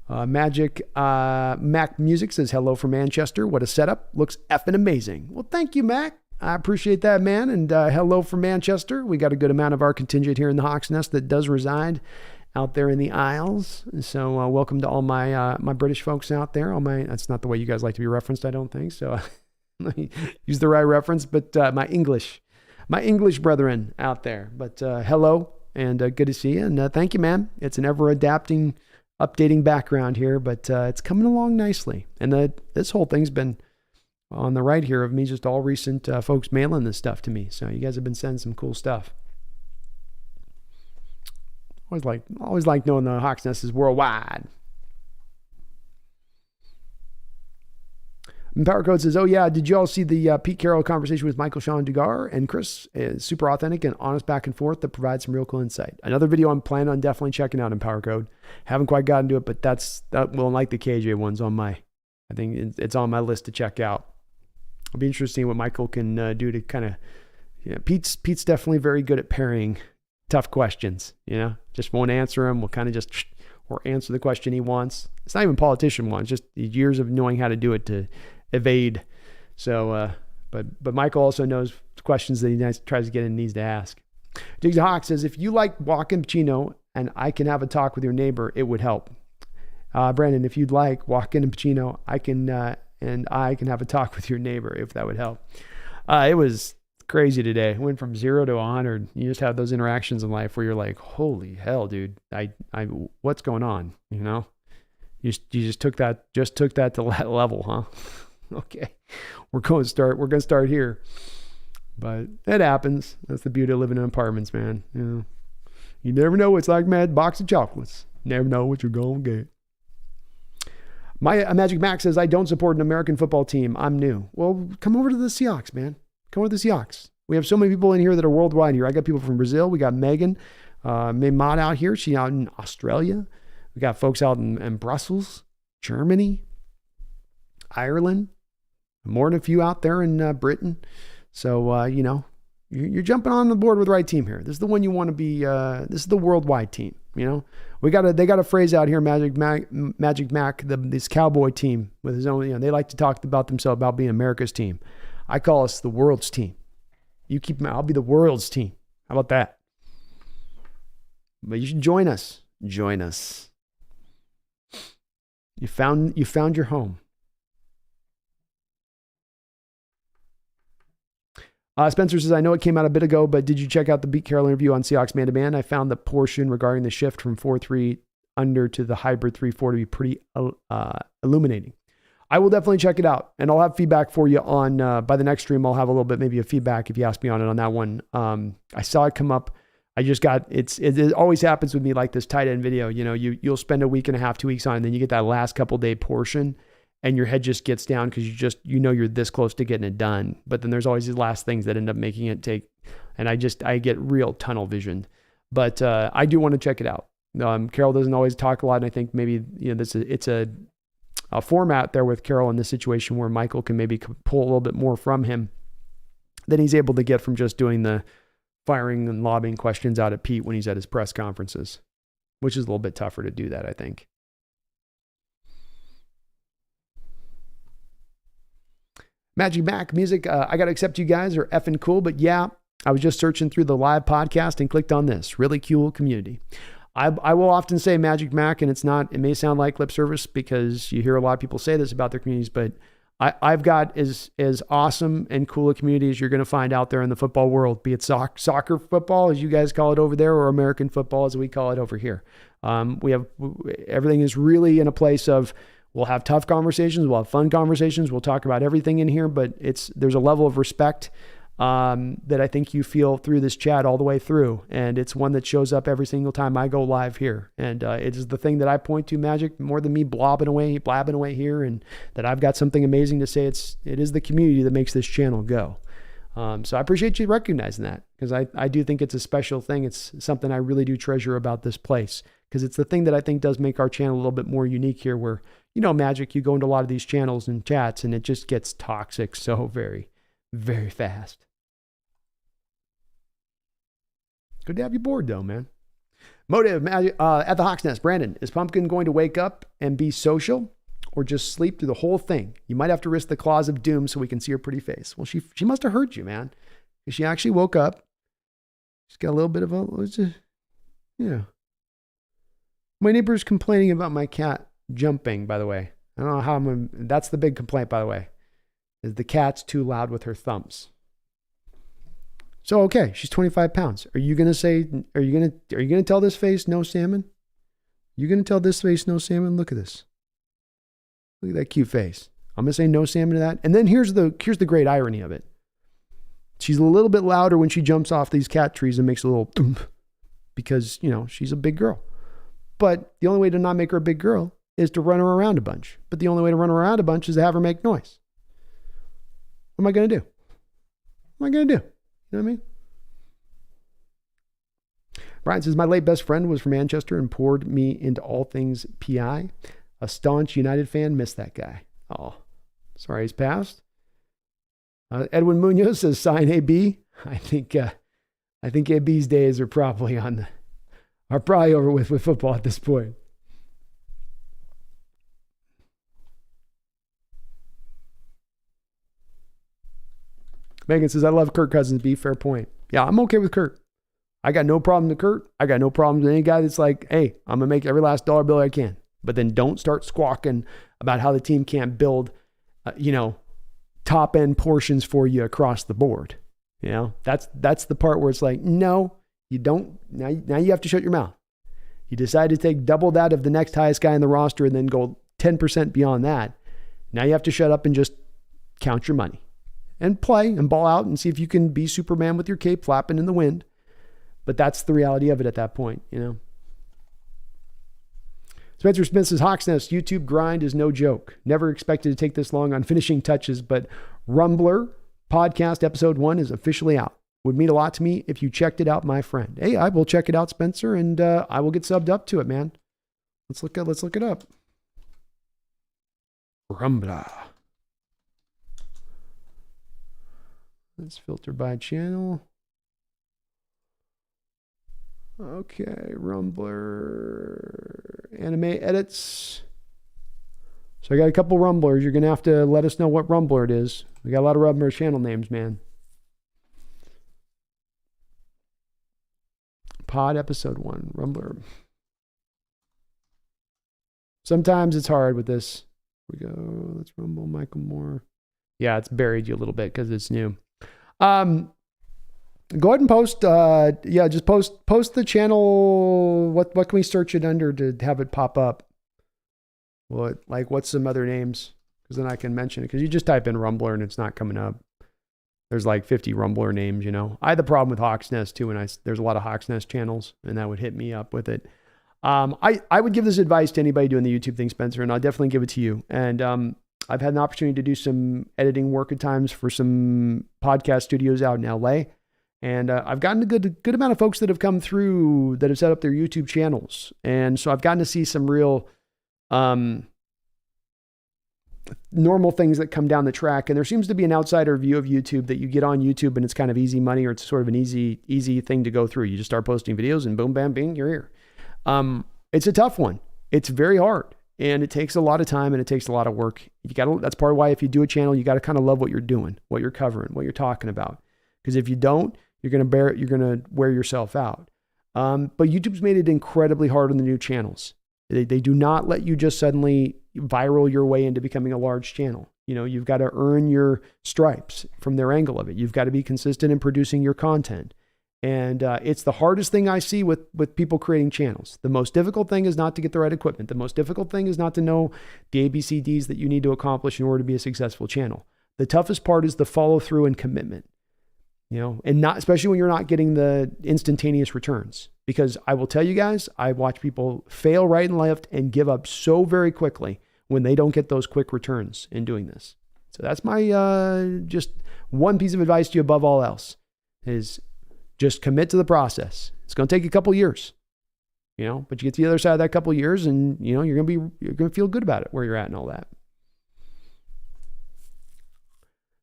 Mac Music says, hello from Manchester. What a setup. Looks effing amazing. Well, thank you, Mac. I appreciate that, man. And hello from Manchester. We got a good amount of our contingent here in the Hawks Nest that does reside out there in the Isles. So welcome to all my my British folks out there. That's not the way you guys like to be referenced, I don't think. So let me use the right reference, but my English brethren out there. But hello, and good to see you. And thank you, man. It's an ever-adapting, updating background here, but it's coming along nicely. And this whole thing's been on the right here of me, just all recent folks mailing this stuff to me. So you guys have been sending some cool stuff. Always like knowing the Hawks Nest is worldwide. And Power Code says, oh yeah, did you all see the Pete Carroll conversation with Michael Sean Dugar and Chris? It's super authentic and honest back and forth that provides some real cool insight. Another video I'm planning on definitely checking out in Power Code. Haven't quite gotten to it, but that will, like the KJ ones, I think it's on my list to check out. It'll be interesting what Michael can do to kind of, Pete's definitely very good at parrying tough questions, just won't answer them. We'll kind of or answer the question he wants. It's not even politician wants, just years of knowing how to do it to evade. So, but Michael also knows questions that he tries to get and needs to ask. Diggs Hawk says, if you like walking Pacino and I can have a talk with your neighbor, it would help. Brandon, if you'd like walking and Pacino, I can have a talk with your neighbor if that would help. It was crazy today. It went from 0 to 100. You just have those interactions in life where you're like, holy hell, dude, I what's going on? You just took that to that level, huh? Okay, we're going to start here, but it happens. That's the beauty of living in apartments, man. You never know. It's like mad box of chocolates. Never know what you're going to get. My Magic Max says, I don't support an American football team. I'm new. Well, come over to the Seahawks, man. Come over to the Seahawks. We have so many people in here that are worldwide here. I got people from Brazil. We got Megan, Maymad out here. She's out in Australia. We got folks out in Brussels, Germany, Ireland, more than a few out there in Britain. So, you're jumping on the board with the right team here. This is the one you want to be. This is the worldwide team. They got a phrase out here, Magic Mac, this cowboy team with his own. They like to talk about themselves about being America's team. I call us the world's team. You keep them. I'll be the world's team. How about that? But you should join us. Join us. You found your home. Spencer says, I know it came out a bit ago, but did you check out the Pete Carroll interview on Seahawks Man to Man? I found the portion regarding the shift from 4-3 under to the hybrid 3-4 to be pretty illuminating. I will definitely check it out, and I'll have feedback for you on, by the next stream, I'll have a little bit maybe of feedback if you ask me on it on that one. I saw it come up. I just got, it always happens with me like this tight end video. You'll spend a week and a half, 2 weeks on it, and then you get that last couple day portion, and your head just gets down because you're this close to getting it done. But then there's always these last things that end up making it take, and I get real tunnel vision. But I do want to check it out. Carroll doesn't always talk a lot, and I think maybe it's a format there with Carroll in this situation where Michael can maybe pull a little bit more from him than he's able to get from just doing the firing and lobbing questions out at Pete when he's at his press conferences, which is a little bit tougher to do that, I think. Magic Mac music. I got to accept you guys are effing cool, but yeah, I was just searching through the live podcast and clicked on this. Really cool community. I will often say Magic Mac, and it may sound like lip service because you hear a lot of people say this about their communities, but I've got as awesome and cool a community as you're going to find out there in the football world, be it soccer football, as you guys call it over there, or American football, as we call it over here. Everything is really in a place of, we'll have tough conversations, we'll have fun conversations, we'll talk about everything in here, but there's a level of respect that I think you feel through this chat all the way through. And it's one that shows up every single time I go live here. And it is the thing that I point to, Magic, more than me blabbing away here, and that I've got something amazing to say. It is the community that makes this channel go. So I appreciate you recognizing that, because I do think it's a special thing. It's something I really do treasure about this place, because it's the thing that I think does make our channel a little bit more unique here, where, Magic, you go into a lot of these channels and chats and it just gets toxic so very, very fast. Good to have you bored, though, man. Motive at the Hawks Nest. Brandon, is Pumpkin going to wake up and be social, or just sleep through the whole thing? You might have to risk the claws of doom so we can see her pretty face. Well, she must have heard you, man. She actually woke up. She's got a little bit of yeah. My neighbor's complaining about my cat jumping, by the way. I don't know how that's the big complaint, by the way, is the cat's too loud with her thumbs. So, okay, she's 25 pounds. Are you going to tell this face no salmon? You going to tell this face no salmon? Look at this. Look at that cute face. I'm going to say no salmon to that. And then here's the great irony of it. She's a little bit louder when she jumps off these cat trees and makes a little thump, because, she's a big girl. But the only way to not make her a big girl is to run her around a bunch. But the only way to run her around a bunch is to have her make noise. What am I going to do? What am I going to do? You know what I mean? Brian says, my late best friend was from Manchester and poured me into all things PI. A staunch United fan. Missed that guy. Oh, sorry he's passed. Edwin Munoz says, sign AB. I think AB's days are probably over with football at this point. Megan says, I love Kirk Cousins. B, fair point. Yeah, I'm okay with Kirk. I got no problem with Kirk. I got no problem with any guy that's like, hey, I'm going to make every last dollar bill I can. But then don't start squawking about how the team can't build, top end portions for you across the board. That's the part where it's like, no, you don't. Now you have to shut your mouth. You decide to take double that of the next highest guy in the roster and then go 10% beyond that. Now you have to shut up and just count your money and play and ball out and see if you can be Superman with your cape flapping in the wind. But that's the reality of it at that point, Spencer Smith says, Hawks Nest YouTube grind is no joke. Never expected to take this long on finishing touches, but Rumbler podcast episode 1 is officially out. Would mean a lot to me if you checked it out, my friend. Hey, I will check it out, Spencer, and I will get subbed up to it, man. Let's look it up. Rumbler. Let's filter by channel. Okay, Rumbler. Anime edits. So I got a couple Rumblers. You're going to have to let us know what Rumbler it is. We got a lot of Rumbler channel names, man. Pod episode 1, Rumbler. Sometimes it's hard with this. Here we go. Let's Rumble Michael Moore. Yeah, it's buried you a little bit because it's new. Go ahead and post. Just post the channel. What can we search it under to have it pop up? What's some other names? Because then I can mention it. Because you just type in Rumbler and it's not coming up. There's like 50 Rumbler names, I had the problem with Hawks Nest too, and there's a lot of Hawks Nest channels, and that would hit me up with it. I would give this advice to anybody doing the YouTube thing, Spencer, and I'll definitely give it to you. And I've had an opportunity to do some editing work at times for some podcast studios out in LA. And I've gotten a good amount of folks that have come through that have set up their YouTube channels. And so I've gotten to see some real, normal things that come down the track. And there seems to be an outsider view of YouTube that you get on YouTube and it's kind of easy money, or it's sort of an easy thing to go through. You just start posting videos and boom, bam, bing, you're here. It's a tough one. It's very hard and it takes a lot of time and it takes a lot of work. That's part of why if you do a channel, you got to kind of love what you're doing, what you're covering, what you're talking about. Because if you don't, you're going to wear yourself out. But YouTube's made it incredibly hard on the new channels. They do not let you just suddenly viral your way into becoming a large channel. You've got to earn your stripes from their angle of it. You've got to be consistent in producing your content. And it's the hardest thing I see with people creating channels. The most difficult thing is not to get the right equipment. The most difficult thing is not to know the ABCDs that you need to accomplish in order to be a successful channel. The toughest part is the follow through and commitment. And not, especially when you're not getting the instantaneous returns, because I will tell you guys, I watch people fail right and left and give up so very quickly when they don't get those quick returns in doing this. So that's my, just one piece of advice to you above all else is just commit to the process. It's going to take a couple years, but you get to the other side of that couple years and, you're going to feel good about it, where you're at and all that.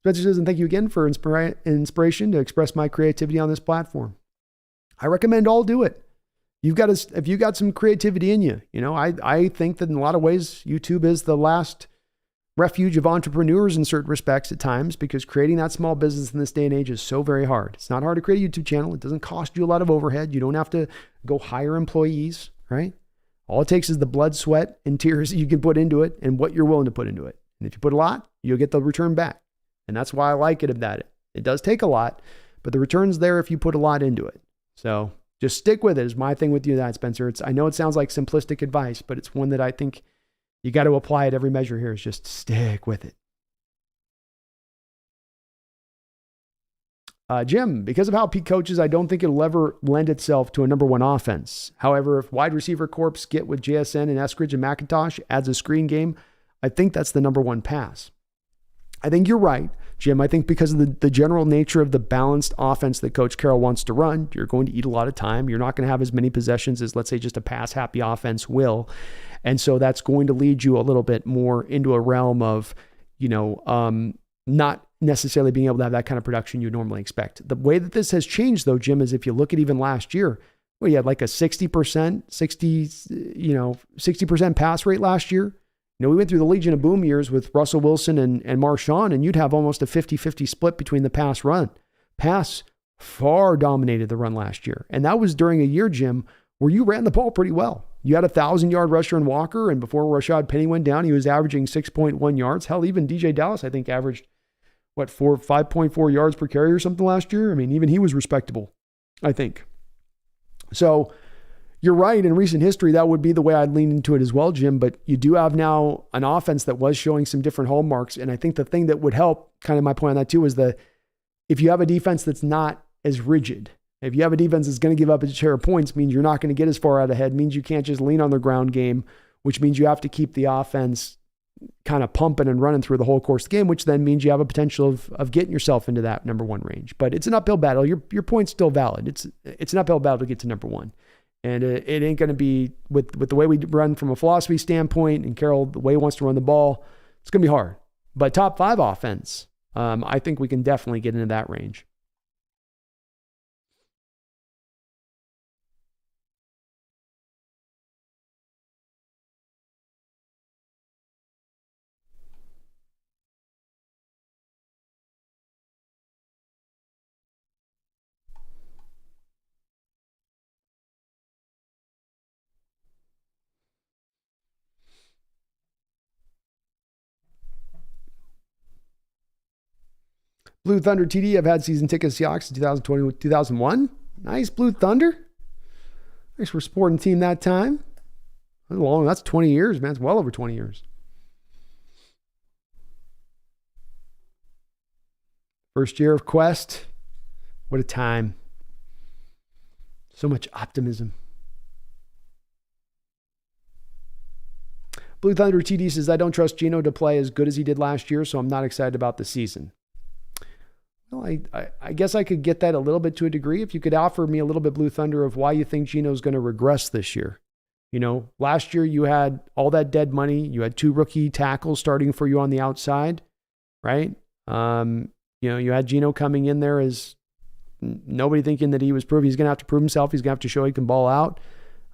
Spencer says, and thank you again for inspiration to express my creativity on this platform. I recommend all do it. If you got some creativity in you, I think that in a lot of ways, YouTube is the last refuge of entrepreneurs in certain respects at times, because creating that small business in this day and age is so very hard. It's not hard to create a YouTube channel. It doesn't cost you a lot of overhead. You don't have to go hire employees, right? All it takes is the blood, sweat, and tears that you can put into it and what you're willing to put into it. And if you put a lot, you'll get the return back. And that's why I like it, that it does take a lot, but the return's there if you put a lot into it. So just stick with it is my thing with you, that Spencer. I know it sounds like simplistic advice, but it's one that I think you got to apply at every measure here, is just stick with it. Jim, because of how Pete coaches, I don't think it'll ever lend itself to a number one offense. However, if wide receiver corps get with JSN and Eskridge and McIntosh adds a screen game, I think that's the number one pass. I think you're right, Jim. I think because of the general nature of the balanced offense that Coach Carroll wants to run, you're going to eat a lot of time. You're not going to have as many possessions as, let's say, just a pass-happy offense will. And so that's going to lead you a little bit more into a realm of, not necessarily being able to have that kind of production you normally expect. The way that this has changed, though, Jim, is if you look at even last year, you had like a 60% pass rate last year. We went through the Legion of Boom years with Russell Wilson and Marshawn, and you'd have almost a 50-50 split between the pass run. Pass far dominated the run last year. And that was during a year, Jim, where you ran the ball pretty well. You had a 1,000-yard rusher in Walker, and before Rashad Penny went down, he was averaging 6.1 yards. Hell, even DJ Dallas, I think, averaged, 5.4 yards per carry or something last year? I mean, even he was respectable, I think. So you're right. In recent history, that would be the way I'd lean into it as well, Jim. But you do have now an offense that was showing some different hallmarks. And I think the thing that would help, kind of my point on that too, is if you have a defense that's not as rigid, if you have a defense that's going to give up a share of points, means you're not going to get as far out ahead, means you can't just lean on the ground game, which means you have to keep the offense kind of pumping and running through the whole course of the game, which then means you have a potential of getting yourself into that number one range. But it's an uphill battle. Your point's still valid. It's an uphill battle to get to number one. And it ain't going to be, with the way we run from a philosophy standpoint, and Carroll, the way he wants to run the ball, it's going to be hard. But top 5 offense, I think we can definitely get into that range. Blue Thunder TD, I've had season tickets to Seahawks in 2020, 2001. Nice, Blue Thunder. Thanks for supporting the team that time. That's 20 years, man. It's well over 20 years. First year of Quest. What a time. So much optimism. Blue Thunder TD says, I don't trust Geno to play as good as he did last year, so I'm not excited about the season. Well, I guess I could get that a little bit to a degree. If you could offer me a little bit, Blue Thunder, of why you think Geno's going to regress this year. Last year you had all that dead money. You had 2 rookie tackles starting for you on the outside, right? You had Geno coming in there as nobody thinking that he was proving he's going to have to prove himself. He's going to have to show he can ball out.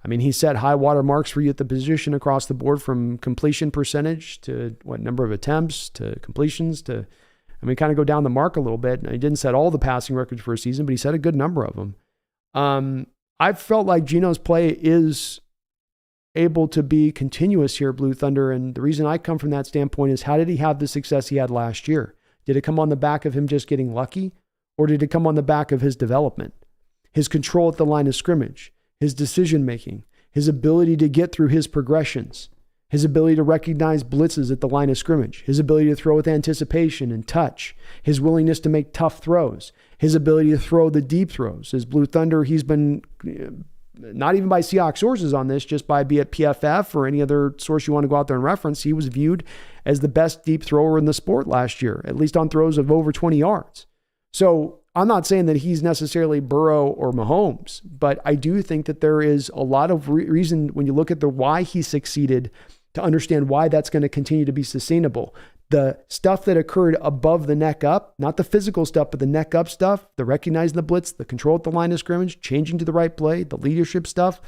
I mean, he set high water marks for you at the position across the board, from completion percentage to number of attempts to completions to, kind of go down the mark a little bit. He didn't set all the passing records for a season, but he set a good number of them. I felt like Geno's play is able to be continuous here at Blue Thunder. And the reason I come from that standpoint is, how did he have the success he had last year? Did it come on the back of him just getting lucky? Or did it come on the back of his development, his control at the line of scrimmage, his decision-making, his ability to get through his progressions, his ability to recognize blitzes at the line of scrimmage, his ability to throw with anticipation and touch, his willingness to make tough throws, his ability to throw the deep throws? As Blue Thunder, he's been, not even by Seahawks sources on this, just by be it PFF or any other source you want to go out there and reference, he was viewed as the best deep thrower in the sport last year, at least on throws of over 20 yards. So I'm not saying that he's necessarily Burrow or Mahomes, but I do think that there is a lot of reason when you look at the why he succeeded to understand why that's going to continue to be sustainable. The stuff that occurred above the neck up, not the physical stuff, but the neck up stuff, the recognizing the blitz, the control at the line of scrimmage, changing to the right play, the leadership stuff,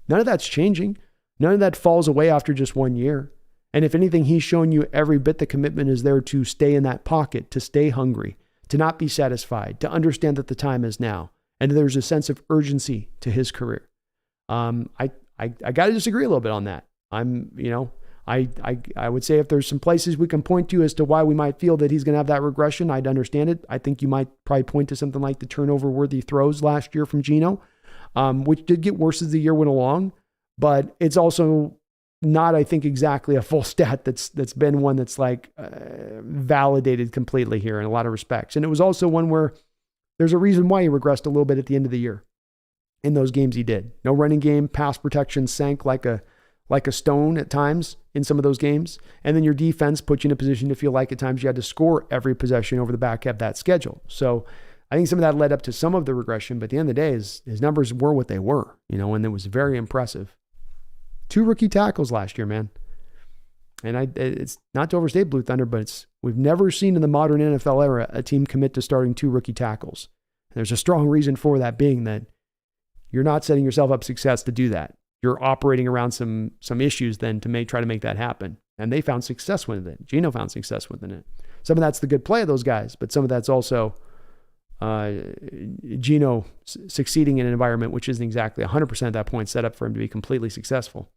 none of that's changing. None of that falls away after just 1 year. And if anything, he's shown you every bit the commitment is there to stay in that pocket, to stay hungry, to not be satisfied, to understand that the time is now. And there's a sense of urgency to his career. I got to disagree a little bit on that. I would say if there's some places we can point to as to why we might feel that he's going to have that regression, I'd understand it. I think you might probably point to something like the turnover-worthy throws last year from Geno, which did get worse as the year went along, but it's also not, I think, exactly a full stat that's been one that's validated completely here in a lot of respects. And it was also one where there's a reason why he regressed a little bit at the end of the year in those games he did. No running game, pass protection sank like a stone at times in some of those games. And then your defense put you in a position to feel like at times you had to score every possession over the back of that schedule. So I think some of that led up to some of the regression, but at the end of the day, his numbers were what they were, and it was very impressive. 2 rookie tackles last year, man. And it's not to overstate Blue Thunder, but we've never seen in the modern NFL era a team commit to starting 2 rookie tackles. And there's a strong reason for that being that you're not setting yourself up success to do that. You're operating around some issues then to try to make that happen. And they found success with it. Geno found success within it. Some of that's the good play of those guys, but some of that's also Geno succeeding in an environment which isn't exactly 100% at that point set up for him to be completely successful.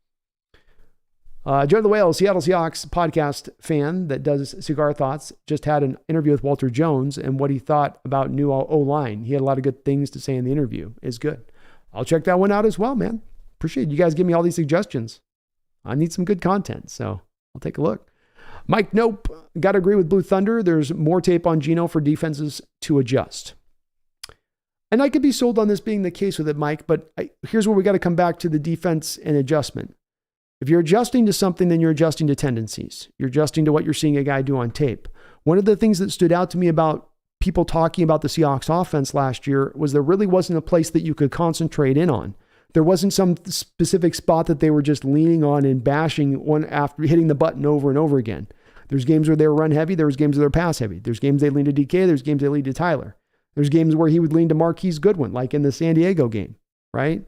Joe the Whale, Seattle Seahawks podcast fan that does Cigar Thoughts, just had an interview with Walter Jones and what he thought about new O-line. He had a lot of good things to say in the interview. It's good. I'll check that one out as well, man. Appreciate you guys giving me all these suggestions. I need some good content, so I'll take a look. Mike, nope. Got to agree with Blue Thunder. There's more tape on Geno for defenses to adjust. And I could be sold on this being the case with it, Mike, but here's where we got to come back to the defense and adjustment. If you're adjusting to something, then you're adjusting to tendencies. You're adjusting to what you're seeing a guy do on tape. One of the things that stood out to me about people talking about the Seahawks offense last year was there really wasn't a place that you could concentrate in on. There wasn't some specific spot that they were just leaning on and bashing one after hitting the button over and over again. There's games where they were run heavy. There was games where they're pass heavy. There's games they lean to DK. There's games they lean to Tyler. There's games where he would lean to Marquise Goodwin, like in the San Diego game, right?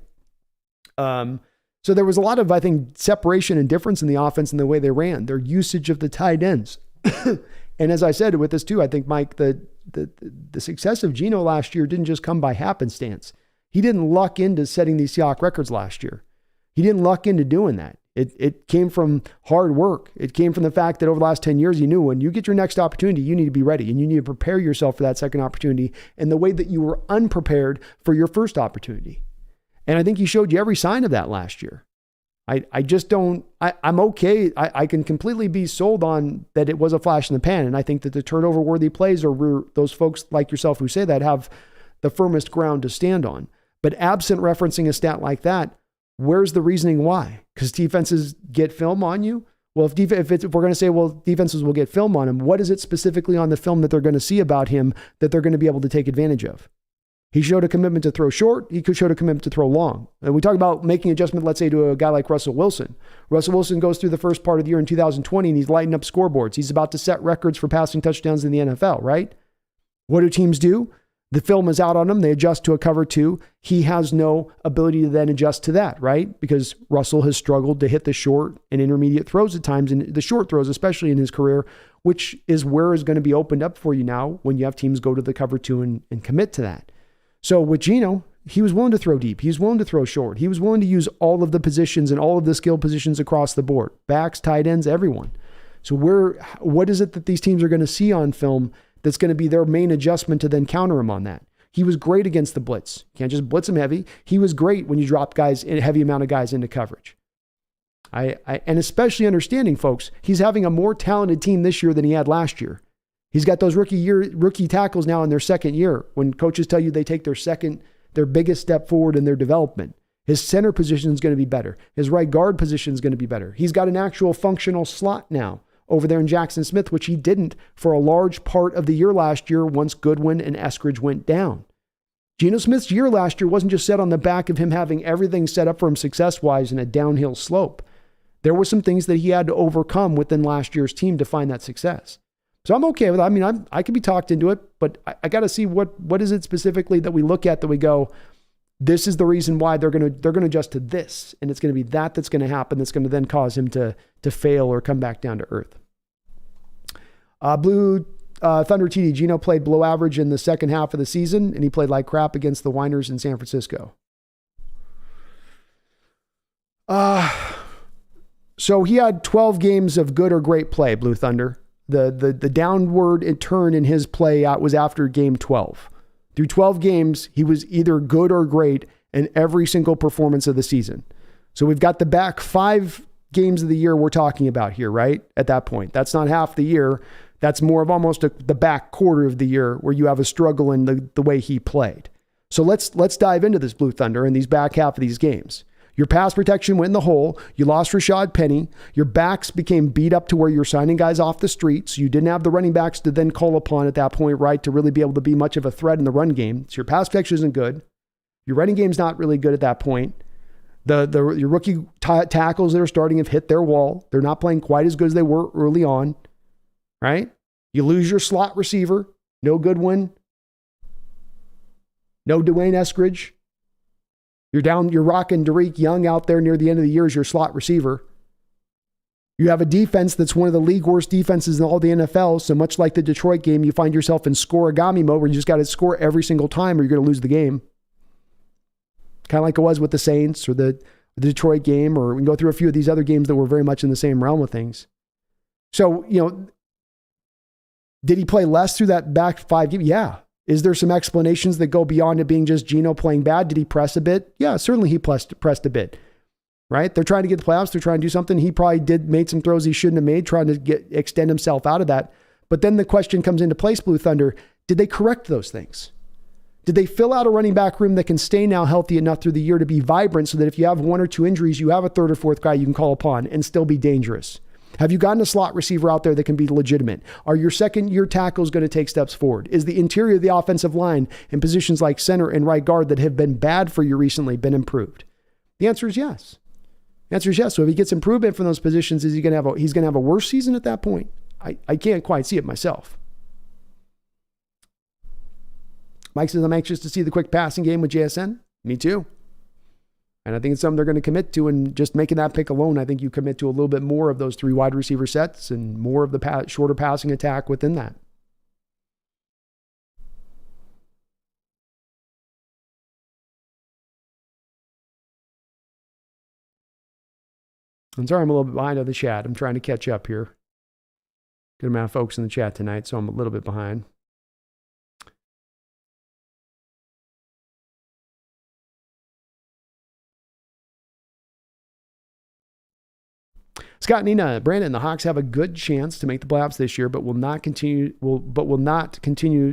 So there was a lot of, I think, separation and difference in the offense and the way they ran, their usage of the tight ends. And as I said with this too, I think, Mike, the success of Geno last year didn't just come by happenstance. He didn't luck into setting these Seahawks records last year. He didn't luck into doing that. It came from hard work. It came from the fact that over the last 10 years, you knew when you get your next opportunity, you need to be ready and you need to prepare yourself for that second opportunity in the way that you were unprepared for your first opportunity. And I think he showed you every sign of that last year. I just don't, I'm okay. I can completely be sold on that it was a flash in the pan. And I think that the turnover worthy plays are where those folks like yourself who say that have the firmest ground to stand on. But absent referencing a stat like that, where's the reasoning why? Because defenses get film on you? Well, if we're going to say, well, defenses will get film on him, what is it specifically on the film that they're going to see about him that they're going to be able to take advantage of? He showed a commitment to throw short. He showed a commitment to throw long. And we talk about making adjustment, let's say, to a guy like Russell Wilson. Russell Wilson goes through the first part of the year in 2020 and he's lighting up scoreboards. He's about to set records for passing touchdowns in the NFL, right? What do teams do? The film is out on him. They adjust to a cover 2. He has no ability to then adjust to that, right? Because Russell has struggled to hit the short and intermediate throws at times, and the short throws, especially in his career, which is where is going to be opened up for you now when you have teams go to the cover 2 and commit to that. So with Geno, he was willing to throw deep. He was willing to throw short. He was willing to use all of the positions and all of the skill positions across the board. Backs, tight ends, everyone. So what is it that these teams are going to see on film that's going to be their main adjustment to then counter him on that? He was great against the blitz. You can't just blitz him heavy. He was great when you drop guys, a heavy amount of guys into coverage. And especially understanding, folks, he's having a more talented team this year than he had last year. He's got those rookie tackles now in their second year. When coaches tell you they take their biggest step forward in their development, his center position is going to be better. His right guard position is going to be better. He's got an actual functional slot now over there in Jackson Smith, which he didn't for a large part of the year last year once Goodwin and Eskridge went down. Geno Smith's year last year wasn't just set on the back of him having everything set up for him success-wise in a downhill slope. There were some things that he had to overcome within last year's team to find that success. So I'm okay with it. I mean, I could be talked into it, but I got to see what is it specifically that we look at that we go, this is the reason why they're going to adjust to this, and it's going to be that's going to happen. That's going to then cause him to fail or come back down to earth. Blue Thunder TD Geno played below average in the second half of the season, and he played like crap against the Whiners in San Francisco. So he had 12 games of good or great play, Blue Thunder. The downward turn in his play was after game 12. Through 12 games, he was either good or great in every single performance of the season. So we've got the back 5 games of the year we're talking about here, right? At that point, that's not half the year. That's more of almost the back quarter of the year where you have a struggle in the way he played. So let's dive into this, Blue Thunder, in these back half of these games. Your pass protection went in the hole. You lost Rashad Penny. Your backs became beat up to where you're signing guys off the street. So you didn't have the running backs to then call upon at that point, right, to really be able to be much of a threat in the run game. So your pass protection isn't good. Your running game's not really good at that point. Your rookie tackles that are starting have hit their wall. They're not playing quite as good as they were early on, right? You lose your slot receiver. No Goodwin. No Dwayne Eskridge. You're rocking Derek Young out there near the end of the year as your slot receiver. You have a defense that's one of the league worst defenses in all the NFL. So much like the Detroit game, you find yourself in scoreagami mode where you just got to score every single time or you're going to lose the game. Kind of like it was with the Saints or the Detroit game, or we can go through a few of these other games that were very much in the same realm of things. So, did he play less through that back 5 games? Yeah. Is there some explanations that go beyond it being just Geno playing bad? Did he press a bit? Yeah, certainly he pressed a bit, right? They're trying to get the playoffs. They're trying to do something. He probably made some throws he shouldn't have made, trying to extend himself out of that. But then the question comes into place, Blue Thunder, did they correct those things? Did they fill out a running back room that can stay now healthy enough through the year to be vibrant so that if you have 1 or 2 injuries, you have a 3rd or 4th guy you can call upon and still be dangerous? Have you gotten a slot receiver out there that can be legitimate? Are your second-year tackles going to take steps forward? Is the interior of the offensive line in positions like center and right guard that have been bad for you recently been improved? The answer is yes. The answer is yes. So if he gets improvement from those positions, is he's going to have a worse season at that point? I can't quite see it myself. Mike says, I'm anxious to see the quick passing game with JSN. Me too. And I think it's something they're going to commit to, and just making that pick alone, I think you commit to a little bit more of those 3 wide receiver sets and more of the shorter passing attack within that. I'm sorry I'm a little bit behind on the chat. I'm trying to catch up here. Good amount of folks in the chat tonight, so I'm a little bit behind. Scott Nina, Brandon, the Hawks have a good chance to make the playoffs this year, but will not continue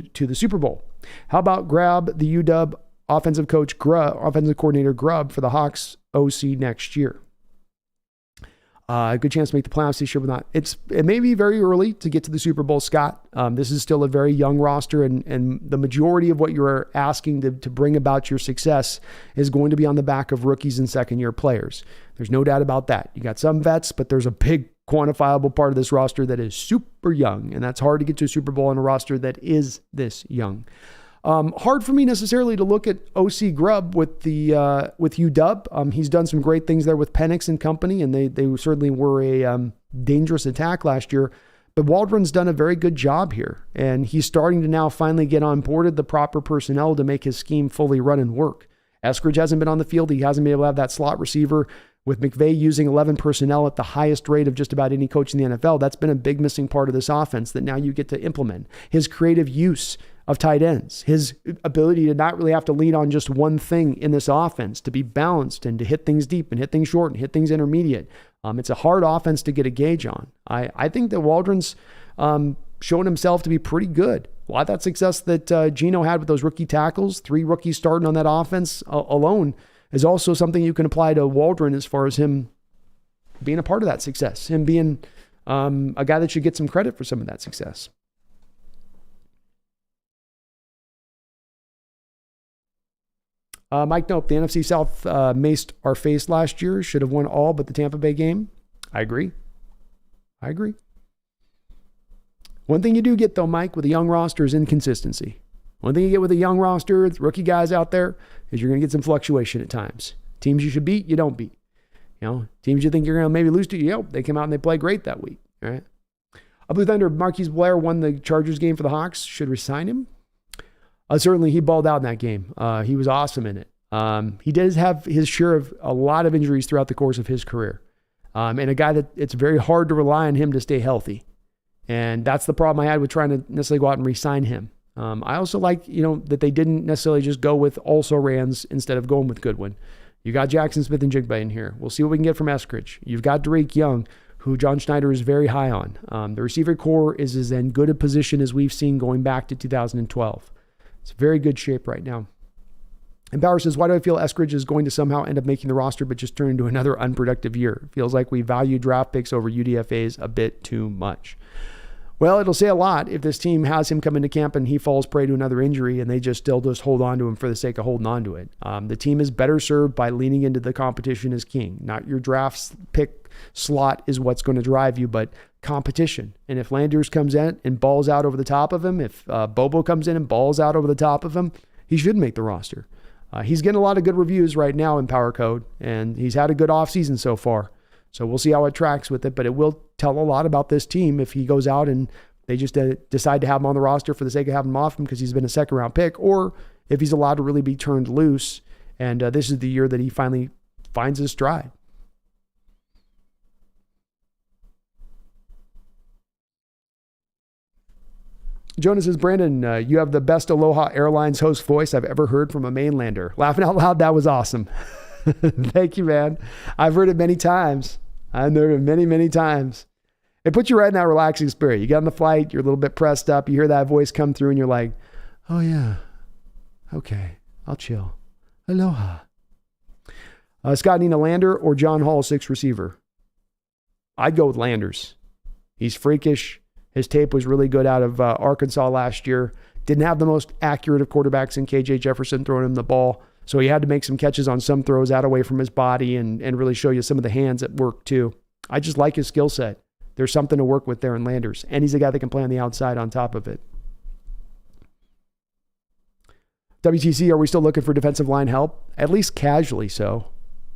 to the Super Bowl. How about grab the UW offensive coordinator Grubb for the Hawks OC next year? A good chance to make the playoffs this year, but not. It may be very early to get to the Super Bowl, Scott. This is still a very young roster, and the majority of what you're asking to bring about your success is going to be on the back of rookies and second-year players. There's no doubt about that. You got some vets, but there's a big quantifiable part of this roster that is super young, and that's hard to get to a Super Bowl on a roster that is this young. Hard for me necessarily to look at OC Grubb with UW. He's done some great things there with Penix and company, and they certainly were a dangerous attack last year. But Waldron's done a very good job here, and he's starting to now finally get on boarded the proper personnel to make his scheme fully run and work. Eskridge hasn't been on the field. He hasn't been able to have that slot receiver. With McVay using 11 personnel at the highest rate of just about any coach in the NFL, that's been a big missing part of this offense that now you get to implement. His creative use of tight ends, his ability to not really have to lean on just one thing in this offense, to be balanced and to hit things deep and hit things short and hit things intermediate. It's a hard offense to get a gauge on. I think that Waldron's shown himself to be pretty good. A lot of that success that Gino had with those rookie tackles, 3 rookies starting on that offense alone, is also something you can apply to Waldron as far as him being a part of that success, him being a guy that should get some credit for some of that success. Mike, nope, the NFC South maced our face last year. Should have won all but the Tampa Bay game. I agree. One thing you do get, though, Mike, with a young roster is inconsistency. One thing you get with a young roster, rookie guys out there, is you're going to get some fluctuation at times. Teams you should beat, you don't beat. Teams you think you're going to maybe lose to, they come out and they play great that week. All right. Blue Thunder, Marquise Blair won the Chargers game for the Hawks. Should resign him. Certainly, he balled out in that game. He was awesome in it. He does have his share of a lot of injuries throughout the course of his career. And a guy that it's very hard to rely on him to stay healthy. And that's the problem I had with trying to necessarily go out and re-sign him. I also like, that they didn't necessarily just go with also-rans instead of going with Goodwin. You got Jackson Smith and Jigba in here. We'll see what we can get from Eskridge. You've got Drake Young, who John Schneider is very high on. The receiver core is as in good a position as we've seen going back to 2012. It's very good shape right now. And Bauer says, why do I feel Eskridge is going to somehow end up making the roster but just turn into another unproductive year? It feels like we value draft picks over UDFAs a bit too much. Well, it'll say a lot if this team has him come into camp and he falls prey to another injury and they just hold on to him for the sake of holding on to it. The team is better served by leaning into the competition as king. Not your draft pick slot is what's going to drive you, but competition. And if Landers comes in and balls out over the top of him, if Bobo comes in and balls out over the top of him, he should make the roster. He's getting a lot of good reviews right now in Power Code, and he's had a good offseason so far. So we'll see how it tracks with it, but it will tell a lot about this team if he goes out and they just decide to have him on the roster for the sake of having him off him because he's been a second-round pick, or if he's allowed to really be turned loose, and this is the year that he finally finds his stride. Jonas says, Brandon, you have the best Aloha Airlines host voice I've ever heard from a mainlander. Laughing out loud, that was awesome. Thank you, man. I've heard it many times. I've heard it many, many times. It puts you right in that relaxing spirit. You get on the flight, you're a little bit pressed up, you hear that voice come through, and you're like, oh, yeah. Okay, I'll chill. Aloha. Scott, Nina Lander or John Hall, 6 receiver? I'd go with Landers. He's freakish. His tape was really good out of Arkansas last year. Didn't have the most accurate of quarterbacks in KJ Jefferson throwing him the ball. So he had to make some catches on some throws out away from his body and really show you some of the hands at work too. I just like his skill set. There's something to work with there in Landers. And he's a guy that can play on the outside on top of it. WTC, are we still looking for defensive line help? At least casually so.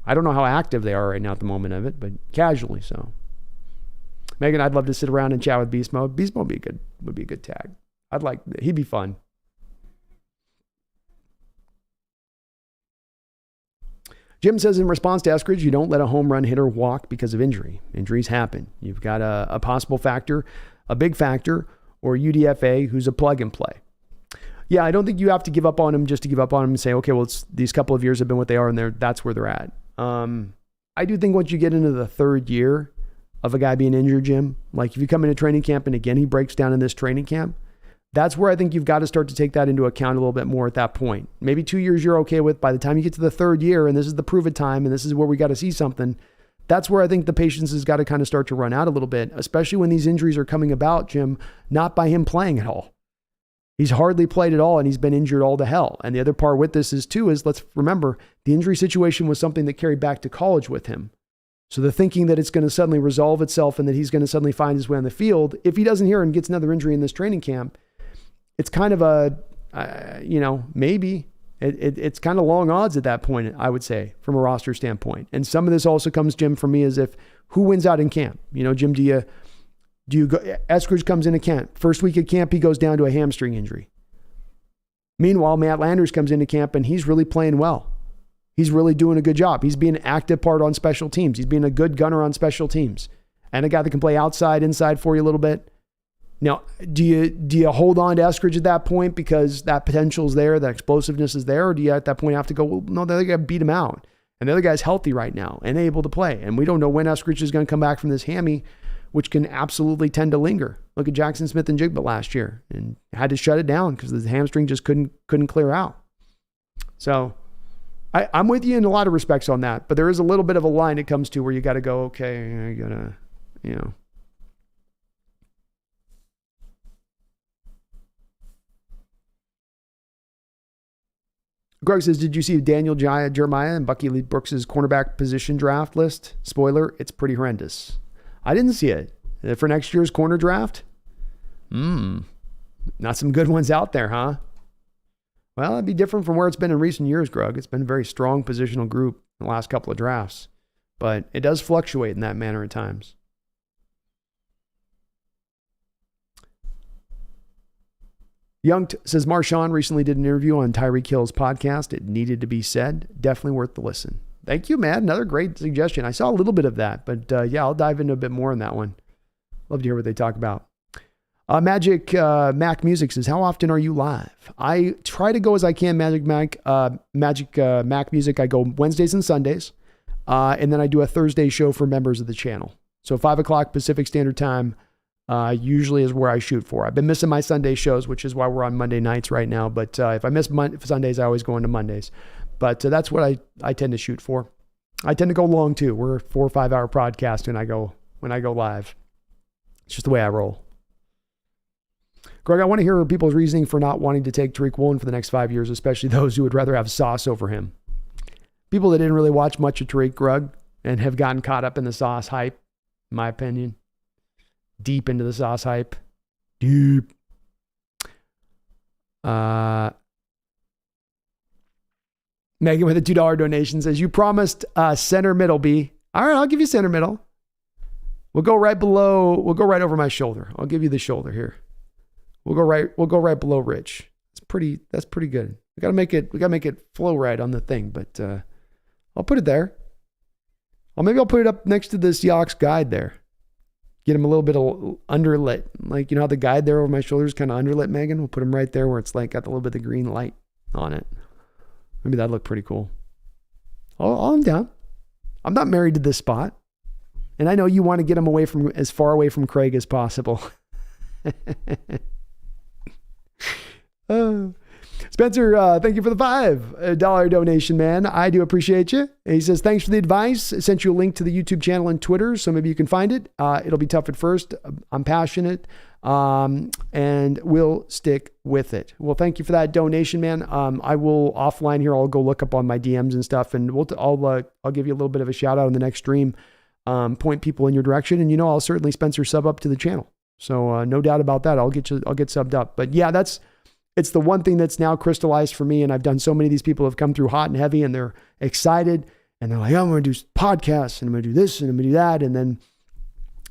I don't know how active they are right now at the moment of it, but casually so. Megan, I'd love to sit around and chat with Beast Mode. Beast Mode would be a good tag. He'd be fun. Jim says, in response to Eskridge, you don't let a home run hitter walk because of injury. Injuries happen. You've got a possible factor, a big factor, or UDFA who's a plug and play. Yeah, I don't think you have to give up on him just to give up on him and say, okay, well, these couple of years have been what they are, and that's where they're at. I do think once you get into the third year of a guy being injured, Jim, like if you come into training camp and again he breaks down in this training camp, that's where I think you've got to start to take that into account a little bit more at that point. Maybe 2 years you're okay with. By the time you get to the third year, and this is the prove it time, and this is where we got to see something, that's where I think the patience has got to kind of start to run out a little bit, especially when these injuries are coming about, Jim, not by him playing at all. He's hardly played at all, and he's been injured all to hell. And the other part with this is let's remember, the injury situation was something that carried back to college with him. So the thinking that it's going to suddenly resolve itself and that he's going to suddenly find his way on the field, if he doesn't hear and gets another injury in this training camp, it's kind of maybe. It's kind of long odds at that point, I would say, from a roster standpoint. And some of this also comes, Jim, for me, as if who wins out in camp? Jim, do you go, Eskridge comes into camp. First week of camp, he goes down to a hamstring injury. Meanwhile, Matt Landers comes into camp and he's really playing well. He's really doing a good job. He's being an active part on special teams. He's being a good gunner on special teams. And a guy that can play outside, inside for you a little bit. Now, do you hold on to Eskridge at that point because that potential is there, that explosiveness is there, or do you at that point have to go, well, no, the other guy beat him out, and the other guy's healthy right now and able to play, and we don't know when Eskridge is going to come back from this hammy, which can absolutely tend to linger. Look at Jackson Smith and Jigba last year, and had to shut it down because the hamstring just couldn't clear out. So I'm with you in a lot of respects on that, but there is a little bit of a line it comes to where you got to go, okay, I gotta, Greg says, did you see Daniel Jeremiah and Bucky Lee Brooks' cornerback position draft list? Spoiler, it's pretty horrendous. I didn't see it. For next year's corner draft? Not some good ones out there, huh? Well, it'd be different from where it's been in recent years, Greg. It's been a very strong positional group in the last couple of drafts. But it does fluctuate in that manner at times. Young says, Marshawn recently did an interview on Tyreek Hill's podcast. It needed to be said. Definitely worth the listen. Thank you, Matt. Another great suggestion. I saw a little bit of that, but I'll dive into a bit more on that one. Love to hear what they talk about. Magic Mac Music says, how often are you live? I try to go as I can. Magic Mac Music. I go Wednesdays and Sundays, and then I do a Thursday show for members of the channel. So 5 o'clock Pacific Standard Time usually is where I shoot for. I've been missing my Sunday shows, which is why we're on Monday nights right now. But if I miss Sundays, I always go into Mondays. But that's what I tend to shoot for. I tend to go long too. We're a 4 or 5 hour podcast when I go live. It's just the way I roll. Greg, I want to hear people's reasoning for not wanting to take Tariq Woolen for the next 5 years, especially those who would rather have Sauce over him. People that didn't really watch much of Tariq, Greg, and have gotten caught up in the Sauce hype, in my opinion. Deep into the Sauce hype. Deep. Megan with a $2 donation says, you promised center middle, B. All right, I'll give you center middle. We'll go right over my shoulder. I'll give you the shoulder here. We'll go right below Rich. That's pretty good. We gotta make it flow right on the thing, but I'll put it there. Maybe I'll put it up next to the Seahawks guide there. Get him a little bit of underlit. Like, how the guide there over my shoulder is kind of underlit, Megan? We'll put him right there where it's like got a little bit of green light on it. Maybe that'd look pretty cool. I'm down. I'm not married to this spot. And I know you want to get him as far away from Craig as possible. Spencer, thank you for the $5 donation, man. I do appreciate you. And he says, thanks for the advice. I sent you a link to the YouTube channel and Twitter, so maybe you can find it. It'll be tough at first. I'm passionate, and we'll stick with it. Well, thank you for that donation, man. I will offline here. I'll go look up on my DMs and stuff, and I'll give you a little bit of a shout out in the next stream. Point people in your direction, and I'll certainly Spencer sub up to the channel. So no doubt about that. I'll get subbed up. But yeah, it's the one thing that's now crystallized for me. And I've done so many of these people have come through hot and heavy, and they're excited, and they're like, oh, I'm going to do podcasts, and I'm going to do this, and I'm going to do that. And then,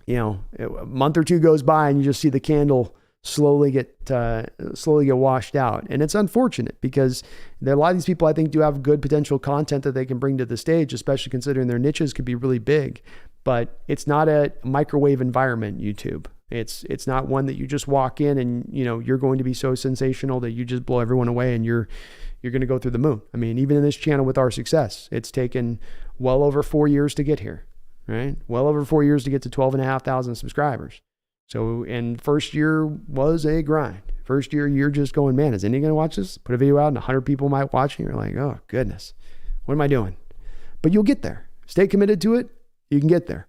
a month or two goes by, and you just see the candle slowly get washed out. And it's unfortunate because a lot of these people, I think, do have good potential content that they can bring to the stage, especially considering their niches could be really big, but it's not a microwave environment, YouTube. It's not one that you just walk in and, you're going to be so sensational that you just blow everyone away and you're going to go through the moon. I mean, even in this channel with our success, it's taken well over 4 years to get here, right? Well over 4 years to get to 12,500 subscribers. So, and first year was a grind. First year, you're just going, man, is anyone going to watch this? Put a video out and 100 people might watch it. You're like, oh goodness, what am I doing? But you'll get there. Stay committed to it. you can get there.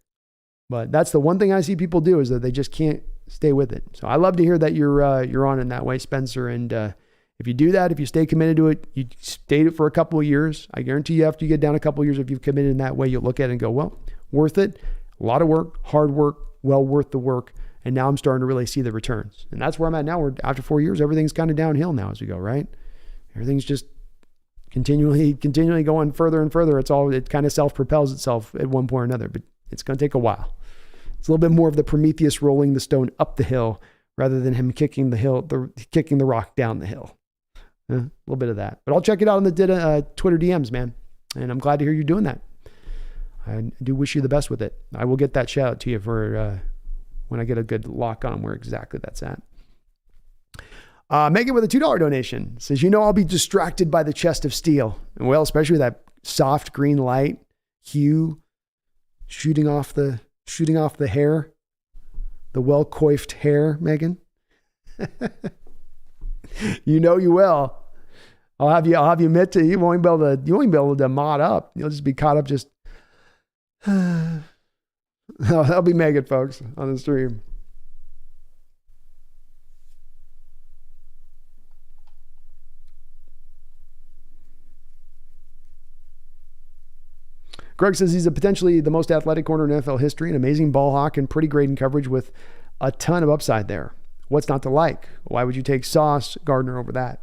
But that's the one thing I see people do is that they just can't stay with it. So I love to hear that you're on in that way, Spencer. And if you do that, if you stay committed to it, you stayed it for a couple of years. I guarantee you after you get down a couple of years, if you've committed in that way, you'll look at it and go, well, worth it. A lot of work, hard work, well worth the work. And now I'm starting to really see the returns. And that's where I'm at now. We're after 4 years, everything's kind of downhill now as we go, right? Everything's just continually going further and further. It kind of self-propels itself at one point or another, but it's going to take a while. It's a little bit more of the Prometheus rolling the stone up the hill rather than him kicking the rock down the hill. A little bit of that. But I'll check it out on the Twitter DMs, man. And I'm glad to hear you're doing that. I do wish you the best with it. I will get that shout out to you for when I get a good lock on where exactly that's at. Megan with a $2 donation says, I'll be distracted by the chest of steel. And well, especially with that soft green light hue shooting off the hair, the well-coiffed hair, Megan. You will. I'll have you admit to you won't be able to mod up. You'll just be caught up just that'll be Megan, folks, on the stream. Greg says he's potentially the most athletic corner in NFL history, an amazing ball hawk and pretty great in coverage with a ton of upside there. What's not to like? Why would you take Sauce Gardner over that?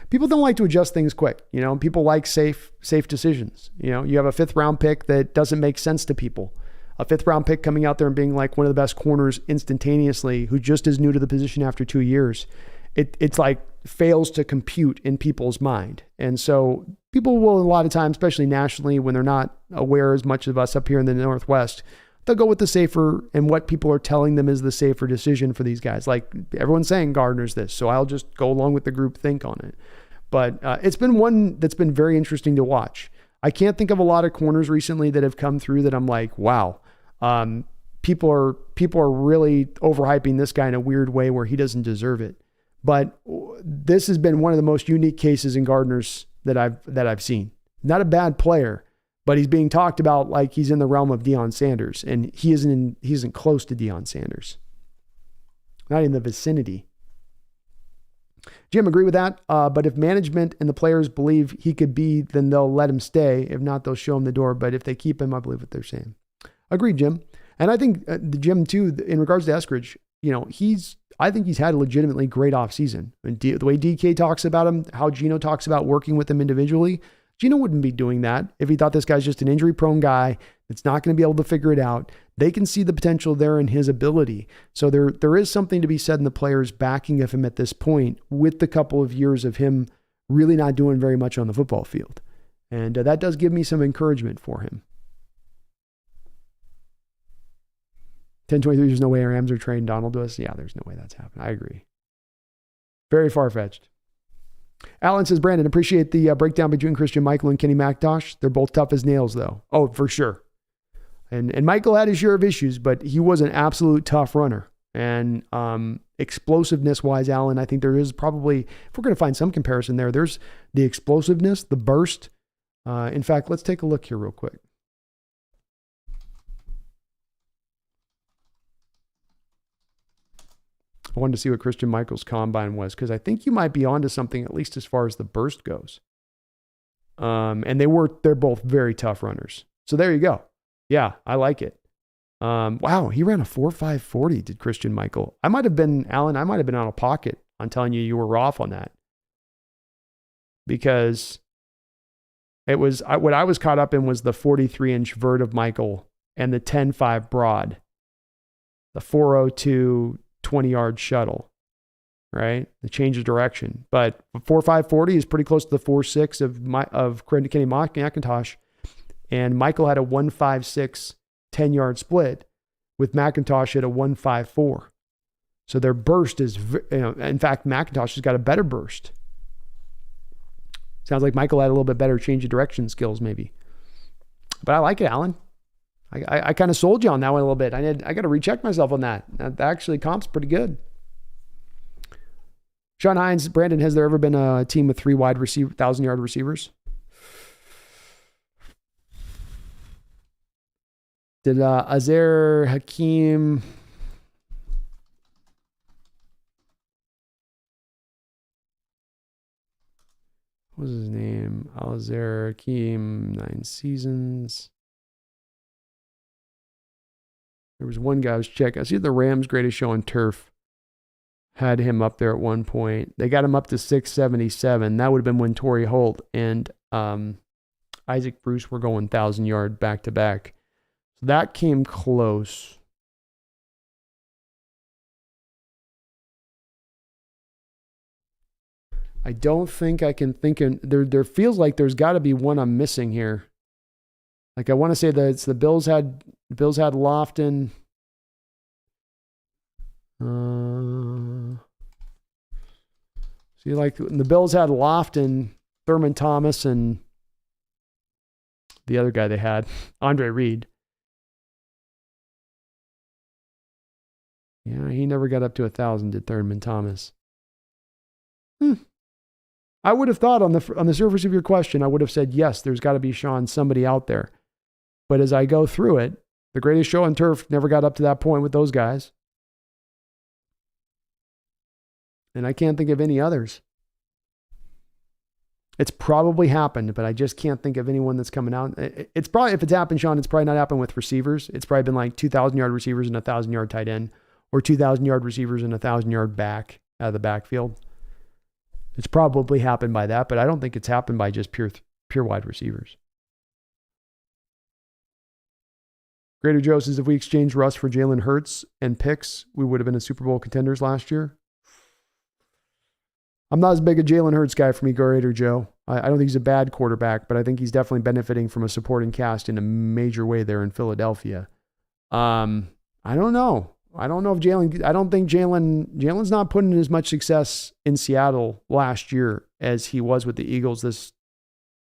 People don't like to adjust things quick. People like safe decisions. You have a 5th round pick that doesn't make sense to people. A 5th round pick coming out there and being like one of the best corners instantaneously, who just is new to the position after 2 years. It's like fails to compute in people's mind. And so people will, a lot of times, especially nationally, when they're not aware as much of us up here in the Northwest, they'll go with the safer and what people are telling them is the safer decision for these guys. Like everyone's saying Gardner's this, so I'll just go along with the group think on it. But it's been one that's been very interesting to watch. I can't think of a lot of corners recently that have come through that I'm like, wow, people are really overhyping this guy in a weird way where he doesn't deserve it. But this has been one of the most unique cases in Gardner's that I've seen. Not a bad player, but he's being talked about like he's in the realm of Deion Sanders, and he isn't close to Deion Sanders. Not in the vicinity. Jim, agree with that. But if management and the players believe he could be, then they'll let him stay. If not, they'll show him the door. But if they keep him, I believe what they're saying. Agreed, Jim. And I think the Jim too, in regards to Eskridge, I think he's had a legitimately great offseason. And the way DK talks about him, how Gino talks about working with him individually, Gino wouldn't be doing that if he thought this guy's just an injury-prone guy that's not going to be able to figure it out. They can see the potential there in his ability. So there is something to be said in the players backing of him at this point with the couple of years of him really not doing very much on the football field. And that does give me some encouragement for him. 1023, there's no way Rams are trading Donald to us. Yeah, there's no way that's happening. I agree. Very far-fetched. Alan says, Brandon, appreciate the breakdown between Christian Michael and Kenny McIntosh. They're both tough as nails, though. Oh, for sure. And Michael had his share of issues, but he was an absolute tough runner. And explosiveness-wise, Alan, I think there is probably, if we're going to find some comparison there, there's the explosiveness, the burst. In fact, let's take a look here real quick. I wanted to see what Christian Michael's combine was, because I think you might be onto something, at least as far as the burst goes. And they're both very tough runners. So there you go. Yeah, I like it. Wow, he ran a 4.540, did Christian Michael. I might have been out of pocket on telling you were off on that. Because it was, what I was caught up in was the 43-inch vert of Michael and the 10.5 broad. The 4.02 20-yard shuttle, right? The change of direction. But 4.540 is pretty close to the 4.6 of Kenny McIntosh. And Michael had a 1.56 10-yard split with McIntosh at a 1.54. So their burst is, in fact, McIntosh has got a better burst. Sounds like Michael had a little bit better change of direction skills, maybe. But I like it, Alan. I kind of sold you on that one a little bit. I got to recheck myself on that. That actually comp's pretty good. Sean Hines, Brandon, has there ever been a team with 3 wide 1,000-yard receivers? Did Azar Hakim... What was his name? Azar Hakim, 9 seasons. There was one guy I was checking. I see the Rams' greatest show on turf had him up there at one point. They got him up to 677. That would have been when Torrey Holt and Isaac Bruce were going 1,000-yard back-to-back. So that came close. I don't think I can think of... There feels like there's got to be one I'm missing here. Like, I want to say that it's the Bills had Lofton. See, like, the Bills had Lofton, Thurman Thomas, and the other guy they had, Andre Reed. Yeah, he never got up to 1,000, did Thurman Thomas. I would have thought on the surface of your question, I would have said, yes, there's got to be, Sean, somebody out there. But as I go through it, the greatest show on turf never got up to that point with those guys. And I can't think of any others. It's probably happened, but I just can't think of anyone that's coming out. It's probably, if it's happened, Sean, it's probably not happened with receivers. It's probably been like 2,000-yard receivers and 1,000-yard tight end, or 2,000-yard receivers and 1,000-yard back out of the backfield. It's probably happened by that, but I don't think it's happened by just pure wide receivers. Greater Joe says, if we exchanged Russ for Jalen Hurts and picks, we would have been a Super Bowl contenders last year. I'm not as big a Jalen Hurts guy for me, Greater Joe. I don't think he's a bad quarterback, but I think he's definitely benefiting from a supporting cast in a major way there in Philadelphia. I don't know. I don't know if Jalen's not putting in as much success in Seattle last year as he was with the Eagles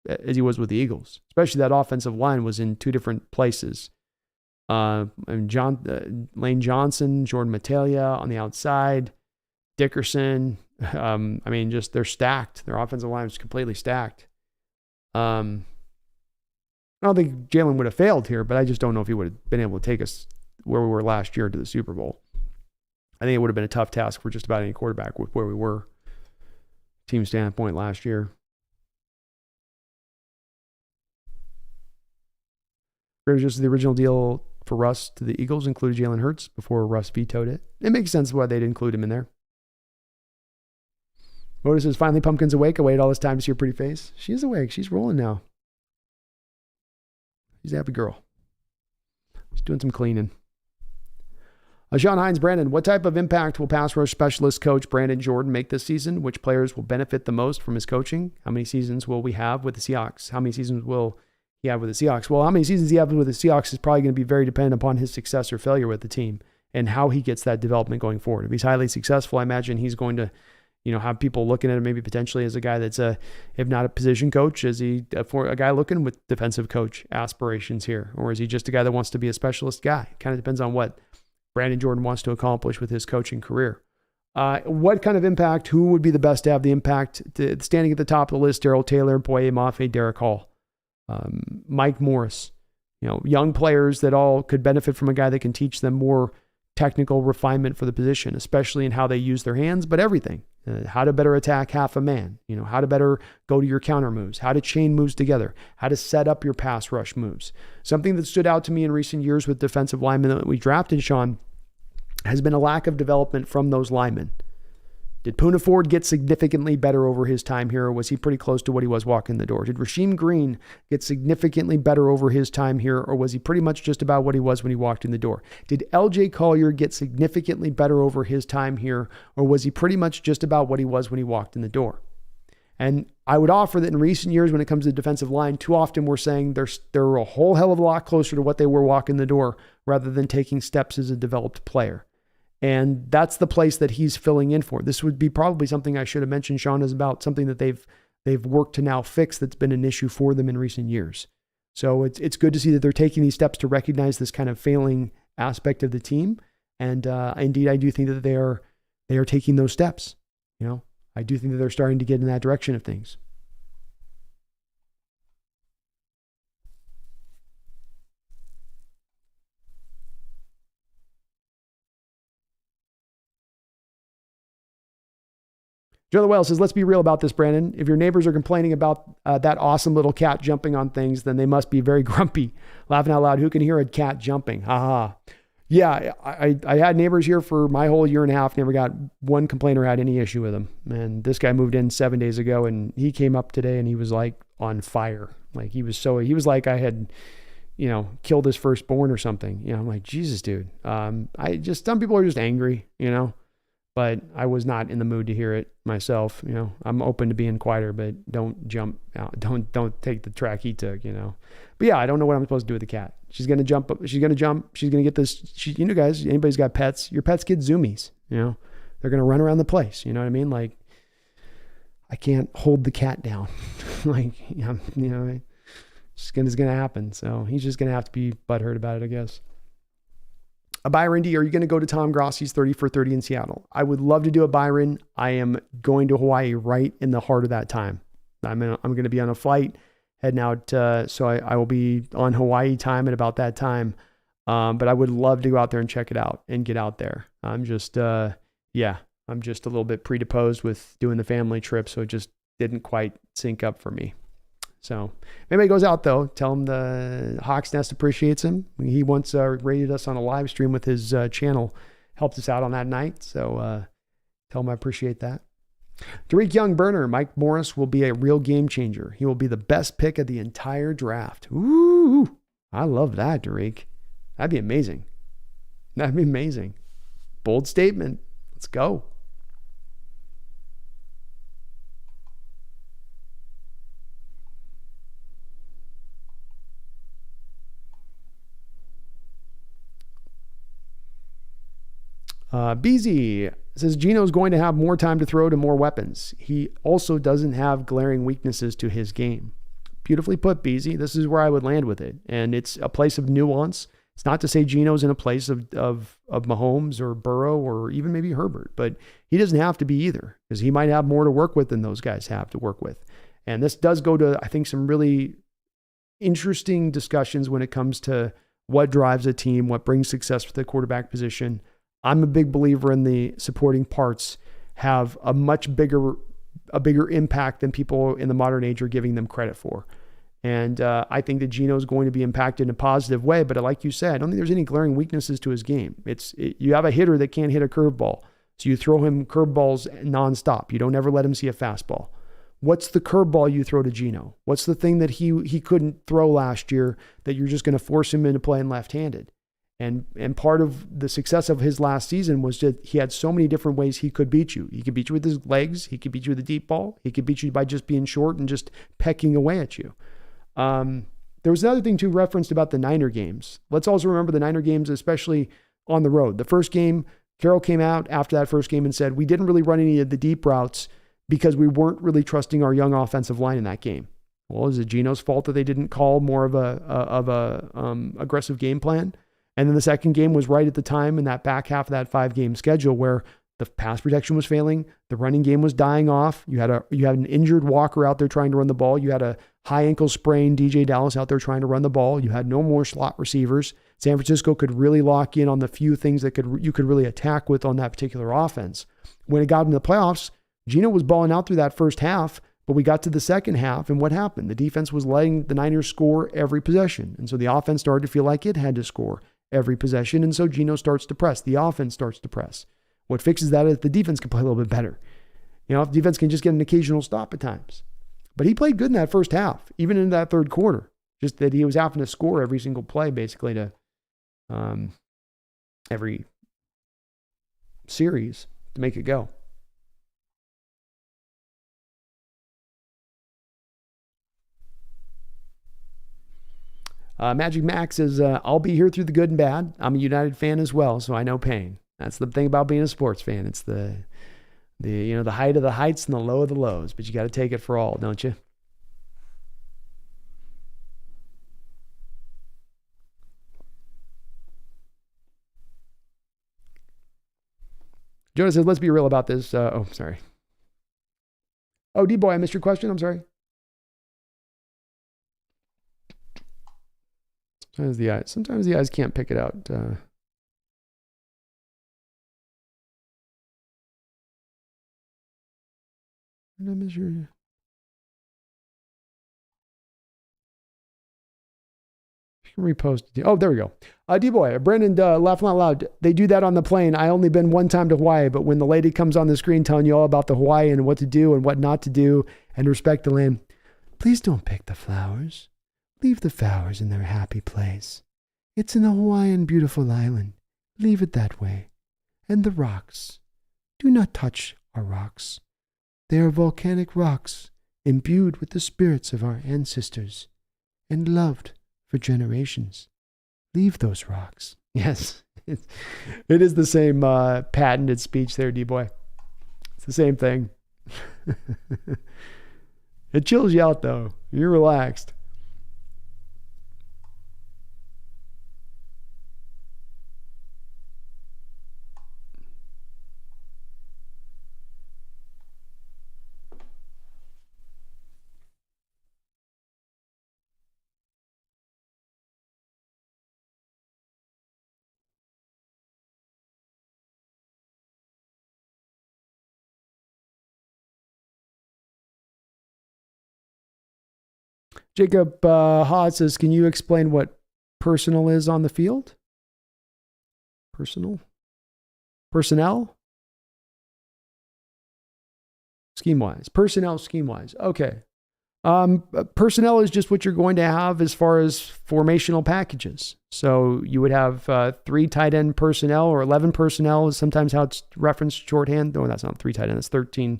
Especially that offensive line was in two different places. Lane Johnson, Jordan Mattalia on the outside, Dickerson. They're stacked. Their offensive line is completely stacked. I don't think Jalen would have failed here, but I just don't know if he would have been able to take us where we were last year to the Super Bowl. I think it would have been a tough task for just about any quarterback with where we were team standpoint last year. Just the original deal for Russ to the Eagles included Jalen Hurts before Russ vetoed it. It makes sense why they'd include him in there. Moda says, finally Pumpkin's awake. I waited all this time to see her pretty face. She is awake. She's rolling now. She's a happy girl. She's doing some cleaning. Sean Hines, Brandon, what type of impact will pass rush specialist coach Brandon Jordan make this season? Which players will benefit the most from his coaching? How many seasons will we have with the Seahawks? How many seasons will he have with the Seahawks? Well, how many seasons he has with the Seahawks is probably going to be very dependent upon his success or failure with the team and how he gets that development going forward. If he's highly successful, I imagine he's going to, have people looking at him maybe potentially as a guy that's if not a position coach, is he for a guy looking with defensive coach aspirations here? Or is he just a guy that wants to be a specialist guy? Kind of depends on what Brandon Jordan wants to accomplish with his coaching career. What kind of impact, who would be the best to have the impact? Standing at the top of the list, Darrell Taylor, Boye Mafe, Derek Hall, Mike Morris, young players that all could benefit from a guy that can teach them more technical refinement for the position, especially in how they use their hands, but everything. How to better attack half a man, how to better go to your counter moves, how to chain moves together, how to set up your pass rush moves. Something that stood out to me in recent years with defensive linemen that we drafted, Sean, has been a lack of development from those linemen. Did Poona Ford get significantly better over his time here, or was he pretty close to what he was walking the door? Did Rasheem Green get significantly better over his time here, or was he pretty much just about what he was when he walked in the door? Did LJ Collier get significantly better over his time here, or was he pretty much just about what he was when he walked in the door? And I would offer that in recent years, when it comes to the defensive line, too often we're saying they're a whole hell of a lot closer to what they were walking the door rather than taking steps as a developed player. And that's the place that he's filling in for. This would be probably something I should have mentioned, Sean, is about something that they've worked to now fix that's been an issue for them in recent years. So it's good to see that they're taking these steps to recognize this kind of failing aspect of the team. And indeed, I do think that they are taking those steps. I do think that they're starting to get in that direction of things. Joe the Whale says, let's be real about this, Brandon. If your neighbors are complaining about that awesome little cat jumping on things, then they must be very grumpy. Laughing out loud, who can hear a cat jumping? Haha. Yeah, I had neighbors here for my whole year and a half, never got one complaint or had any issue with them. And this guy moved in 7 days ago, and he came up today and he was like on fire. Like he was like I had, killed his firstborn or something. I'm like, Jesus, dude. Some people are just angry, but I was not in the mood to hear it myself. I'm open to being quieter, but don't jump out. Don't take the track he took, But yeah, I don't know what I'm supposed to do with the cat. She's going to jump up. She's going to jump. She's going to get this. Guys, anybody's got pets, your pets get zoomies, they're going to run around the place. You know what I mean? Like I can't hold the cat down. It's going to happen. So he's just going to have to be butthurt about it, I guess. Byron D, are you going to go to Tom Grossi's 30 for 30 in Seattle? I would love to do a Byron. I am going to Hawaii right in the heart of that time. I'm going to be on a flight heading out. So I will be on Hawaii time at about that time. But I would love to go out there and check it out and get out there. I'm just a little bit predisposed with doing the family trip. So it just didn't quite sync up for me. So if anybody goes out though, tell him the Hawks Nest appreciates him. He once rated us on a live stream with his channel, helped us out on that night. So tell him I appreciate that. Tariq Young Burner, Mike Morris will be a real game changer. He will be the best pick of the entire draft. Ooh, I love that, Tariq. That'd be amazing. That'd be amazing. Bold statement. Let's go. BZ says Gino's going to have more time to throw to more weapons. He also doesn't have glaring weaknesses to his game. Beautifully put, BZ. This is where I would land with it. And it's a place of nuance. It's not to say Gino's in a place of Mahomes or Burrow or even maybe Herbert, but he doesn't have to be either because he might have more to work with than those guys have to work with. And this does go to, I think, some really interesting discussions when it comes to what drives a team, what brings success with the quarterback position. I'm a big believer in the supporting parts have a much bigger impact than people in the modern age are giving them credit for. And I think that Gino is going to be impacted in a positive way. But like you said, I don't think there's any glaring weaknesses to his game. You have a hitter that can't hit a curveball. So you throw him curveballs nonstop. You don't ever let him see a fastball. What's the curveball you throw to Gino? What's the thing that he couldn't throw last year that you're just going to force him into playing left-handed? And part of the success of his last season was that he had so many different ways he could beat you. He could beat you with his legs. He could beat you with a deep ball. He could beat you by just being short and just pecking away at you. There was another thing too referenced about the Niner games. Let's also remember the Niner games, especially on the road. The first game, Carroll came out after that first game and said, we didn't really run any of the deep routes because we weren't really trusting our young offensive line in that game. Well, is it Gino's fault that they didn't call more of a aggressive game plan? And then the second game was right at the time in that back half of that 5-game schedule where the pass protection was failing. The running game was dying off. You had an injured Walker out there trying to run the ball. You had a high ankle sprain DJ Dallas out there trying to run the ball. You had no more slot receivers. San Francisco could really lock in on the few things that you could really attack with on that particular offense. When it got into the playoffs, Gino was balling out through that first half, but we got to the second half, and what happened? The defense was letting the Niners score every possession. And so the offense started to feel like it had to score every possession. And so Gino starts to press. The offense starts to press. What fixes that is the defense can play a little bit better. If defense can just get an occasional stop at times. But he played good in that first half, even in that third quarter. Just that he was having to score every single play, basically, to every series to make it go. Magic Max says, I'll be here through the good and bad. I'm a United fan as well, so I know pain. That's the thing about being a sports fan. It's the height of the heights and the low of the lows, but you got to take it for all, don't you? Jonah says, let's be real about this. Sorry. Oh, D-Boy, I missed your question. I'm sorry. Sometimes the eyes can't pick it out. Did I miss your... Repost. Oh, there we go. D-Boy, Brandon, laughing out loud. They do that on the plane. I only been one time to Hawaii, but when the lady comes on the screen telling you all about the Hawaii and what to do and what not to do and respect the land, please don't pick the flowers. Leave the flowers in their happy place. It's an Hawaiian beautiful island. Leave it that way. And the rocks. Do not touch our rocks. They are volcanic rocks imbued with the spirits of our ancestors and loved for generations. Leave those rocks. Yes, it is the same patented speech there, D-Boy. It's the same thing. It chills you out, though. You're relaxed. Jacob Haas says, can you explain what personal is on the field? Personal? Personnel? Scheme-wise. Personnel, scheme-wise. Okay. Personnel is just what you're going to have as far as formational packages. So you would have 3 tight end personnel, or 11 personnel is sometimes how it's referenced shorthand. No, that's not 3 tight end. That's 13.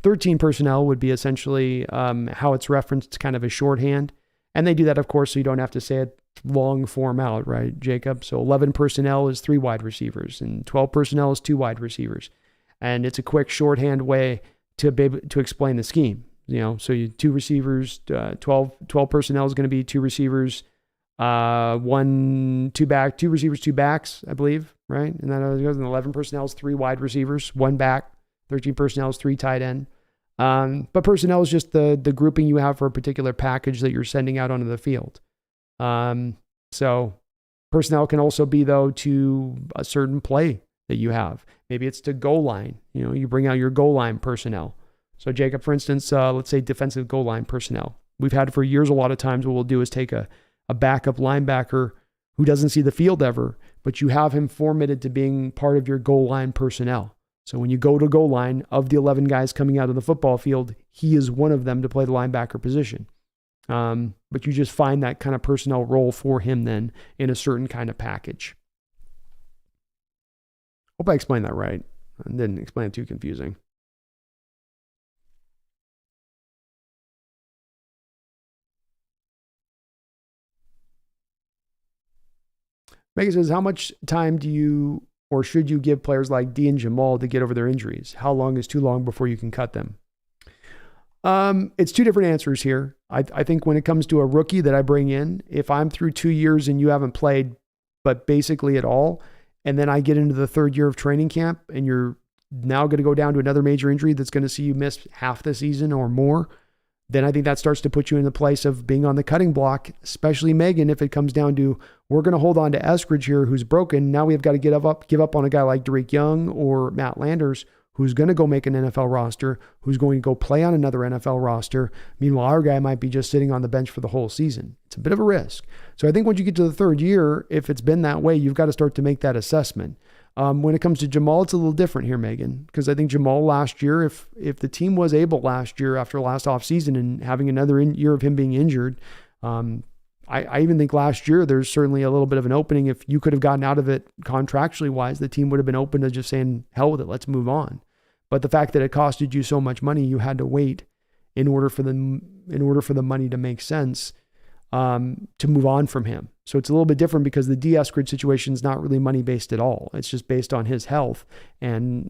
13 personnel would be essentially how it's referenced, kind of a shorthand. And they do that, of course, so you don't have to say it long form out, right, Jacob? So 11 personnel is 3 wide receivers, and 12 personnel is 2 wide receivers. And it's a quick shorthand way to be able to explain the scheme. You know, so you 2 receivers, 12 personnel is going to be 2 receivers, 2 receivers, 2 backs, I believe, right? And then it goes, and 11 personnel is 3 wide receivers, 1 back. 13 personnel is 3 tight end. But personnel is just the grouping you have for a particular package that you're sending out onto the field. So personnel can also be, though, to a certain play that you have. Maybe it's to goal line. You know, you bring out your goal line personnel. So Jacob, for instance, let's say defensive goal line personnel. We've had for years, a lot of times what we'll do is take a backup linebacker who doesn't see the field ever, but you have him formatted to being part of your goal line personnel. So when you go to goal line, of the 11 guys coming out of the football field, he is one of them to play the linebacker position. But you just find that kind of personnel role for him then in a certain kind of package. Hope I explained that right. I didn't explain it too confusing. Megan says, how much time do you or should you give players like D and Jamal to get over their injuries? How long is too long before you can cut them? It's 2 different answers here. I think when it comes to a rookie that I bring in, if I'm through 2 years and you haven't played, but basically at all, and then I get into the 3rd year of training camp and you're now going to go down to another major injury that's going to see you miss half the season or more, then I think that starts to put you in the place of being on the cutting block, especially Megan, if it comes down to, we're going to hold on to Eskridge here, who's broken. Now we've got to give up on a guy like Derek Young or Matt Landers, who's going to go make an NFL roster, who's going to go play on another NFL roster. Meanwhile, our guy might be just sitting on the bench for the whole season. It's a bit of a risk. So I think once you get to the 3rd year, if it's been that way, you've got to start to make that assessment. When it comes to Jamal, it's a little different here, Megan, because I think Jamal last year, if the team was able last year after last offseason and having another year of him being injured, I even think last year there's certainly a little bit of an opening. If you could have gotten out of it contractually wise, the team would have been open to just saying, hell with it, let's move on. But the fact that it costed you so much money, you had to wait in order for the money to make sense to move on from him. So it's a little bit different because the D. Eskridge situation is not really money based at all. It's just based on his health and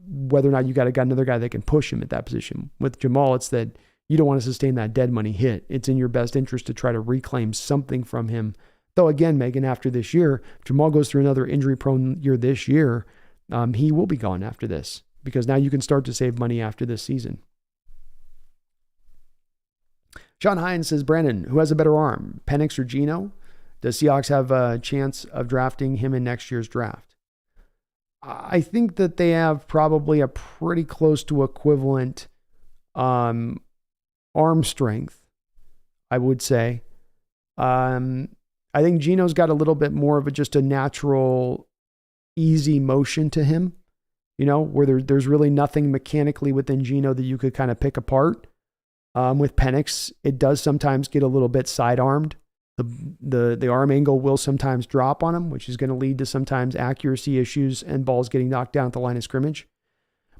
whether or not you got another guy that can push him at that position. With Jamal, it's that you don't want to sustain that dead money hit. It's in your best interest to try to reclaim something from him. Though again, Megan, after this year, if Jamal goes through another injury prone year this year, he will be gone after this because now you can start to save money after this season. Sean Hines says, Brandon, who has a better arm, Penix or Geno? Does Seahawks have a chance of drafting him in next year's draft? I think that they have probably a pretty close to equivalent arm strength, I would say. I think Geno's got a little bit more of just a natural, easy motion to him, where there's really nothing mechanically within Geno that you could kind of pick apart. With Penix, it does sometimes get a little bit side-armed. The arm angle will sometimes drop on him, which is going to lead to sometimes accuracy issues and balls getting knocked down at the line of scrimmage.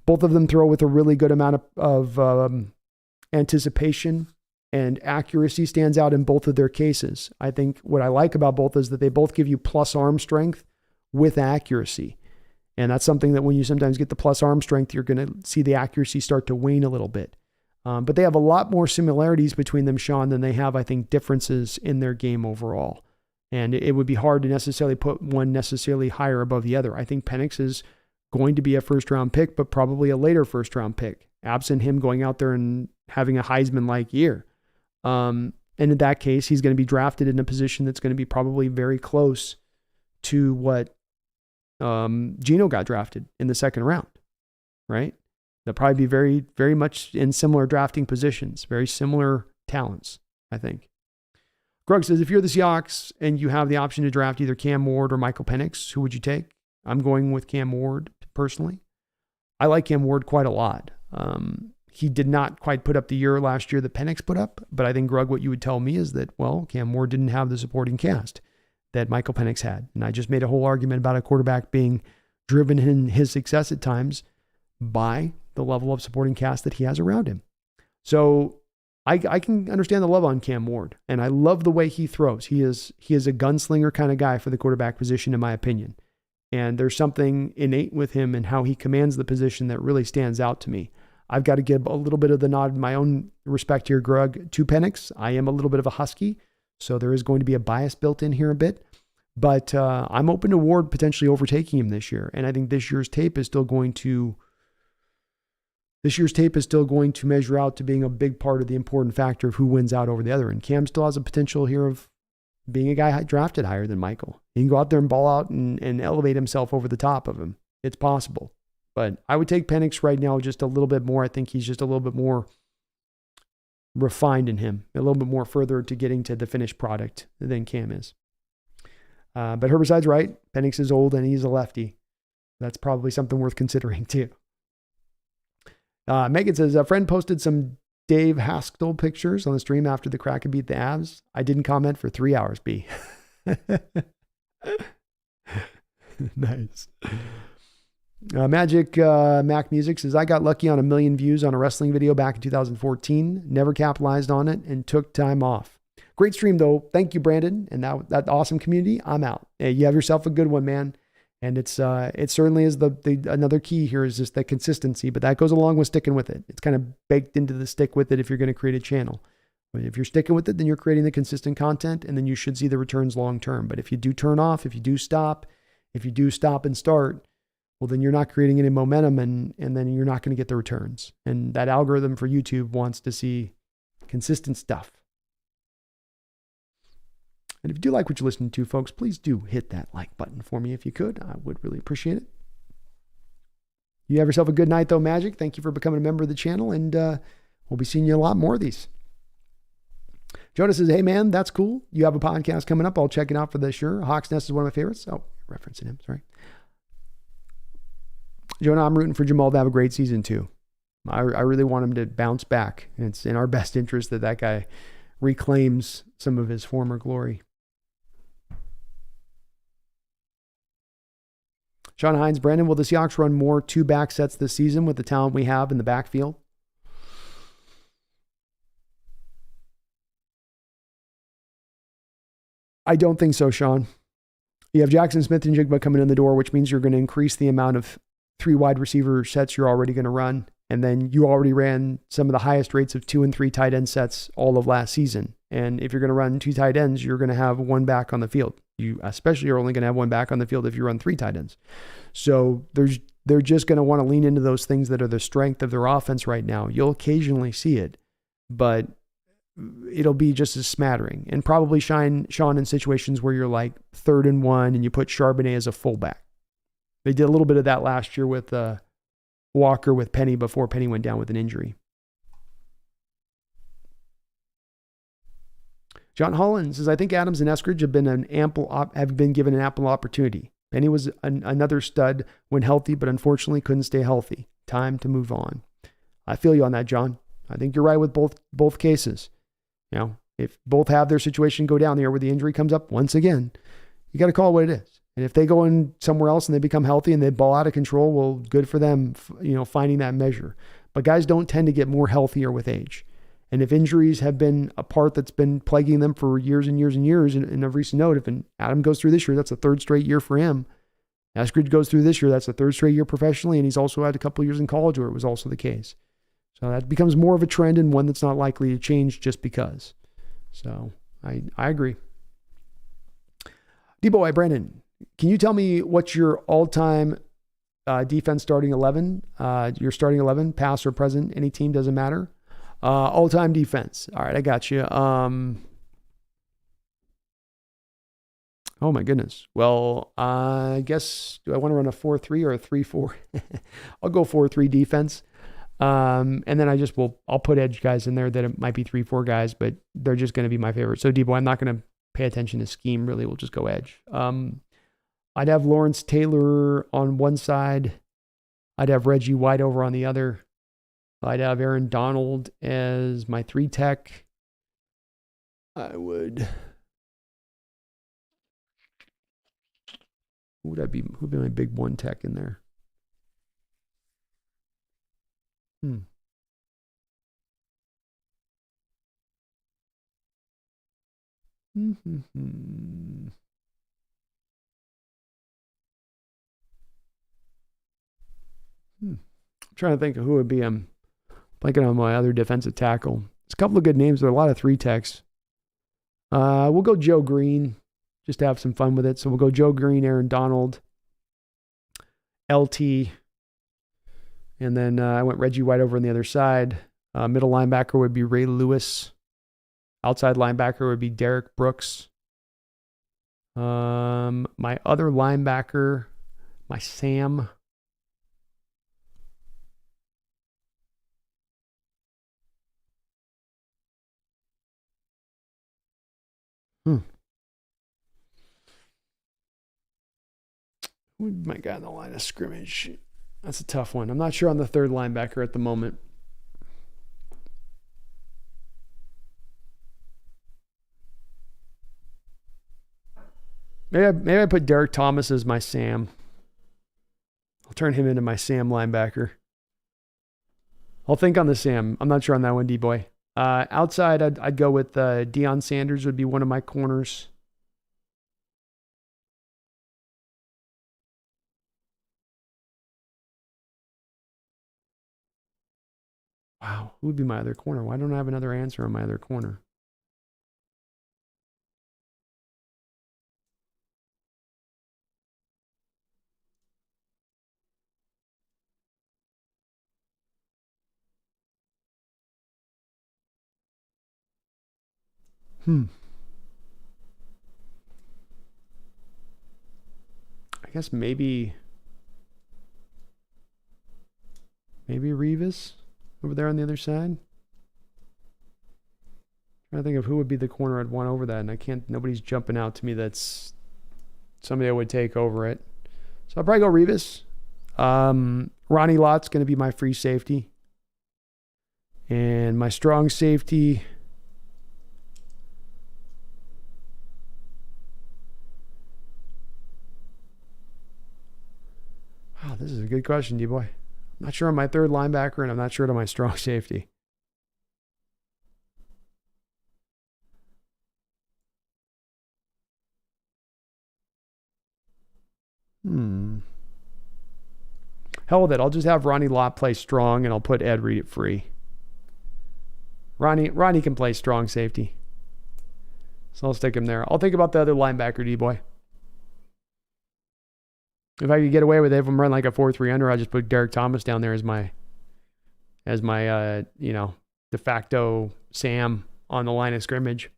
Both of them throw with a really good amount of anticipation, and accuracy stands out in both of their cases. I think what I like about both is that they both give you plus arm strength with accuracy. And that's something that when you sometimes get the plus arm strength, you're going to see the accuracy start to wane a little bit. But they have a lot more similarities between them, Sean, than they have, I think, differences in their game overall. And it would be hard to necessarily put one necessarily higher above the other. I think Penix is going to be a first-round pick, but probably a later first-round pick, absent him going out there and having a Heisman-like year. And in that case, he's going to be drafted in a position that's going to be probably very close to what Geno got drafted in the second round, right? They'll probably be very, very much in similar drafting positions, very similar talents, I think. Grug says, if you're the Seahawks and you have the option to draft either Cam Ward or Michael Penix, who would you take? I'm going with Cam Ward personally. I like Cam Ward quite a lot. He did not quite put up the year last year that Penix put up, but I think, Grug, what you would tell me is that, well, Cam Ward didn't have the supporting cast that Michael Penix had. And I just made a whole argument about a quarterback being driven in his success at times by the level of supporting cast that he has around him. So I can understand the love on Cam Ward, and I love the way he throws. He is a gunslinger kind of guy for the quarterback position, in my opinion. And there's something innate with him and how he commands the position that really stands out to me. I've got to give a little bit of the nod in my own respect here, Grug, to Penix. I am a little bit of a Husky, so there is going to be a bias built in here a bit. But I'm open to Ward potentially overtaking him this year. And I think this year's tape is still going to measure out to being a big part of the important factor of who wins out over the other. And Cam still has a potential here of being a guy drafted higher than Michael. He can go out there and ball out and elevate himself over the top of him. It's possible. But I would take Penix right now just a little bit more. I think he's just a little bit more refined in him, a little bit more further to getting to the finished product than Cam is. But Herberside's right. Penix is old and he's a lefty. That's probably something worth considering too. Megan says, a friend posted some Dave Haskell pictures on the stream after the Kraken beat the Avs. I didn't comment for 3 hours, B. Nice. Magic Mac Music says, I got lucky on 1 million views on a wrestling video back in 2014. Never capitalized on it and took time off. Great stream, though. Thank you, Brandon. And that awesome community. I'm out. Hey, you have yourself a good one, man. And it certainly is the another key here is just the consistency, but that goes along with sticking with it. It's kind of baked into the stick with it if you're going to create a channel. But if you're sticking with it, then you're creating the consistent content, and then you should see the returns long term. But if you do turn off, if you do stop and start, well, then you're not creating any momentum, and then you're not going to get the returns. And that algorithm for YouTube wants to see consistent stuff. And if you do like what you're listening to, folks, please do hit that like button for me if you could. I would really appreciate it. You have yourself a good night, though, Magic. Thank you for becoming a member of the channel, and we'll be seeing you a lot more of these. Jonas says, hey, man, that's cool. You have a podcast coming up. I'll check it out for sure. Hawks Nest is one of my favorites. Oh, referencing him, sorry. Jonah, I'm rooting for Jamal to have a great season, too. I really want him to bounce back. It's in our best interest that guy reclaims some of his former glory. Sean Hines, Brandon, will the Seahawks run more 2-back sets this season with the talent we have in the backfield? I don't think so, Sean. You have Jackson Smith and Jigba coming in the door, which means you're going to increase the amount of 3 wide receiver sets you're already going to run. And then you already ran some of the highest rates of 2 and 3 tight end sets all of last season. And if you're going to run 2 tight ends, you're going to have 1 back on the field. You especially are only going to have 1 back on the field if you run 3 tight ends. So they're just going to want to lean into those things that are the strength of their offense right now. You'll occasionally see it, but it'll be just a smattering, and probably Sean, in situations where you're like 3rd and 1 and you put Charbonnet as a fullback. They did a little bit of that last year with Walker with Penny before Penny went down with an injury. John Holland says, I think Adams and Eskridge have been given an ample opportunity. Penny was another stud when healthy, but unfortunately couldn't stay healthy. Time to move on. I feel you on that, John. I think you're right with both cases. You know, if both have their situation go down there where the injury comes up once again, you got to call it what it is. And if they go in somewhere else and they become healthy and they ball out of control, well, good for them, finding that measure. But guys don't tend to get more healthier with age. And if injuries have been a part that's been plaguing them for years and years and years, in a recent note, if Adam goes through this year, that's a third straight year for him. Eskridge goes through this year, that's a third straight year professionally, and he's also had a couple of years in college where it was also the case. So that becomes more of a trend and one that's not likely to change just because. So I agree. D-Boy, Brandon, can you tell me what's your all-time defense starting 11? Your starting 11, past or present, any team, doesn't matter. All-time defense. All right, I got you. Oh my goodness. Well, I guess, do I want to run a 4-3 or a 3-4? I'll go 4-3 defense. And then I'll put edge guys in there that it might be 3-4 guys, but they're just going to be my favorite. So D-Boy, I'm not going to pay attention to scheme, really. We'll just go edge. I'd have Lawrence Taylor on one side. I'd have Reggie White over on the other. I'd have Aaron Donald as my 3 tech. Who would be my big 1 tech in there? I'm trying to think of who would be. I'm blanking on my other defensive tackle. There's a couple of good names. There are a lot of 3 techs. We'll go Joe Green, just to have some fun with it. So we'll go Joe Green, Aaron Donald, LT, and then I went Reggie White over on the other side. Middle linebacker would be Ray Lewis. Outside linebacker would be Derek Brooks. My other linebacker, my Sam. Who would my guy in the line of scrimmage? That's a tough one. I'm not sure on the third linebacker at the moment. Maybe I put Derek Thomas as my Sam. I'll turn him into my Sam linebacker. I'll think on the Sam. I'm not sure on that one, D-Boy. Outside, I'd go with Deion Sanders would be one of my corners. Wow, who would be my other corner? Why don't I have another answer on my other corner? I guess maybe Revis over there on the other side. Trying to think of who would be the corner I'd want over that, and nobody's jumping out to me that's somebody I would take over it. So I'll probably go Revis. Ronnie Lott's going to be my free safety. And my strong safety, wow, this is a good question, D-Boy. I'm not sure on my third linebacker, and I'm not sure on my strong safety. Hell with it. I'll just have Ronnie Lott play strong, and I'll put Ed Reed at free. Ronnie can play strong safety. So I'll stick him there. I'll think about the other linebacker, D-Boy. If I could get away with it, if I'm running like a 4-3 under, I'll just put Derek Thomas down there as my de facto Sam on the line of scrimmage.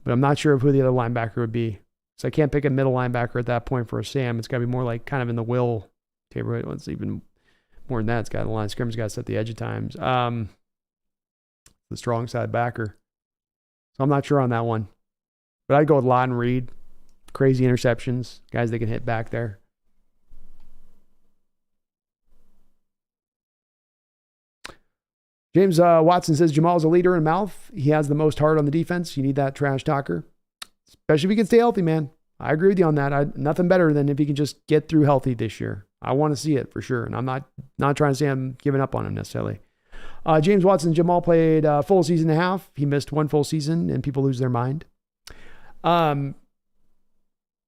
But I'm not sure of who the other linebacker would be. So I can't pick a middle linebacker at that point for a Sam. It's got to be more like kind of in the Will table. It's even more than that. It's got the line of scrimmage, got to set the edge of times. The strong side backer. So I'm not sure on that one. But I'd go with Lott and Reed. Crazy interceptions. Guys that can hit back there. James Watson says Jamal's a leader in mouth. He has the most heart on the defense. You need that trash talker. Especially if he can stay healthy, man. I agree with you on that. Nothing better than if he can just get through healthy this year. I want to see it for sure. And I'm not trying to say I'm giving up on him necessarily. James Watson, Jamal played a full season and a half. He missed one full season and people lose their mind. I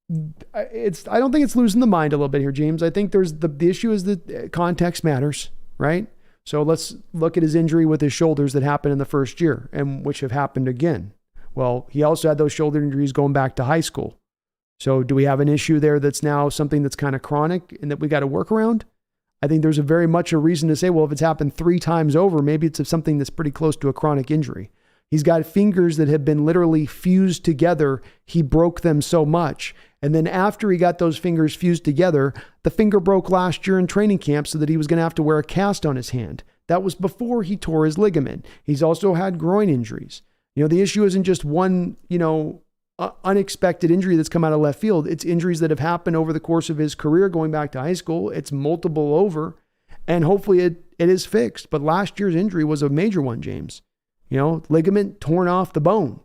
don't think it's losing the mind a little bit here, James. I think there's the issue is that context matters, right? So let's look at his injury with his shoulders that happened in the first year and which have happened again. Well, he also had those shoulder injuries going back to high school. So do we have an issue there that's now something that's kind of chronic and that we got to work around? I think there's a very much a reason to say, well, if it's happened 3 times over, maybe it's something that's pretty close to a chronic injury. He's got fingers that have been literally fused together. He broke them so much. And then after he got those fingers fused together, the finger broke last year in training camp so that he was going to have to wear a cast on his hand. That was before he tore his ligament. He's also had groin injuries. The issue isn't just one, unexpected injury that's come out of left field. It's injuries that have happened over the course of his career going back to high school. It's multiple over, and hopefully it is fixed. But last year's injury was a major one, James. Ligament torn off the bone.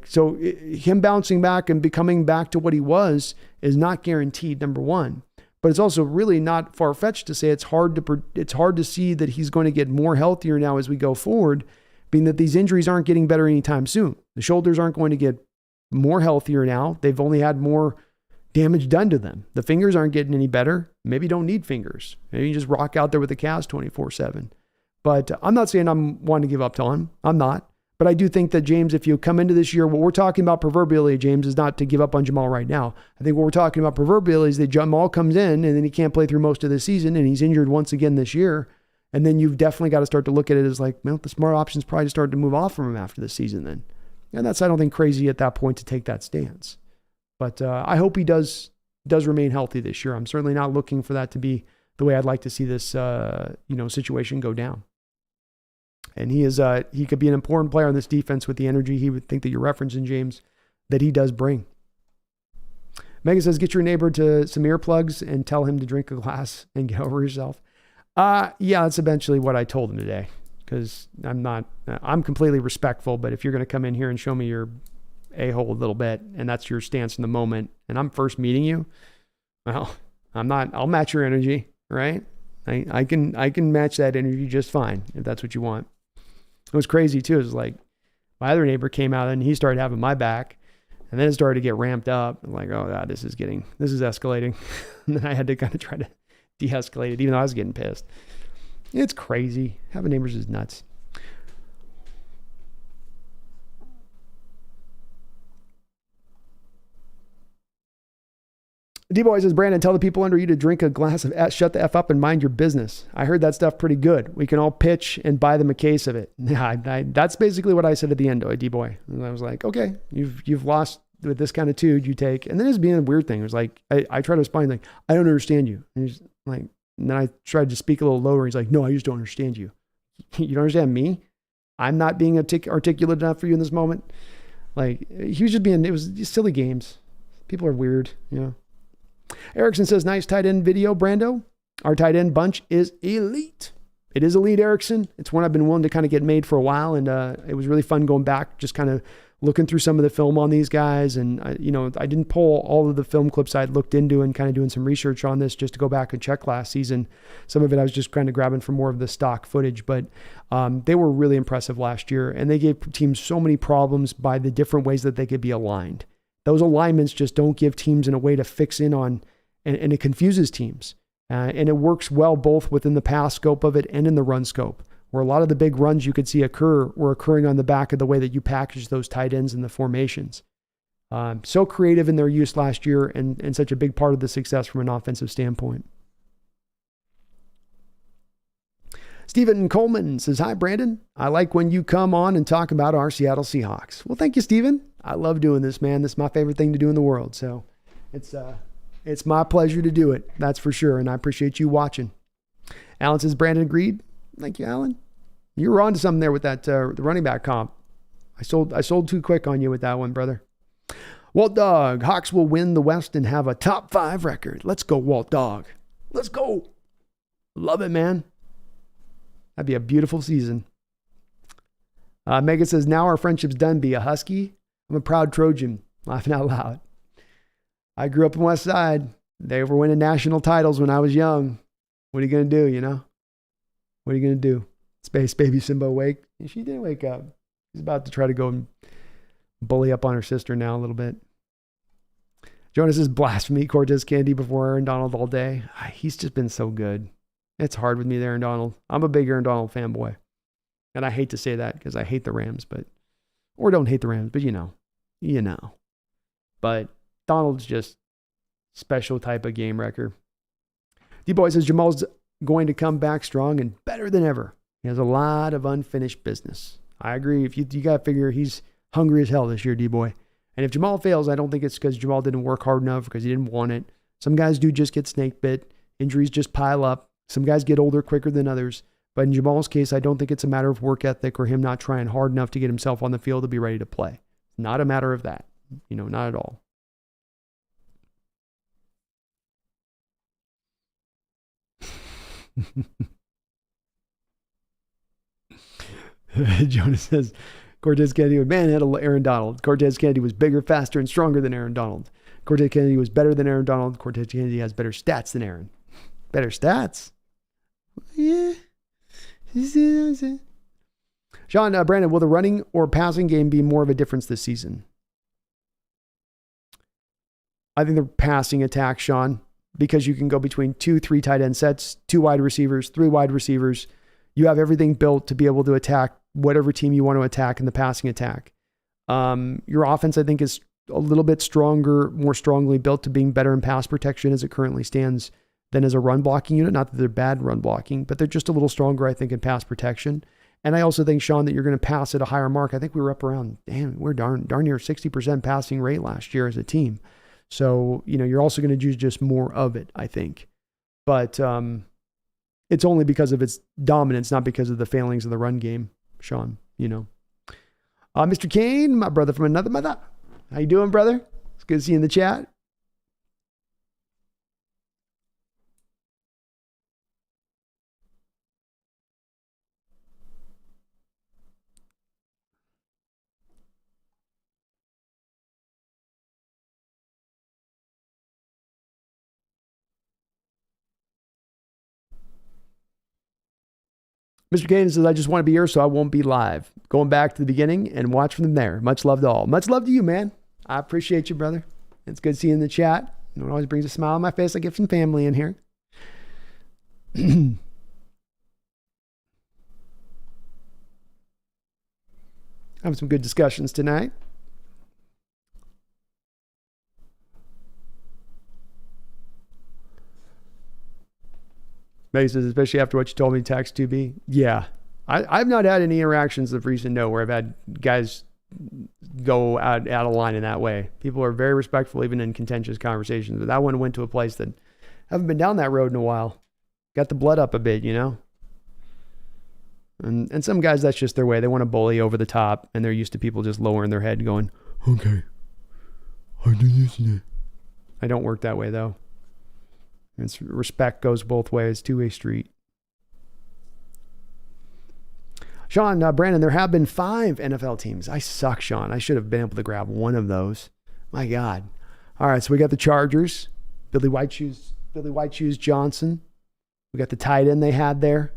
So him bouncing back and becoming back to what he was is not guaranteed, number one. But it's also really not far-fetched to say it's hard to see that he's going to get more healthier now as we go forward, being that these injuries aren't getting better anytime soon. The shoulders aren't going to get more healthier now. They've only had more damage done to them. The fingers aren't getting any better. Maybe you don't need fingers. Maybe you just rock out there with a cast 24/7. But I'm not saying I'm wanting to give up on him. I'm not. But I do think that, James, if you come into this year, what we're talking about proverbially, James, is not to give up on Jamal right now. I think what we're talking about proverbially is that Jamal comes in and then he can't play through most of the season and he's injured once again this year. And then you've definitely got to start to look at it as like, well, the smart option is probably to start to move off from him after the season then. And that's, I don't think, crazy at that point to take that stance. But I hope he does remain healthy this year. I'm certainly not looking for that to be the way I'd like to see this situation go down. And he could be an important player on this defense with the energy he would think that you're referencing, James, that he does bring. Megan says, get your neighbor to some earplugs and tell him to drink a glass and get over yourself. Yeah, that's eventually what I told him today, because I'm completely respectful, but if you're going to come in here and show me your a-hole a little bit, and that's your stance in the moment, and I'm first meeting you, well, I'll match your energy, right? I can match that energy just fine if that's what you want. It was crazy too. It was like my other neighbor came out and he started having my back, and then it started to get ramped up. I'm like, oh God, this is escalating. And then I had to kind of try to de-escalate it, even though I was getting pissed. It's crazy. Having neighbors is nuts. D-Boy says, Brandon, tell the people under you to drink a glass of shut the F up and mind your business. I heard that stuff pretty good. We can all pitch and buy them a case of it. That's basically what I said at the end, D-Boy. And I was like, okay, you've lost with this kind of attitude you take. And then it's being a weird thing. It was like, I tried to respond like, I don't understand you. And he's like, and then I tried to speak a little lower. He's like, no, I just don't understand you. You don't understand me? I'm not being articulate enough for you in this moment. Like, he was just it was just silly games. People are weird, Erickson says, nice tight end video, Brando. Our tight end bunch is elite. It is elite, Erickson. It's one I've been willing to kind of get made for a while. And it was really fun going back, just kind of looking through some of the film on these guys. And, I didn't pull all of the film clips I'd looked into and kind of doing some research on this just to go back and check last season. Some of it I was just kind of grabbing from more of the stock footage. But they were really impressive last year. And they gave teams so many problems by the different ways that they could be aligned. Those alignments just don't give teams in a way to fix in on, and it confuses teams. And it works well both within the pass scope of it and in the run scope, where a lot of the big runs you could see were occurring on the back of the way that you package those tight ends and the formations. So creative in their use last year and such a big part of the success from an offensive standpoint. Stephen Coleman says, hi, Brandon. I like when you come on and talk about our Seattle Seahawks. Well, thank you, Stephen. I love doing this, man. This is my favorite thing to do in the world. So it's my pleasure to do it. That's for sure. And I appreciate you watching. Alan says, Brandon agreed. Thank you, Alan. You were on to something there with that the running back comp. I sold too quick on you with that one, brother. Walt Dog, Hawks will win the West and have a top 5 record. Let's go, Walt Dog. Let's go. Love it, man. That'd be a beautiful season. Megan says, now our friendship's done. Be a Husky. I'm a proud Trojan. Laughing out loud. I grew up in West Side. They were winning national titles when I was young. What are you going to do, you know? What are you going to do? Space Baby Simba awake? She did wake up. She's about to try to go and bully up on her sister now a little bit. Jonas is blasphemy. Cortez Candy before Aaron Donald all day. He's just been so good. It's hard with me, Aaron Donald. I'm a big Aaron Donald fanboy. And I hate to say that because I hate the Rams, or don't hate the Rams, but you know. But Donald's just special type of game wrecker. D-Boy says Jamal's going to come back strong and better than ever. He has a lot of unfinished business. I agree. If you got to figure he's hungry as hell this year, D-Boy. And if Jamal fails, I don't think it's because Jamal didn't work hard enough, because he didn't want it. Some guys do just get snake bit. Injuries just pile up. Some guys get older quicker than others. But in Jamal's case, I don't think it's a matter of work ethic or him not trying hard enough to get himself on the field to be ready to play. Not a matter of that. Not at all. Jonas says, Cortez Kennedy would manhandle Aaron Donald. Cortez Kennedy was bigger, faster, and stronger than Aaron Donald. Cortez Kennedy was better than Aaron Donald. Cortez Kennedy has better stats than Aaron. Better stats? Yeah. Sean, Brandon, will the running or passing game be more of a difference this season? I think the passing attack, Sean, because you can go between 2-3 tight end sets, 2 wide receivers, 3 wide receivers. You have everything built to be able to attack whatever team you want to attack in the passing attack. Your offense, I think, is a little bit stronger, more strongly built to being better in pass protection as it currently stands than as a run blocking unit. Not that they're bad run blocking, but they're just a little stronger, I think, in pass protection. And I also think, Sean, that you're going to pass at a higher mark. I think we were up around, we're darn near 60% passing rate last year as a team. So, you're also going to do just more of it, I think. But it's only because of its dominance, not because of the failings of the run game, Sean, Mr. Kane, my brother from another mother. How you doing, brother? It's good to see you in the chat. Mr. Kane says, I just want to be here so I won't be live. Going back to the beginning and watch from there. Much love to all. Much love to you, man. I appreciate you, brother. It's good to see you in the chat. It always brings a smile on my face. I get some family in here. Having some good discussions tonight. Maggie says, especially after what you told me, tax 2B. Yeah. I've not had any interactions of recent note where I've had guys go out of line in that way. People are very respectful, even in contentious conversations. But that one went to a place that haven't been down that road in a while. Got the blood up a bit, And some guys, that's just their way. They want to bully over the top, and they're used to people just lowering their head going, okay, I do this today. I don't work that way, though. Respect goes both ways, two-way street. Sean, Brandon, there have been 5 NFL teams. I suck, Sean. I should have been able to grab one of those. My God. All right, so we got the Chargers, Billy White Shoes Johnson. We got the tight end they had there.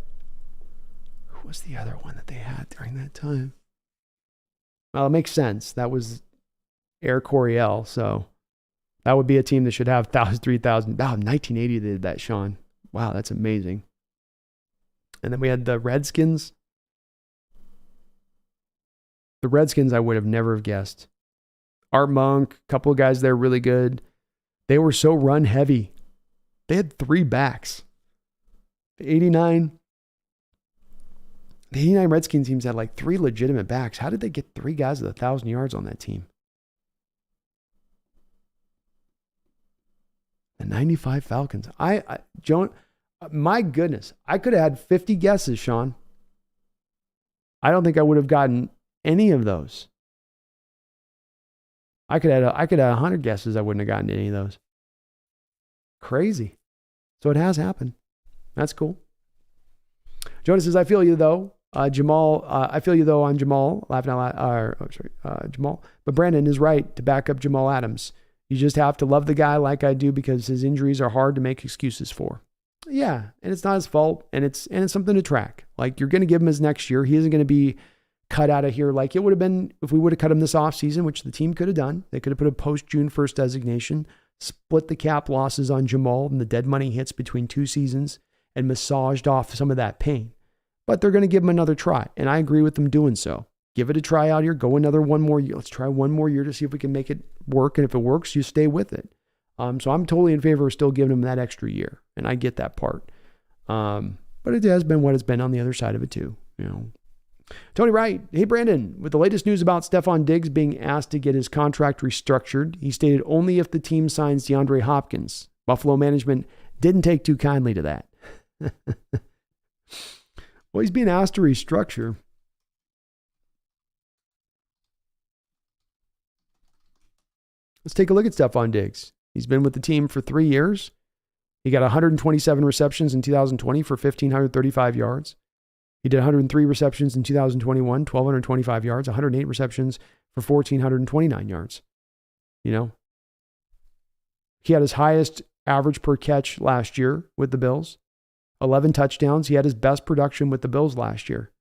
Who was the other one that they had during that time? Well, it makes sense. That was Air Coryell, so that would be a team that should have 3,000. Wow, 1980 they did that, Sean. Wow, that's amazing. And then we had the Redskins. The Redskins I would have never have guessed. Art Monk, a couple of guys there really good. They were so run heavy. They had 3 backs. The 89 Redskins teams had like 3 legitimate backs. How did they get 3 guys with 1,000 yards on that team? The 95 Falcons. Joan, my goodness, I could have had 50 guesses, Sean. I don't think I would have gotten any of those. I could have 100 guesses I wouldn't have gotten any of those. Crazy. So it has happened. That's cool. Jonas says, I feel you though. Jamal, I feel you though on Jamal. Laughing out loud. Jamal. But Brandon is right to back up Jamal Adams. You just have to love the guy like I do because his injuries are hard to make excuses for. Yeah, and it's not his fault, and it's something to track. Like, you're going to give him his next year. He isn't going to be cut out of here like it would have been if we would have cut him this offseason, which the team could have done. They could have put a post-June 1st designation, split the cap losses on Jamal and the dead money hits between 2 seasons, and massaged off some of that pain. But they're going to give him another try, and I agree with them doing so. Give it a try out here. Go one more year. Let's try one more year to see if we can make it work, and if it works, you stay with it. So I'm totally in favor of still giving him that extra year, and I get that part. But it has been what it's been on the other side of it too. Tony Wright, hey Brandon, with the latest news about Stephon Diggs being asked to get his contract restructured, he stated only if the team signs DeAndre Hopkins. Buffalo management didn't take too kindly to that. Well, he's being asked to restructure. Let's take a look at Stephon Diggs. He's been with the team for 3 years. He got 127 receptions in 2020 for 1,535 yards. He did 103 receptions in 2021, 1,225 yards, 108 receptions for 1,429 yards. He had his highest average per catch last year with the Bills, 11 touchdowns. He had his best production with the Bills last year.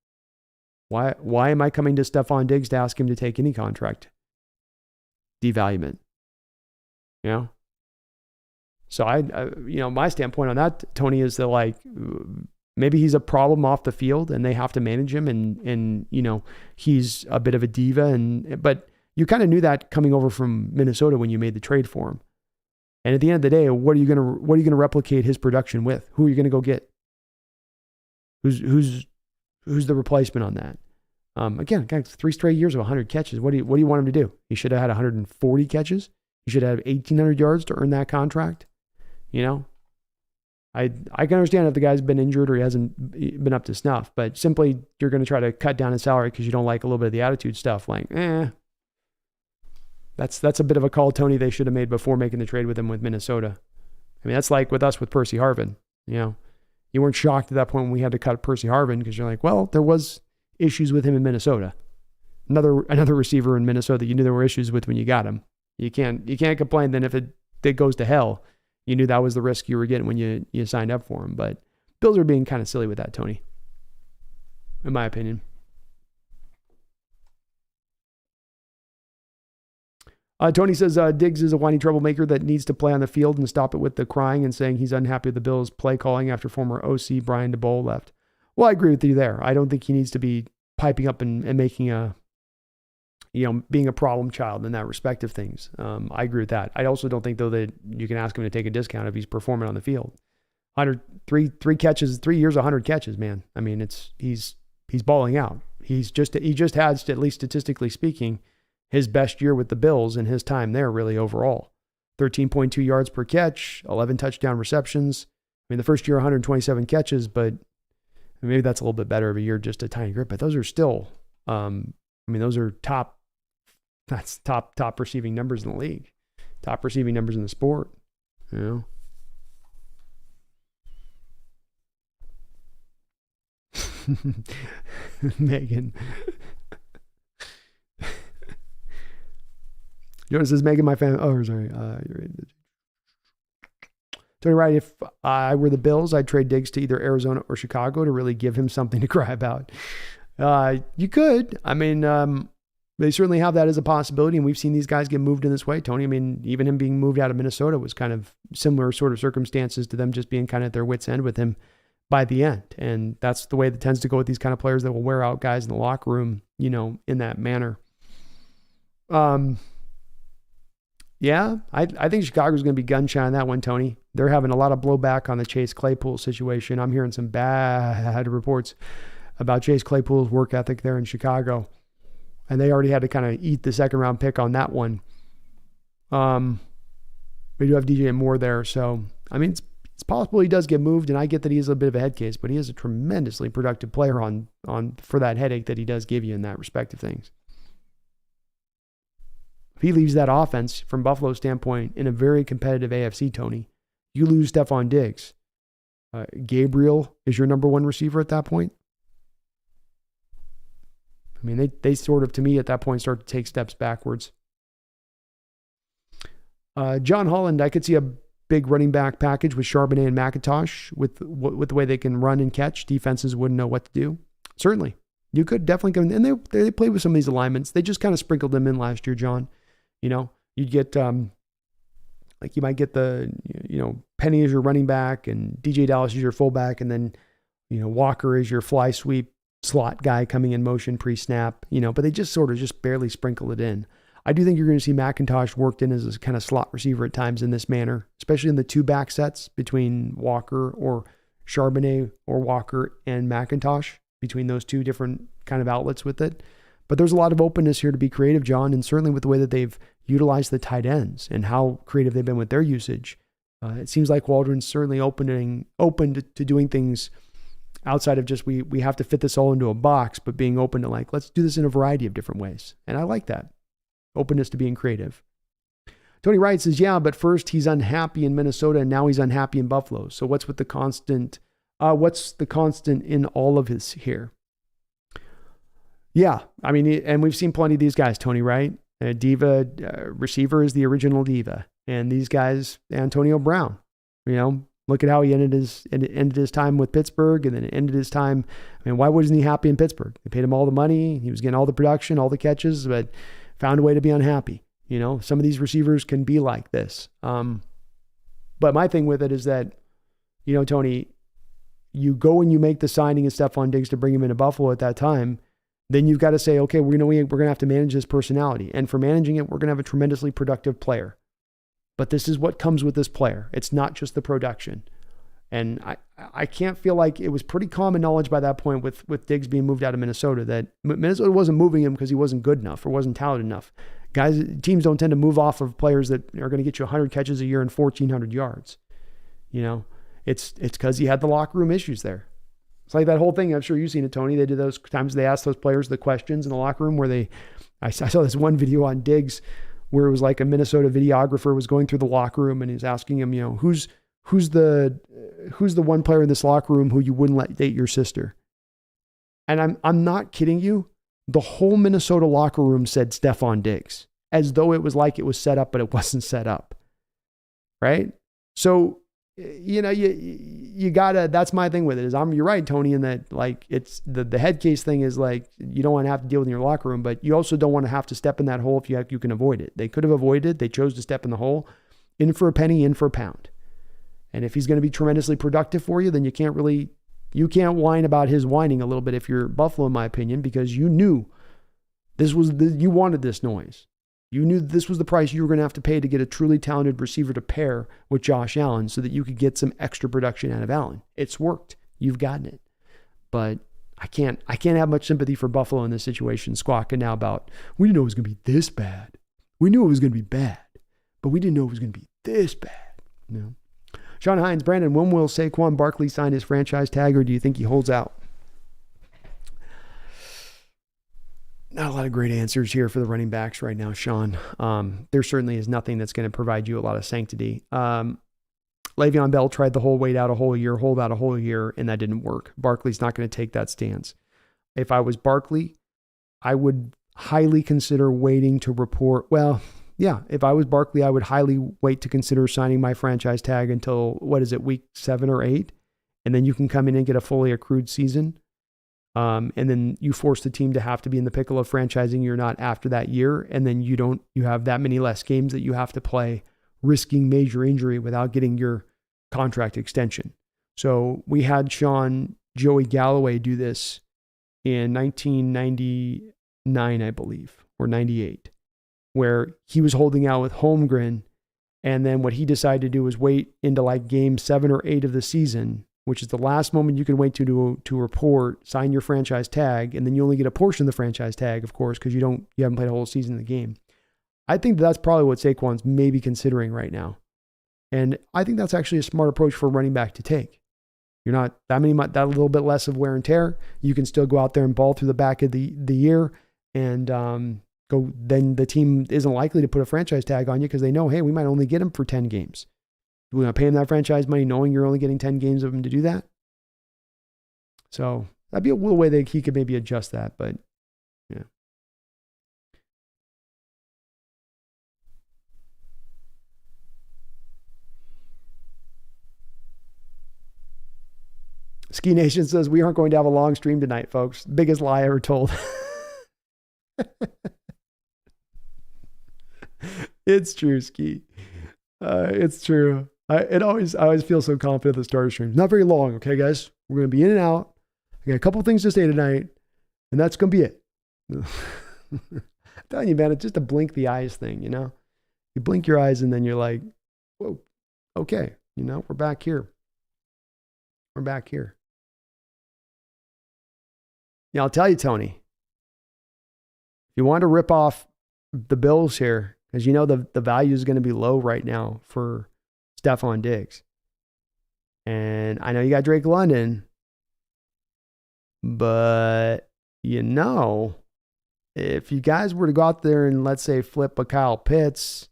Why am I coming to Stephon Diggs to ask him to take any contract devaluation? So my standpoint on that, Tony, is that maybe he's a problem off the field and they have to manage him and he's a bit of a diva but you kind of knew that coming over from Minnesota when you made the trade for him. And at the end of the day, what are you going to replicate his production with? Who are you going to go get? Who's the replacement on that? Again, 3 straight years of 100 catches. What do you want him to do? He should have had 140 catches. He should have 1,800 yards to earn that contract. I can understand if the guy's been injured or he hasn't been up to snuff, but simply you're going to try to cut down his salary because you don't like a little bit of the attitude stuff. That's a bit of a call, Tony, they should have made before making the trade with him with Minnesota. I mean, that's like with us with Percy Harvin. You weren't shocked at that point when we had to cut Percy Harvin because you're like, well, there was issues with him in Minnesota. Another receiver in Minnesota that you knew there were issues with when you got him. You can't complain then if it goes to hell. You knew that was the risk you were getting when you signed up for him. But Bills are being kind of silly with that, Tony, in my opinion. Tony says Diggs is a whiny troublemaker that needs to play on the field and stop it with the crying and saying he's unhappy with the Bills' play calling after former OC Brian DeBoer left. Well, I agree with you there. I don't think he needs to be piping up and making being a problem child in that respect of things. I agree with that. I also don't think, though, that you can ask him to take a discount if he's performing on the field. 3 catches, 3 years, 100 catches, man. I mean, he's balling out. He just had, at least statistically speaking, his best year with the Bills in his time there, really overall. 13.2 yards per catch, 11 touchdown receptions. I mean, the first year, 127 catches, but maybe that's a little bit better of a year, just a tiny grip. But those are still, those are top receiving numbers in the league, top receiving numbers in the sport. Megan. Jonas says, Megan, my family. Oh, sorry. Tony Wright, if I were the Bills, I'd trade Diggs to either Arizona or Chicago to really give him something to cry about. You could. I mean, they certainly have that as a possibility, and we've seen these guys get moved in this way, Tony. I mean, even him being moved out of Minnesota was kind of similar sort of circumstances to them just being kind of at their wits' end with him by the end. And that's the way that tends to go with these kind of players that will wear out guys in the locker room, in that manner. Yeah, I think Chicago's going to be gun-shy on that one, Tony. They're having a lot of blowback on the Chase Claypool situation. I'm hearing some bad reports about Chase Claypool's work ethic there in Chicago. And they already had to kind of eat the second-round pick on that one. We do have DJ Moore there. So, I mean, It's possible he does get moved, and I get that he is a bit of a head case, but he is a tremendously productive player on for that headache that he does give you in that respect of things. If he leaves that offense from Buffalo's standpoint in a very competitive AFC, Tony, you lose Stephon Diggs. Gabriel is your number one receiver at that point. I mean, they sort of, to me, at that point, start to take steps backwards. John Holland, I could see a big running back package with Charbonnet and McIntosh with the way they can run and catch. Defenses wouldn't know what to do. Certainly. You could definitely come in. And they played with some of these alignments. They just kind of sprinkled them in last year, John. You know, you'd get, like you might get the, Penny as your running back and DJ Dallas is your fullback. And then, Walker is your fly sweep slot guy coming in motion pre-snap, but they just sort of just barely sprinkle it in. I do think you're going to see McIntosh worked in as a kind of slot receiver at times in this manner, especially in the two back sets between Walker or Charbonnet or Walker and McIntosh, between those two different kind of outlets with it. But there's a lot of openness here to be creative, John, and certainly with the way that they've utilized the tight ends and how creative they've been with their usage. It seems like Waldron's certainly open to doing things outside of just we have to fit this all into a box, but being open to like, let's do this in a variety of different ways. And I like that. Openness to being creative. Tony Wright says, yeah, but first he's unhappy in Minnesota and now he's unhappy in Buffalo. So what's the constant in all of his here? Yeah, I mean, and we've seen plenty of these guys, Tony, right? Diva receiver is the original diva. And these guys, Antonio Brown, look at how he ended his time with Pittsburgh and then ended his time. I mean, why wasn't he happy in Pittsburgh? They paid him all the money. He was getting all the production, all the catches, but found a way to be unhappy. Some of these receivers can be like this. But my thing with it is that, Tony, you go and you make the signing of Stephon Diggs to bring him into Buffalo at that time. Then you've got to say, okay, we're going to have to manage his personality. And for managing it, we're going to have a tremendously productive player. But this is what comes with this player. It's not just the production. And I can't feel like it was pretty common knowledge by that point with Diggs being moved out of Minnesota that Minnesota wasn't moving him because he wasn't good enough or wasn't talented enough. Teams don't tend to move off of players that are going to get you 100 catches a year and 1,400 yards. It's because he had the locker room issues there. It's like that whole thing. I'm sure you've seen it, Tony. They did those times they asked those players the questions in the locker room where I saw this one video on Diggs where it was like a Minnesota videographer was going through the locker room and he's asking him, who's the one player in this locker room who you wouldn't let date your sister? And I'm not kidding you. The whole Minnesota locker room said Stephon Diggs, as though it was like it was set up, but it wasn't set up. Right? So, you gotta, that's my thing with it is you're right, Tony, in that like it's the head case thing is like, you don't want to have to deal with your locker room, but you also don't want to have to step in that hole if you can avoid it. They could have avoided it. They chose to step in the hole, in for a penny, in for a pound. And if he's going to be tremendously productive for you, then you can't whine about his whining a little bit if you're Buffalo, in my opinion, because you knew you wanted this noise. You knew this was the price you were going to have to pay to get a truly talented receiver to pair with Josh Allen so that you could get some extra production out of Allen. It's worked. You've gotten it. But I can't have much sympathy for Buffalo in this situation, squawking now about, we didn't know it was going to be this bad. We knew it was going to be bad, but we didn't know it was going to be this bad. Sean Hines, Brandon, when will Saquon Barkley sign his franchise tag, or do you think he holds out? Not a lot of great answers here for the running backs right now, Sean. There certainly is nothing that's going to provide you a lot of sanctity. Le'Veon Bell tried the whole wait out a whole year, hold out a whole year, and that didn't work. Barkley's not going to take that stance. If I was Barkley, I would highly consider waiting to report. Well, yeah, if I was Barkley, I would highly wait to consider signing my franchise tag until, week 7 or 8? And then you can come in and get a fully accrued season. And then you force the team to have to be in the pickle of franchising you're not after that year. And then you have that many less games that you have to play, risking major injury without getting your contract extension. So we had Joey Galloway do this in 1999, I believe, or 98, where he was holding out with Holmgren. And then what he decided to do was wait into like game 7 or 8 of the season, which is the last moment you can wait to report, sign your franchise tag, and then you only get a portion of the franchise tag, of course, because you haven't played a whole season of the game. I think that's probably what Saquon's maybe considering right now. And I think that's actually a smart approach for a running back to take. You're not that little bit less of wear and tear. You can still go out there and ball through the back of the year and go. Then the team isn't likely to put a franchise tag on you because they know, hey, we might only get him for 10 games. Do we want to pay him that franchise money knowing you're only getting 10 games of him to do that? So that'd be a little way that he could maybe adjust that, but yeah. Ski Nation says, we aren't going to have a long stream tonight, folks. Biggest lie ever told. It's true, Ski. It's true. I always feel so confident at the start of streams. Not very long, okay, guys? We're going to be in and out. I got a couple things to say tonight, and that's going to be it. I'm telling you, man, it's just a blink the eyes thing, you know? You blink your eyes, and then you're like, whoa, okay, you know, we're back here. We're back here. Yeah, I'll tell you, Tony, if you want to rip off the Bills here, because you know the value is going to be low right now for Stephon Diggs. And I know you got Drake London, but you know, if you guys were to go out there and let's say flip a Kyle Pitts,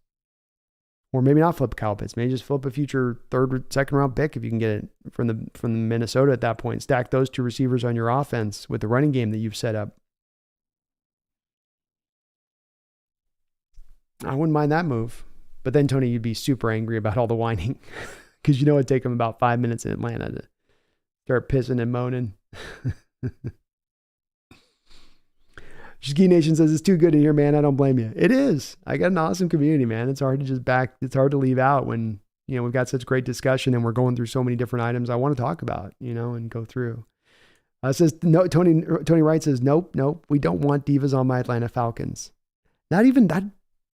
or maybe not flip Kyle Pitts, maybe just flip a future third or second round pick if you can get it from Minnesota at that point. Stack those two receivers on your offense with the running game that you've set up. I wouldn't mind that move. But then, Tony, you'd be super angry about all the whining because you know it'd take them about 5 minutes in Atlanta to start pissing and moaning. Ski Nation says, it's too good in here, man. I don't blame you. It is. I got an awesome community, man. It's hard to it's hard to leave out when, you know, we've got such great discussion and we're going through so many different items I want to talk about, you know, and go through. Says, no, Tony Wright says, nope. We don't want divas on my Atlanta Falcons. Not even that.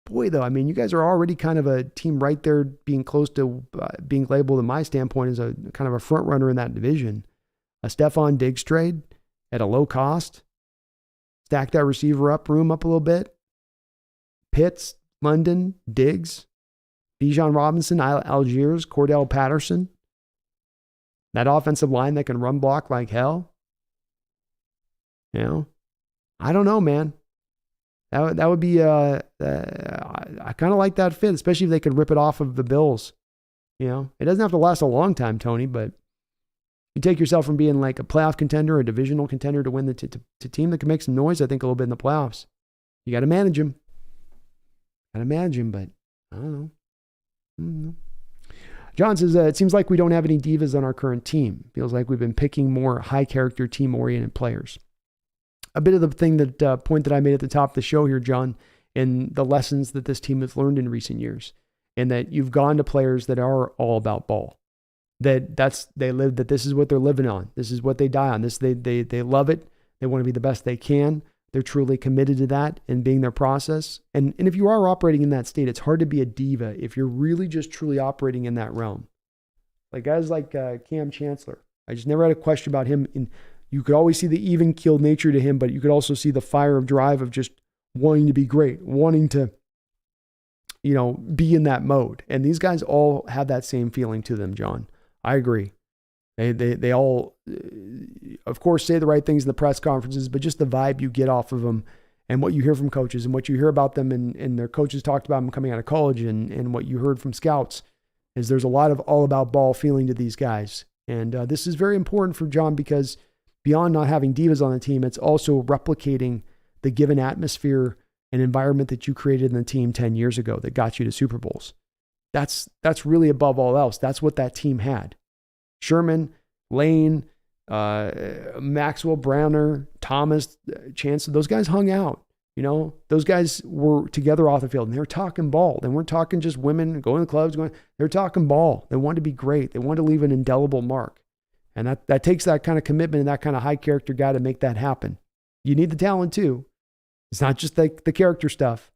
Boy, though, I mean, you guys are already kind of a team right there being close to being labeled, in my standpoint, as a kind of a front runner in that division. A Stephon Diggs trade at a low cost. Stack that receiver room up a little bit. Pitts, London, Diggs, Bijan Robinson, Algiers, Cordell Patterson. That offensive line that can run block like hell. You know, I don't know, man. That would be, I kind of like that fit, especially if they could rip it off of the Bills. You know, it doesn't have to last a long time, Tony, but you take yourself from being like a playoff contender, a divisional contender to win the team that can make some noise, I think, a little bit in the playoffs. You got to manage them. But I don't know. John says, it seems like we don't have any divas on our current team. Feels like we've been picking more high-character, team-oriented players. A bit of the thing point that I made at the top of the show here, John, and the lessons that this team has learned in recent years, and that you've gone to players that are all about ball. That this is what they're living on. This is what they die on. They love it. They want to be the best they can. They're truly committed to that and being their process. And if you are operating in that state, it's hard to be a diva if you're really just truly operating in that realm. Like guys like Cam Chancellor. I just never had a question about him. You could always see the even-keeled nature to him, but you could also see the fire of drive of just wanting to be great, wanting to, you know, be in that mode. And these guys all have that same feeling to them, John. I agree. They all, of course, say the right things in the press conferences, but just the vibe you get off of them and what you hear from coaches and what you hear about them and their coaches talked about them coming out of college and what you heard from scouts is there's a lot of all about ball feeling to these guys. And this is very important for John because beyond not having divas on the team, it's also replicating the given atmosphere and environment that you created in the team 10 years ago that got you to Super Bowls. That's really above all else. That's what that team had. Sherman, Lane, Maxwell, Browner, Thomas, Chance, those guys hung out. You know, those guys were together off the field and they were talking ball. They weren't talking just women going to clubs. They were talking ball. They wanted to be great. They wanted to leave an indelible mark. And that takes that kind of commitment and that kind of high character guy to make that happen. You need the talent too. It's not just the character stuff.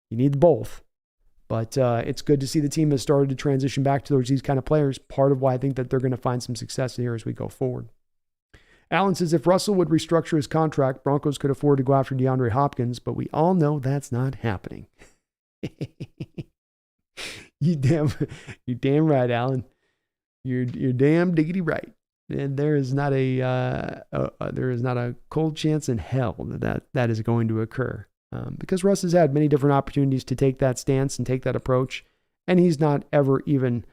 You need both. But it's good to see the team has started to transition back towards these kind of players. Part of why I think that they're going to find some success here as we go forward. Alan says, if Russell would restructure his contract, Broncos could afford to go after DeAndre Hopkins, but we all know that's not happening. You damn right, Alan. You're damn diggity right. And there is not a cold chance in hell that is going to occur. Because Russ has had many different opportunities to take that stance and take that approach, and he's not ever even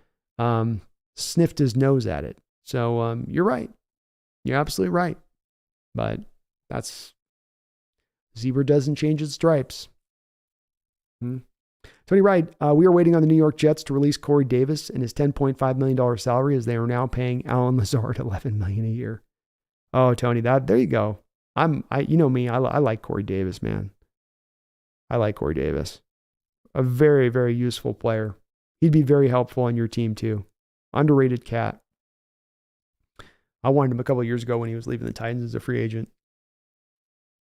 sniffed his nose at it. So you're right. You're absolutely right. But that's zebra doesn't change its stripes. Tony Wright, we are waiting on the New York Jets to release Corey Davis and his $10.5 million salary, as they are now paying Alan Lazard $11 million a year. Oh, Tony, there you go. You know me, I like Corey Davis, man. I like Corey Davis. A very, very useful player. He'd be very helpful on your team too. Underrated cat. I wanted him a couple of years ago when he was leaving the Titans as a free agent.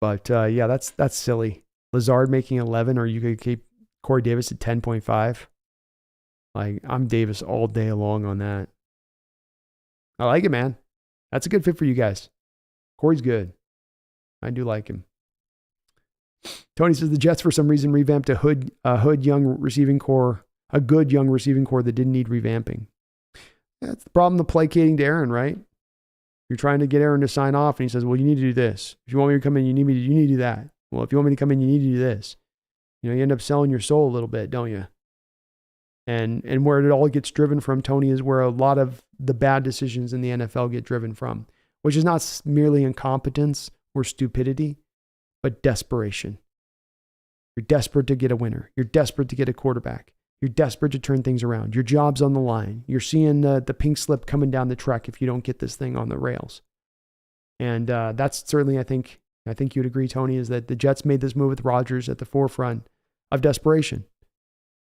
But yeah, that's silly. Lazard making 11, or you could keep Corey Davis at 10.5. Like, I'm Davis all day long on that. I like it, man. That's a good fit for you guys. Corey's good. I do like him. Tony says the Jets for some reason revamped a good young receiving core that didn't need revamping. That's the problem of placating to Aaron, right? You're trying to get Aaron to sign off, and he says, well, you need to do this. If you want me to come in, you need to do that. Well, if you want me to come in, you need to do this. You end up selling your soul a little bit, don't you? And where it all gets driven from, Tony, is where a lot of the bad decisions in the NFL get driven from, which is not merely incompetence or stupidity, but desperation. You're desperate to get a winner. You're desperate to get a quarterback. You're desperate to turn things around. Your job's on the line. You're seeing the pink slip coming down the track if you don't get this thing on the rails. And that's certainly, I think you'd agree, Tony, is that the Jets made this move with Rodgers at the forefront of desperation.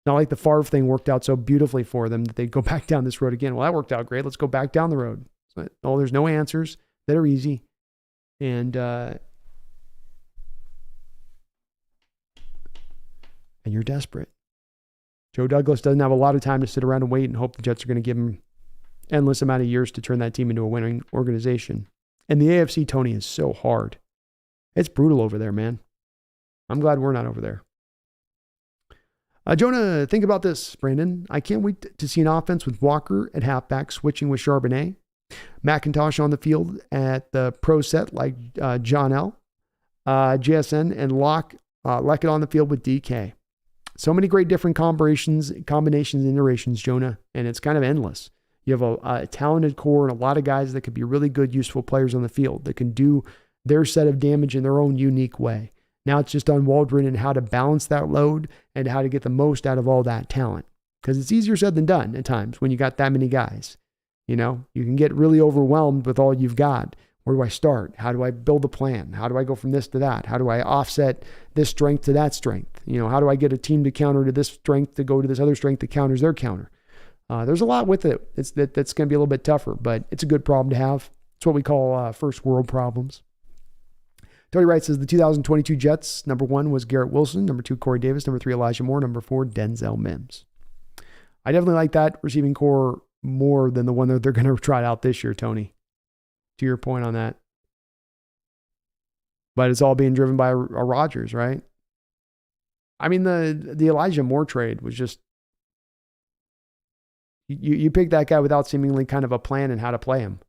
Not like the Favre thing worked out so beautifully for them that they'd go back down this road again. Well, that worked out great. Let's go back down the road. But, there's no answers that are easy. And you're desperate. Joe Douglas doesn't have a lot of time to sit around and wait and hope the Jets are going to give him endless amount of years to turn that team into a winning organization. And the AFC, Tony, is so hard. It's brutal over there, man. I'm glad we're not over there. Jonah, think about this, Brandon. I can't wait to see an offense with Walker at halfback switching with Charbonnet. McIntosh on the field at the pro set like John L. JSN and Lockett on the field with DK. So many great different combinations, iterations, Jonah, and it's kind of endless. You have a talented core and a lot of guys that could be really good, useful players on the field that can do their set of damage in their own unique way. Now it's just on Waldron and how to balance that load and how to get the most out of all that talent. Because it's easier said than done at times when you got that many guys. You can get really overwhelmed with all you've got. Where do I start? How do I build a plan? How do I go from this to that? How do I offset this strength to that strength? How do I get a team to counter to this strength to go to this other strength that counters their counter? There's a lot with it. That's going to be a little bit tougher, but it's a good problem to have. It's what we call first world problems. Tony Wright says the 2022 Jets, number 1 was Garrett Wilson, number 2 Corey Davis, number 3 Elijah Moore, number 4 Denzel Mims. I definitely like that receiving core more than the one that they're going to try out this year, Tony. To your point on that. But it's all being driven by a Rodgers, right? I mean, the Elijah Moore trade was just, you pick that guy without seemingly kind of a plan and how to play him.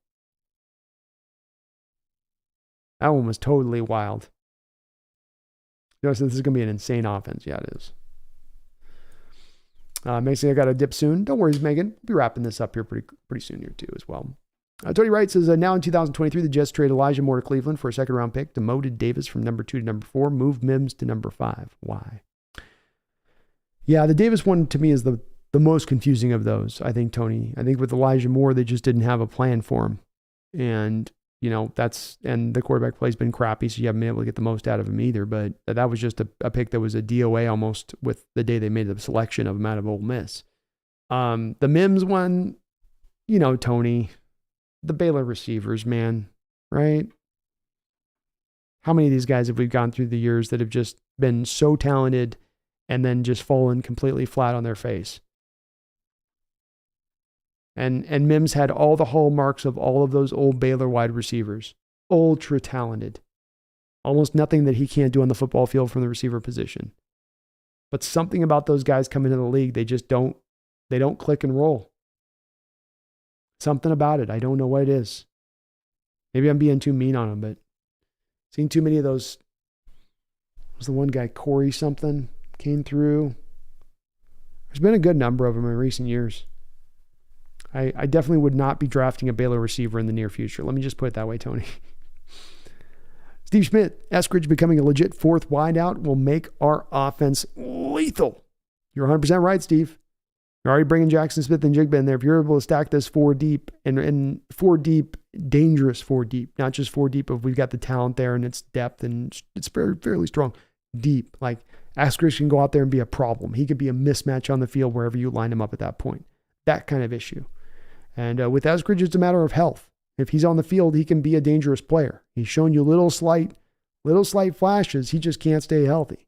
That one was totally wild. So this is going to be an insane offense. Yeah, it is. Mason, I got to dip soon. Don't worry, Megan. We'll be wrapping this up here pretty soon here too as well. Tony Wright says, now in 2023, the Jets trade Elijah Moore to Cleveland for a second-round pick, demoted Davis from number 2 to number 4, moved Mims to number 5. Why? Yeah, the Davis one to me is the most confusing of those, I think, Tony. I think with Elijah Moore, they just didn't have a plan for him. And, and the quarterback play's been crappy, so you haven't been able to get the most out of him either. But that was just a pick that was a DOA almost with the day they made the selection of him out of Ole Miss. The Mims one, Tony, the Baylor receivers, man, right? How many of these guys have we gone through the years that have just been so talented and then just fallen completely flat on their face? And Mims had all the hallmarks of all of those old Baylor wide receivers. Ultra talented. Almost nothing that he can't do on the football field from the receiver position. But something about those guys coming into the league, they just don't They don't click and roll. Something about it. I don't know what it is. Maybe I'm being too mean on them, but seen too many of those. Was the one guy, Corey something, came through. There's been a good number of them in recent years. I definitely would not be drafting a Baylor receiver in the near future. Let me just put it that way, Tony. Steve Schmidt, Eskridge becoming a legit fourth wideout will make our offense lethal. You're 100% right, Steve. You're already bringing Jackson Smith and Jigba in there. If you're able to stack this four deep, and four deep, dangerous four deep, not just four deep, if we've got the talent there and it's depth and it's fairly strong, deep. Like Eskridge can go out there and be a problem. He could be a mismatch on the field wherever you line him up at that point. That kind of issue. And with Eskridge, it's a matter of health. If he's on the field, he can be a dangerous player. He's shown you little slight flashes. He just can't stay healthy.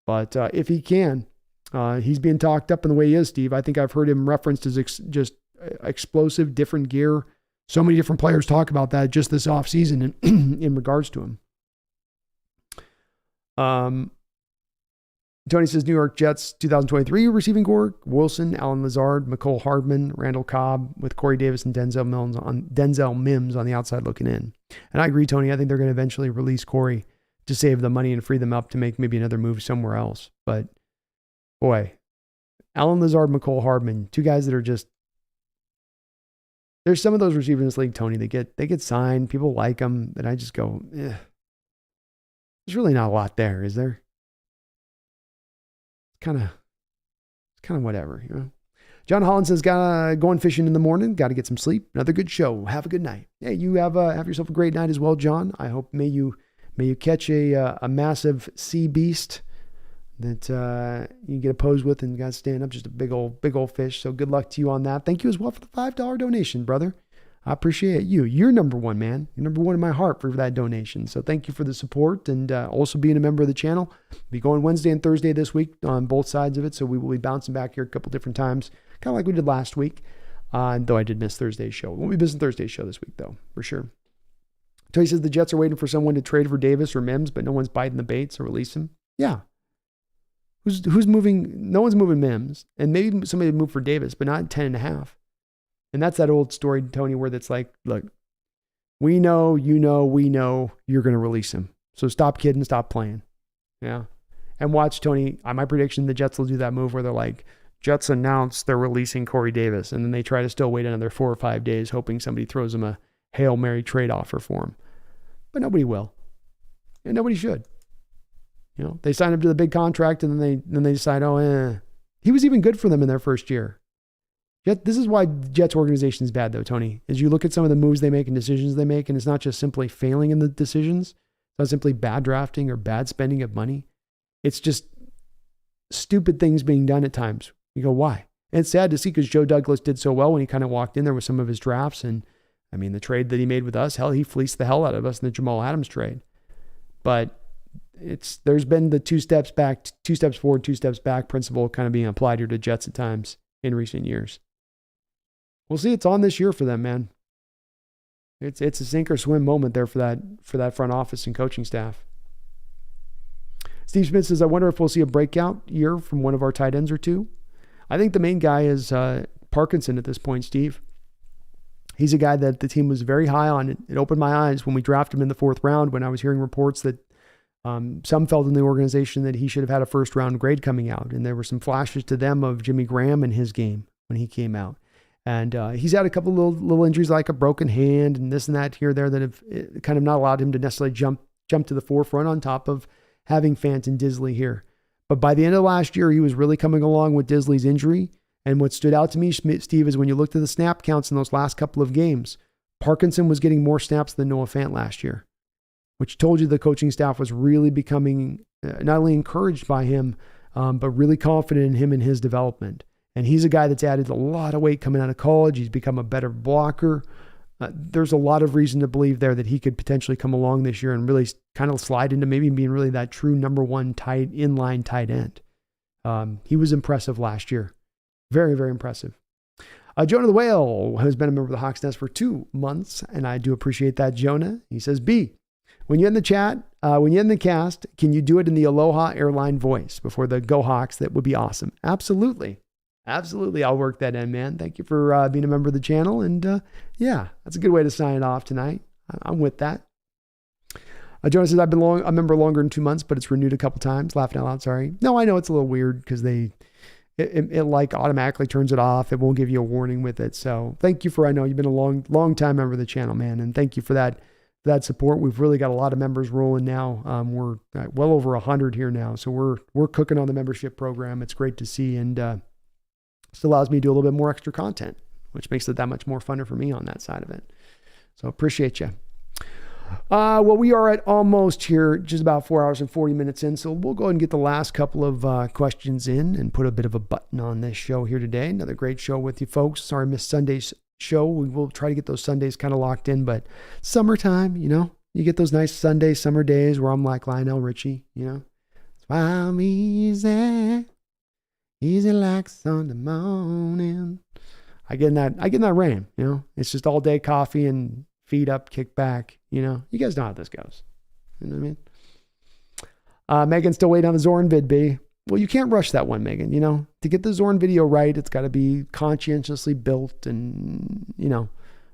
But if he can, he's being talked up in the way he is, Steve. I think I've heard him referenced as just explosive, different gear. So many different players talk about that just this offseason in regards to him. Tony says New York Jets 2023 receiving core: Wilson, Alan Lazard, Mecole Hardman, Randall Cobb, with Corey Davis and Denzel Mims on the outside looking in. And I agree, Tony. I think they're going to eventually release Corey to save the money and free them up to make maybe another move somewhere else. But boy, Alan Lazard, Mecole Hardman, two guys that are just, there's some of those receivers in this league, Tony, they get signed, people like them, and I just go, there's really not a lot there, is there? Kind of whatever, you know. John Holland says, going fishing in the morning, got to get some sleep. Another good show. Have a good night. Yeah, you have yourself a great night as well, John. I hope may you catch a massive sea beast that you can get opposed with and got to stand up, just a big old fish. So good luck to you on that. Thank you as well for the $5 donation, brother. I appreciate you. You're number one, man. You're number one in my heart for that donation. So thank you for the support and also being a member of the channel. Be going Wednesday and Thursday this week on both sides of it. So we will be bouncing back here a couple different times, kind of like we did last week. Though I did miss Thursday's show. We won't be missing Thursday's show this week, though, for sure. Tony says the Jets are waiting for someone to trade for Davis or Mims, but no one's biting the bait, so release him. Yeah. Who's moving? No one's moving Mims. And maybe somebody would move for Davis, but not 10.5. And that's that old story, Tony, where that's like, look, we know, we know you're going to release him. So stop kidding, stop playing. Yeah. And watch, Tony, my prediction, the Jets will do that move where they're like, Jets announce they're releasing Corey Davis. And then they try to still wait another 4 or 5 days, hoping somebody throws them a Hail Mary trade offer for him. But nobody will. And nobody should. You know, they sign him to the big contract and then they decide, he was even good for them in their first year. Yet this is why the Jets organization is bad, though, Tony, is you look at some of the moves they make and decisions they make, and it's not just simply failing in the decisions. It's not simply bad drafting or bad spending of money. It's just stupid things being done at times. You go, why? And it's sad to see because Joe Douglas did so well when he kind of walked in there with some of his drafts. And I mean, the trade that he made with us, hell, he fleeced the hell out of us in the Jamal Adams trade. But there's been the 2 steps back, 2 steps forward, 2 steps back principle kind of being applied here to Jets at times in recent years. We'll see. It's on this year for them, man. It's a sink or swim moment there for that front office and coaching staff. Steve Smith says, I wonder if we'll see a breakout year from one of our tight ends or two. I think the main guy is Parkinson at this point, Steve. He's a guy that the team was very high on. It opened my eyes when we drafted him in the 4th round when I was hearing reports that some felt in the organization that he should have had a first-round grade coming out. And there were some flashes to them of Jimmy Graham and his game when he came out. And he's had a couple little injuries like a broken hand and this and that here or there that have kind of not allowed him to necessarily jump to the forefront on top of having Fant and Disley here. But by the end of last year, he was really coming along with Disley's injury. And what stood out to me, Steve, is when you looked at the snap counts in those last couple of games, Parkinson was getting more snaps than Noah Fant last year, which told you the coaching staff was really becoming not only encouraged by him, but really confident in him and his development. And he's a guy that's added a lot of weight coming out of college. He's become a better blocker. There's a lot of reason to believe there that he could potentially come along this year and really kind of slide into maybe being really that true number one inline tight end. He was impressive last year. Very, very impressive. Jonah the Whale has been a member of the Hawks Nest for 2 months, and I do appreciate that, Jonah. He says, B, when you end the chat, when you end the cast, can you do it in the Aloha airline voice before the Go Hawks? That would be awesome. Absolutely. Absolutely. I'll work that in, man. Thank you for being a member of the channel. And yeah, that's a good way to sign off tonight. I'm with that. Jonah says, I've been a member longer than 2 months, but it's renewed a couple times. Laughing out loud, sorry. No, I know it's a little weird because it like automatically turns it off. It won't give you a warning with it. So thank you I know you've been a long time member of the channel, man. And thank you for that support. We've really got a lot of members rolling now. We're well over 100 here now. So we're cooking on the membership program. It's great to see. And just allows me to do a little bit more extra content, which makes it that much more funner for me on that side of it. So appreciate you. Well, we are at almost here, just about 4 hours and 40 minutes in. So we'll go ahead and get the last couple of questions in and put a bit of a button on this show here today. Another great show with you folks. Sorry I missed Sunday's show. We will try to get those Sundays kind of locked in, but summertime, you get those nice Sunday summer days where I'm like Lionel Richie, Swam easy like Sunday morning. I get in that rain, it's just all day coffee and feet up, kick back, you guys know how this goes. You know what I mean? Megan's still waiting on the Zorn vid, B. Well, you can't rush that one, Megan, to get the Zorn video right, it's got to be conscientiously built and,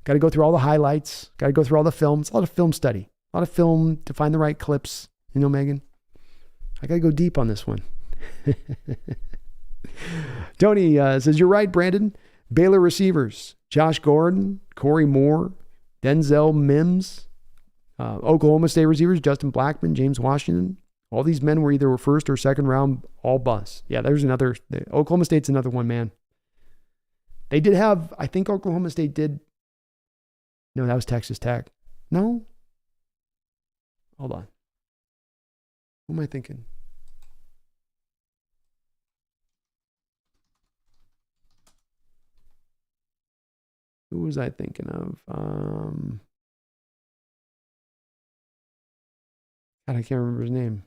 got to go through all the highlights, got to go through all the films, a lot of film study, a lot of film to find the right clips, Megan. I got to go deep on this one. Tony says, you're right, Brandon. Baylor receivers, Josh Gordon, Corey Moore, Denzel Mims, Oklahoma State receivers, Justin Blackman, James Washington. All these men were either first or second round, all bust. Yeah, there's Oklahoma State's another one, man. They did have, I think Oklahoma State did. No, that was Texas Tech. No? Hold on. What am I thinking? Who was I thinking of? God, I can't remember his name.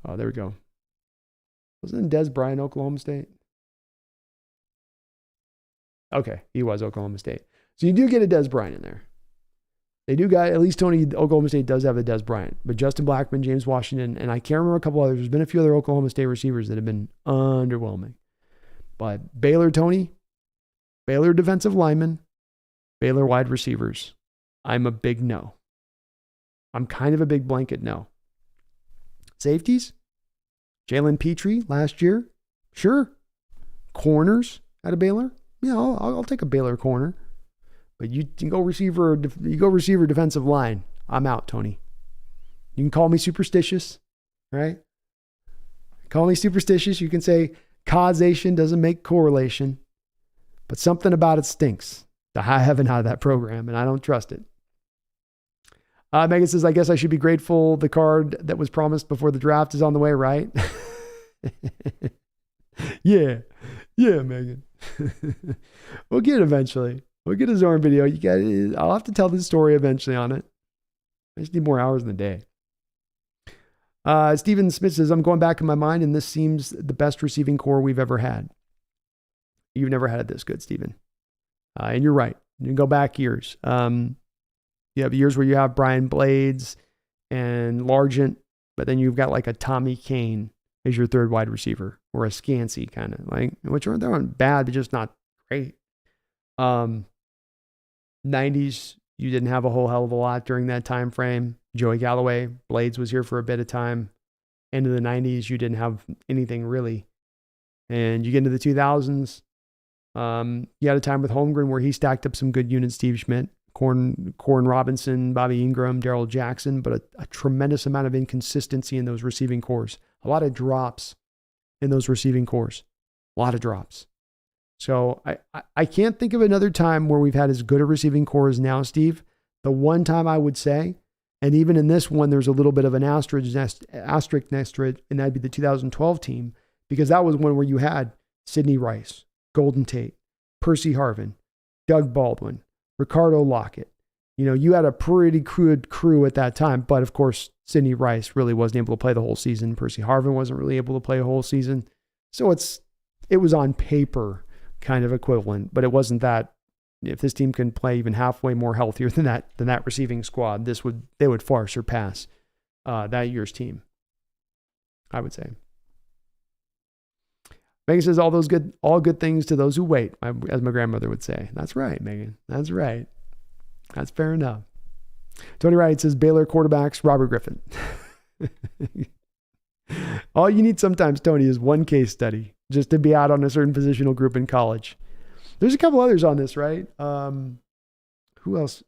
Oh, there we go. Wasn't Des Bryant Oklahoma State? Okay, he was Oklahoma State. So you do get a Des Bryant in there. They do got, at least Tony, Oklahoma State does have a Des Bryant. But Justin Blackman, James Washington, and I can't remember a couple others. There's been a few other Oklahoma State receivers that have been underwhelming. But Baylor, Tony, Baylor defensive linemen, Baylor wide receivers. I'm a big no. I'm kind of a big blanket no. Safeties, Jalen Petrie last year, sure. Corners out of Baylor, yeah, I'll take a Baylor corner. But you can go receiver defensive line. I'm out, Tony. You can call me superstitious, right? Call me superstitious. You can say causation doesn't make correlation, but something about it stinks. The high heaven out of that program, and I don't trust it. Megan says, I guess I should be grateful the card that was promised before the draft is on the way, right? Yeah, Megan. We'll get it eventually. We'll get a Zorn video. I'll have to tell this story eventually on it. I just need more hours in the day. Steven Smith says, I'm going back in my mind, and this seems the best receiving core we've ever had. You've never had it this good, Steven. And you're right. You can go back years. You have years where you have Brian Blades and Largent, but then you've got like a Tommy Kane as your third wide receiver, or a Scansey kind of, like, which they aren't bad, but just not great. 90s, you didn't have a whole hell of a lot during that time frame. Joey Galloway, Blades was here for a bit of time. End of the 90s, you didn't have anything really. And you get into the 2000s, you had a time with Holmgren where he stacked up some good units, Steve Schmidt, Corn Robinson, Bobby Ingram, Darrell Jackson, but a tremendous amount of inconsistency in those receiving cores. A lot of drops in those receiving cores. A lot of drops. So I can't think of another time where we've had as good a receiving core as now, Steve. The one time I would say, and even in this one, there's a little bit of an asterisk next to it, and that'd be the 2012 team, because that was one where you had Sidney Rice, Golden Tate, Percy Harvin, Doug Baldwin, Ricardo Lockett. You had a pretty good crew at that time, but of course, Sidney Rice really wasn't able to play the whole season. Percy Harvin wasn't really able to play a whole season. So it was on paper kind of equivalent, but it wasn't that. If this team can play even halfway more healthier than that receiving squad, they would far surpass that year's team, I would say. Megan says, all good things to those who wait, as my grandmother would say. That's right, Megan. That's right. That's fair enough. Tony Wright says, Baylor quarterbacks, Robert Griffin. All you need sometimes, Tony, is one case study just to be out on a certain positional group in college. There's a couple others on this, right? Who else?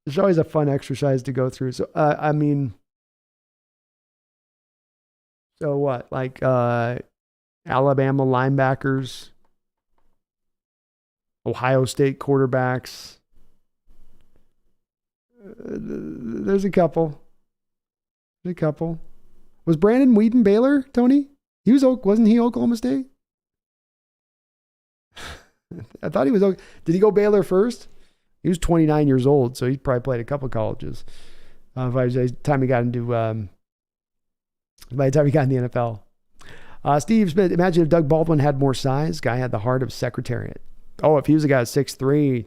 It's always a fun exercise to go through. So, so what? Like Alabama linebackers, Ohio State quarterbacks. There's a couple. Was Brandon Whedon Baylor, Tony? Wasn't he Oklahoma State? I thought he was. Did he go Baylor first? He was 29 years old, so he probably played a couple colleges. By the time he got in the NFL. Steve Smith, imagine if Doug Baldwin had more size. Guy had the heart of Secretariat. Oh, if he was a guy at 6'3",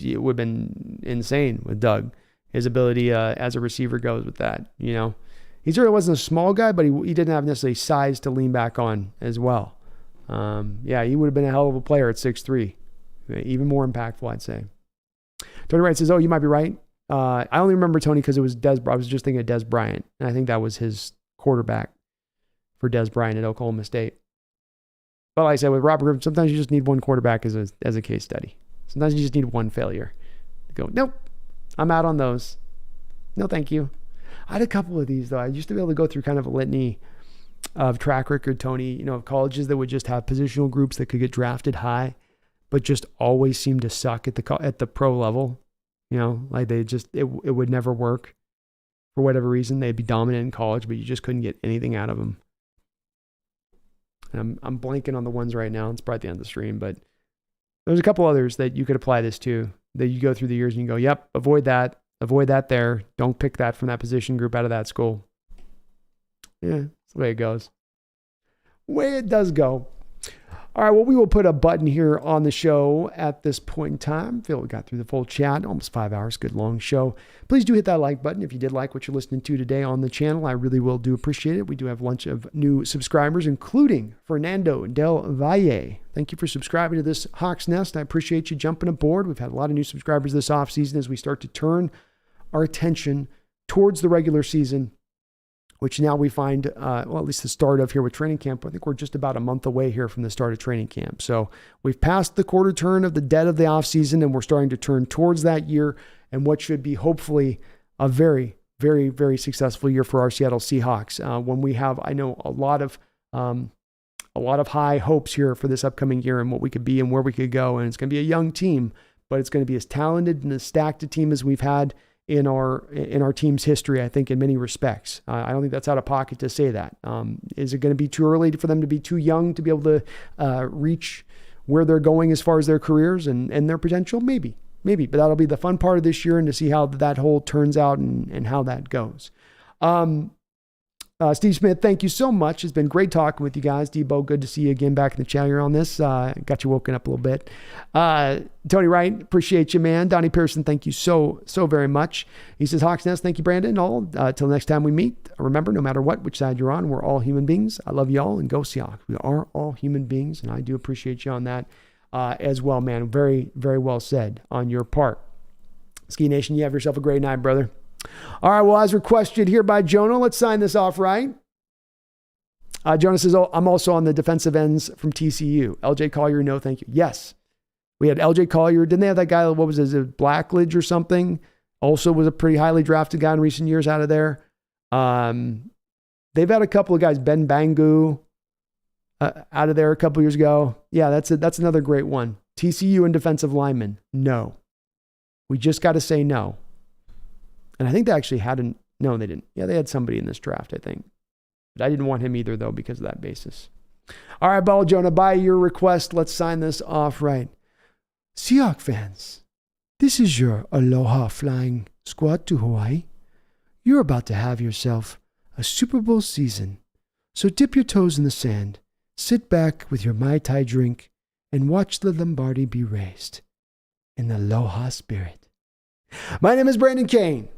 it would have been insane with Doug. His ability as a receiver goes with that, you know. He certainly wasn't a small guy, but he didn't have necessarily size to lean back on as well. He would have been a hell of a player at 6'3". Even more impactful, I'd say. Tony Wright says, oh, you might be right. I only remember Tony because it was I was just thinking of Des Bryant, and I think that was his quarterback for Des Bryant at Oklahoma State. But like I said, with Robert Griffin, sometimes you just need one quarterback as a case study. Sometimes you just need one failure. Go, nope, I'm out on those. No, thank you. I had a couple of these, though. I used to be able to go through kind of a litany of track record, Tony, of colleges that would just have positional groups that could get drafted high, but just always seem to suck at the pro level. Like it would never work for whatever reason. They'd be dominant in college, but you just couldn't get anything out of them. I'm blanking on the ones right now. It's probably at the end of the stream, but there's a couple others that you could apply this to, that you go through the years and you go, yep, avoid that there. Don't pick that from that position group out of that school. Yeah, that's the way it goes. Way it does go. All right, well, we will put a button here on the show at this point in time. I feel we got through the full chat, almost 5 hours, good long show. Please do hit that like button if you did like what you're listening to today on the channel. I really will do appreciate it. We do have a bunch of new subscribers, including Fernando Del Valle. Thank you for subscribing to this Hawks Nest. I appreciate you jumping aboard. We've had a lot of new subscribers this offseason as we start to turn our attention towards the regular season, which now we find, at least the start of here with training camp. I think we're just about a month away here from the start of training camp. So we've passed the quarter turn of the dead of the offseason, and we're starting to turn towards that year and what should be hopefully a very, very, very successful year for our Seattle Seahawks. When we have, I know, a lot of high hopes here for this upcoming year and what we could be and where we could go. And it's going to be a young team, but it's going to be as talented and as stacked a team as we've had in our team's history, I think, in many respects. I don't think that's out of pocket to say that. Is it going to be too early for them to be too young to be able to reach where they're going as far as their careers and their potential? Maybe. But that'll be the fun part of this year, and to see how that whole turns out and how that goes. Steve Smith, thank you so much. It's been great talking with you guys. Debo, good to see you again back in the chat here on this. Got you woken up a little bit. Tony Wright, appreciate you, man. Donnie Pearson, thank you so very much. He says, Hawks Nest, thank you, Brandon. All till next time we meet. Remember, no matter which side you're on, we're all human beings. I love you all, and go Seahawks. We are all human beings, and I do appreciate you on that as well, man. Very, very well said on your part. Ski Nation, you have yourself a great night, brother. All right, well, as requested here by Jonah, let's sign this off, right? Jonah says, I'm also on the defensive ends from TCU. LJ Collier, no, thank you. Yes, we had LJ Collier. Didn't they have that guy, what was it, Blackledge or something? Also was a pretty highly drafted guy in recent years out of there. They've had a couple of guys, Ben Bangu, out of there a couple years ago. Yeah, that's another great one. TCU and defensive linemen, no. We just got to say no. And I think they actually no, they didn't. Yeah, they had somebody in this draft, I think. But I didn't want him either, though, because of that basis. All right, Ball Jonah, by your request, let's sign this off right. Seahawks fans, this is your Aloha Flying Squad to Hawaii. You're about to have yourself a Super Bowl season. So dip your toes in the sand, sit back with your Mai Tai drink, and watch the Lombardi be raised in the Aloha spirit. My name is Brandon Kane.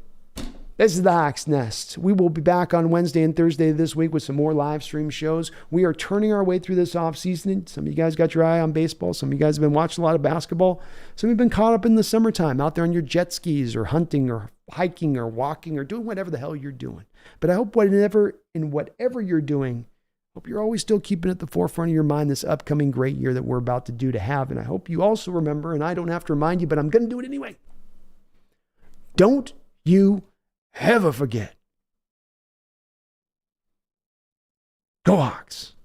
This is the Hawks Nest. We will be back on Wednesday and Thursday this week with some more live stream shows. We are turning our way through this offseason. Some of you guys got your eye on baseball. Some of you guys have been watching a lot of basketball. Some of you have been caught up in the summertime out there on your jet skis or hunting or hiking or walking or doing whatever the hell you're doing. But I hope whatever you're doing, I hope you're always still keeping at the forefront of your mind this upcoming great year that we're about to have. And I hope you also remember, and I don't have to remind you, but I'm going to do it anyway. Don't you ever forget. Go Hawks.